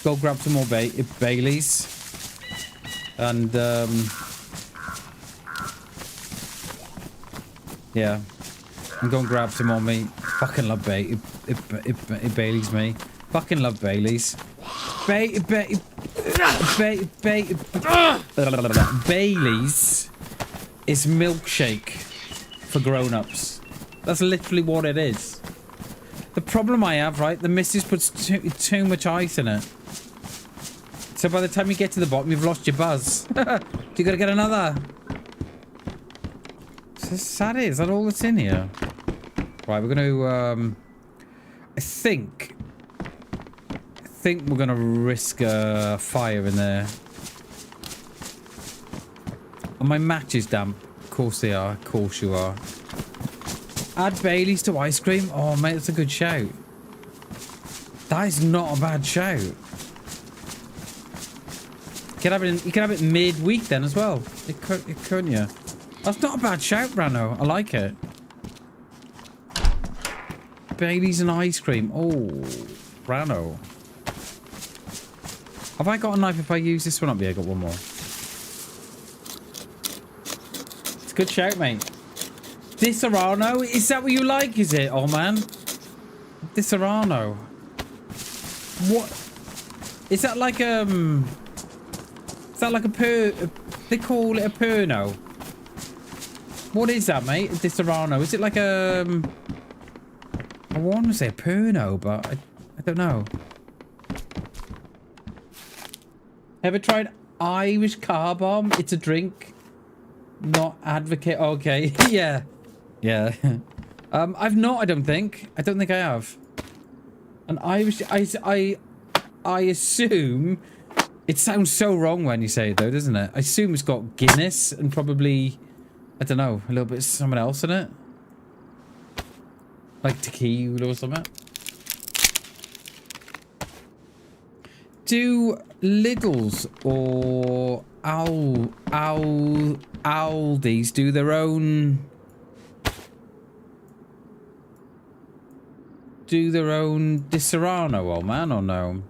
Speaker 1: Go grab some more Baileys, and yeah, and go and grab some more meat. Fucking love Baileys, mate. Fucking love Baileys. Baileys is milkshake for grown-ups. That's literally what it is. The problem I have, right, the missus puts too much ice in it. So by the time you get to the bottom, you've lost your buzz. You gotta get another. So sad. Is that all that's in here? Right, we're gonna, I think we're gonna risk a fire in there. Are my matches damp? Of course they are. Of course you are. Add Baileys to ice cream? Oh, mate, that's a good shout. That is not a bad shout. You can have it midweek then as well. Couldn't you? That's not a bad shout, Brano. I like it. Baileys and ice cream. Oh, Brano. Have I got a knife if I use this one up? Yeah, I got one more. It's a good shout, mate. Disaronno? Is that what you like, is it? Oh, man. Disaronno. What? Is that like, is that like they call it a Perno? What is that, mate? Disaronno. Is it like I want to say a Perno, but I don't know. Ever tried Irish car bomb? It's a drink, not advocate. Okay, yeah. Yeah. I've not, I don't think. I don't think I have. An Irish... I assume It sounds so wrong when you say it though, doesn't it? I assume it's got Guinness and probably, I don't know, a little bit of someone else in it. Like tequila or something. Do Lidl's or Aldi's do their own Disaronno, old man, or no?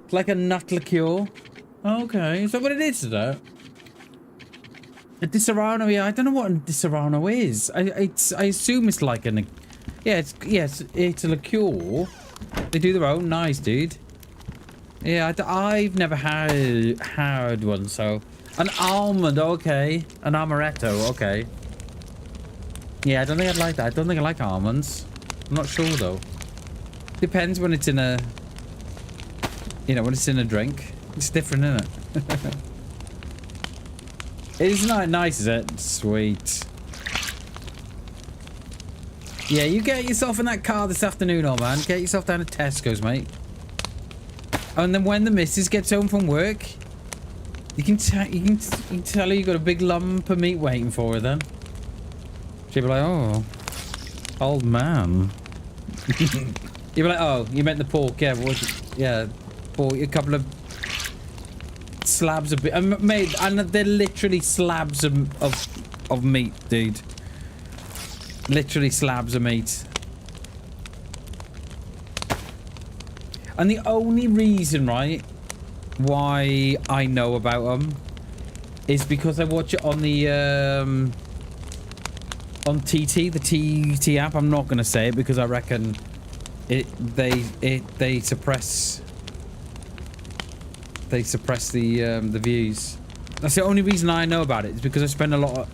Speaker 1: It's like a nut liqueur. Okay, is that what it is, is it? A Disaronno, yeah, I don't know what a Disaronno is. I assume it's like an... Yeah, it's a liqueur. They do their own. Nice, dude. Yeah, I've never had one, so... An almond, okay. An amaretto, okay. Yeah, I don't think I'd like that. I don't think I like almonds. I'm not sure, though. Depends when it's in a... You know, when it's in a drink. It's different, isn't it? It's not nice, is it? Sweet. Yeah, you get yourself in that car this afternoon, old man. Get yourself down to Tesco's, mate. And then when the missus gets home from work, you can tell her you got a big lump of meat waiting for her. Then she'll be like, "Oh, old man." You'll be like, "Oh, you meant the pork? Yeah, what was it? Yeah, pork. A couple of slabs of mate, and they're literally slabs of meat, dude. Literally slabs of meat." And the only reason, right, why I know about them is because I watch it on the on TT, the TT app. I'm not gonna say it because I reckon they suppress the views. That's the only reason I know about it, is because I spend a lot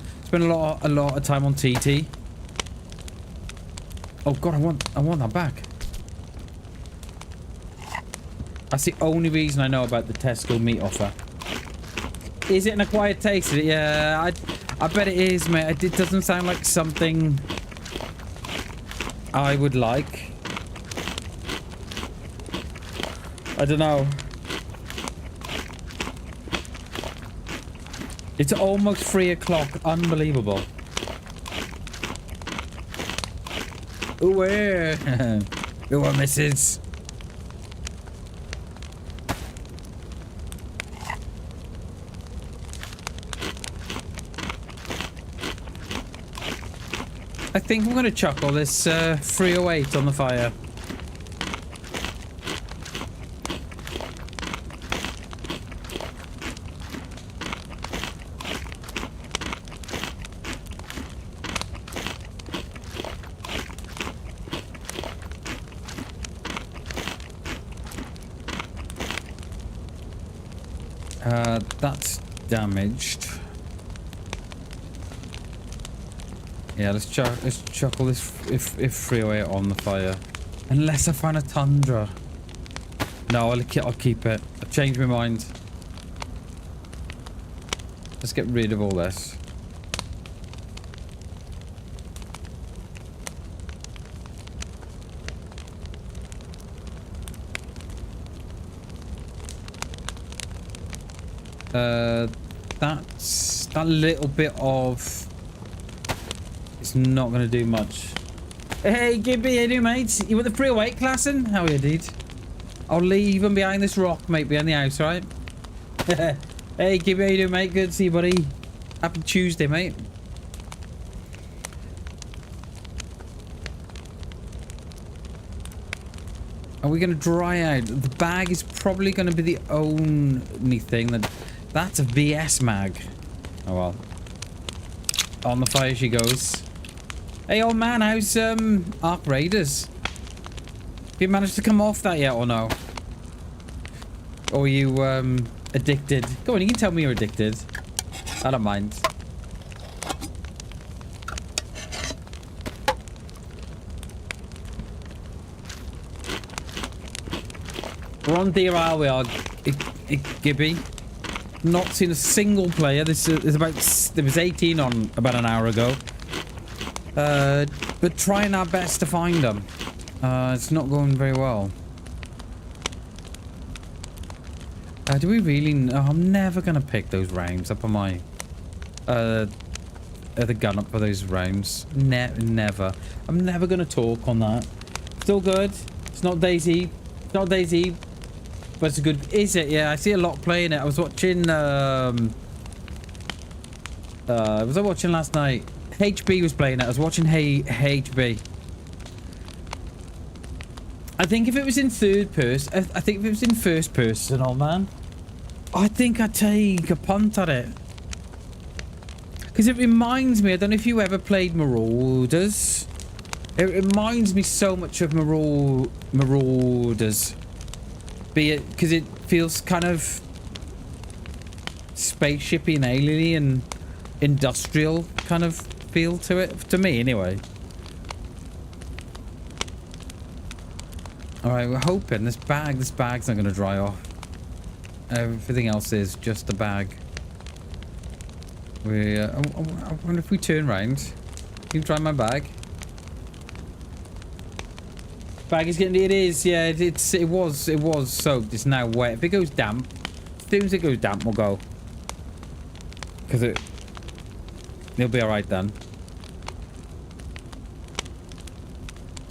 Speaker 1: of time on TT. Oh god, I want that back. That's the only reason I know about the Tesco meat offer. Is it an acquired taste? Yeah, I bet it is, mate. It doesn't sound like something I would like. I don't know. It's almost 3 o'clock. Unbelievable. Ooh, ooh, missus. I think I'm going to chuck all this 308 on the fire. That's damaged. Yeah, let's chuckle this if 308 on the fire. Unless I find a Tundra. No, I'll keep it. I've changed my mind. Let's get rid of all this. That little bit of... It's not going to do much. Hey, Gibby, how you doing, mate? You with the 308 classing? How are you, dude? I'll leave him behind this rock, mate, behind the house, right? Hey, Gibby, how you doing, mate? Good to see you, buddy. Happy Tuesday, mate. Are we going to dry out? The bag is probably going to be the only thing that... That's a VS mag. Oh, well. On the fire she goes. Hey, old man, how's Ark Raiders? Have you managed to come off that yet or no? Or are you addicted? Go on, you can tell me you're addicted. I don't mind. We're on Deer Isle, we are, Gibby. Not seen a single player. There was 18 on about an hour ago. But trying our best to find them. It's not going very well. Do we really... No, I'm never going to pick those rounds up on my... the gun up for those rounds. Never. I'm never going to talk on that. Still good. It's not DayZ. It's not DayZ. But it's a good... Is it? Yeah, I see a lot playing it. I was watching... was I watching last night? HB was playing it. I was watching HB. I think if it was in third person... I think if it was in first person, oh man. I think I'd take a punt at it. Because it reminds me... I don't know if you ever played Marauders. It reminds me so much of Marauders. Be it... Because it feels kind of... spaceshipy and alien and industrial kind of feel to it. To me, anyway. Alright, we're hoping this bag's not going to dry off. Everything else is just a bag. I wonder if we turn round. Can you dry my bag? Bag is getting... It is, yeah. It was soaked. It's now wet. If it goes damp, as soon as it goes damp, we'll go. Because it'll be alright then.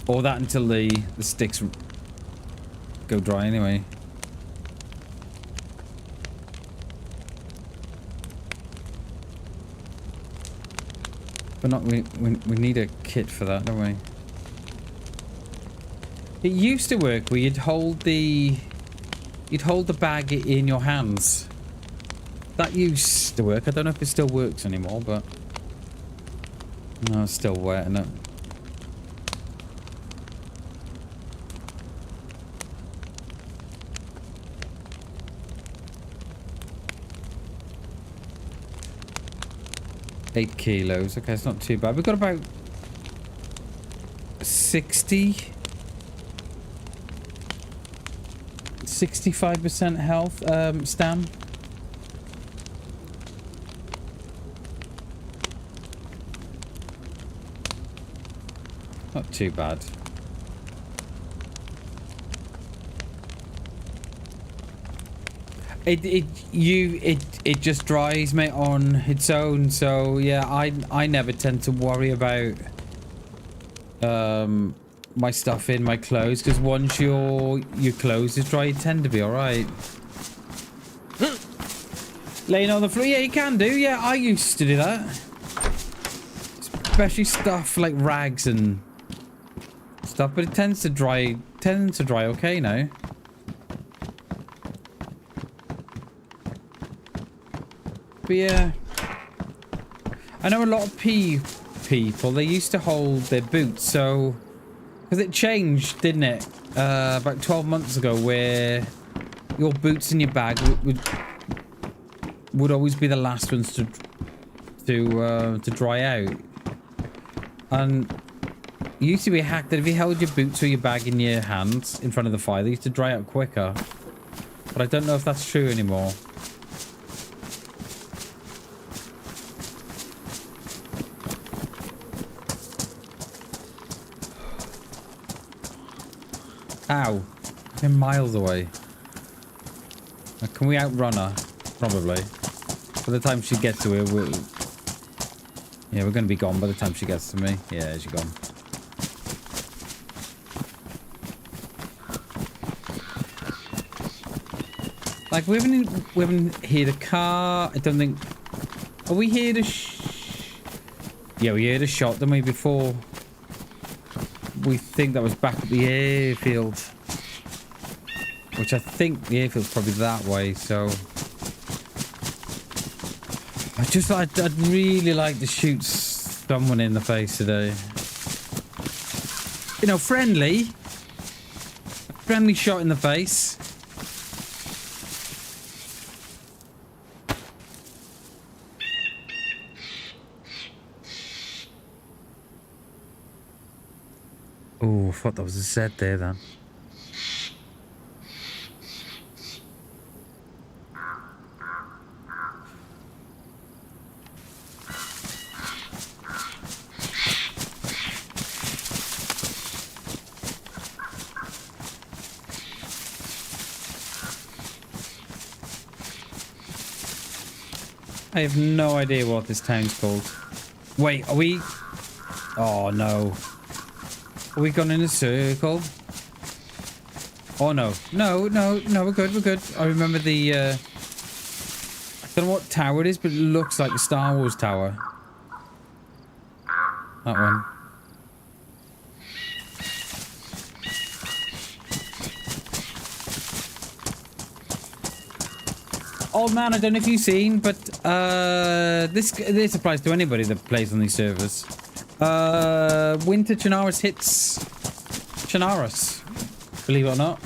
Speaker 1: Or that until the sticks go dry anyway. But not we need a kit for that, don't we? It used to work where you'd hold the bag in your hands. That used to work. I don't know if it still works anymore, but no, it's still wet, isn't it? $8 kilos. Okay, it's not too bad. We've got about 65% health, stam. Not too bad. It just dries, mate, on its own. So yeah, I never tend to worry about my stuff in my clothes, because once your clothes is dry, you tend to be all right. Laying on the floor, yeah, you can do. Yeah, I used to do that, especially stuff like rags and stuff. But it tends to dry okay now. But yeah, I know a lot of people, they used to hold their boots, so because it changed, didn't it, about 12 months ago, where your boots in your bag would always be the last ones to dry out. And it used to be a hack that if you held your boots or your bag in your hands in front of the fire, they used to dry out quicker. But I don't know if that's true anymore. Ow. They're miles away. Now, can we outrun her? Probably. By the time she gets to her, yeah, we're going to be gone by the time she gets to me. Yeah, she's gone. Like, we haven't heard a car. I don't think... Are we here to... Yeah, we heard a shot, didn't we, before... We think that was back at the airfield. Which I think the airfield's probably that way, so... I'd really like to shoot someone in the face today. You know, friendly. A friendly shot in the face. Oh, I thought that was a Z there then. I have no idea what this town's called. Wait, are we... Oh, no. Are we gone in a circle? Oh, no. No, we're good, we're good. I remember the, I don't know what tower it is, but it looks like the Star Wars tower. That one. Old man, I don't know if you've seen, but this applies to anybody that plays on these servers. Winter Chernarus hits Chernarus, believe it or not.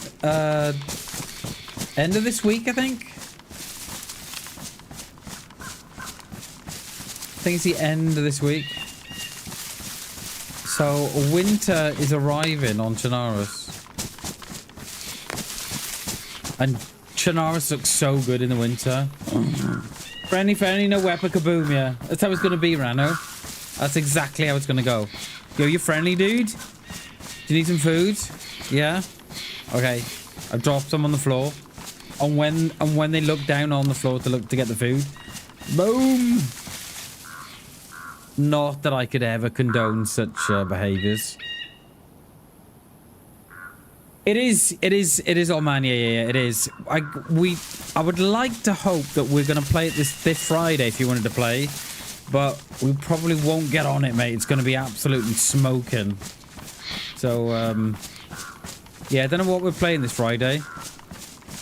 Speaker 1: End of this week, I think. I think it's the end of this week. So winter is arriving on Chernarus. And Chernarus looks so good in the winter. Friendly, no weapon, kaboom, yeah. That's how it's going to be, Rano. That's exactly how it's going to go. Yo, you friendly, dude? Do you need some food? Yeah? Okay. I've dropped some on the floor. And when they look down on the floor to get the food, boom! Not that I could ever condone such behaviors. It is, oh man, yeah, it is. I would like to hope that we're going to play it this Friday if you wanted to play, but we probably won't get on it, mate. It's going to be absolutely smoking. So, yeah, I don't know what we're playing this Friday.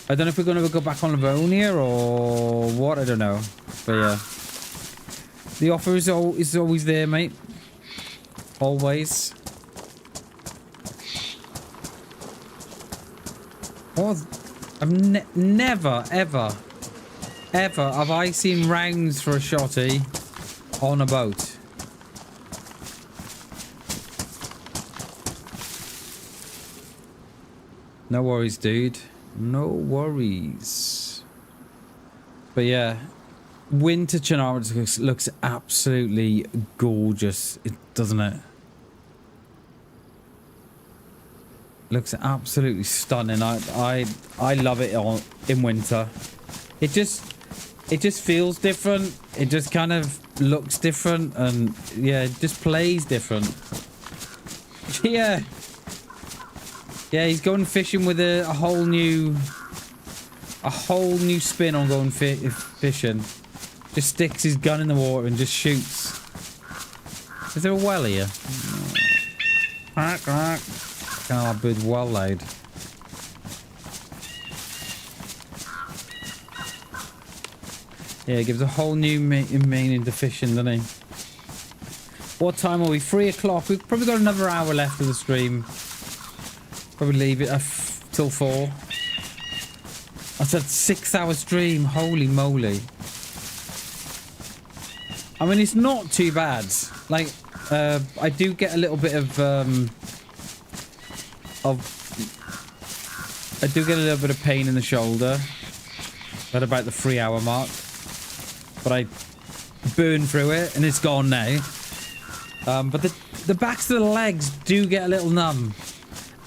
Speaker 1: I don't know if we're going to go back on Livonia or what, I don't know. But yeah. The offer is always there, mate. Always. What? I've never, ever have I seen rounds for a shotty on a boat. No worries, dude. No worries. But yeah, winter Chernarus looks absolutely gorgeous, doesn't it? Looks absolutely stunning. I love it in winter. It just feels different. It just kind of looks different, and yeah, it just plays different. Yeah, he's going fishing with a whole new spin on going fishing. Just sticks his gun in the water and just shoots. Is there a well here? Oh, bit well loud. Yeah, it gives a whole new meaning to fishing, doesn't he? What time are we? 3 o'clock. We've probably got another hour left of the stream. Probably leave it till 4. I said 6-hour stream. Holy moly. I mean, it's not too bad. Like, I do get a little bit of pain in the shoulder at about the 3-hour mark, but I burn through it and it's gone now. But the backs of the legs do get a little numb,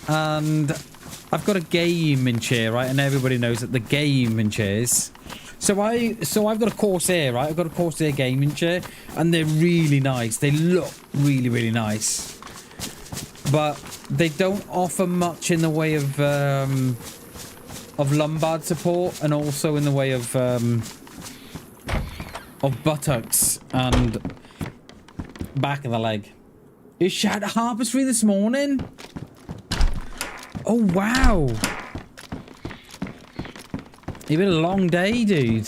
Speaker 1: and I've got a gaming chair, right? And everybody knows that the gaming chairs. So I've got a Corsair, right? I've got a Corsair gaming chair, and they're really nice. They look really, really nice, but they don't offer much in the way of lumbar support, and also in the way of buttocks and back of the leg. You shot at Harper's this morning? Oh wow! You've been a long day, dude.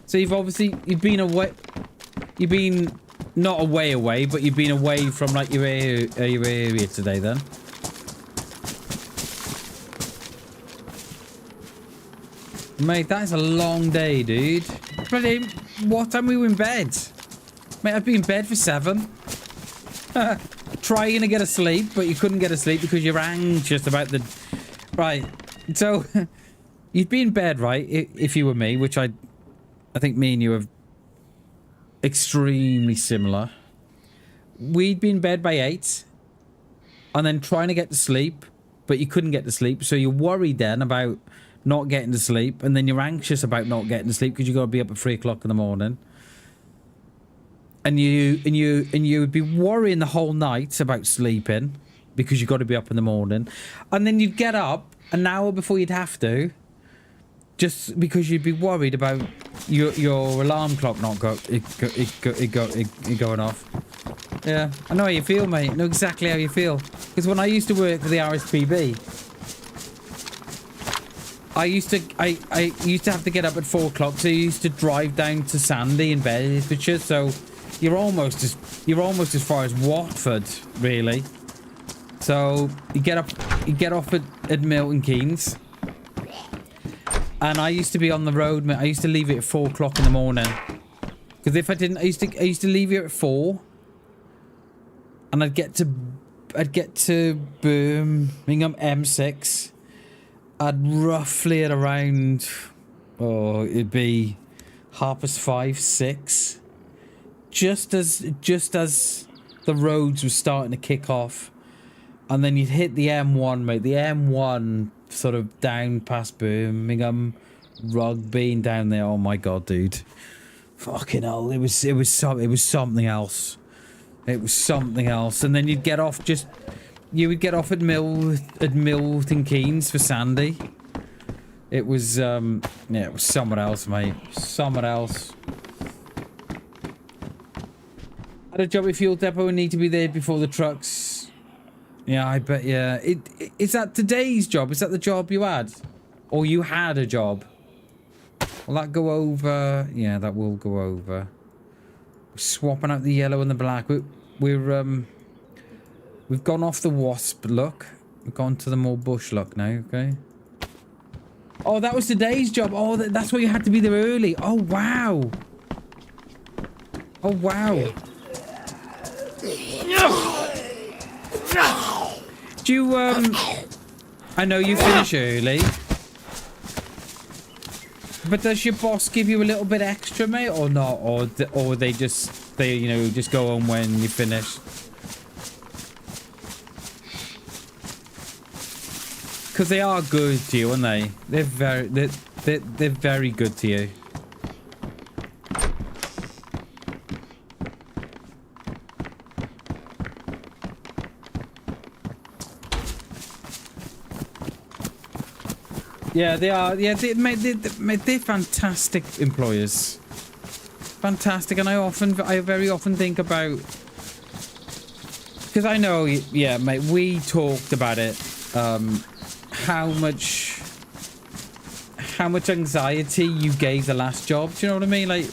Speaker 1: So you've been away. You've been not away, but you've been away from like your area today, then. Mate, that is a long day, dude. Bloody, what time were you in bed? Mate, I've been in bed for 7. Trying to get asleep, but you couldn't get asleep because you're anxious about the... Right, so... You'd be in bed, right, if you were me, which I think me and you are extremely similar. We'd be in bed by 8, and then trying to get to sleep, but you couldn't get to sleep, so you're worried then about not getting to sleep, and then you're anxious about not getting to sleep because you got to be up at 3 o'clock in the morning. and you would be worrying the whole night about sleeping because you got to be up in the morning, and then you'd get up an hour before you'd have to, just because you'd be worried about your alarm clock not going off. Yeah, I know how you feel, mate. I know exactly how you feel. Because when I used to work for the RSPB, I used to have to get up at 4 o'clock, so I used to drive down to Sandy in Bedfordshire. So you're almost as far as Watford, really. So you get off at Milton Keynes, and I used to be on the road. I used to leave it at 4 o'clock in the morning, because if I didn't, I used to leave it at 4, and I'd get to Birmingham M6 at roughly at around, it'd be 5:30, 6, just as the roads were starting to kick off. And then you'd hit the M1, mate. The M1 sort of down past Birmingham, Rugby, and down there. Oh my god, dude! Fucking hell! It was something else. It was something else. And then you'd get off you would get off at Milton Keynes for Sandy. It was yeah, it was somewhere else, mate. Somewhere else. At a job at fuel depot and need to be there before the trucks. Yeah, I bet, yeah. Is that today's job? Is that the job you had? Or you had a job? Will that go over? Yeah, that will go over. We're swapping out the yellow and the black. We've gone off the wasp look. We've gone to the more bush look now, okay? Oh, that was today's job. Oh, that's why you had to be there early. Oh, wow. Oh, wow. Do you, I know you finish early, but does your boss give you a little bit extra, mate, or not? Or they you know, just go on when you finish? Because they are good to you, aren't they? They're very good to you. Yeah, they are. Yeah, they're fantastic employers. Fantastic, and I very often think about, because I know, yeah, mate, we talked about it. How much anxiety you gave the last job. Do you know what I mean? Like,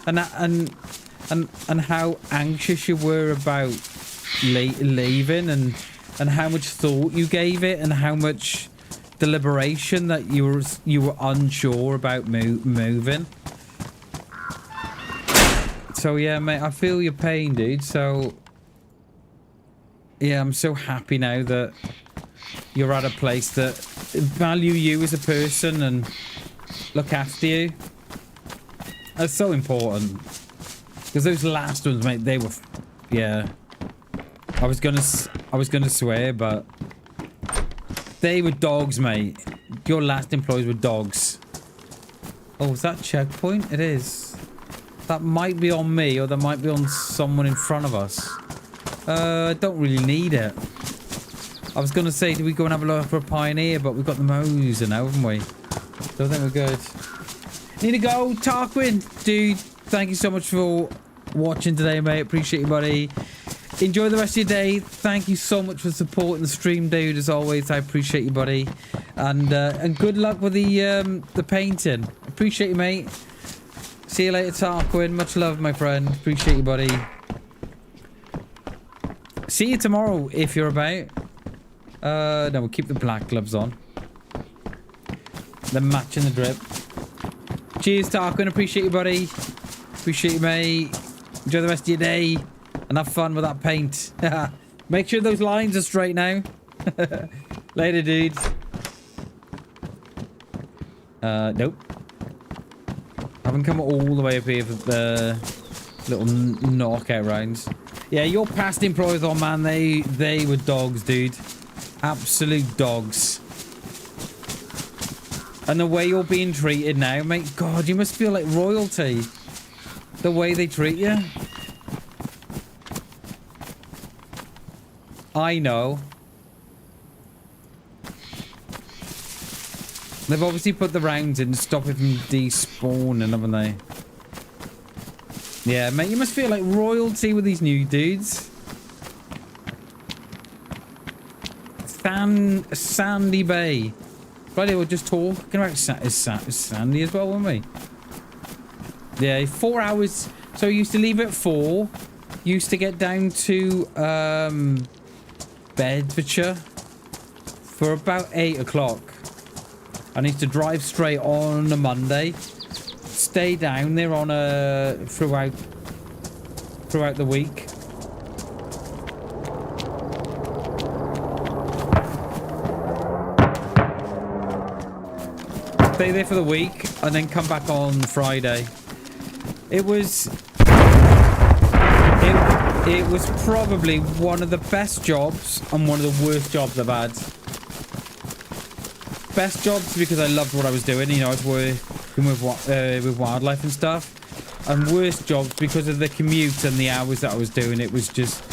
Speaker 1: and how anxious you were about leaving, and how much thought you gave it, and how much deliberation that you were unsure about moving. So yeah, mate, I feel your pain, dude. So yeah, I'm so happy now that you're at a place that value you as a person and look after you. That's so important, because those last ones, mate, they were, yeah, I was gonna swear, but they were dogs, mate. Your last employees were dogs. Oh, is that checkpoint? It is. That might be on me, or that might be on someone in front of us. I don't really need it. I was gonna say, do we go and have a look for a Pioneer, but we've got the Moser now, haven't we? So I think we're good. Need to go, Tarquin. Dude, thank you so much for watching today, mate. Appreciate you, buddy. Enjoy the rest of your day. Thank you so much for supporting the stream, dude. As always, I appreciate you, buddy. And good luck with the painting. Appreciate you, mate. See you later, Tarquin. Much love, my friend. Appreciate you, buddy. See you tomorrow if you're about. No, we'll keep the black gloves on. They're matching the drip. Cheers, Tarquin. Appreciate you, buddy. Appreciate you, mate. Enjoy the rest of your day. And have fun with that paint. Make sure those lines are straight now. Later, dudes. Nope. Haven't come all the way up here for the little knockout rounds. Yeah, your past employers, oh man, they were dogs, dude. Absolute dogs. And the way you're being treated now, mate, God, you must feel like royalty. The way they treat you. I know. They've obviously put the rounds in to stop it from despawning, haven't they? Yeah, mate, you must feel like royalty with these new dudes. Sandy Bay. Bloody, we're just talking about Sandy as well, weren't we? Yeah, 4 hours. So I used to leave at 4. Used to get down to Bedfordshire for about 8 o'clock. I need to drive straight on a Monday. Stay down there on throughout the week. Stay there for the week and then come back on Friday. It was probably one of the best jobs and one of the worst jobs I've had. Best jobs because I loved what I was doing, you know, I was working with wildlife and stuff. And worst jobs because of the commute and the hours that I was doing. It was just,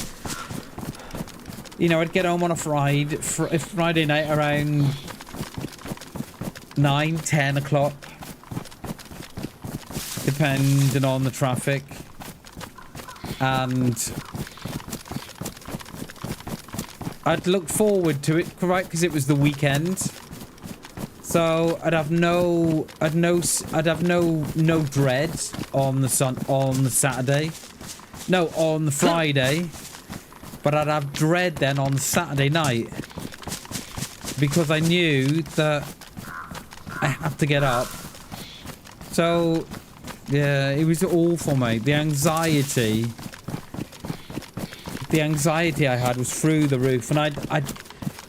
Speaker 1: you know, I'd get home on a Friday night around 9, 10 o'clock. Depending on the traffic. And I'd look forward to it, right? Because it was the weekend. So I'd have no dread on the Saturday. No, on the Friday. But I'd have dread then on the Saturday night. Because I knew that I had to get up. So yeah, it was awful, mate. The anxiety I had was through the roof, and I'd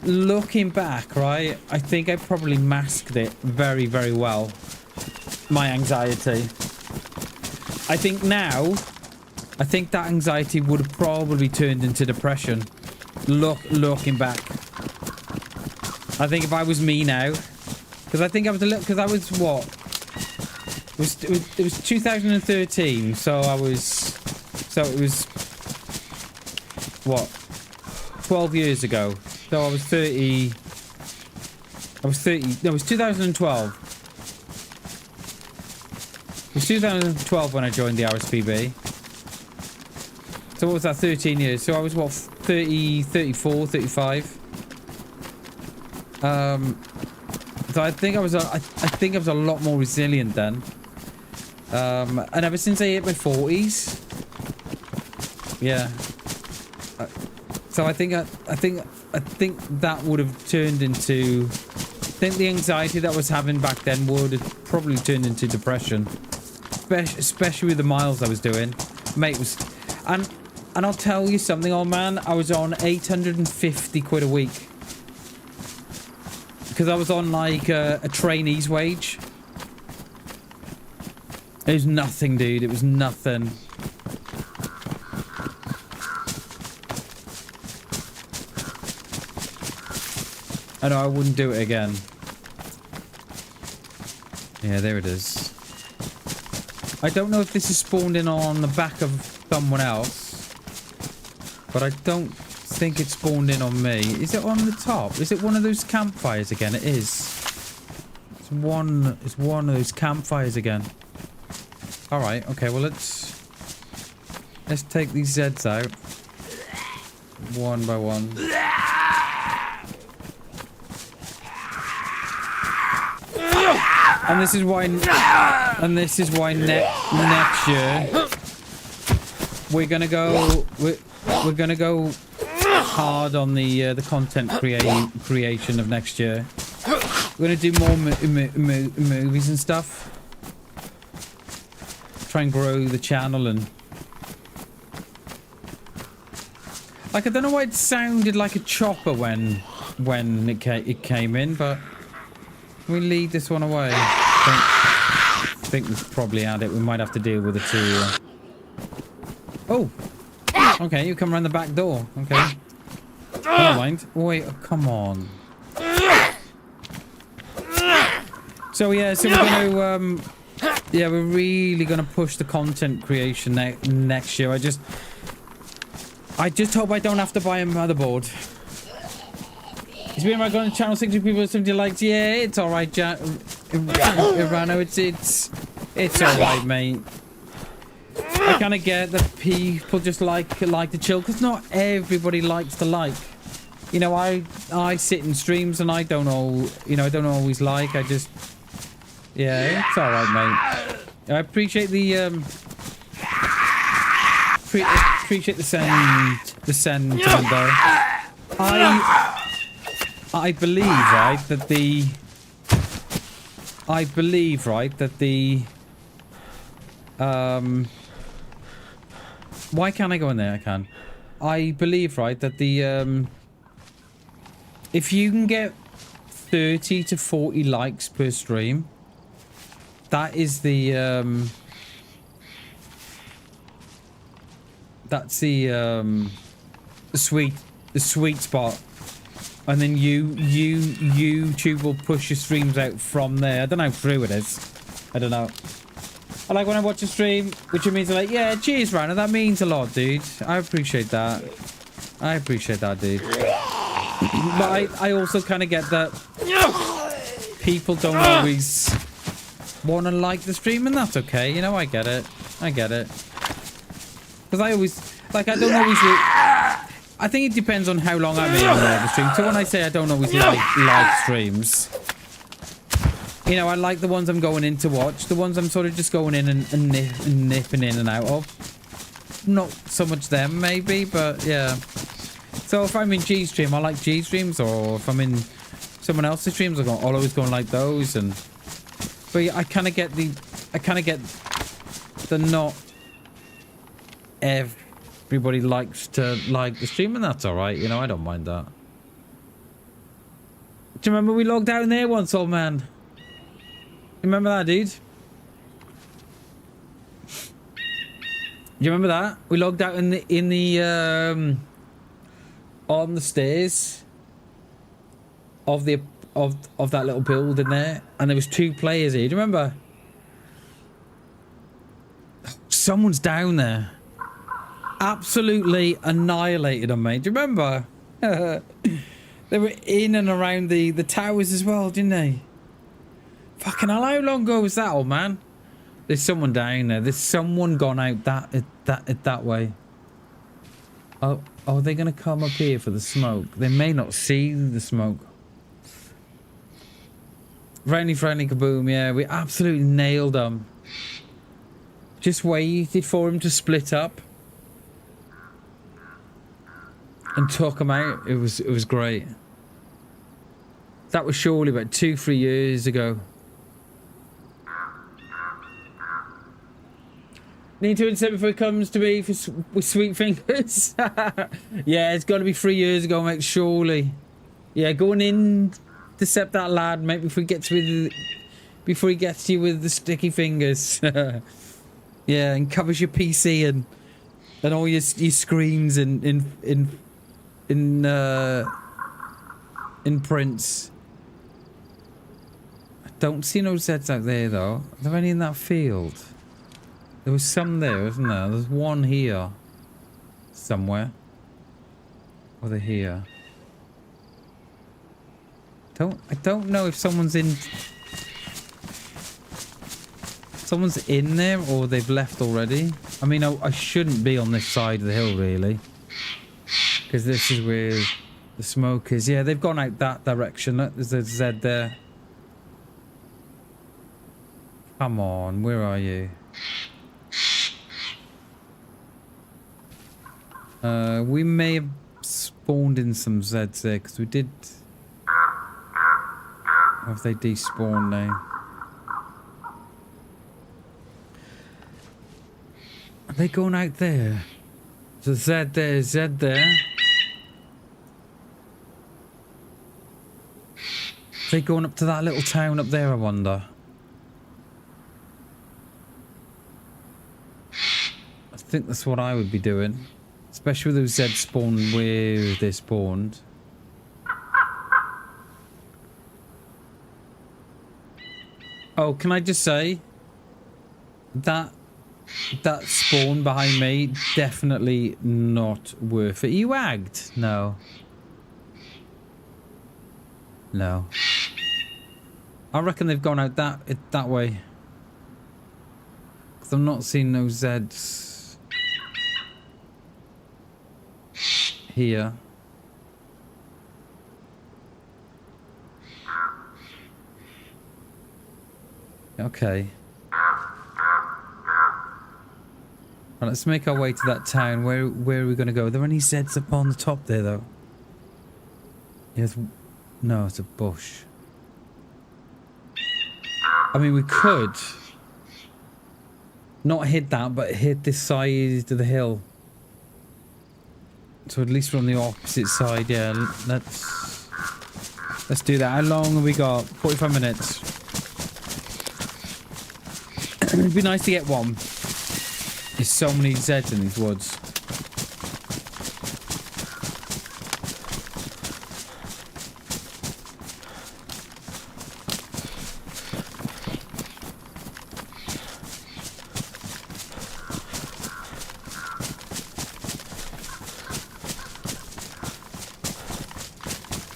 Speaker 1: looking back, right, I think I probably masked it very, very well. My anxiety. I think that anxiety would have probably turned into depression. Looking back. I think if I was me now, because I think I was because I was what? It was 2013, so it was what? 12 years ago. So I was 30. No, it was 2012. It was 2012 when I joined the RSPB. So what was that? 13 years. So I was what? 30, 34, 35. So I think I was a lot more resilient then. And ever since I hit my 40s, yeah. So I think that would have turned into. I think the anxiety that I was having back then would have probably turned into depression, especially with the miles I was doing. Mate was, and I'll tell you something, old man. I was on 850 quid a week because I was on like a trainee's wage. It was nothing, dude. It was nothing. I know I wouldn't do it again. Yeah, there it is. I don't know if this is spawned in on the back of someone else, but I don't think it's spawned in on me. Is it on the top? Is it one of those campfires again? It is. It's one of those campfires again. All right. Okay. Well, let's take these Zeds out one by one. And this is why next year we're gonna go hard on the content creation of next year. We're gonna do more movies and stuff. Try and grow the channel and like I don't know why it sounded like a chopper when it came in, but. Can we lead this one away? I think we've probably had it. We might have to deal with the two. Oh! Okay, you come around the back door. Okay. Never mind. Wait, oh, come on. So yeah, so we're gonna yeah, we're really gonna push the content creation next year. I just hope I don't have to buy a motherboard. It's been like on channel 60 people, 70 likes. Yeah, it's alright, Irano. It's alright, mate. I kind of get that people just like to chill, because not everybody likes to like. You know, I sit in streams and I don't always like. I just, yeah, it's alright, mate. I appreciate the appreciate the send though. I believe right that the why can't I go in there? I can. I believe right that the if you can get 30 to 40 likes per stream, that is the that's the sweet spot. And then YouTube will push your streams out from there. I don't know how true it is. I don't know. I like when I watch a stream, which means like, yeah, cheers, Rana. That means a lot, dude. I appreciate that. I appreciate that, dude. But I also kind of get that people don't always want to like the stream, and that's okay. You know, I get it. I get it. Because I always, like, I don't always... I think it depends on how long I'm in the stream. So when I say I don't always like streams, you know, I like the ones I'm going in to watch. The ones I'm sort of just going in and nipping in and out of. Not so much them, maybe, but yeah. So if I'm in G stream, I like G streams, or if I'm in someone else's streams, I'll always go and like those. And but yeah, I kind of get the not everybody likes to like the stream, and that's all right. You know, I don't mind that. Do you remember we logged out in there once, old man? Remember that, dude? Do you remember that? We logged out in the on the stairs of the of that little building there, and there was 2 players here. Do you remember? Someone's down there. Absolutely annihilated them, mate. Do you remember? They were in and around the towers as well, didn't they? Fucking hell, how long ago was that, old man? There's someone down there. There's someone gone out that way. Oh, are they gonna come up here for the smoke? They may not see the smoke. Friendly kaboom, yeah. We absolutely nailed them. Just waited for him to split up. And took him out. It was great. That was surely about 2-3 years ago. Need to accept before it comes to me with sweet fingers. Yeah, it's got to be 3 years ago, mate. Surely. Yeah, going in to accept that lad, mate. Before he gets to you with the sticky fingers. Yeah, and covers your PC and all your screens in prints. I don't see no Zeds out there though. Are there any in that field? There was some there, wasn't there? There's one here somewhere. Or they're here. I don't know if someone's in there or they've left already. I mean, I shouldn't be on this side of the hill really, because this is where the smoke is. Yeah, they've gone out that direction. Look, there's a Z there. Come on, where are you? We may have spawned in some Zeds there, because we did... Or have they despawned now? Are they going out there? There's a Z there, Z there. Are they going up to that little town up there, I wonder? I think that's what I would be doing. Especially with those Z spawned where they spawned. Oh, can I just say that That spawn behind me, definitely not worth it. Are you agged? No. No. I reckon they've gone out that way. Because I'm not seeing no Zeds here. Okay. Right, let's make our way to that town. Where are we going to go? Are there any Zeds up on the top there, though? Yes. No, it's a bush. I mean, we could not hit that, but hit this side of the hill. So at least we're on the opposite side. Yeah, let's do that. How long have we got? 45 minutes. It'd be nice to get one. There's so many Zeds in these woods.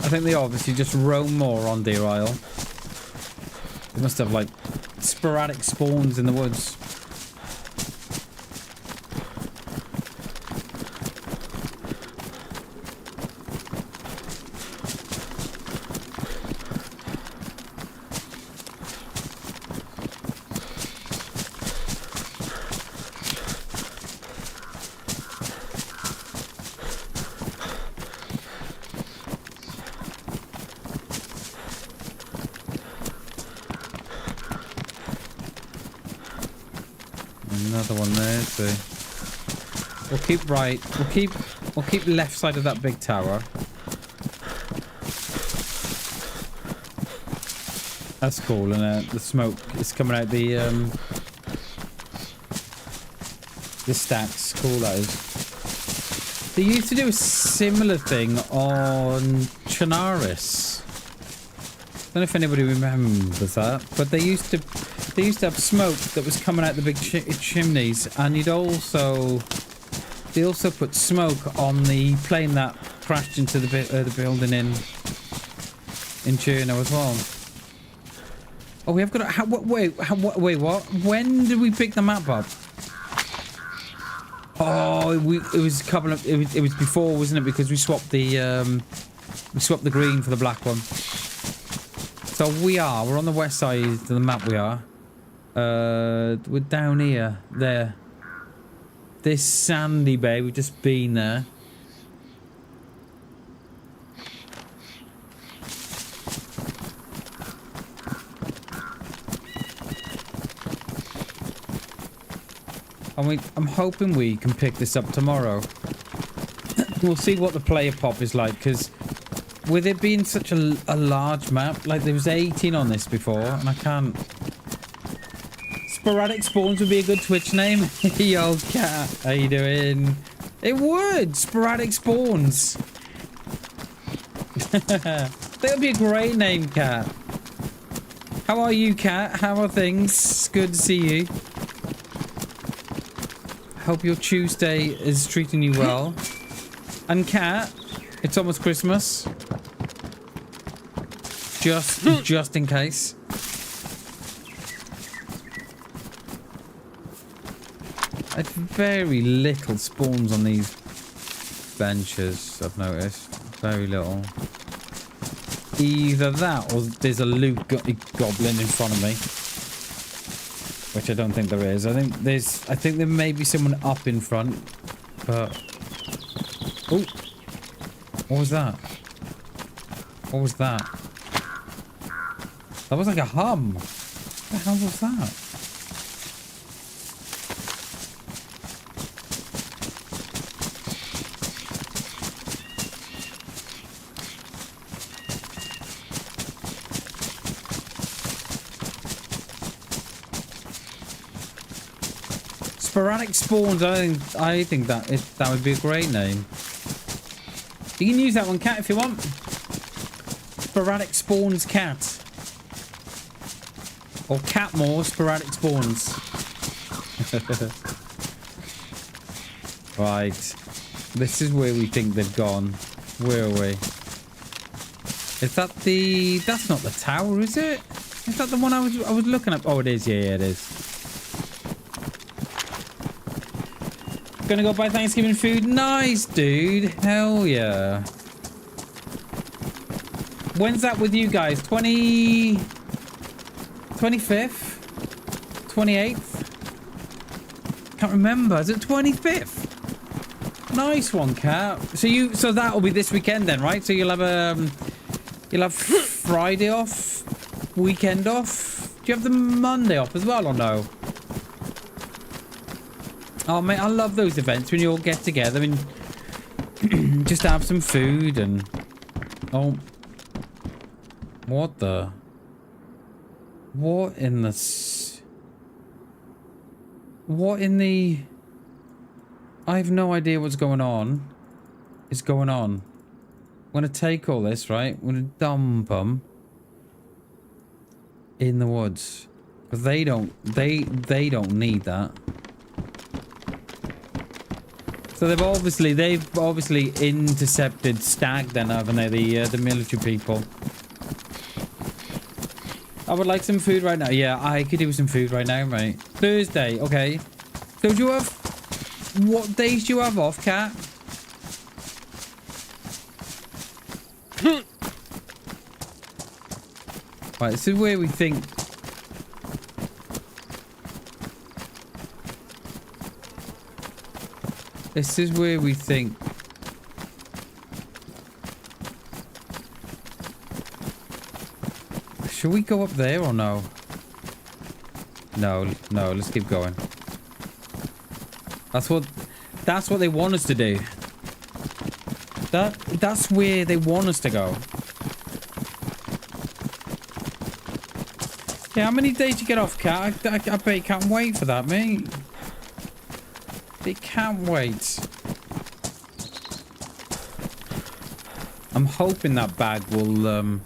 Speaker 1: I think they obviously just roam more on Deer Isle. They must have like sporadic spawns in the woods. Another one there, so we'll keep right. We'll keep left side of that big tower. That's cool, and the smoke is coming out the stacks. Cool, that is. They used to do a similar thing on Chinaris. Don't know if anybody remembers that, but they used to have smoke that was coming out the big chimneys, and they also put smoke on the plane that crashed into the building in Cherno as well. Oh, we have got a, wait, what? When did we pick the map up? Oh, it was a couple of it was before, wasn't it? Because we swapped the green for the black one. So we're on the west side of the map. We are. We're down here. There. This sandy bay. We've just been there. And I'm hoping we can pick this up tomorrow. We'll see what the player pop is like, because with it being such a large map, like there was 18 on this before, and I can't. Sporadic Spawns would be a good Twitch name. Yo, cat, how you doing? It would. Sporadic Spawns. That would be a great name, cat. How are you, cat? How are things? Good to see you. Hope your Tuesday is treating you well. And cat, it's almost Christmas. Just in case. I've very little spawns on these benches, I've noticed. Very little. Either that or there's a loot goblin in front of me. Which I don't think there is. I think there may be someone up in front. But... oh! What was that? What was that? That was like a hum. What the hell was that? Sporadic Spawns, I think that would be a great name. You can use that one, cat, if you want. Sporadic Spawns cat. Or Catmore Sporadic Spawns. Right. This is where we think they've gone. Where are we? Is that the... That's not the tower, is it? Is that the one I was looking at? Oh, it is. Yeah, it is. Gonna go buy Thanksgiving food. Nice, dude. Hell yeah. When's that with you guys? 25th? 28th? Can't remember. Is it 25th? Nice one, Cat. So that'll be this weekend then, right? So you'll have Friday off, weekend off. Do you have the Monday off as well or no? Oh mate, I love those events when you all get together and just have some food and oh, what in the I have no idea what's going on. Is going on. I'm gonna take all this, right? I'm gonna dump them in the woods. Because they don't need that. So they've obviously intercepted Stag then, haven't they? The military people. I would like some food right now. Yeah, I could do some food right now, mate. Thursday, okay. So do you have... What days do you have off, Cat? Right, this is where we think... This is where we think... Should we go up there or no? No, let's keep going. That's what they want us to do. That's where they want us to go. Yeah, how many days do you get off, Cat? I bet you can't wait for that, mate. They can't wait. I'm hoping that bag will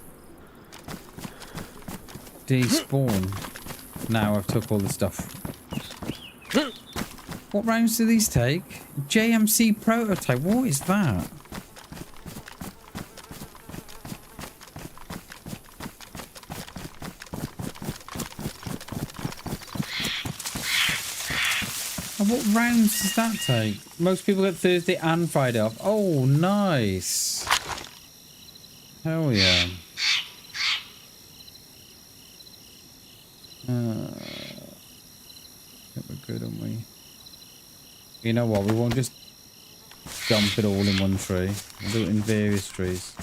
Speaker 1: despawn. Now I've took all the stuff. What rounds do these take? JMC prototype. What is that? And what rounds does that take? Most people get Thursday and Friday off. Oh, nice. Hell yeah. We're good, aren't we? You know what? We won't just dump it all in one tree. We'll do it in various trees.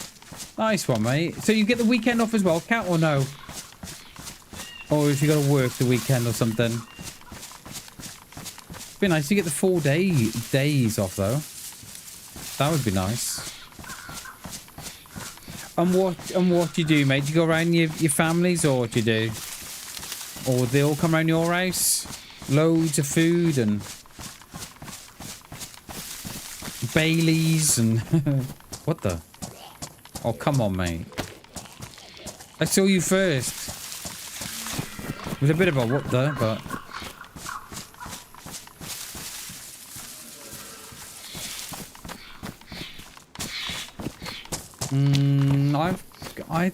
Speaker 1: Nice one, mate. So you get the weekend off as well, Cat, or no? Or if you got to work the weekend or something. Be nice to get the 4 days off though. That would be nice. And what do you do, mate? Do you go around your families, or what do you do? Or they all come around your house? Loads of food and Baileys and what the? Oh, come on, mate. I saw you first. It was a bit of a what the, but I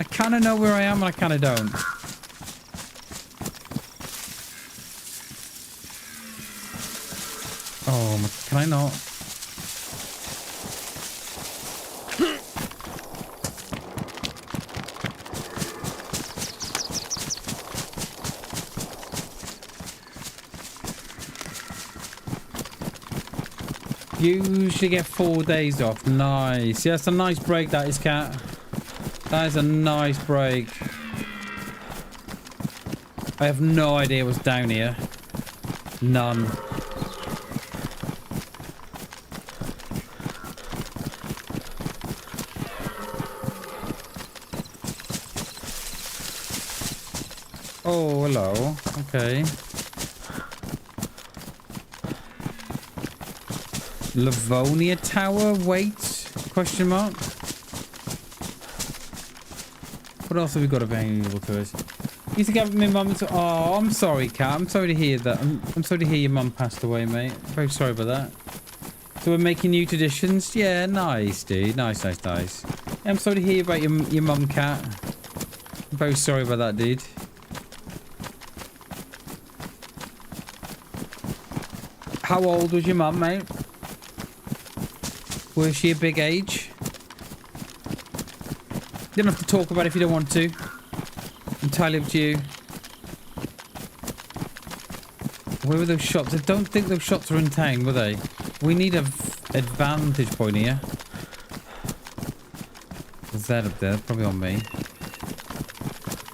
Speaker 1: kind of know where I am and I kind of don't. Oh, can I not? Usually get 4 days off. Nice. Yeah, it's a nice break, that is, Cat. That is a nice break. I have no idea what's down here. None. Oh, hello. Okay. Livonia Tower? Wait? Question mark? What else have we got available to us? You think my mum's... Oh, I'm sorry, Kat. I'm sorry to hear that. I'm sorry to hear your mum passed away, mate. Very sorry about that. So we're making new traditions? Yeah, nice, dude. Nice. Yeah, I'm sorry to hear about your mum, Kat. I'm very sorry about that, dude. How old was your mum, mate? Was she a big age? You don't have to talk about it if you don't want to. Entirely up to you. Where were those shots? I don't think those shots are in town, were they? We need a advantage point here. Is that up there? Probably on me.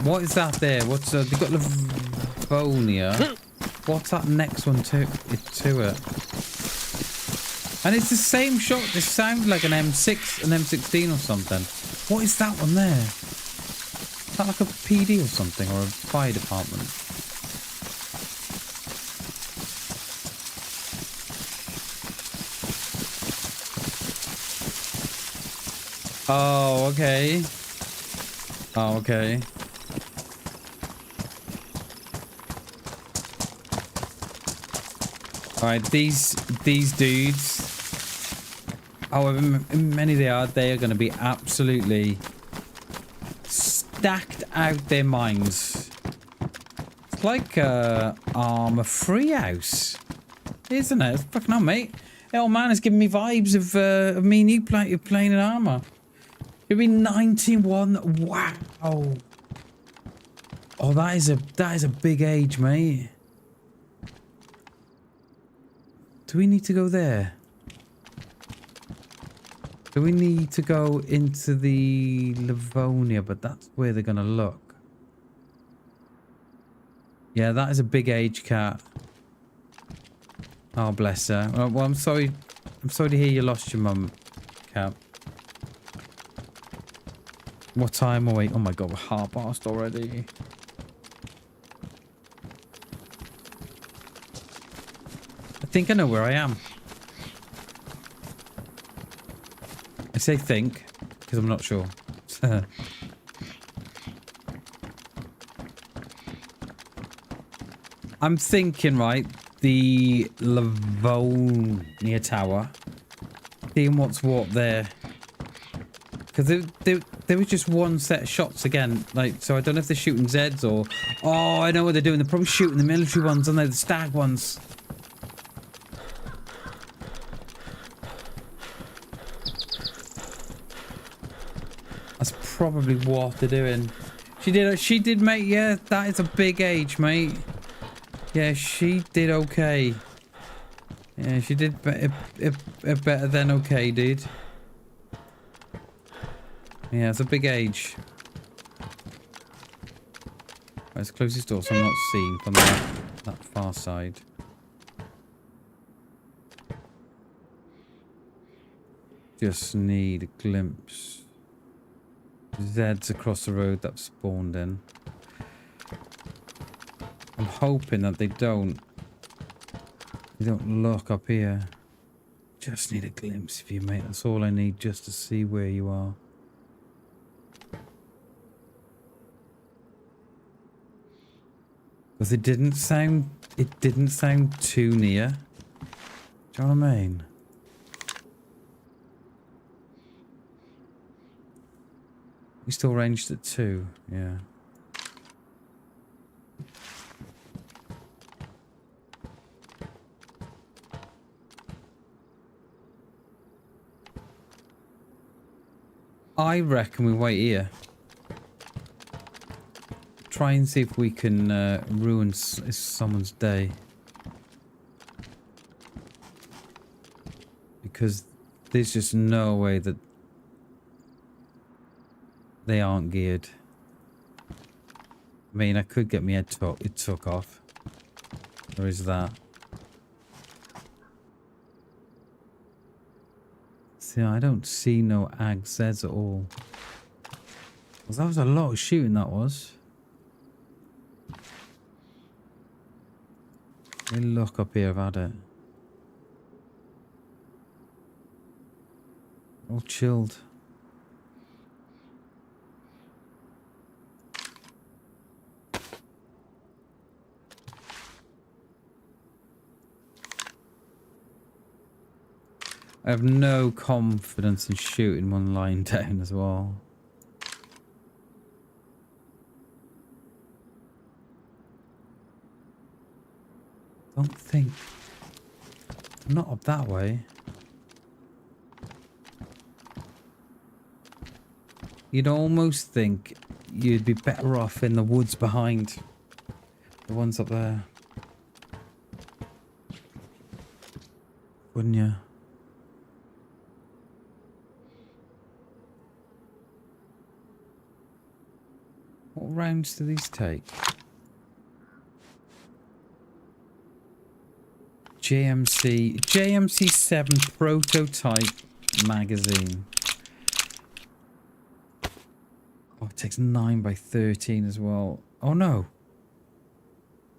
Speaker 1: What is that there? What's they got Livonia? What's that next one to it? And it's the same shot. This sounds like an M6, an M16 or something. What is that one there? Is that like a PD or something, or a fire department? Oh, okay. Oh, okay. Alright, these dudes, however many they are going to be absolutely stacked out their minds. It's like armor-free house, isn't it? It's fucking hell, mate. The old man is giving me vibes of me and you playing in armor. It'd be 91. Wow. Oh, that is a big age, mate. Do we need to go there? Do we need to go into the Livonia? But that's where they're gonna look. Yeah, that is a big age, Cat. Oh, bless her. Well, I'm sorry. I'm sorry to hear you lost your mum, Cat. What time are we? Oh my god, we're half past already. I think I know where I am. I say think, because I'm not sure. I'm thinking, right, the Livonia Tower. Seeing what's what there. Because there was just one set of shots again. Like, so I don't know if they're shooting Zeds or... Oh, I know what they're doing. They're probably shooting the military ones, aren't they? The stag ones. That's probably what they're doing. She did, mate. Yeah, that is a big age, mate. Yeah, she did okay. Yeah, she did better than okay, dude. Yeah, it's a big age. Let's close this door so I'm not seen from that far side. Just need a glimpse. Zed's across the road that spawned in. I'm hoping that they don't look up here. Just need a glimpse of you, mate. That's all I need, just to see where you are. Because it didn't sound too near. Do you know what I mean? We still ranged at 2, yeah. I reckon we wait here. Try and see if we can ruin someone's day. Because there's just no way that they aren't geared. I mean, I could get my head took off. There is that. See, I don't see no ag Zeds at all. Well, that was a lot of shooting, that was. Let me look up here, I've had it. All chilled. I have no confidence in shooting one lying down as well. Don't think. Not up that way. You'd almost think you'd be better off in the woods behind. The ones up there. Wouldn't you? What rounds do these take? JMC 7 prototype magazine. Oh, it takes 9x13 as well. Oh no.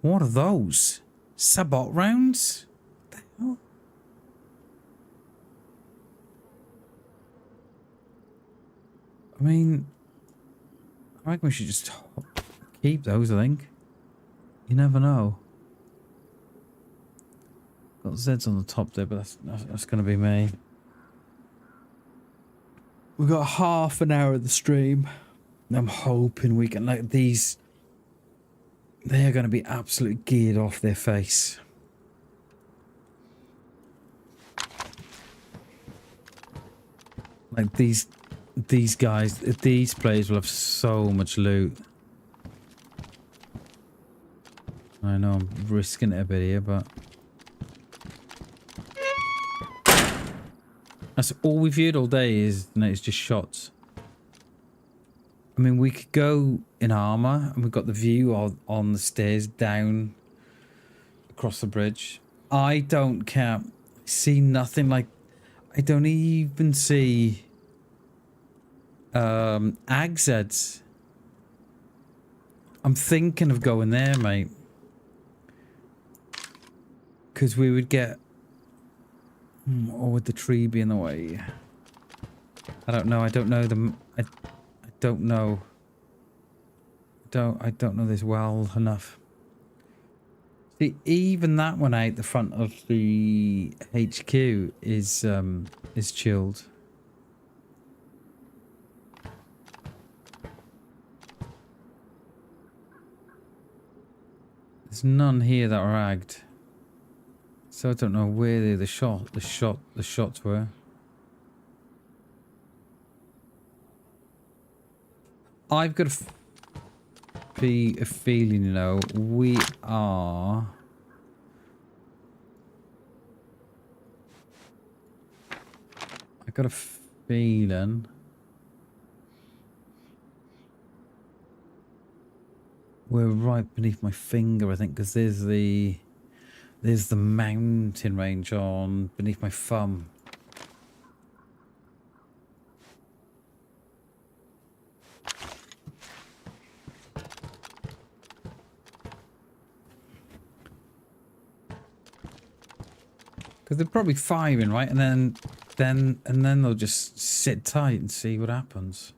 Speaker 1: What are those? Sabot rounds? What the hell? I mean, I reckon we should just keep those, I think. You never know. Got Zeds on the top there, but that's going to be me. We've got half an hour of the stream. I'm hoping we can, like, these... They're going to be absolutely geared off their face. Like, these guys, these players will have so much loot. I know I'm risking it a bit here, but... That's all we've viewed all day is just shots. I mean, we could go in armor, and we've got the view on the stairs down across the bridge. I don't care. See nothing. Like, I don't even see AgZeds. I'm thinking of going there, mate, because we would get. Or would the tree be in the way? I don't know. I don't know them. I don't know. I don't know this well enough. See, even that one out the front of the HQ is chilled. There's none here that are agged. So I don't know where the shots were. I've got a feeling, you know, we are. I got a feeling we're right beneath my finger, I think, because there's the mountain range on beneath my thumb. Because they're probably firing, right? And then they'll just sit tight and see what happens.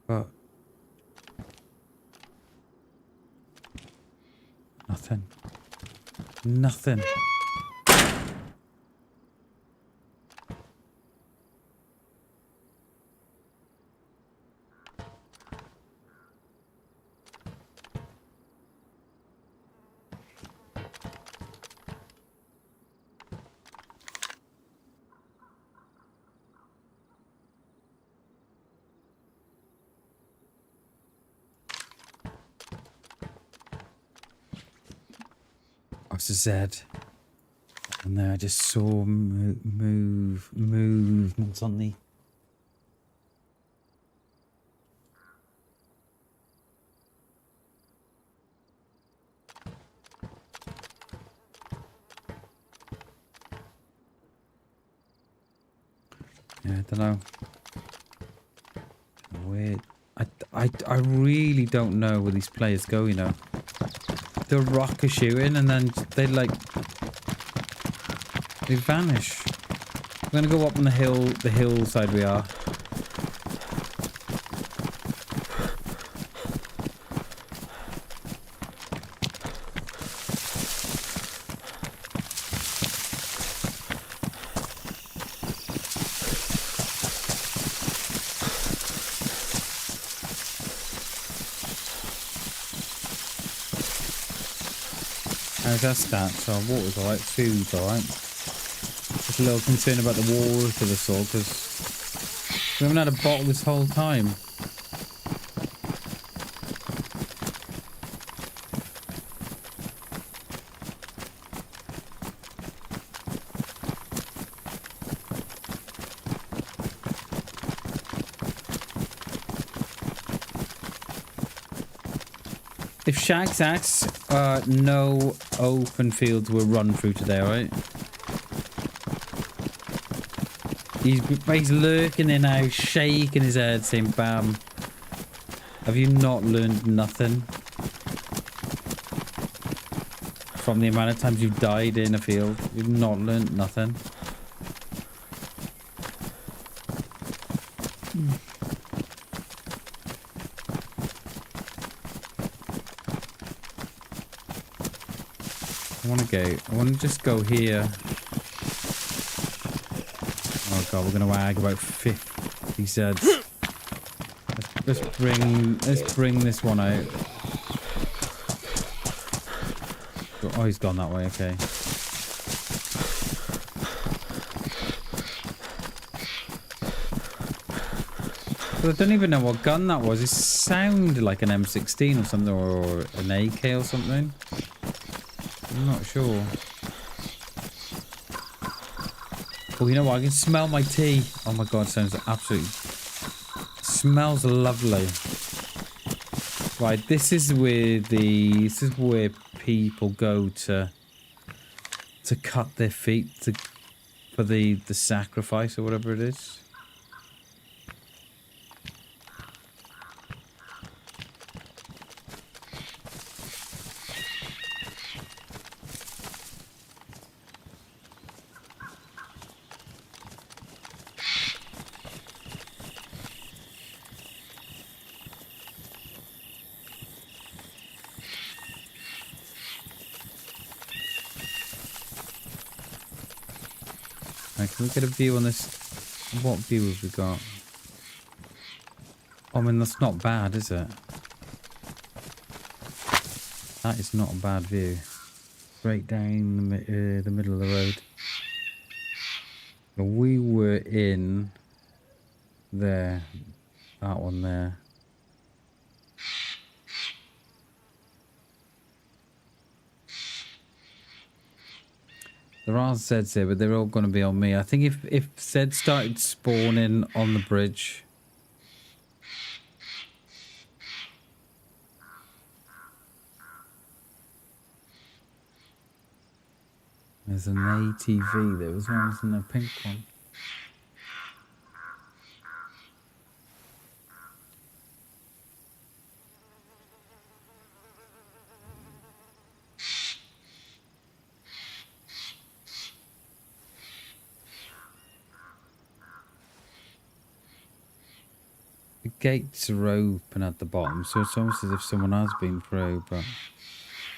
Speaker 1: But nothing. Nothing. It's a Z. And there I just saw movements on the... Yeah, I don't know. Weird. I really don't know where these players go, you know. The rock is shooting and then they vanish. I'm gonna go up on the hillside we are. How's that stats? Oh, water's alright, food's alright. Just a little concerned about the water that's all, because we haven't had a bottle this whole time. If Shag's asks, no open fields were run through today, alright? He's lurking in now, shaking his head, saying, "Bam, have you not learned nothing from the amount of times you've died in a field? You've not learned nothing." I want to just go here. Oh god, we're going to ag about 50 Zeds. Let's bring this one out. Oh, he's gone that way, okay. But I don't even know what gun that was. It sounded like an M16 or something, or an AK or something. I'm not sure. Oh, you know what? I can smell my tea. Oh my god, sounds absolutely... Smells lovely. Right, this is where people go to cut their feet for the sacrifice or whatever it is. Can we get a view on this? What view have we got? I mean, that's not bad, is it? That is not a bad view. Right down the middle of the road. We were in there. That one there. There are Zeds here, but they're all going to be on me. I think if Zed started spawning on the bridge... There's an ATV. There was one, wasn't there? A pink one. The gates are open at the bottom, so it's almost as if someone has been through, but...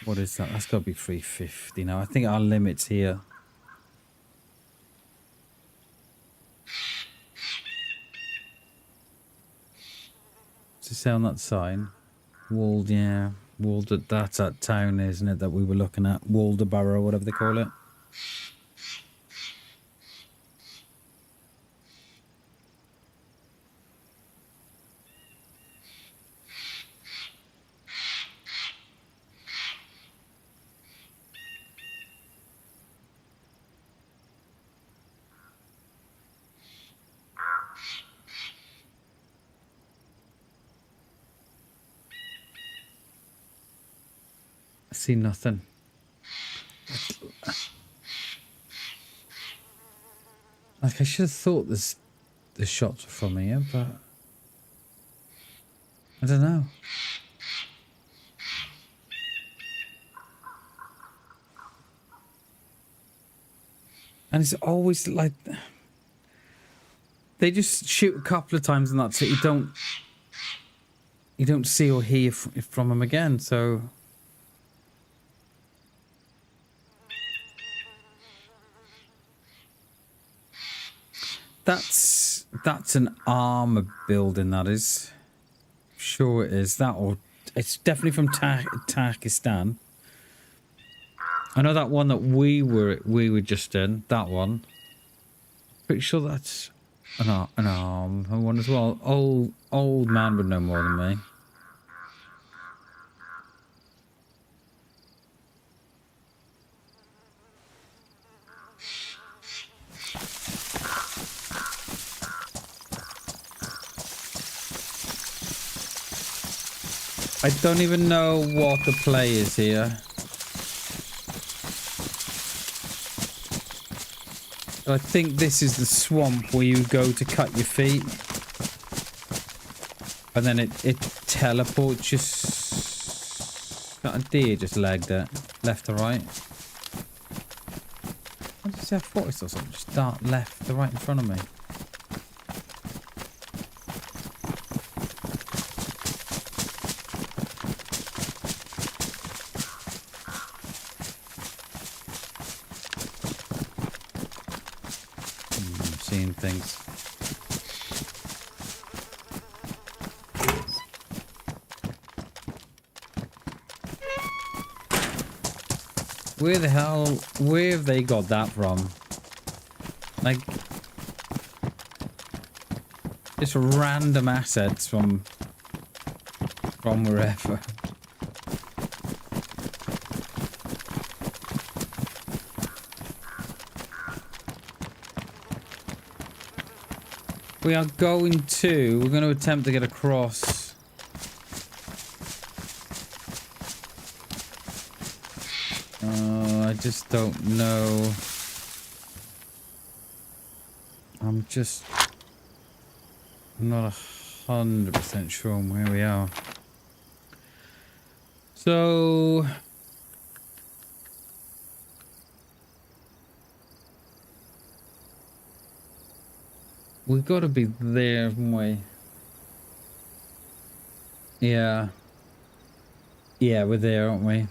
Speaker 1: What is that? That's got to be 350 now. I think our limit's here. Does it say on that sign? Walled, yeah. Walled, that's that town, isn't it, that we were looking at? Waldeboro, whatever they call it. See nothing. Like, I should have thought the shots were from here, but I don't know. And it's always like they just shoot a couple of times and that's it. You don't see or hear from them again. So. That's an armor building, that is. Sure it is. That, or it's definitely from Pakistan. I know that one that we were just in, that one. Pretty sure that's an arm one as well. Old man would know more than me. I don't even know what the play is here. I think this is the swamp where you go to cut your feet. And then it teleports just... Got a deer just legged it. Left to right. What does that thought I saw something just dart left to right in front of me. Seeing things. Where the hell, where have they got that from? Like, just random assets from wherever. We're going to attempt to get across. I just don't know. I'm not 100% sure on where we are. So... we've got to be there, haven't we? Yeah. Yeah, we're there, aren't we?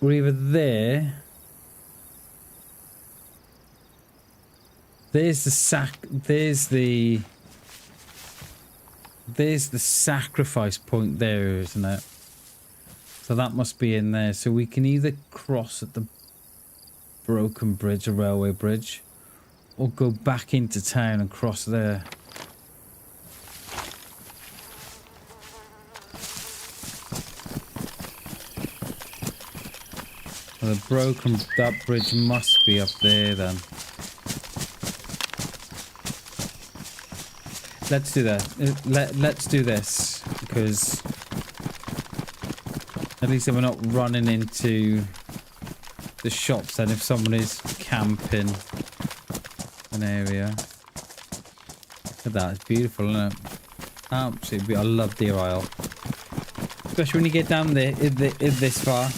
Speaker 1: We're either there. There's the sacrifice point there, isn't it? So that must be in there. So we can either cross at the broken bridge, a railway bridge, or go back into town and cross there. Well, that bridge must be up there then. Let's do that. Let's do this, because at least then we're not running into the shops then if someone is camping an area. Look at that, it's beautiful, isn't it? Absolutely, I love Deer Isle. Especially when you get down there, this far.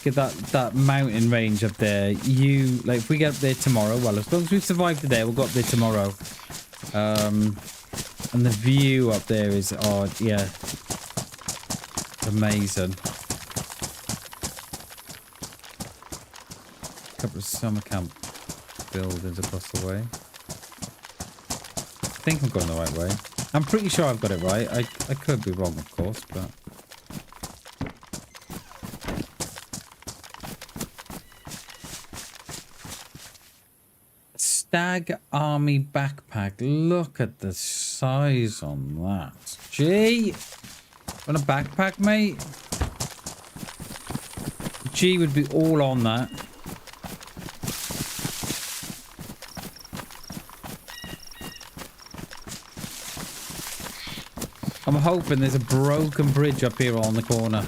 Speaker 1: Get that mountain range up there. Like, if we get up there tomorrow, well, as long as we survive today, we'll go up there tomorrow. And the view up there is, oh, yeah, amazing. A couple of summer camp buildings across the way. I think I'm going the right way. I'm pretty sure I've got it right. I could be wrong, of course, but... Stag Army backpack. Look at the size on that. Gee! Want a backpack, mate? G would be all on that. I'm hoping there's a broken bridge up here on the corner.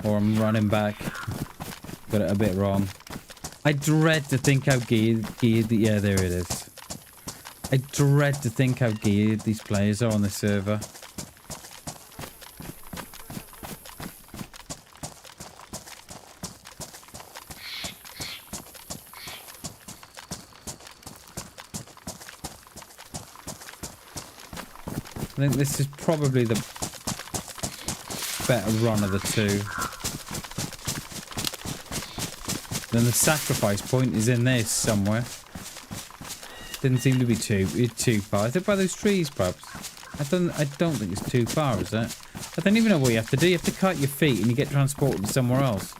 Speaker 1: Or I'm running back. Got it a bit wrong. I dread to think how geared, yeah, there it is. I dread to think how geared these players are on the server. I think this is probably the better run of the two. Then the sacrifice point is in there somewhere. Didn't seem to be too far. Is it by those trees, perhaps? I don't think it's too far, is it? I don't even know what you have to do. You have to cut your feet and you get transported to somewhere else.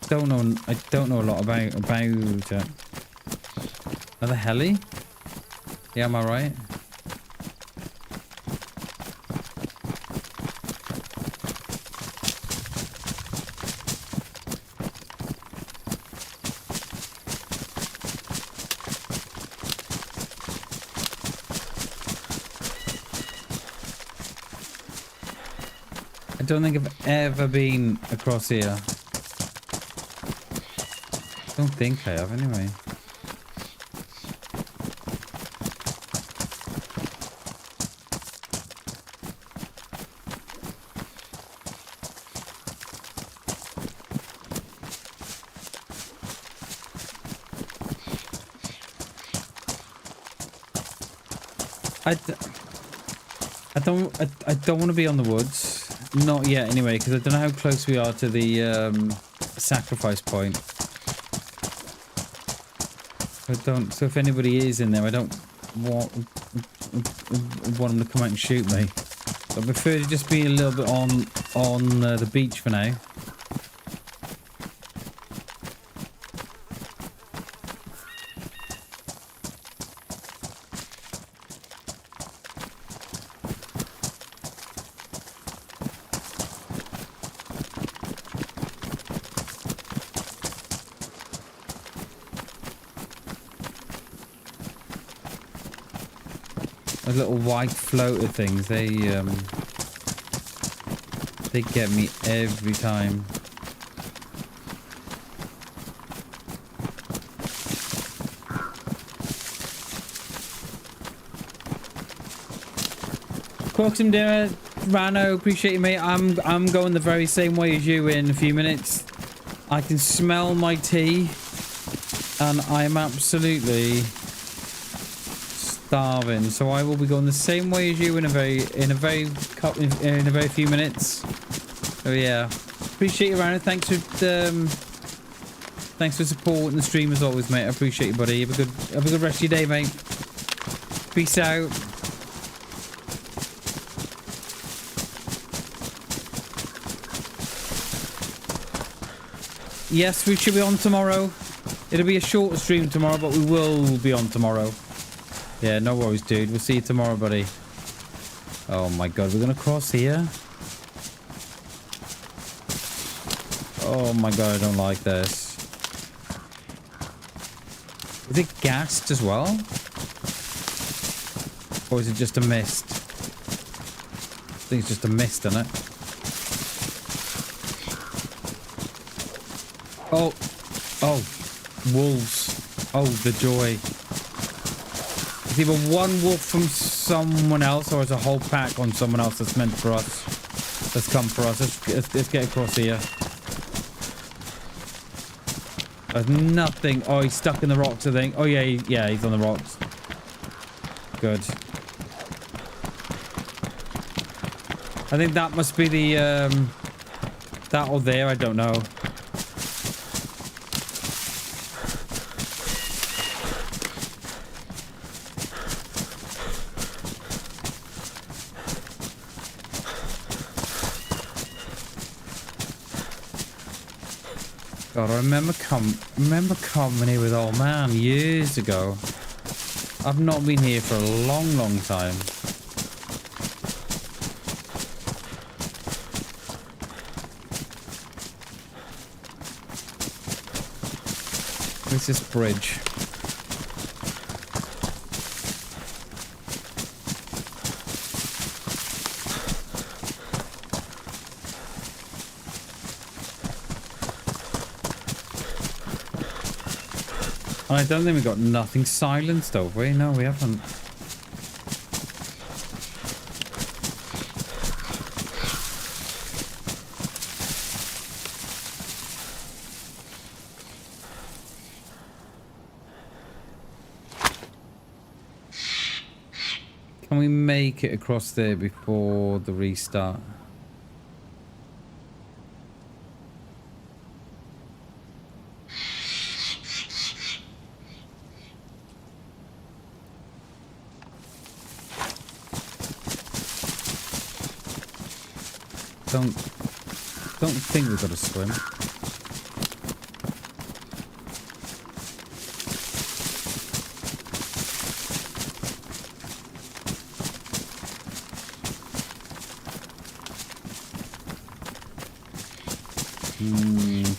Speaker 1: I don't know a lot about it. Another heli? Yeah, am I right? I don't think I've ever been across here. Don't think I have, anyway. I don't want to be on the woods. Not yet, anyway, because I don't know how close we are to the sacrifice point. So if anybody is in there, I don't want them to come out and shoot me. I prefer to just be a little bit on the beach for now. Those little white floater things, they get me every time. Corksum dinner, Rano, appreciate you, mate. I'm going the very same way as you in a few minutes. I can smell my tea, and I'm absolutely starving, so I will be going the same way as you in a very few minutes. So yeah, appreciate you, Rano. Thanks for supporting the stream as always, mate. I appreciate you, buddy. Have a good rest of your day, mate. Peace out. Yes, we should be on tomorrow. It'll be a shorter stream tomorrow, but we will be on tomorrow. Yeah, no worries, dude. We'll see you tomorrow, buddy. Oh my god, we're gonna cross here? Oh my god, I don't like this. Is it gassed as well? Or is it just a mist? I think it's just a mist, isn't it? Oh. Oh. Wolves. Oh, the joy. It's either one wolf from someone else or it's a whole pack on someone else that's meant for us. That's come for us. Let's get across here. There's nothing. Oh, he's stuck in the rocks, I think. Oh, yeah, he's on the rocks. Good. I think that must be the, that or there, I don't know. God, I remember coming here with old man years ago. I've not been here for a long, long time. Where's this bridge? I don't think we got nothing silenced, have we? No, we haven't. Can we make it across there before the restart? don't think we've got to swim.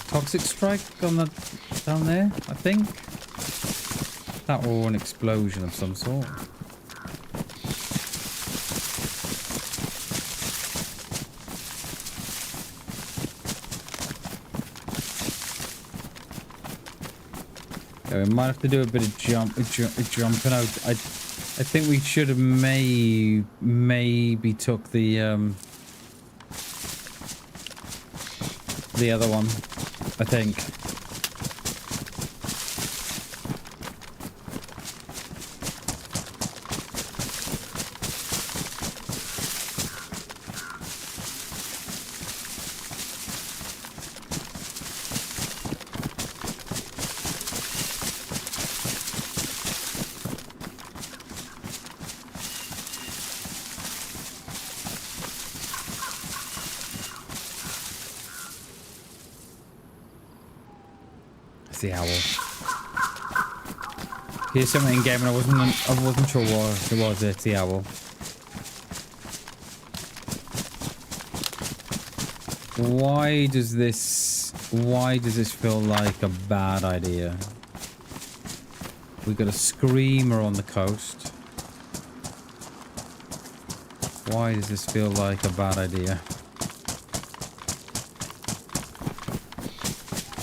Speaker 1: Toxic strike on the down there, I think. That or an explosion of some sort. Yeah, we might have to do a bit of jumping out. I think we should have maybe took the other one, I think. The owl. Here's something in game and I wasn't sure what it was. It's the owl. Why does this feel like a bad idea? We got a screamer on the coast. Why does this feel like a bad idea?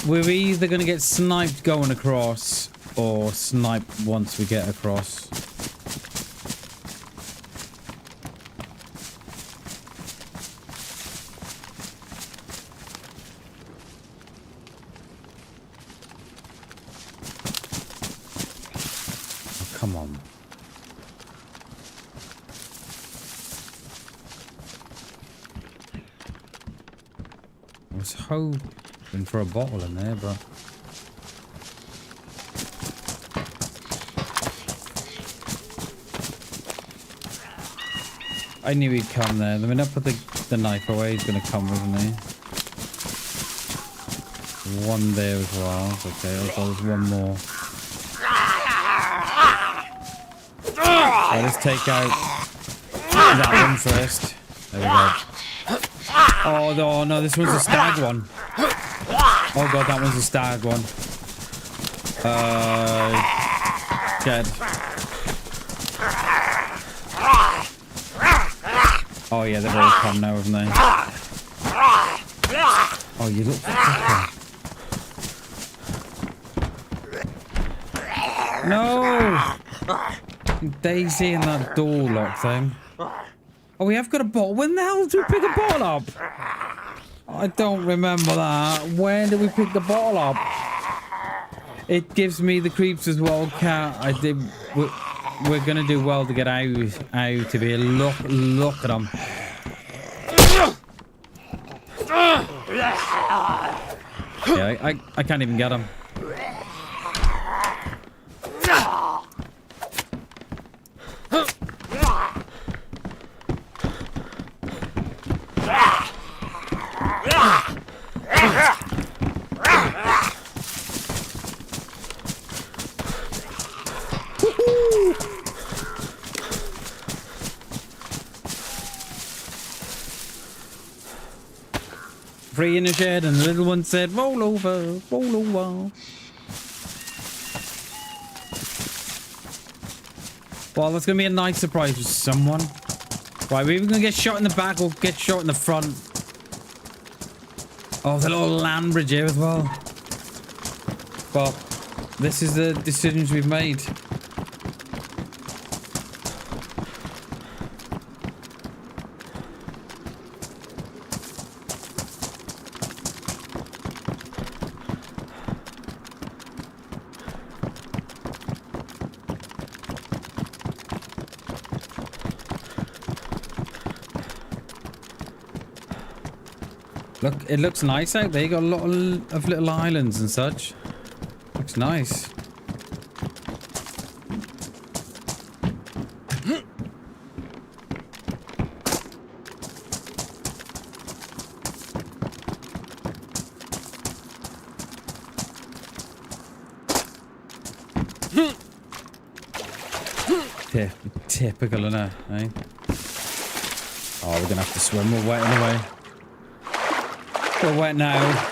Speaker 1: We're either going to get sniped going across or sniped once we get across. Oh, come on. I was hoping for a bottle in there, but I knew he'd come there. The minute I put the knife away, he's gonna come, isn't he? One there as well. Okay, there's one more. Let's take out that one first. There we go. Oh no, this one's a stag one. Oh god, that one's a stag one. Dead. Oh yeah, they've all come now, haven't they? Oh, you look fucker. No! DayZ and that door lock thing. Oh, we have got a bottle. When the hell did we pick a bottle up? I don't remember that. When did we pick the bottle up? It gives me the creeps as well, cat. We're gonna do well to get out of here. Look at them. Yeah, I can't even get him. Three in the shed and the little one said, roll over, roll over. Well, that's going to be a nice surprise for someone. Right, we're either going to get shot in the back or get shot in the front. Oh, the little land bridge here as well. But this is the decisions we've made. Look, it looks nice out there. You got a lot of little islands and such. Looks nice. Typical, innit? Eh? Oh, we're gonna have to swim. We're wet anyway. We're wet now.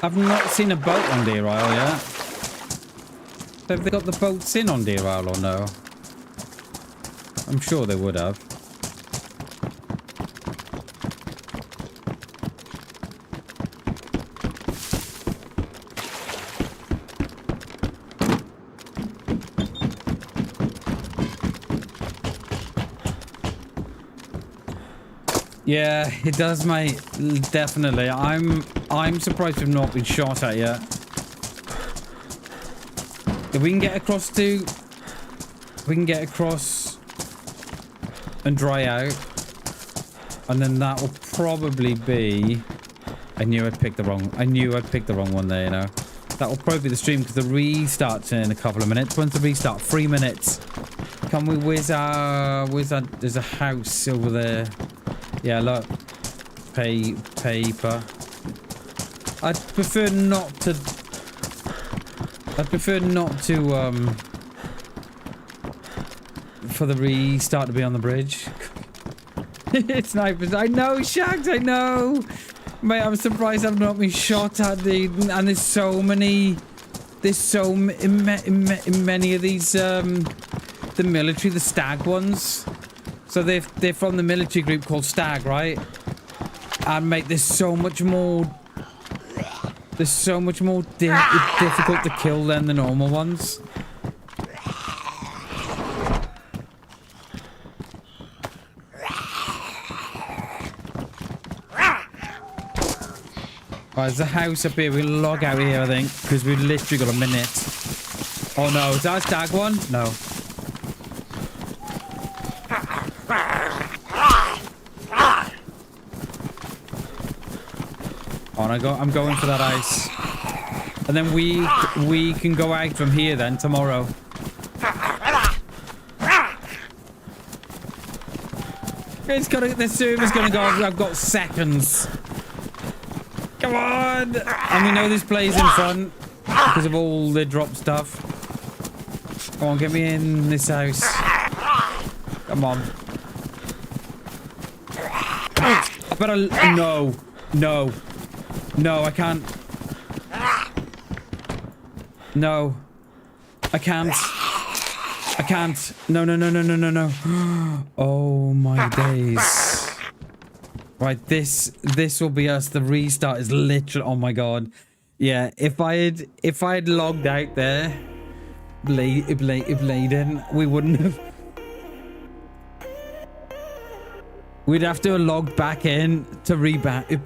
Speaker 1: I've not seen a boat on Deer Isle yet. Have they got the boats in on Deer Isle or no? I'm sure they would have. Yeah, it does, mate. Definitely. I'm surprised we've not been shot at yet. If we can get across to... We can get across and dry out. And then that will probably be... I knew I'd pick the wrong one there, you know. That will probably be the stream because the restart's in a couple of minutes. When's the restart? 3 minutes. Can we... Where's that? There's a house over there. Yeah, look. Paper. I'd prefer not to, for the restart to be on the bridge. It's snipers. I know, Shags, I know. Mate, I'm surprised I've not been shot at, dude. And there's so many, in many of these, the military, the stag ones. So they're from the military group called Stag, right? And mate, there's so much more difficult to kill than the normal ones. Right, there's a house up here. We'll log out here, I think, because we've literally got a minute. Oh no, is that a Stag one? No. I'm going for that ice. And then we can go out from here then tomorrow. The server's gonna go. I've got seconds. Come on! And we know this plays in front because of all the drop stuff. Come on, get me in this house. Come on. I better... No. No. No, I can't. No. I can't. I can't. No, no, no, no, no, no, no. Oh my days. Right, this will be us. The restart is literally... Oh my god. Yeah, if I had logged out there, Bladen, we wouldn't have... We'd have to have logged back in to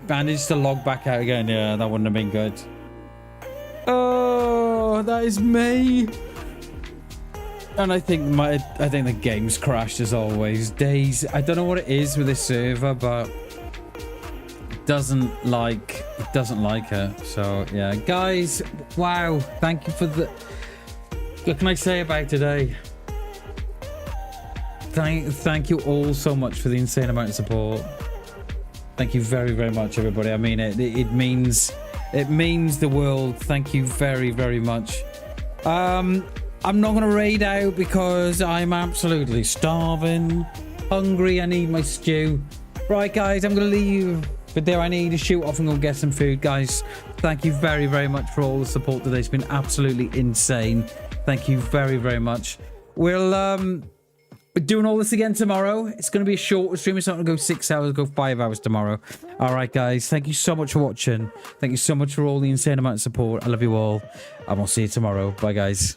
Speaker 1: manage to log back out again. Yeah, that wouldn't have been good. Oh, that is me. And I think the game's crashed as always. DayZ, I don't know what it is with this server, but it doesn't like it. So yeah, guys, wow, thank you for the... What can I say about today? Thank you all so much for the insane amount of support. Thank you very, very much, everybody. I mean, it means the world. Thank you very, very much. I'm not gonna raid out because I'm absolutely starving, hungry. I need my stew. Right, guys, I'm gonna leave. But there, I need to shoot off and go get some food, guys. Thank you very, very much for all the support today. It's been absolutely insane. Thank you very, very much. We're doing all this again tomorrow. It's going to be a shorter stream. It's not going to go 6 hours, go 5 hours tomorrow. All right, guys. Thank you so much for watching. Thank you so much for all the insane amount of support. I love you all. And we'll see you tomorrow. Bye, guys.